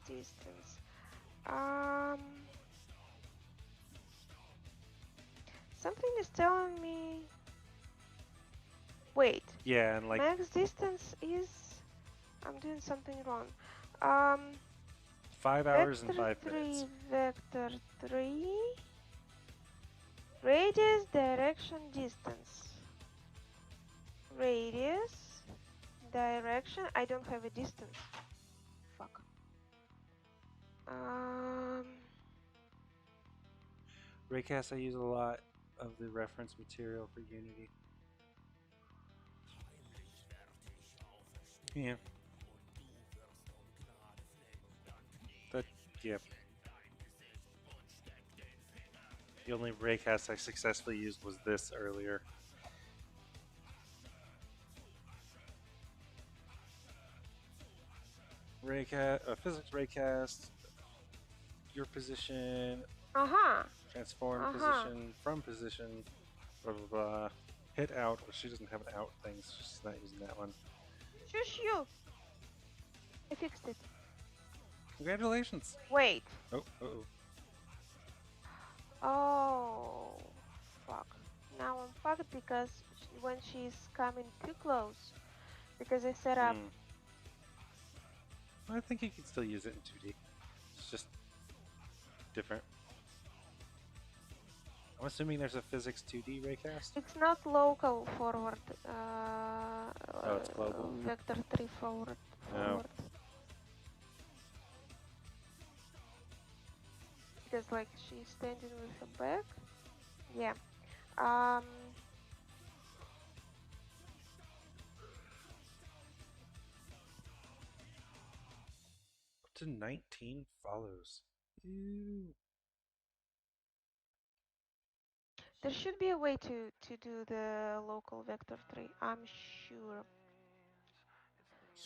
Speaker 1: distance. Something is telling me. Wait.
Speaker 2: Yeah, and like
Speaker 1: Max distance is. I'm doing something wrong.
Speaker 2: 5 hours and
Speaker 1: Vector
Speaker 2: 5
Speaker 1: 3,
Speaker 2: minutes.
Speaker 1: vector 3. Radius, direction, distance. Radius, direction. I don't have a distance. Fuck.
Speaker 2: Raycast, I use a lot of the reference material for Unity. Yeah. That, yeah. The only raycast I successfully used was this earlier. Raycast, physics raycast, your position, transform position, from position, blah blah blah. Hit out, well, she doesn't have an out thing, so she's not using that one.
Speaker 1: Shush you! I fixed it.
Speaker 2: Congratulations!
Speaker 1: Wait.
Speaker 2: Oh, uh-oh.
Speaker 1: Oh, fuck. Now I'm fucked because when she's coming too close, because I set up.
Speaker 2: I think you can still use it in 2D. It's just different. I'm assuming there's a physics 2D raycast?
Speaker 1: It's not local forward.
Speaker 2: Oh, it's global.
Speaker 1: Vector 3 forward.
Speaker 2: Oh.
Speaker 1: Because like she's standing with her back. Yeah.
Speaker 2: Up to 19 follows. Ew.
Speaker 1: There should be a way to do the local vector 3. I'm sure.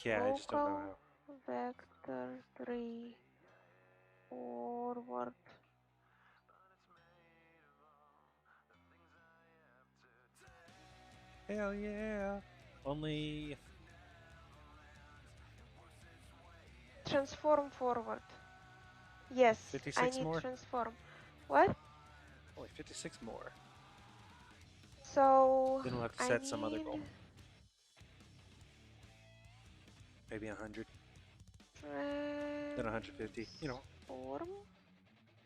Speaker 2: Yeah,
Speaker 1: Local
Speaker 2: I just don't know how.
Speaker 1: Vector 3 forward.
Speaker 2: Hell yeah! Only
Speaker 1: Transform forward. Yes,
Speaker 2: 56
Speaker 1: I need
Speaker 2: more?
Speaker 1: transform. What?
Speaker 2: Only 56 more.
Speaker 1: So
Speaker 2: Then we'll have to set some other goal. Maybe 100. Then 150. You know.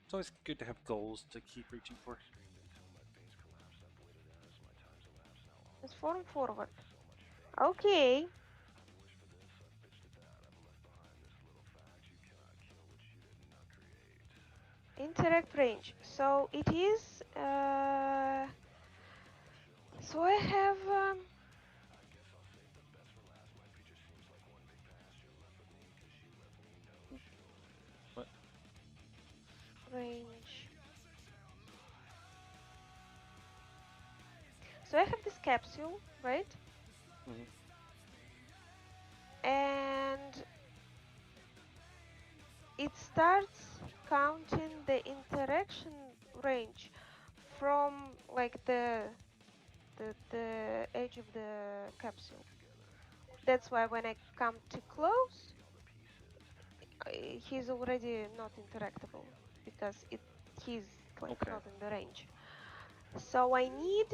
Speaker 2: It's always good to have goals to keep reaching for.
Speaker 1: Transform forward. Okay. Interact range. So it is. So I have.
Speaker 2: What?
Speaker 1: Range. So I have this capsule, right? And it starts counting the interaction range from like the edge of the capsule. That's why when I come too close, he's already not interactable because he's like not in the range. So I need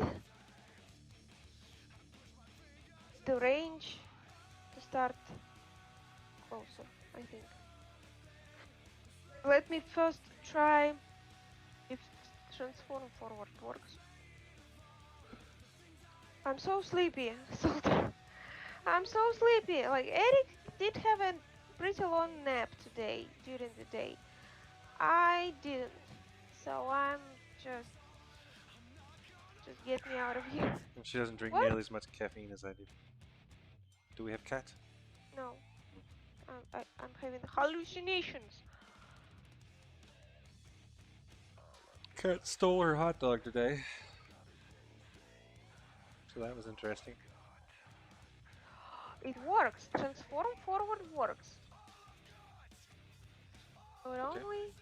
Speaker 1: the range to start closer, I think. Let me first try if transform forward works. I'm so sleepy. I'm so sleepy. Like Eric did have a pretty long nap today during the day. I didn't. So I'm just get me out of here.
Speaker 2: She doesn't drink nearly as much caffeine as I do. Do we have cat?
Speaker 1: No. I'm having hallucinations.
Speaker 2: Cat stole her hot dog today. So that was interesting.
Speaker 1: It works. Transform forward works. So it only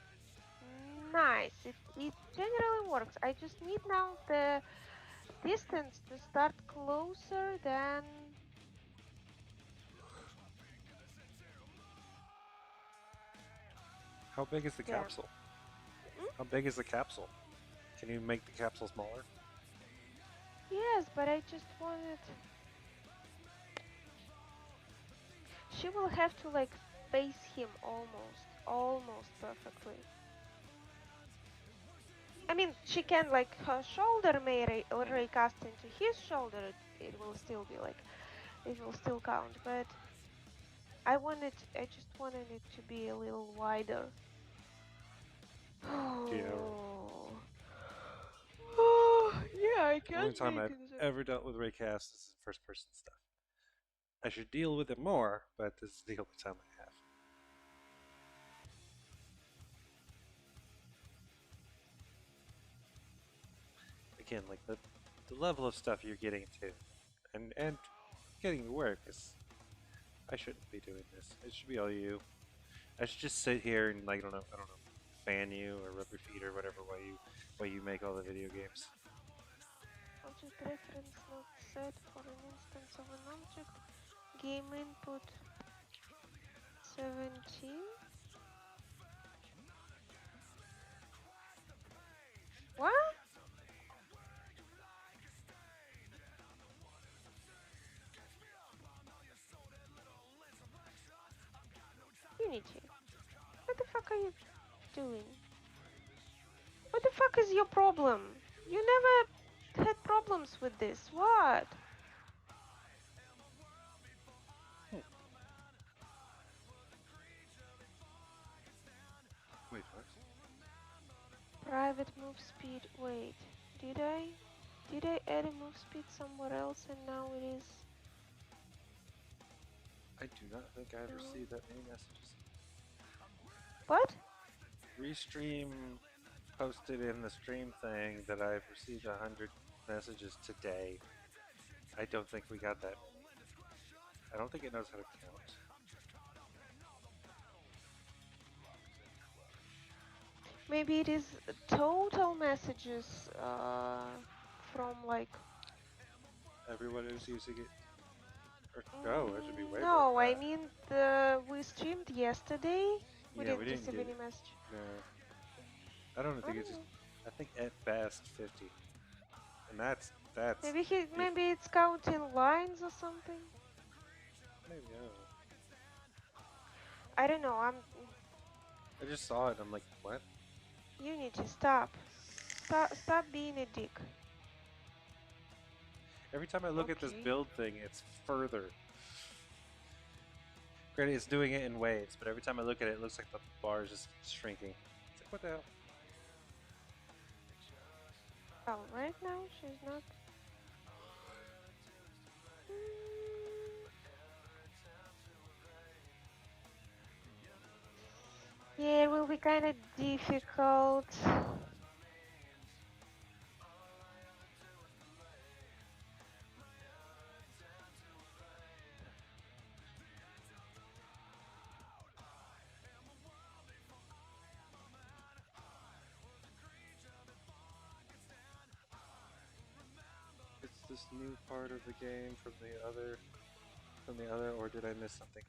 Speaker 1: nice. It generally works. I just need now the distance to start closer than
Speaker 2: How big is the
Speaker 1: Yeah.
Speaker 2: capsule? How big is the capsule? Can you make the capsule smaller?
Speaker 1: Yes, but I just wanted. She will have to like face him almost perfectly. I mean, she can like her shoulder may recast into his shoulder. It will still be like it will still count, but I just wanted it to be a little wider.
Speaker 2: Yeah.
Speaker 1: Yeah, I
Speaker 2: The only
Speaker 1: can't
Speaker 2: time
Speaker 1: make
Speaker 2: I've
Speaker 1: it.
Speaker 2: ever dealt with raycast is first person stuff. I should deal with it more, but this is the only time I have. Again, like the level of stuff you're getting to, and getting to work is. I shouldn't be doing this. It should be all you. I should just sit here and like I don't know, fan you or rub your feet or whatever while you make all the video games.
Speaker 1: Object reference not set for an instance of an object. Game input 17. What? Unity. What the fuck are you doing? What the fuck is your problem? You never had problems with this. What?
Speaker 2: Wait, what?
Speaker 1: Private move speed. Wait. Did I? Did I add a move speed somewhere else and now it is...
Speaker 2: I do not think I've
Speaker 1: No.
Speaker 2: received that many messages.
Speaker 1: What?
Speaker 2: Restream posted in the stream thing that I've received 100 messages today. I don't think we got that many. I don't think it knows how to count.
Speaker 1: Maybe it is total messages from like...
Speaker 2: Everyone who's using it. Oh, it should be way more
Speaker 1: No,
Speaker 2: than
Speaker 1: I
Speaker 2: that.
Speaker 1: mean we streamed yesterday. We
Speaker 2: Yeah,
Speaker 1: didn't
Speaker 2: we didn't
Speaker 1: receive
Speaker 2: get
Speaker 1: any
Speaker 2: it.
Speaker 1: message.
Speaker 2: No. I don't
Speaker 1: I
Speaker 2: think
Speaker 1: don't
Speaker 2: it's just.
Speaker 1: know.
Speaker 2: I think at best 50. And that's.
Speaker 1: Maybe it's counting lines or something.
Speaker 2: Maybe, I don't know.
Speaker 1: I don't know.
Speaker 2: I just saw it and I'm like, what?
Speaker 1: Unity, stop. Stop being a dick.
Speaker 2: Every time I look at this
Speaker 1: Okay.
Speaker 2: build thing, it's further. Granted, it's doing it in waves, but every time I look at it, it looks like the bar is just shrinking. It's like, what the hell?
Speaker 1: Oh, right now she's not. Yeah, it will be kind of difficult.
Speaker 2: It's this new part of the game from the other, or did I miss something?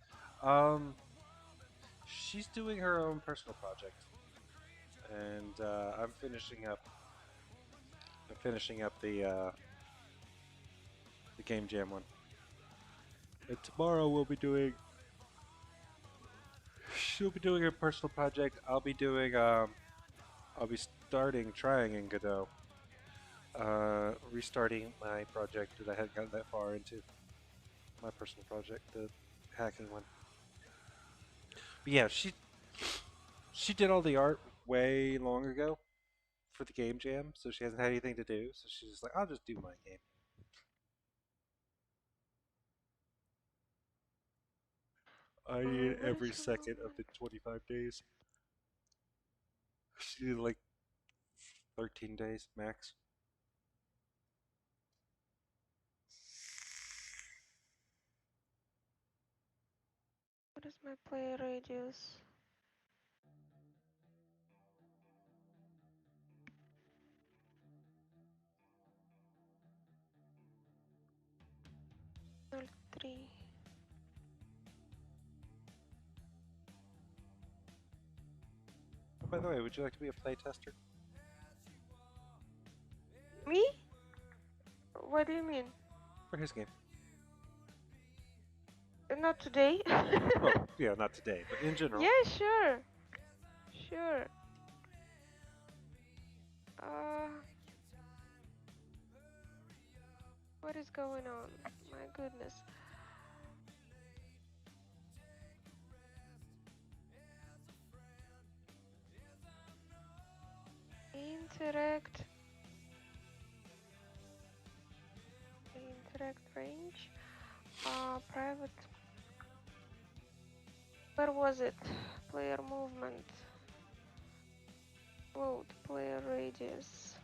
Speaker 2: She's doing her own personal project, and I'm finishing up. I'm finishing up the game jam one. And tomorrow we'll be doing. She'll be doing her personal project. I'll be doing. I'll be trying in Godot. Restarting my project that I hadn't gotten that far into. My personal project, the hacking one. But yeah, she did all the art way long ago for the game jam, so she hasn't had anything to do. So she's just like, I'll just do my game. I need
Speaker 1: What
Speaker 2: every
Speaker 1: is her
Speaker 2: second of
Speaker 1: movement?
Speaker 2: the 25 days. She did like 13 days max.
Speaker 1: What is my play radius? Null 3.
Speaker 2: By the way, would you like to be a playtester
Speaker 1: Me? What do you mean?
Speaker 2: for his game?
Speaker 1: Not today.
Speaker 2: Well, yeah, not today, but in general.
Speaker 1: Yeah, sure. Sure. Uh, what is going on? My goodness. Interact. Interact range. Private. Where was it? Player movement. Load. Player radius.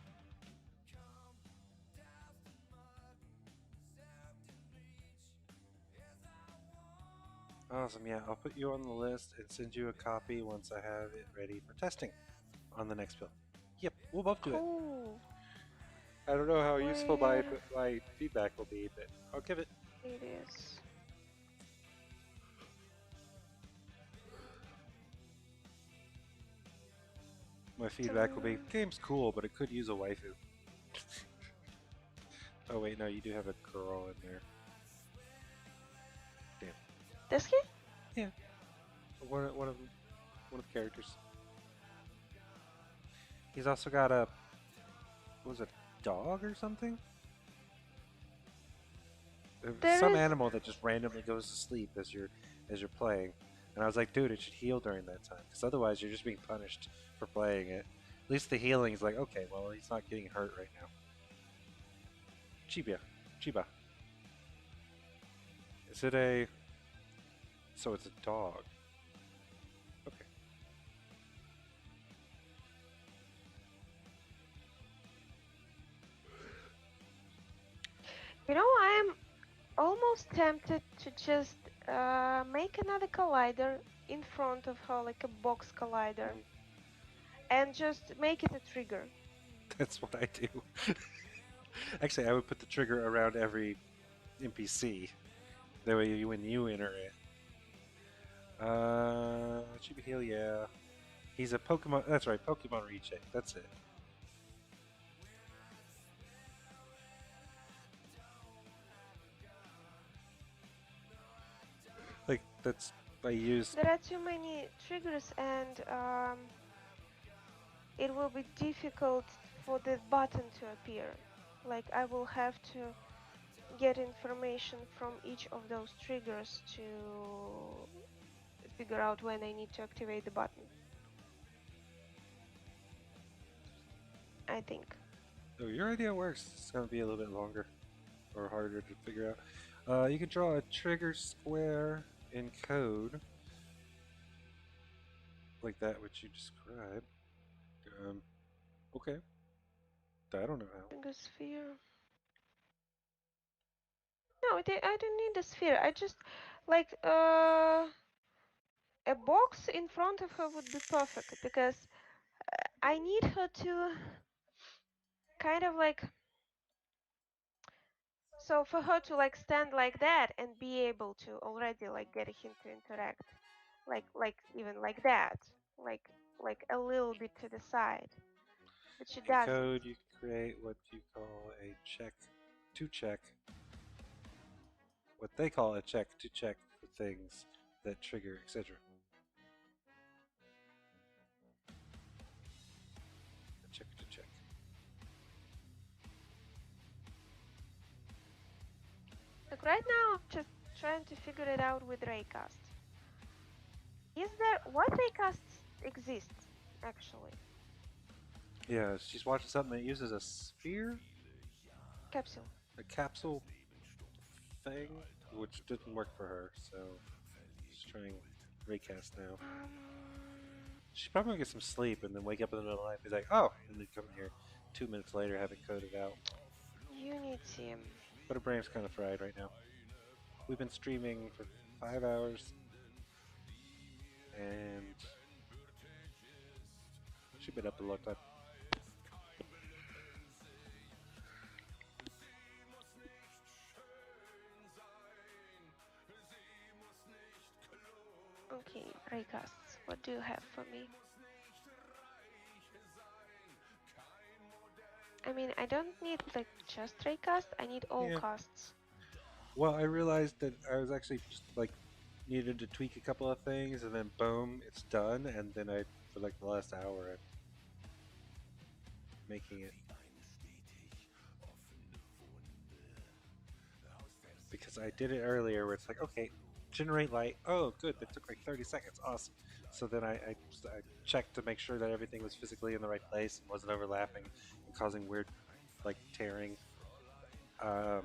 Speaker 2: Awesome, yeah, I'll put you on the list and send you a copy once I have it ready for testing on the next build. Yep, we'll both do it.
Speaker 1: Cool.
Speaker 2: I don't know how useful
Speaker 1: Player
Speaker 2: my feedback will be, but I'll give it.
Speaker 1: radius.
Speaker 2: My feedback will be, game's cool, but it could use a waifu. Oh wait, no, you do have a girl in there. Damn.
Speaker 1: This kid?
Speaker 2: Yeah. One of the characters. He's also got a, what was it, dog or something?
Speaker 1: There
Speaker 2: Some
Speaker 1: is-
Speaker 2: animal that just randomly goes to sleep as you're playing. And I was like, dude, it should heal during that time, because otherwise you're just being punished for playing it. At least the healing is like, okay, well, he's not getting hurt right now. Chiba. Is it a... So it's a dog. Okay.
Speaker 1: You know, I'm almost tempted to just make another collider in front of her, like a box collider, and just make it a trigger.
Speaker 2: That's what I do. Actually, I would put the trigger around every NPC. That way, when you enter it. Chibi heal, yeah. He's a Pokemon. That's right, Pokemon Recheck. That's it. Like that's I use.
Speaker 1: There are too many triggers, and it will be difficult for the button to appear. Like I will have to get information from each of those triggers to figure out when I need to activate the button. I think.
Speaker 2: Oh, your idea works. It's gonna be a little bit longer or harder to figure out. You can draw a trigger square in code, like that which you described. Okay. I don't know how.
Speaker 1: Trigger sphere. No, I don't need a sphere. I just like a box in front of her would be perfect because I need her to kind of like, so for her to like stand like that and be able to already like get him to interact, like even like that, like a little bit to the side, but she
Speaker 2: In
Speaker 1: doesn't.
Speaker 2: code, you can create what you call a check to check. What they call a check to check for things that trigger, etc. A check to check.
Speaker 1: Like right now, I'm just trying to figure it out with raycast. Is there what raycasts exist actually?
Speaker 2: Yeah, she's watching something that uses a sphere,
Speaker 1: Capsule.
Speaker 2: a capsule thing, which didn't work for her, so she's trying raycast now. She probably gonna get some sleep and then wake up in the middle of the night and be like, oh, and then come here 2 minutes later, have it coded out.
Speaker 1: Unity.
Speaker 2: But her brain's kind of fried right now. We've been streaming for 5 hours, and she's been up a long time.
Speaker 1: Okay, raycasts. What do you have for me? I mean, I don't need like just raycast, I need all
Speaker 2: Yeah.
Speaker 1: casts.
Speaker 2: Well, I realized that I was actually just like needed to tweak a couple of things, and then boom, it's done. And then I, for like the last hour, I'm making it because I did it earlier where it's like, okay, generate light. Oh, good. That took like 30 seconds. Awesome. So then I checked to make sure that everything was physically in the right place and wasn't overlapping and causing weird, like, tearing. Um,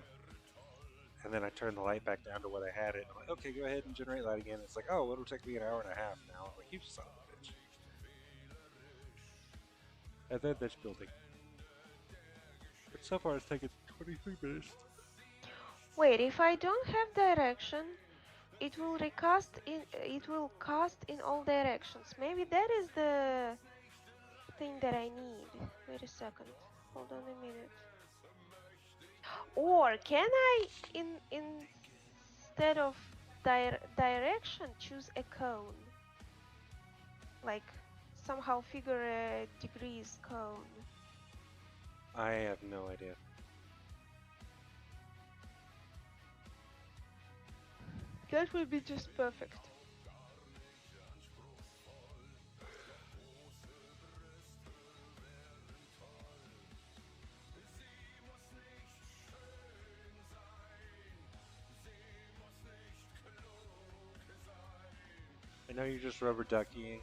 Speaker 2: and then I turned the light back down to what I had it. I'm like, okay, go ahead and generate light again. It's like, oh, it'll take me an hour and a half now. I'm like, you son of a bitch. And then that's building. But so far it's taken 23 minutes.
Speaker 1: Wait, if I don't have direction, it will recast in it will cast in all directions. Maybe that is the thing that I need. Wait a second. Hold on a minute. Or can I instead of direction choose a cone? Like somehow figure a degrees cone.
Speaker 2: I have no idea.
Speaker 1: That would be just perfect.
Speaker 2: I know you're just rubber duckying,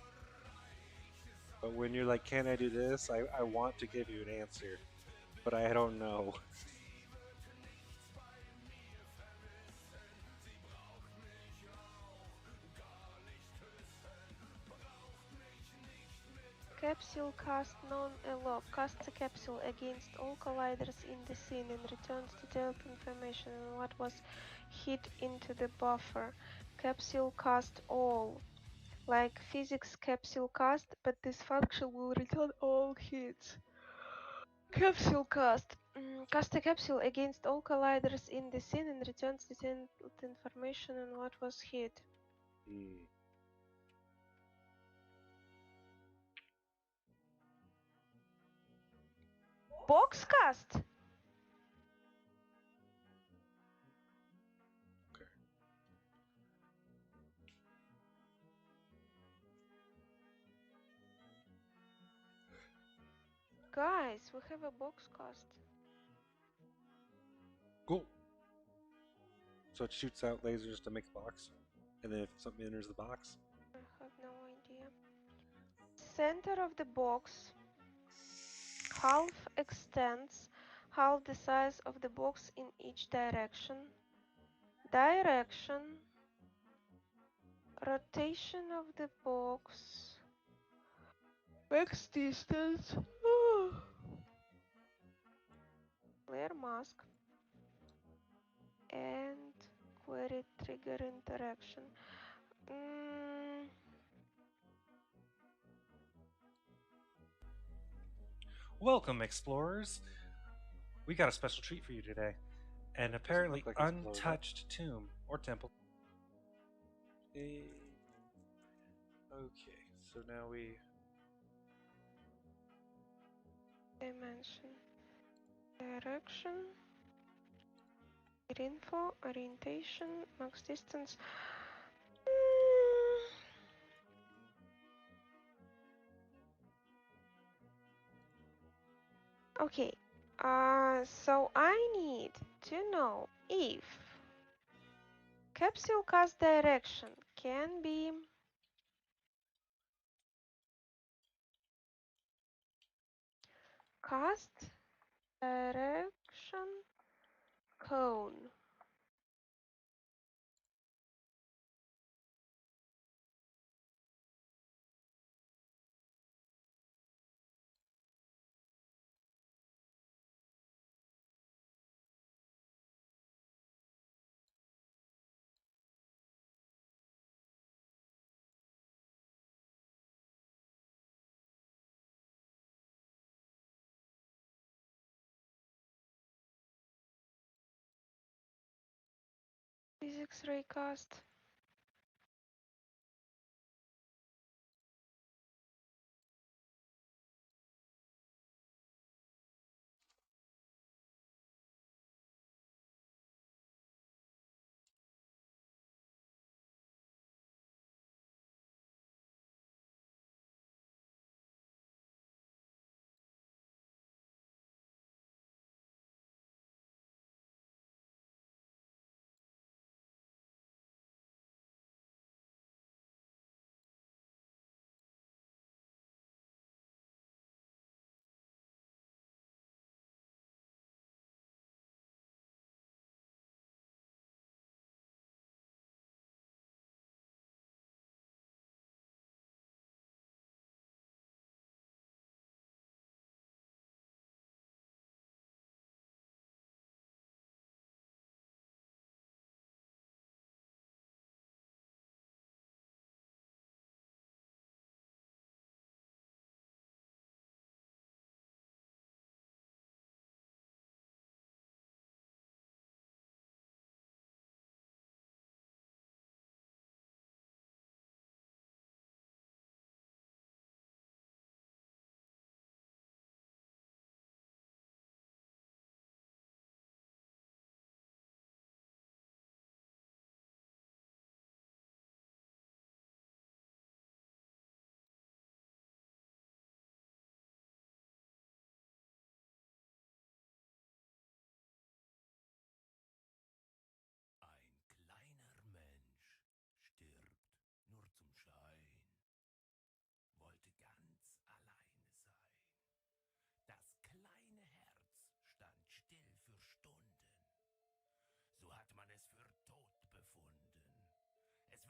Speaker 2: but when you're like, can I do this? I want to give you an answer, but I don't know.
Speaker 1: Capsule cast non-elope. Casts a capsule against all colliders in the scene and returns detailed information on what was hit into the buffer. Capsule cast all. Like physics capsule cast, but this function will return all hits. Capsule cast. Cast a capsule against all colliders in the scene and returns detailed information on what was hit.
Speaker 2: Hmm.
Speaker 1: Box cast?
Speaker 2: Okay.
Speaker 1: Guys, we have a box cast.
Speaker 2: Cool. So it shoots out lasers to make a box, and then if something enters the box,
Speaker 1: I have no idea. Center of the box half extends half the size of the box in each direction. Direction, rotation of the box, max distance, layer mask, and query trigger interaction.
Speaker 4: Welcome, explorers. We got a special treat for you today. An apparently
Speaker 2: look like it's blown up.
Speaker 4: untouched tomb or temple.
Speaker 2: Okay, so now we
Speaker 1: Dimension, direction, info, orientation, max distance. Okay, so I need to know if capsule cast direction can be cast direction cone. Physics raycast.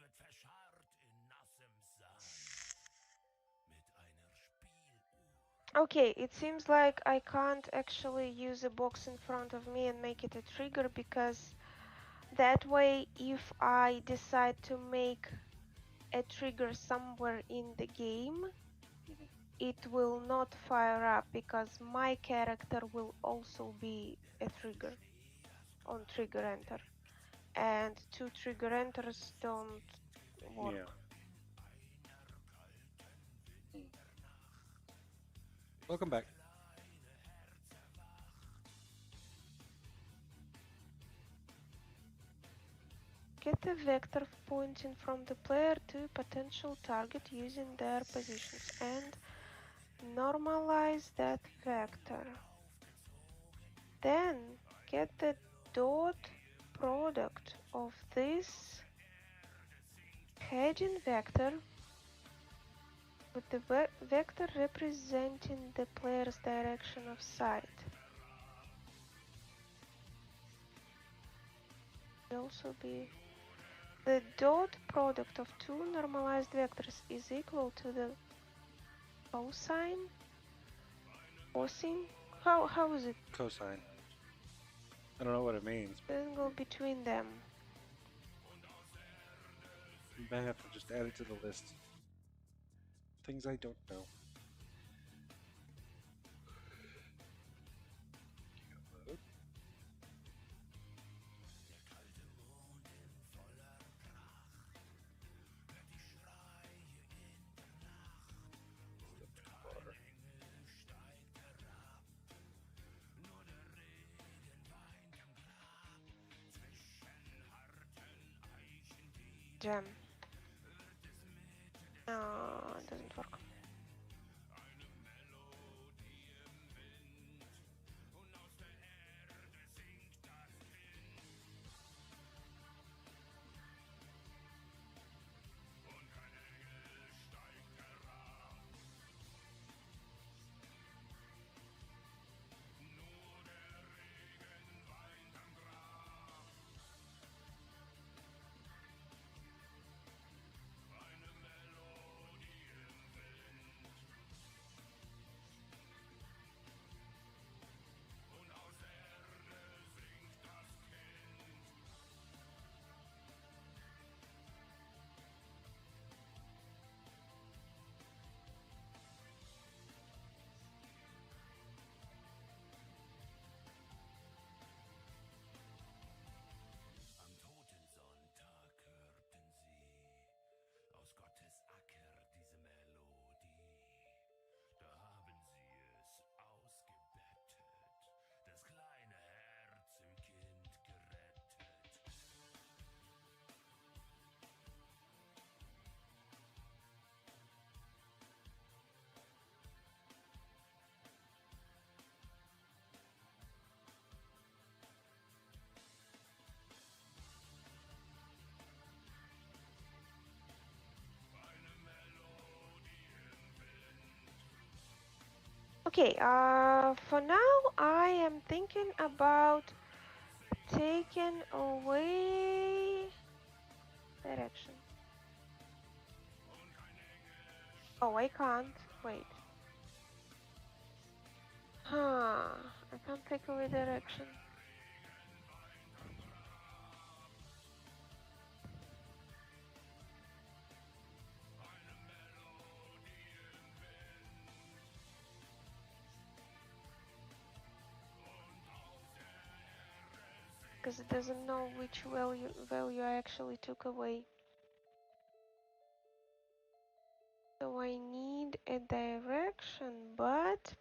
Speaker 8: wird verscharrt in nassem Sand. Mit einer Spieluhr.
Speaker 1: Okay, it seems like I can't actually use a box in front of me and make it a trigger, because that way if I decide to make a trigger somewhere in the game, it will not fire up because my character will also be a trigger on trigger enter, and two trigger enters don't work.
Speaker 2: Yeah. Welcome back.
Speaker 1: Get a vector pointing from the player to a potential target using their positions and normalize that vector. Then get the dot product of this heading vector with the vector representing the player's direction of sight. Will also be the dot product of two normalized vectors is equal to the cosine. How is it?
Speaker 2: Cosine. I don't know what it means, but
Speaker 1: Angle between them.
Speaker 2: you might have to just add it to the list. Things I don't know.
Speaker 1: Jam. No, it doesn't work.
Speaker 8: Am Totensonntag hörten sie aus Gottes Acker diese Melodie. Da haben sie es ausgebettet, das kleine Herz im Kind gerettet.
Speaker 1: Okay, for now I am thinking about taking away direction. Oh, I can't. Wait. Huh. I can't take away direction. Because it doesn't know which value I actually took away. So I need a direction, but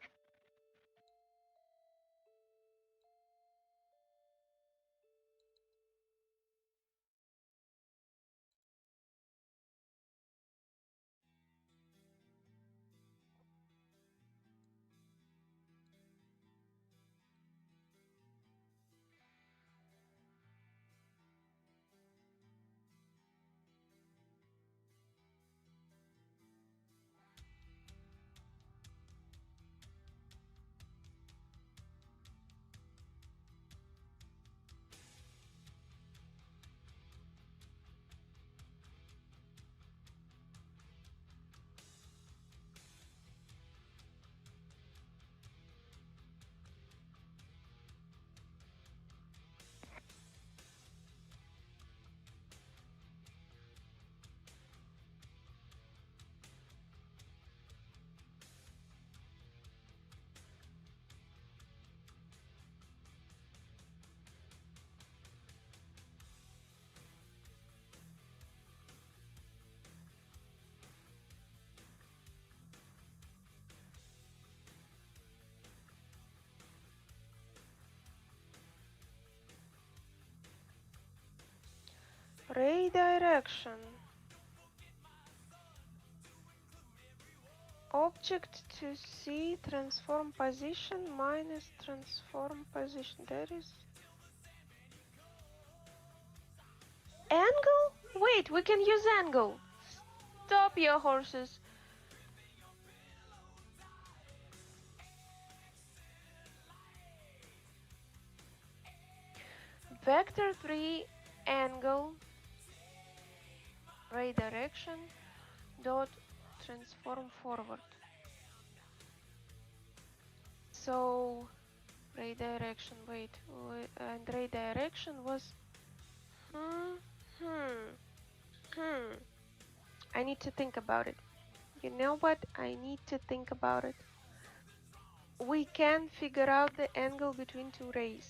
Speaker 1: Ray direction. Object to see transform position minus transform position. That is angle? Wait, we can use angle. Stop your horses. Vector 3 angle ray direction dot transform forward. So ray direction, wait, and ray direction was I need to think about it. You know what? I need to think about it. We can figure out the angle between two rays.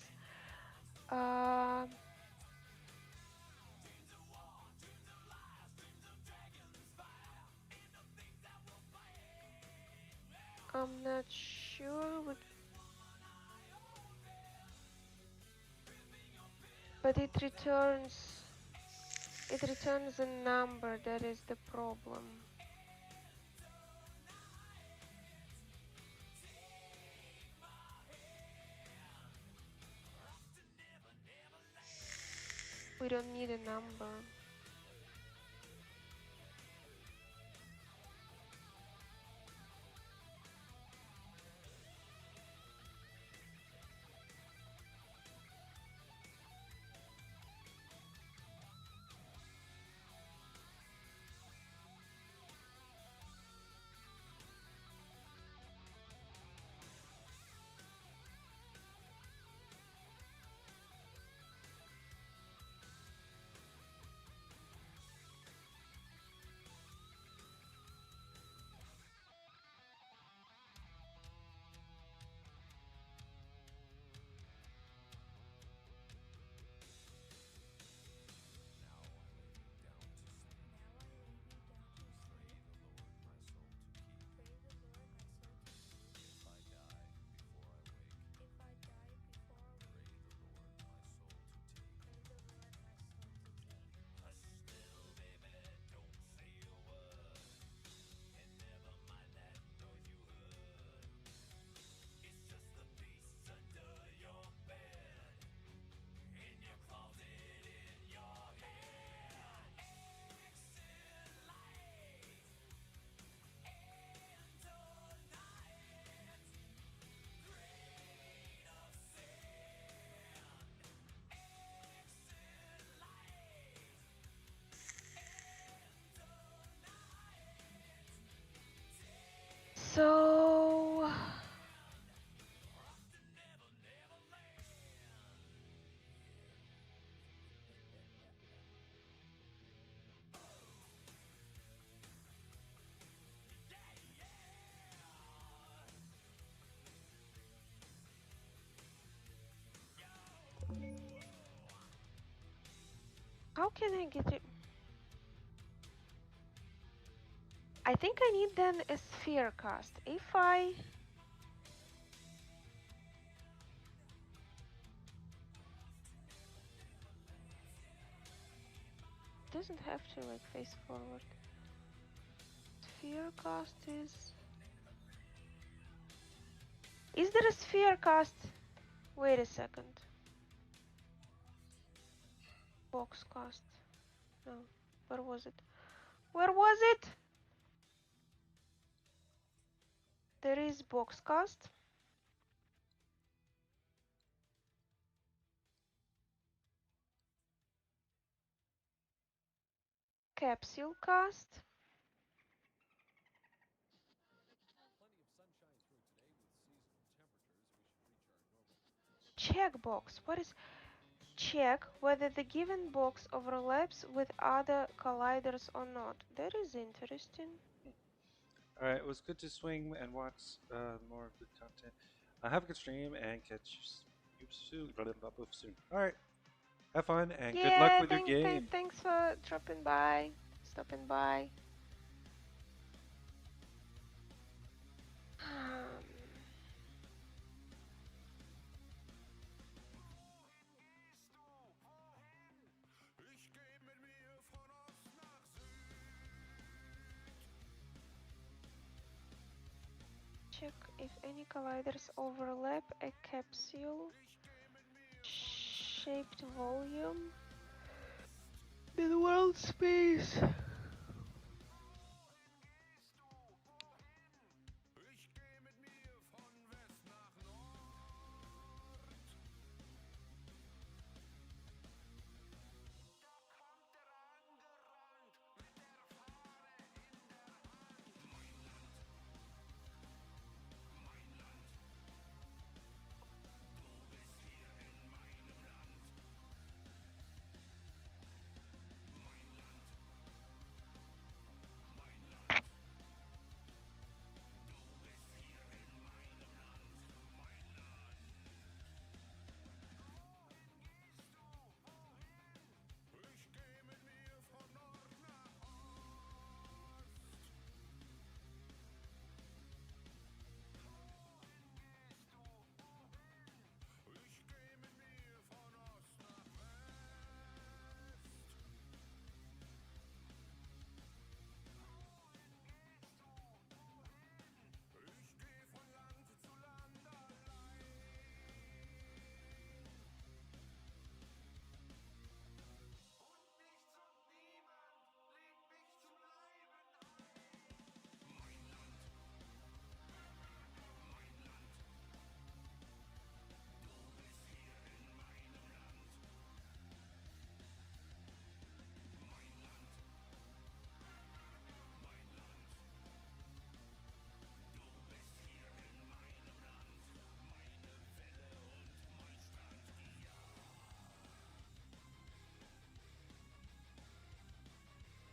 Speaker 1: I'm not sure what, but it returns a number. That is the problem. We don't need a number. So how can I get it? I think I need then a sphere cast. If I doesn't have to like face forward. Sphere cast is there a sphere cast? Wait a second. Box cast. No. Where was it? Where was it? There is box cast. Capsule cast. Checkbox. What is check whether the given box overlaps with other colliders or not? That is interesting.
Speaker 2: Alright, it was good to swing and watch more good content. Have a good stream and catch you soon. Soon. Alright, have fun and good luck
Speaker 1: Yeah,
Speaker 2: with your game.
Speaker 1: thanks for dropping by, stopping by. check if any colliders overlap a capsule shaped volume in world space.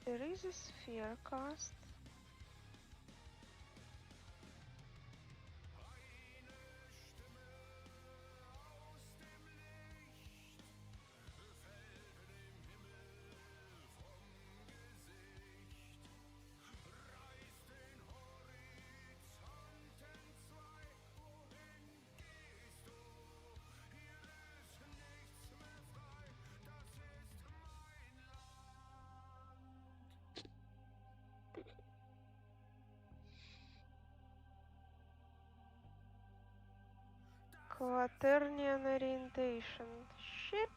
Speaker 1: There is a sphere cast. Quaternion orientation. Shit.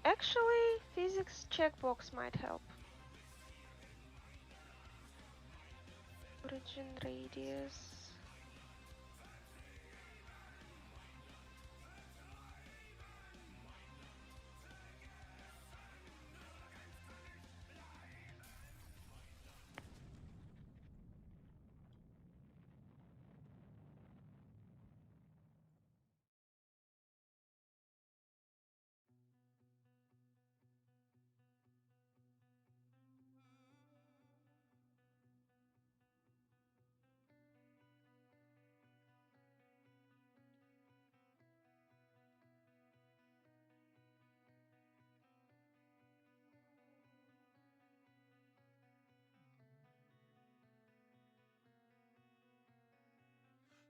Speaker 1: Actually, physics checkbox might help. Origin radius.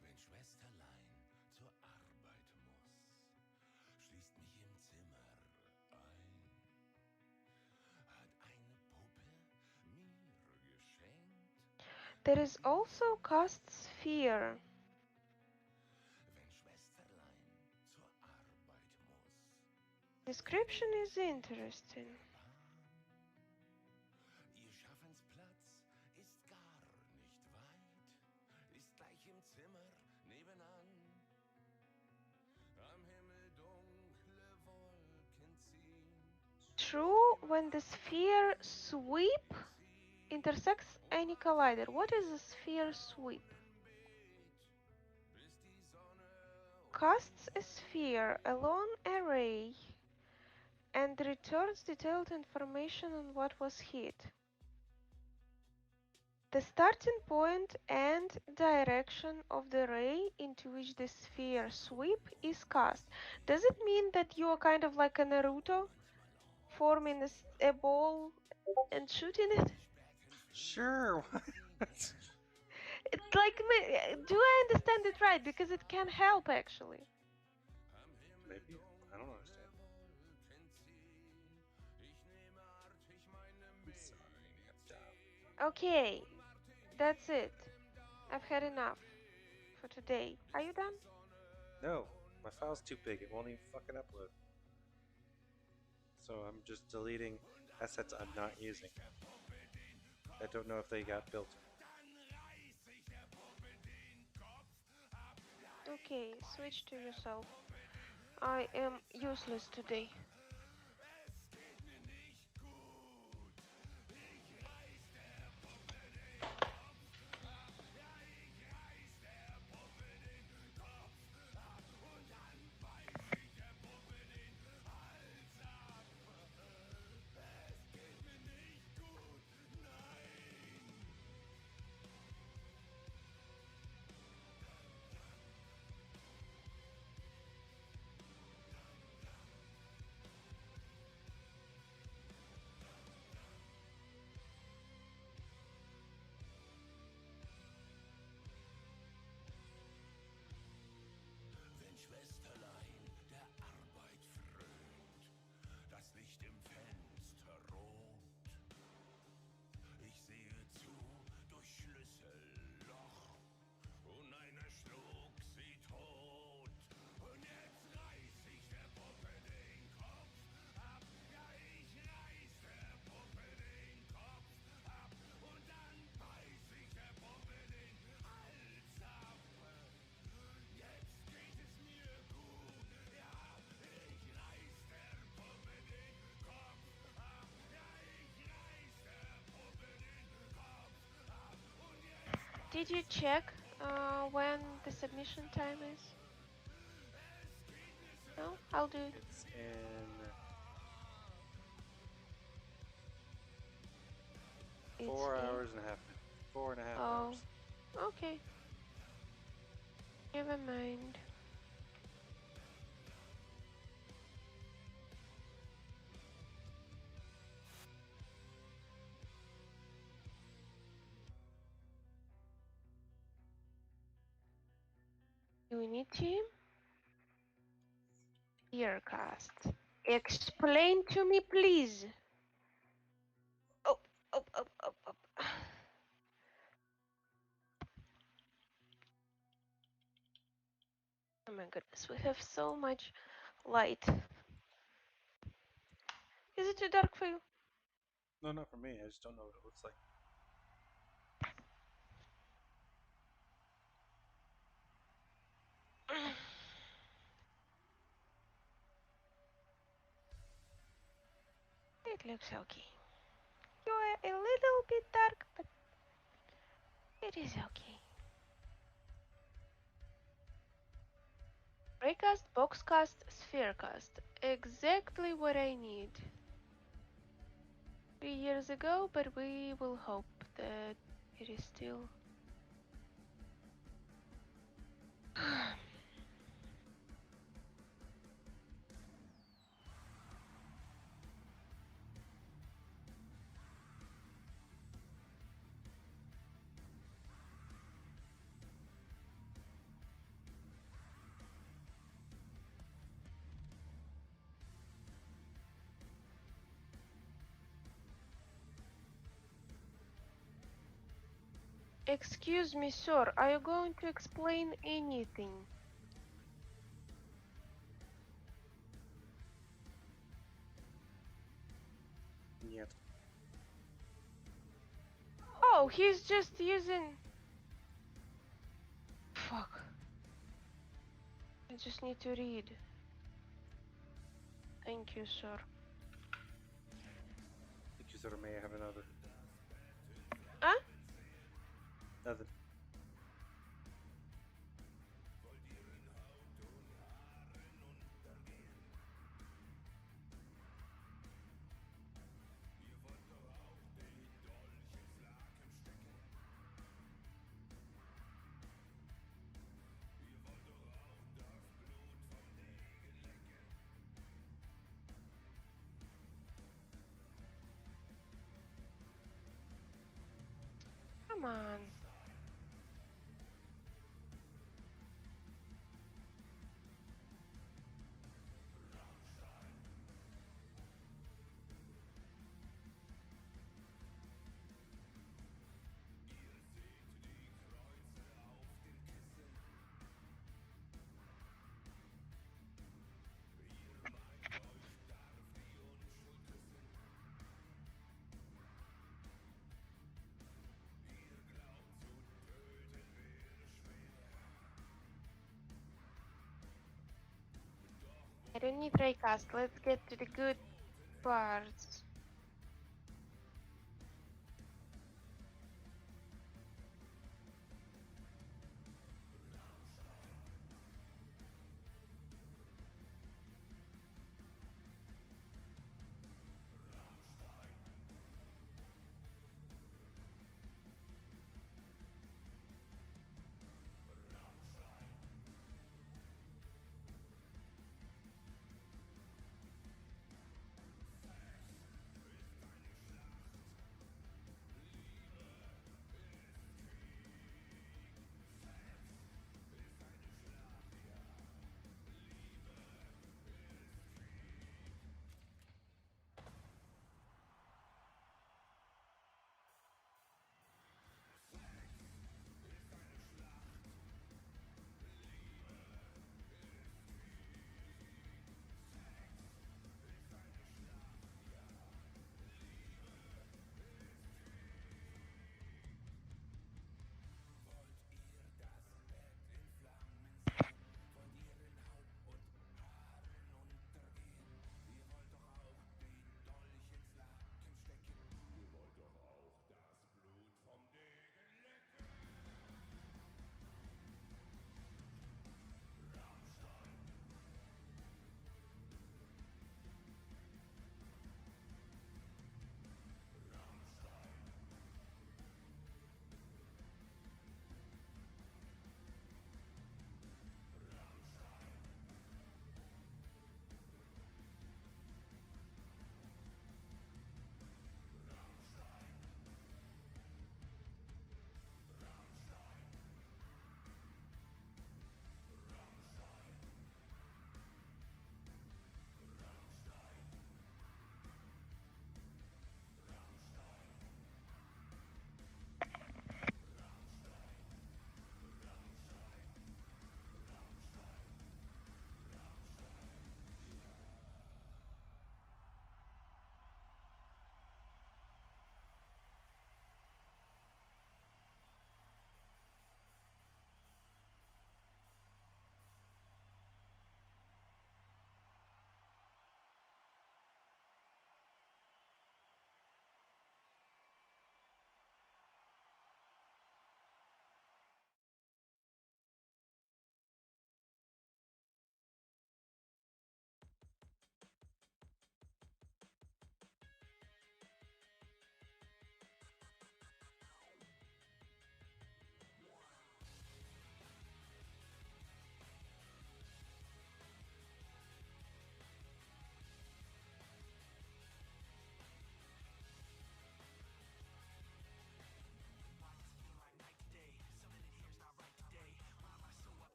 Speaker 8: Wenn Schwesterlein zur Arbeit muss, schließt mich im Zimmer ein, hat eine Puppe mir geschenkt.
Speaker 1: There is also cast sphere.
Speaker 8: Wenn Schwesterlein zur Arbeit muss,
Speaker 1: Description is interesting.
Speaker 8: ihr Schaffensplatz ist gar nicht weit, ist gleich im Zimmer nebenan. Am Himmel dunkle Wolken ziehen.
Speaker 1: True when the sphere sweep intersects any collider. What is a sphere sweep? Casts a sphere along a ray and returns detailed information on what was hit. the starting point and direction of the ray into which the sphere sweep is cast. Does it mean that you are kind of like a Naruto, forming a ball and shooting it?
Speaker 2: Sure.
Speaker 1: It's like, do I understand it right? Because it can help actually.
Speaker 2: Maybe. I don't understand. I'm sorry. I'm dumb.
Speaker 1: Okay, that's it. I've had enough for today. Are you done?
Speaker 2: No, my file's too big. It won't even fucking upload. So I'm just deleting assets I'm not using. I don't know if they got built.
Speaker 1: Okay, switch to yourself. I am useless today.
Speaker 8: Wenn Schwesterlein der Arbeit frönt, das Licht im Fenster rot. Ich sehe zu durch Schlüsselloch und einer schlug sie tot. Und jetzt reiß ich der Puppe den Kopf ab. Ja, ich reiß der Puppe den Kopf ab. Und dann beiß ich der Puppe den Hals ab. Jetzt geht es mir gut, ja, ich reiß der Puppe den Kopf ab. Ja, ich reiß der Puppe den Kopf ab. Und jetzt
Speaker 1: Did you check when the submission time is? No? I'll do it.
Speaker 2: It's in
Speaker 1: It's
Speaker 2: 4
Speaker 1: in.
Speaker 2: hours and a half. 4.5
Speaker 1: Oh,
Speaker 2: hours.
Speaker 1: okay. Never mind. Unity. Earcast. Explain to me, please. Oh, oh, oh, oh, oh. Oh my goodness, we have so much light. Is it too dark for you?
Speaker 2: No, not for me. I just don't know what it looks like.
Speaker 1: It looks okay. You are a little bit dark, but it is okay. Raycast, boxcast, spherecast. Exactly what I need. 3 years ago, but we will hope that it is still. Excuse me, sir, are you going to explain anything?
Speaker 2: Yet.
Speaker 1: Oh, he's just using. Fuck. I just need to read. Thank you, sir.
Speaker 2: Thank you, sir. May I have another?
Speaker 1: Huh?
Speaker 2: Nothing.
Speaker 1: Come on. I don't need raycast. Let's get to the good parts.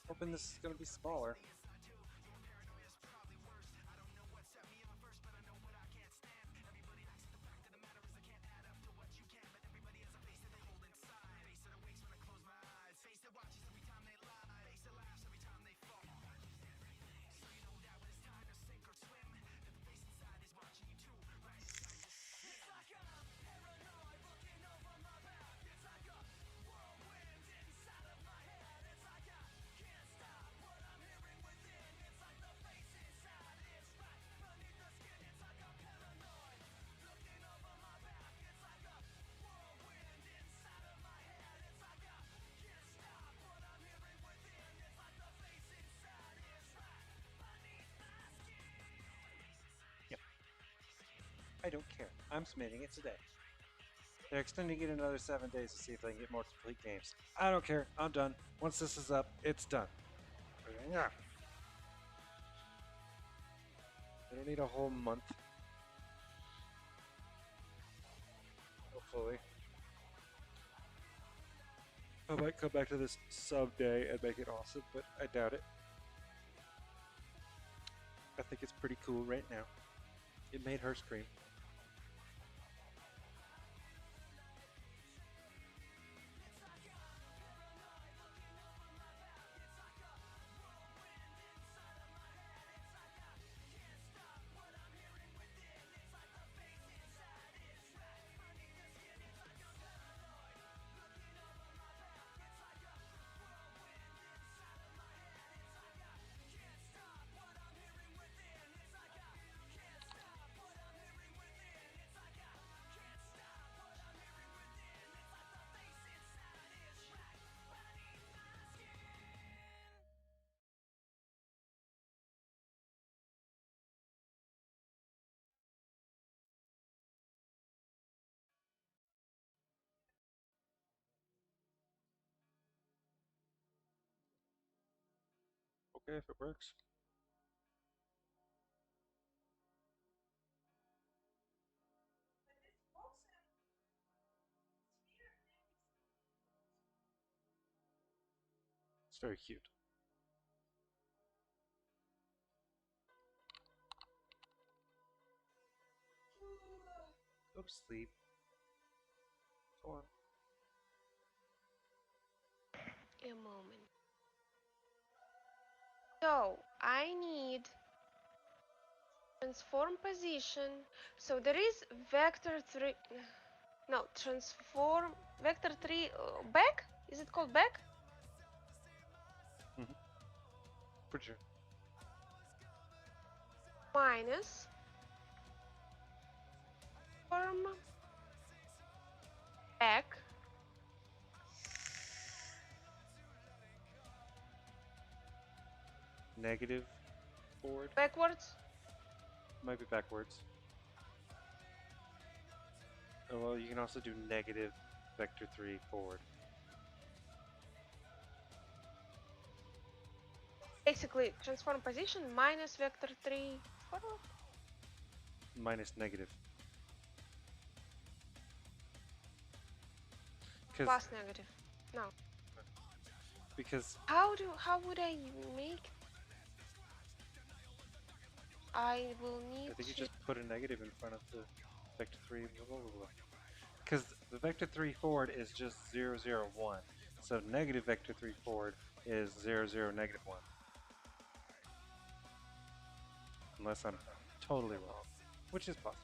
Speaker 2: Hoping this is gonna be smaller.
Speaker 4: I don't care. I'm submitting it today. They're extending it another 7 days to see if they can get more complete games. I don't care. I'm done. Once this is up, it's done. Yeah. I don't need a whole month. Hopefully. I might come back to this someday and make it awesome, but I doubt it. I think it's pretty cool right now. It made her scream. Okay, if it works. It's very cute. Go to sleep. Go on.
Speaker 1: A moment. So I need transform position. So there is vector 3. No, transform vector 3 back? Is it called back?
Speaker 4: Pretty sure.
Speaker 1: Minus form back
Speaker 4: Negative forward.
Speaker 1: backwards.
Speaker 4: Might be backwards. Oh, well, you can also do negative vector 3 forward.
Speaker 1: Basically, transform position minus vector 3 forward.
Speaker 4: Minus negative.
Speaker 1: Plus negative. No.
Speaker 4: Because
Speaker 1: How would I make? I will need
Speaker 4: I think you
Speaker 1: to.
Speaker 4: just put a negative in front of the vector 3 blah blah blah. Because the vector 3 forward is just 0, 0, 1. So negative vector 3 forward is 0, 0, negative 1. Unless I'm totally wrong, which is possible.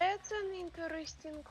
Speaker 1: That's an interesting.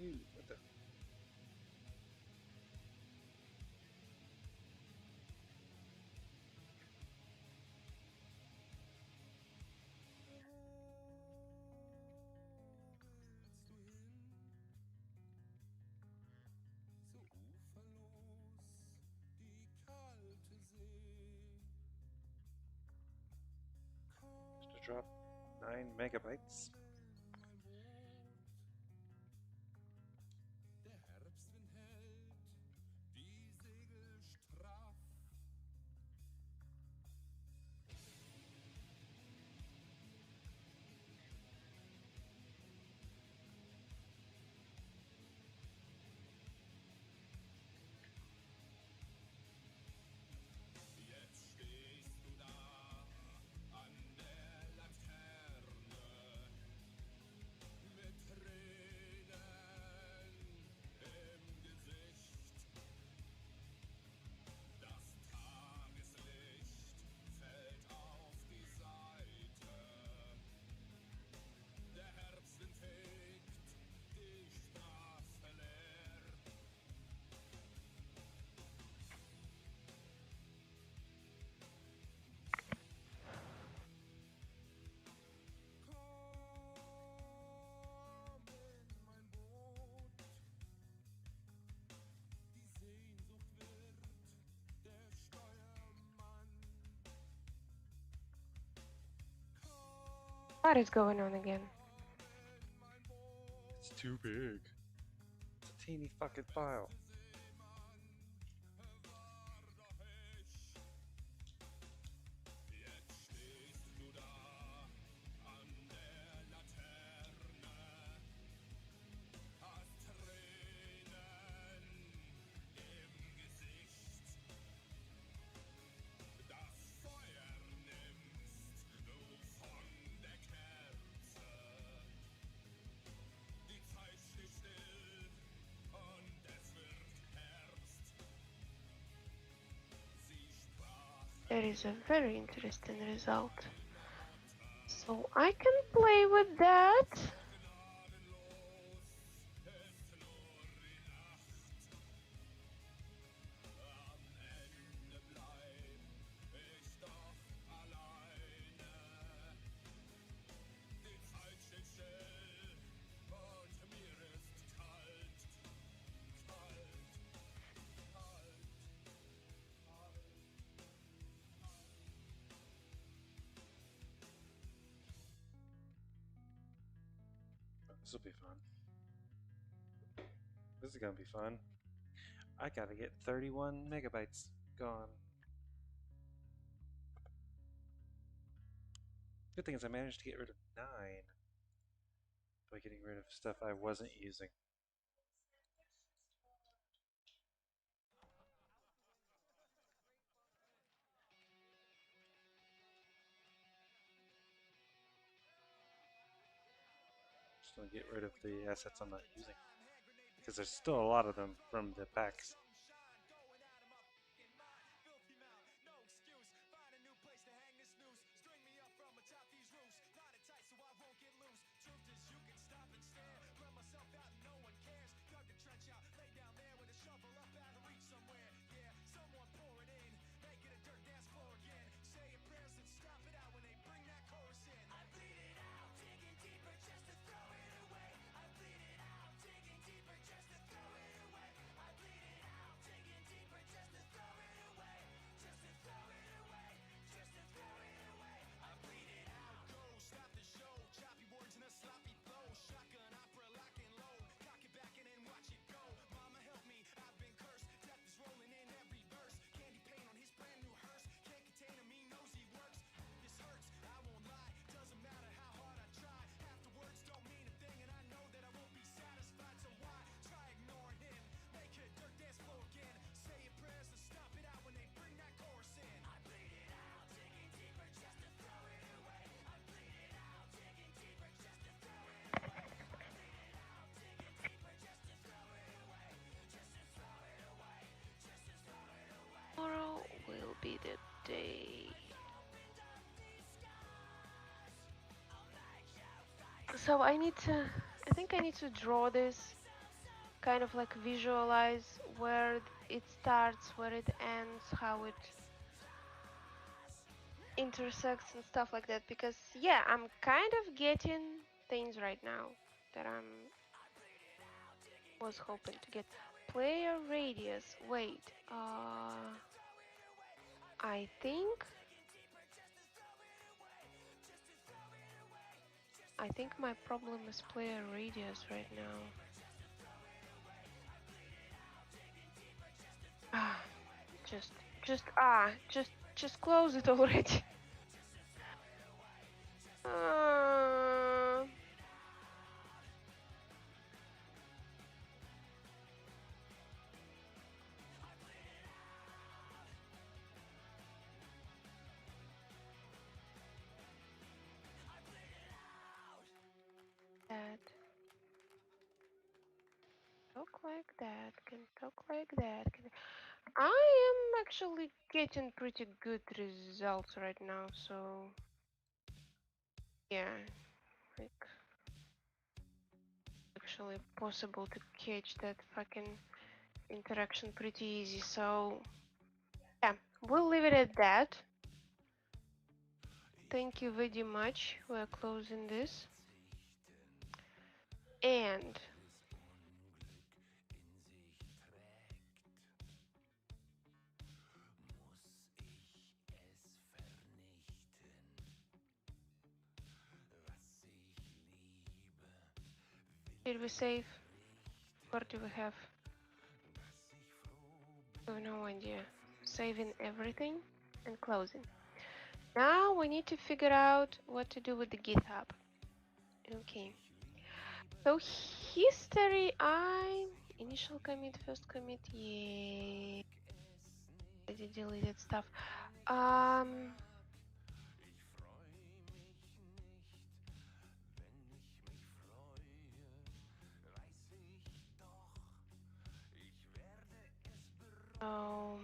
Speaker 2: Ooh, what the? To drop 9 megabytes.
Speaker 1: What is going on again?
Speaker 2: It's too big. It's a teeny fucking file.
Speaker 1: That is a very interesting result. So I can play with that.
Speaker 2: This will be fun. This is gonna be fun. I gotta get 31 megabytes gone. Good thing is I managed to get rid of 9 by getting rid of stuff I wasn't using. Just gonna get rid of the assets I'm not using. Because there's still a lot of them from the packs.
Speaker 1: Tomorrow will be the day. So I think I need to draw this kind of like visualize where it starts, where it ends, how it intersects and stuff like that, because yeah, I'm kind of getting things right now that was hoping to get. Player radius, wait, I think my problem is player radius right now. Ah, just close it already. Uh, that talk like that, can talk like that. I am actually getting pretty good results right now, so yeah, like actually possible to catch that fucking interaction pretty easy. So yeah, we'll leave it at that. Thank you very much. We're closing this. And did we save? What do we have? I have no idea. Saving everything and closing. Now we need to figure out what to do with the GitHub. Okay. So history, initial commit, first commit, yeah. I did deleted stuff. So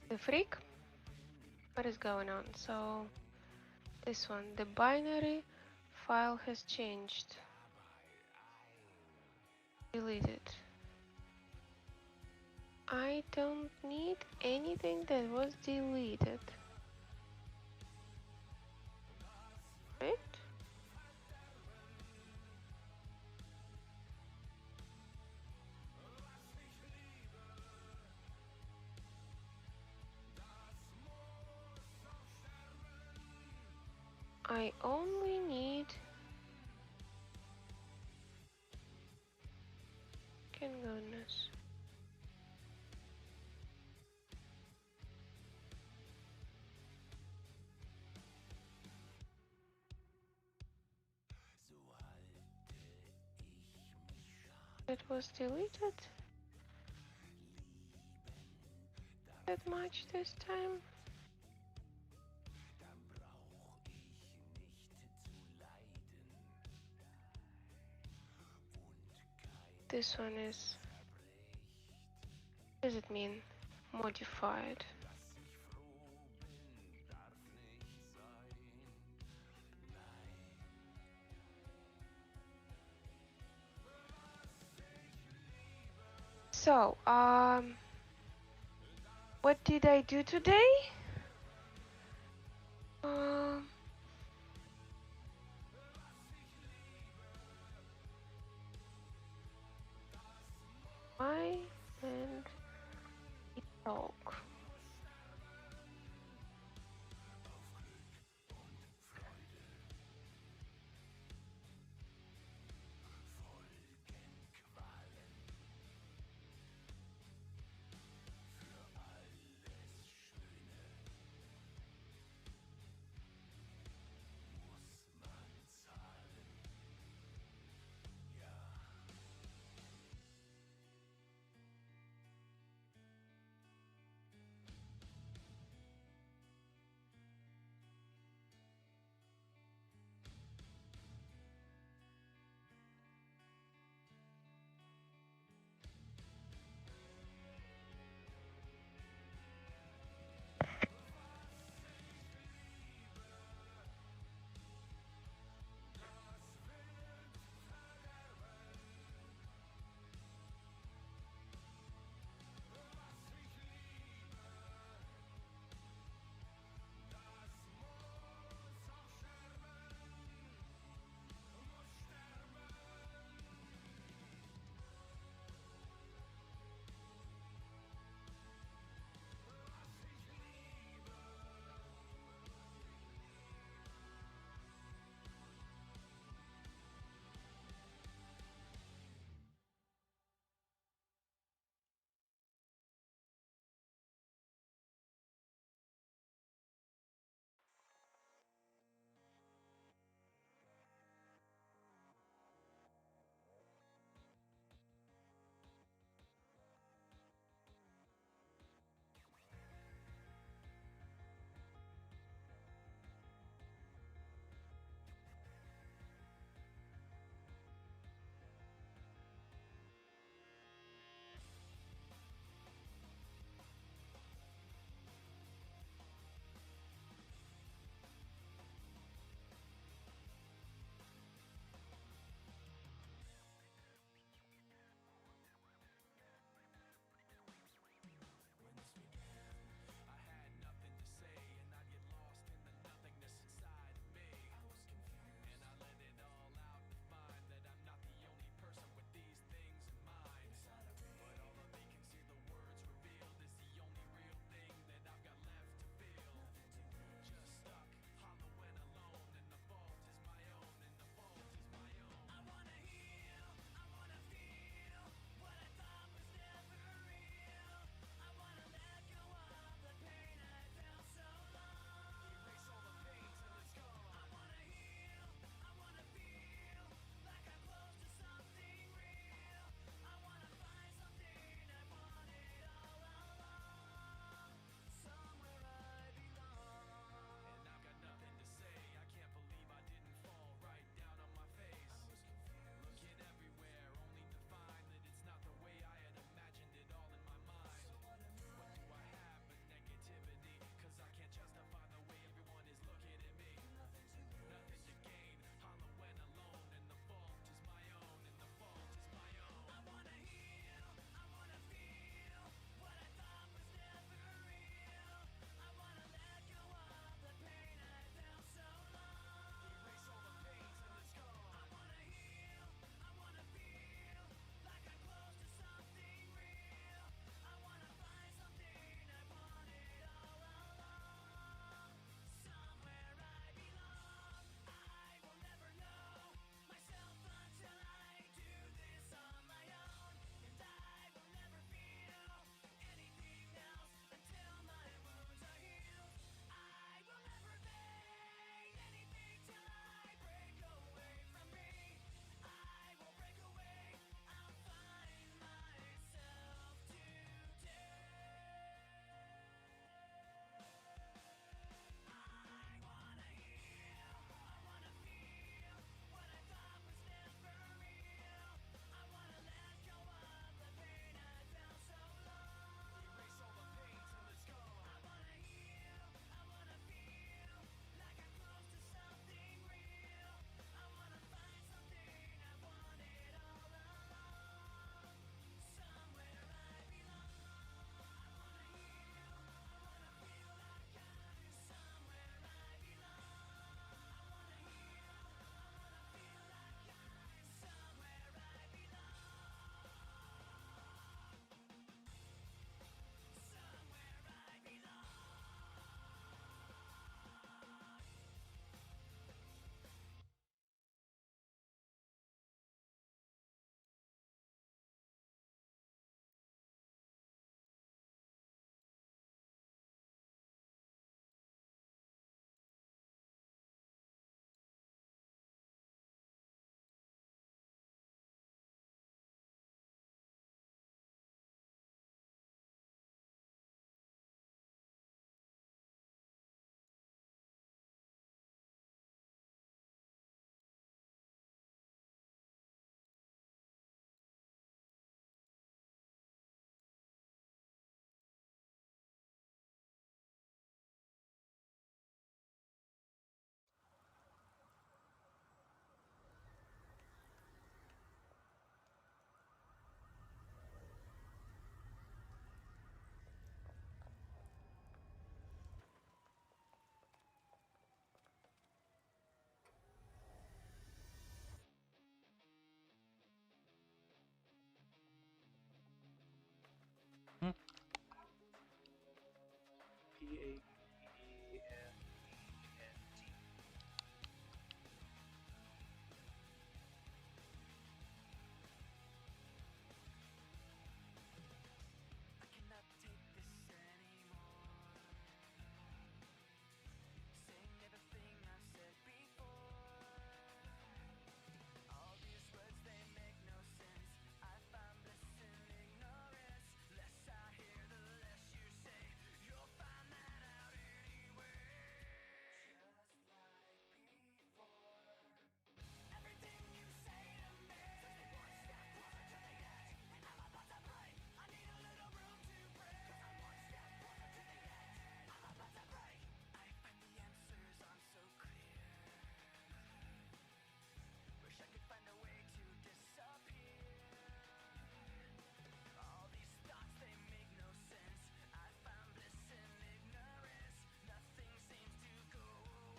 Speaker 1: the freak, what is going on? So this one, the binary file has changed. Deleted. I don't need anything that was deleted. Right? I only need can goodness. It was deleted that much this time. This one is, what does it mean? Modified. So, what did I do today? Um, I and talk.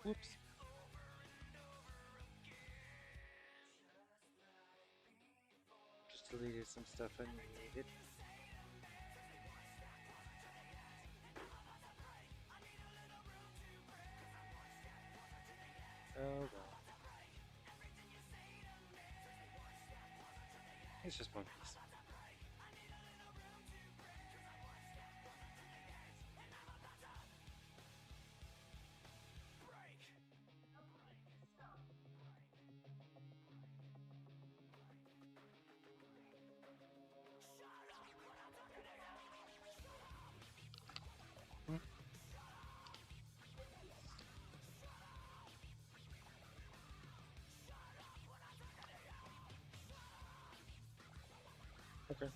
Speaker 2: Whoops. Just deleted some stuff I needed. Oh well. It's just one piece. Hmm. Okay.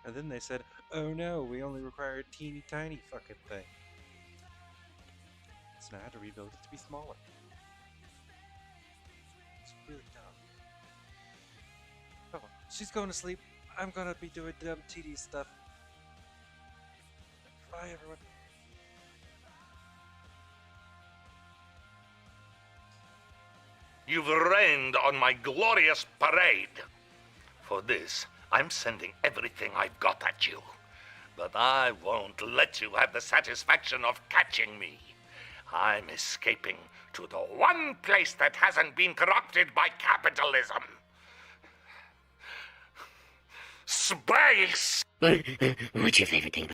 Speaker 2: And then they said, oh no, we only require a teeny tiny fucking thing. So now I had to rebuild it to be smaller. It's really dumb. Oh, she's going to sleep. I'm gonna be doing dumb TD stuff. Bye, everyone.
Speaker 8: You've rained on my glorious parade. For this, I'm sending everything I've got at you. But I won't let you have the satisfaction of catching me. I'm escaping to the one place that hasn't been corrupted by capitalism. Space!
Speaker 9: What's your favorite thing